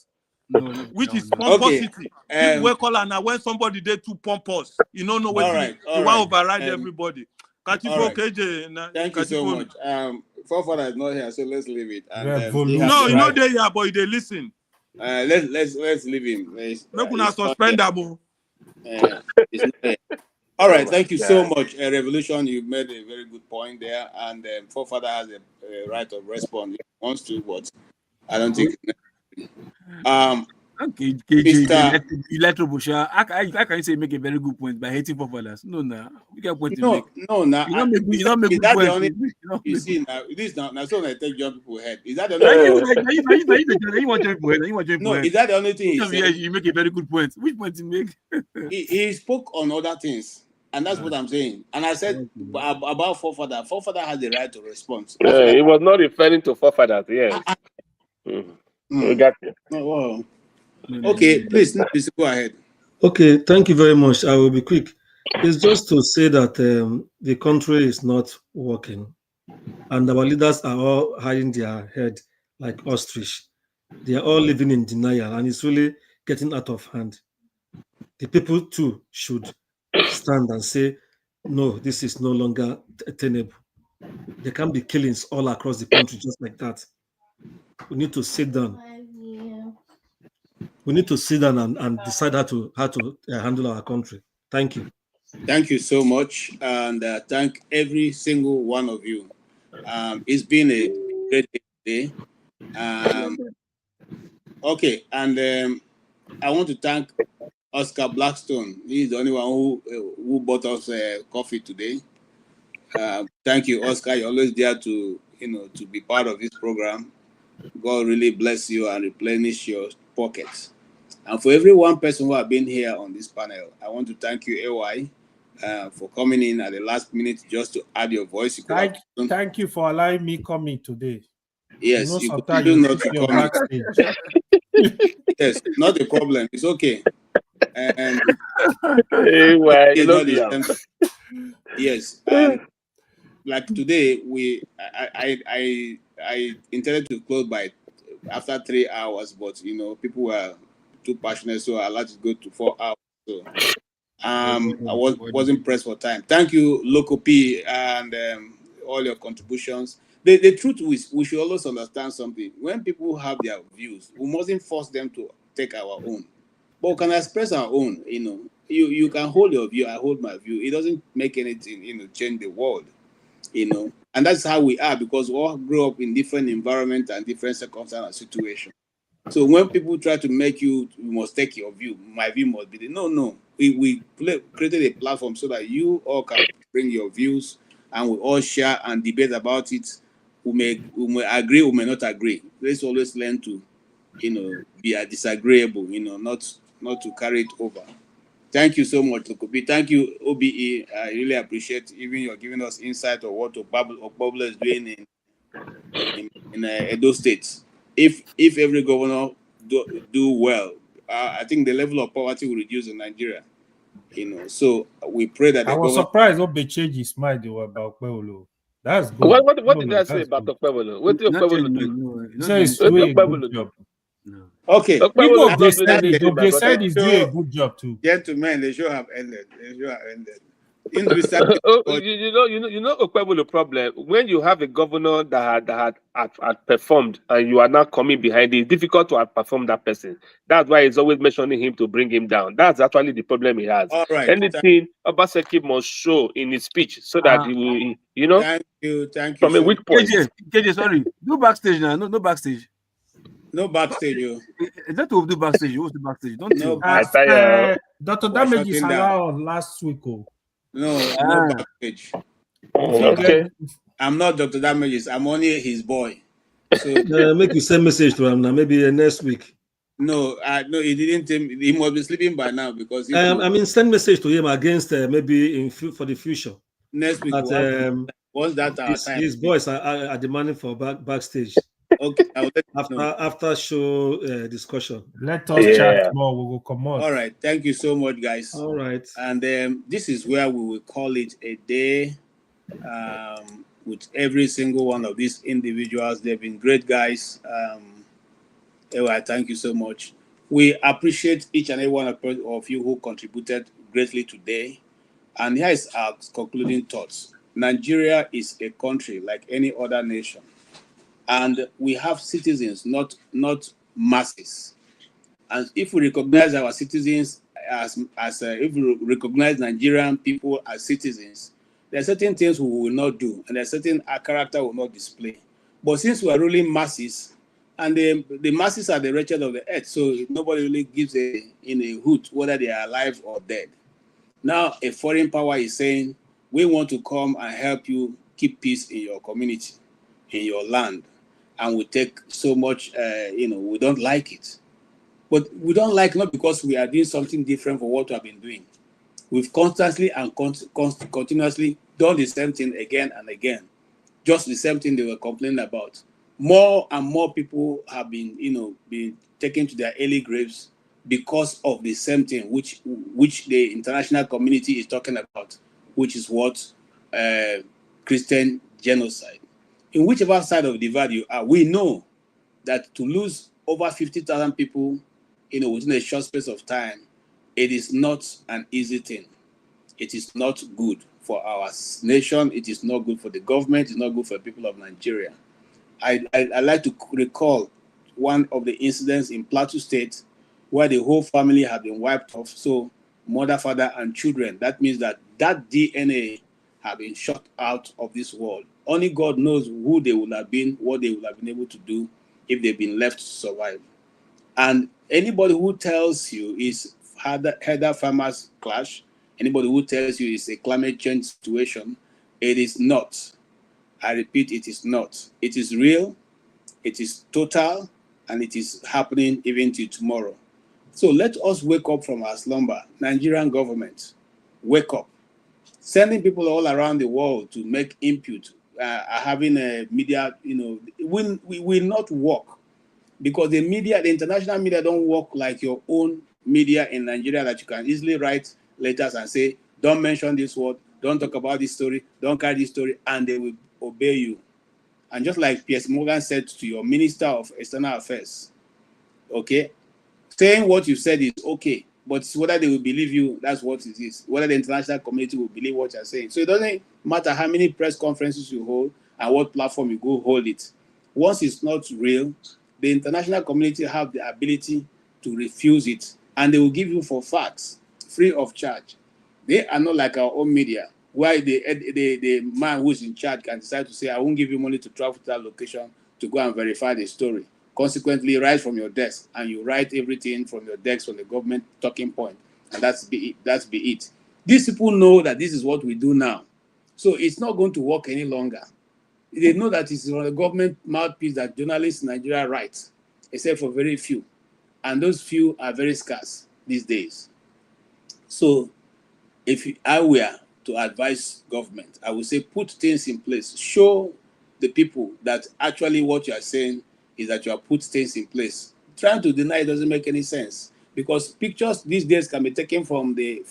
Which is pomposity. People will call her now when somebody they too pompous. You don't know what you want to override everybody. KJ. Thank you so much. Forefather is not here, so let's leave it. And, no, you know they here, but they listen. Let's leave him. Make una suspend them. All right, thank you so much, Revolution. You made a very good point there, and Forefather has a right of response if he wants to, but I don't think. Okay, KJ, Electro Busha. How can you say make a very good point by hating forefathers? No, we got point to make. No, now you don't make is good that points. the only you see now? This now so I take young people head. Is that the Now only? you want to people head. You want to No, is that the only thing he said? You make a very good point. Which point you make? he spoke on other things, and that's what I'm saying. And I said about forefather. Forefather has the right to respond. He was not referring to forefathers. Yes. We got you. Oh, okay, please go ahead. Okay, thank you very much. I will be quick. It's just to say that the country is not working, and our leaders are all hiding their head like ostrich. They are all living in denial, and it's really getting out of hand. The people too should stand and say, no, this is no longer tenable. There can be killings all across the country just like that. We need to sit down. We need to sit down and decide how to handle our country. Thank you. Thank you so much, and thank every single one of you. It's been a great day. Okay, and I want to thank Oscar Blackstone. He's the only one who bought us coffee today. Thank you, Oscar. You're always there to to be part of this program. God really bless you and replenish your pockets. And for every one person who have been here on this panel, I want to thank you, AY, for coming in at the last minute just to add your voice. Thank you for allowing me coming today. Yes, you could sometimes do you not keep to your come in. backstage. Yes, not a problem. It's okay. And you love yes, and like today, I intended to close by after 3 hours, but people were too passionate, so I allowed to go to 4 hours. So I wasn't pressed for time. Thank you, Loco P, and all your contributions. The truth is, we should always understand something. When people have their views, we mustn't force them to take our own. But we can express our own. You can hold your view, I hold my view. It doesn't make anything, change the world. And that's how we are, because we all grew up in different environments and different circumstances and situations. So when people try to make you must take your view, my view must be no. We created a platform so that you all can bring your views and we all share and debate about it. We may agree, we may not agree. Let's always learn to, be disagreeable, not to carry it over. Thank you so much, Lokobi. Thank you, OBE. I really appreciate even you're giving us insight of what Obablo is doing in Edo State. If every governor do well, I think the level of poverty will reduce in Nigeria. So we pray that I was surprised Obe changed his mind about Kwewolo. That's good. What did I say about Okwewolo? What did Okwewolo do? He said he's doing a good job. Okay. They said he's doing a good job too. Gentlemen, the show have ended. You know Okwewolo problem. When you have a governor that had performed and you are now coming behind it, it's difficult to outperform that person. That's why he's always mentioning him to bring him down. That's actually the problem he has. All right. Anything Obaseki must show in his speech so that he will, Thank you. From a weak point. KJ, sorry. No backstage now. No backstage. No backstage, you. Is that to do backstage? What's the backstage? Don't no Dr. Damages allowed last week. No backstage. Okay. I'm not Dr. Damages. I'm only his boy. So make you send message to him now. Maybe next week. No, he didn't. He must be sleeping by now because. Send message to him against maybe for the future. Next week. What's that? His boys are demanding for backstage. Okay, I'll let after show discussion. Let us chat more. We will come on. All right. Thank you so much, guys. All right. And this is where we will call it a day. With every single one of these individuals, they've been great guys. Thank you so much. We appreciate each and every one of you who contributed greatly today. And here is our concluding thoughts. Nigeria is a country like any other nation. And we have citizens, not masses. And if we recognize our citizens if we recognize Nigerian people as citizens, there are certain things we will not do, and there are certain character we will not display. But since we are ruling masses, And the masses are the wretched of the earth, so nobody really gives a hoot whether they are alive or dead. Now a foreign power is saying, we want to come and help you keep peace in your community, in your land, and we take so much, we don't like it. But we don't like not because we are doing something different from what we have been doing. We've constantly and continuously done the same thing again and again, just the same thing they were complaining about. More and more people have been, been taken to their early graves because of the same thing, which the international community is talking about, which is what Christian genocide. In whichever side of the divide you are, we know that to lose over 50,000 people, within a short space of time, it is not an easy thing. It is not good for our nation. It is not good for the government. It's not good for the people of Nigeria. I like to recall one of the incidents in Plateau State where the whole family had been wiped off. So mother, father, and children. That means that DNA have been shot out of this world. Only God knows who they would have been, what they would have been able to do if they've been left to survive. And anybody who tells you is header farmers clash, anybody who tells you it's a climate change situation, it is not. I repeat, it is not. It is real, it is total, and it is happening even till tomorrow. So let us wake up from our slumber. Nigerian government, wake up. Sending people all around the world to make input, having a media, will not work. Because the media, the international media don't work like your own media in Nigeria that you can easily write letters and say, don't mention this word, don't talk about this story, don't carry this story, and they will obey you. And just like Piers Morgan said to your Minister of External Affairs, okay, saying what you said is okay, but whether they will believe you, that's what it is. Whether the international community will believe what you're saying. So it doesn't matter how many press conferences you hold and what platform you go hold it. Once it's not real, the international community have the ability to refuse it, and they will give you for facts, free of charge. They are not like our own media, where the man who is in charge can decide to say, I won't give you money to travel to that location to go and verify the story. Consequently, write from your desk, and you write everything from your desk from the government talking point, and that's be it. These people know that this is what we do now, so it's not going to work any longer. They know that it's on the government mouthpiece that journalists in Nigeria write, except for very few. And those few are very scarce these days. So if I were to advise government, I would say put things in place. Show the people that actually what you are saying is that you have put things in place. Trying to deny it doesn't make any sense, because pictures these days can be taken from the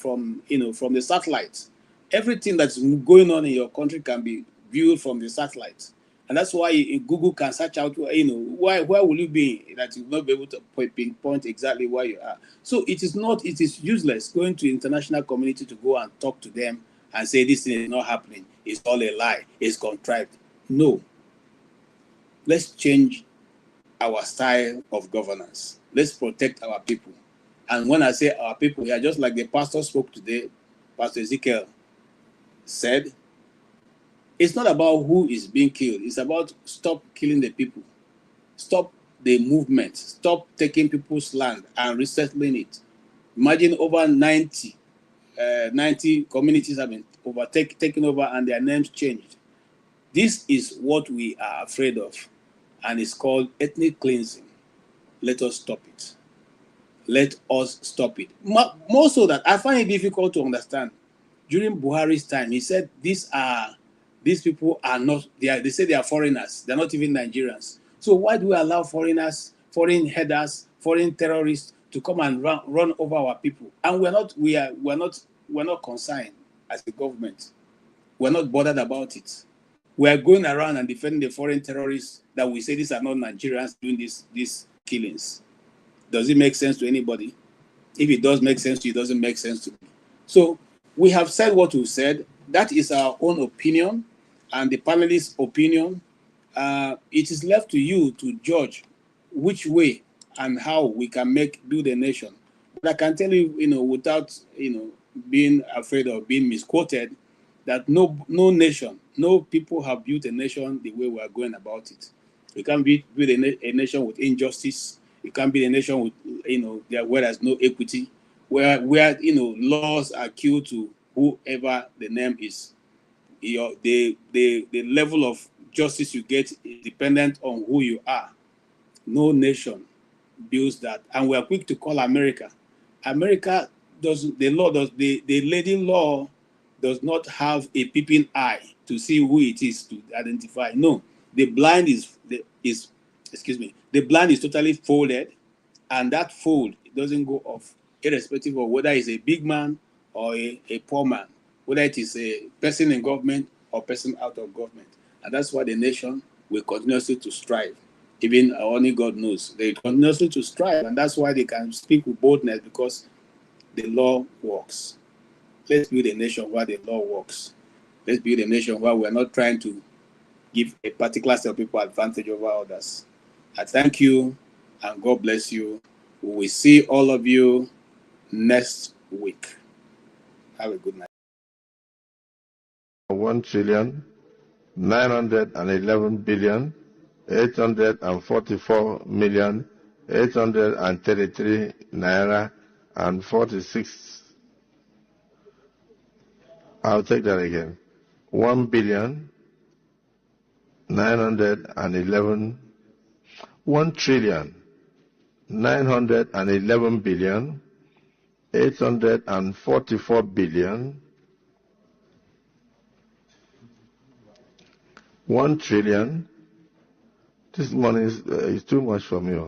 satellite. Everything that's going on in your country can be viewed from the satellite, and that's why Google can search out where will you be, that you will not be able to pinpoint exactly where you are. So it is useless going to international community to go and talk to them and say this thing is not happening, it's all a lie, it's contrived. No, let's change our style of governance. Let's protect our people. And when I say our people here, just like the pastor spoke today, Pastor Ezekiel said, it's not about who is being killed. It's about stop killing the people. Stop the movement. Stop taking people's land and resettling it. Imagine over 90 communities have been taken over and their names changed. This is what we are afraid of, and it's called ethnic cleansing. Let us stop it. Let us stop it. More so that I find it difficult to understand. During Buhari's time, he said these people are not, they say they are foreigners. They're not even Nigerians. So why do we allow foreigners, foreign headers, foreign terrorists to come and run over our people? And we're not concerned as a government. We're not bothered about it. We're going around and defending the foreign terrorists that we say these are not Nigerians doing these killings. Does it make sense to anybody? If it does make sense to you, it doesn't make sense to me. So we have said what we said. That is our own opinion and the panelists' opinion. It is left to you to judge which way and how we can build a nation. But I can tell you, without being afraid of being misquoted, that no nation, no people have built a nation the way we are going about it. You can't build a nation with injustice. You can't build a nation with, where there's no equity, where laws are queued to whoever the name is. The level of justice you get is dependent on who you are. No nation builds that, and we are quick to call America. America the lady law does not have a peeping eye to see who it is to identify. No, the blind is totally folded, and that fold doesn't go off, irrespective of whether it's a big man or a poor man, whether it is a person in government or person out of government. And that's why the nation will continuously to strive. Even only God knows. They continuously to strive, and that's why they can speak with boldness, because the law works. Let's build a nation where the law works. Let's build a nation where we're not trying to give a particular set of people advantage over others. I thank you, and God bless you. We will see all of you next week. Have a good night. 1,911,844,833 naira and 46. I'll take that again. 1,911,000,000 1,844,000,000 1 trillion. This money is too much for me.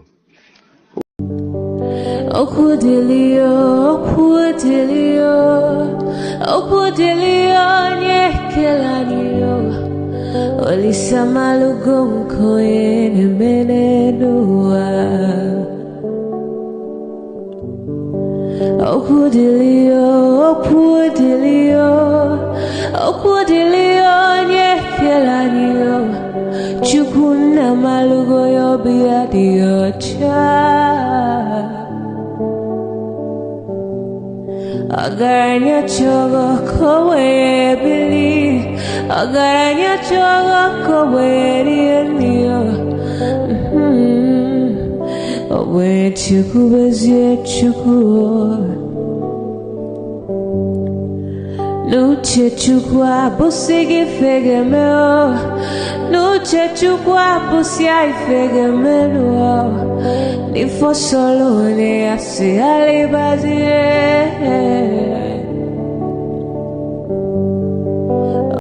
Chukuna malugo yo biadi ocha Agaranya chogo kowe bili Agaranya chogo kowe rienio Owe chuku bezie chuku Nuche chukwa busigi fegemeo Nuche chukwa busia ifegemeo Nifo solo ne asi alibazie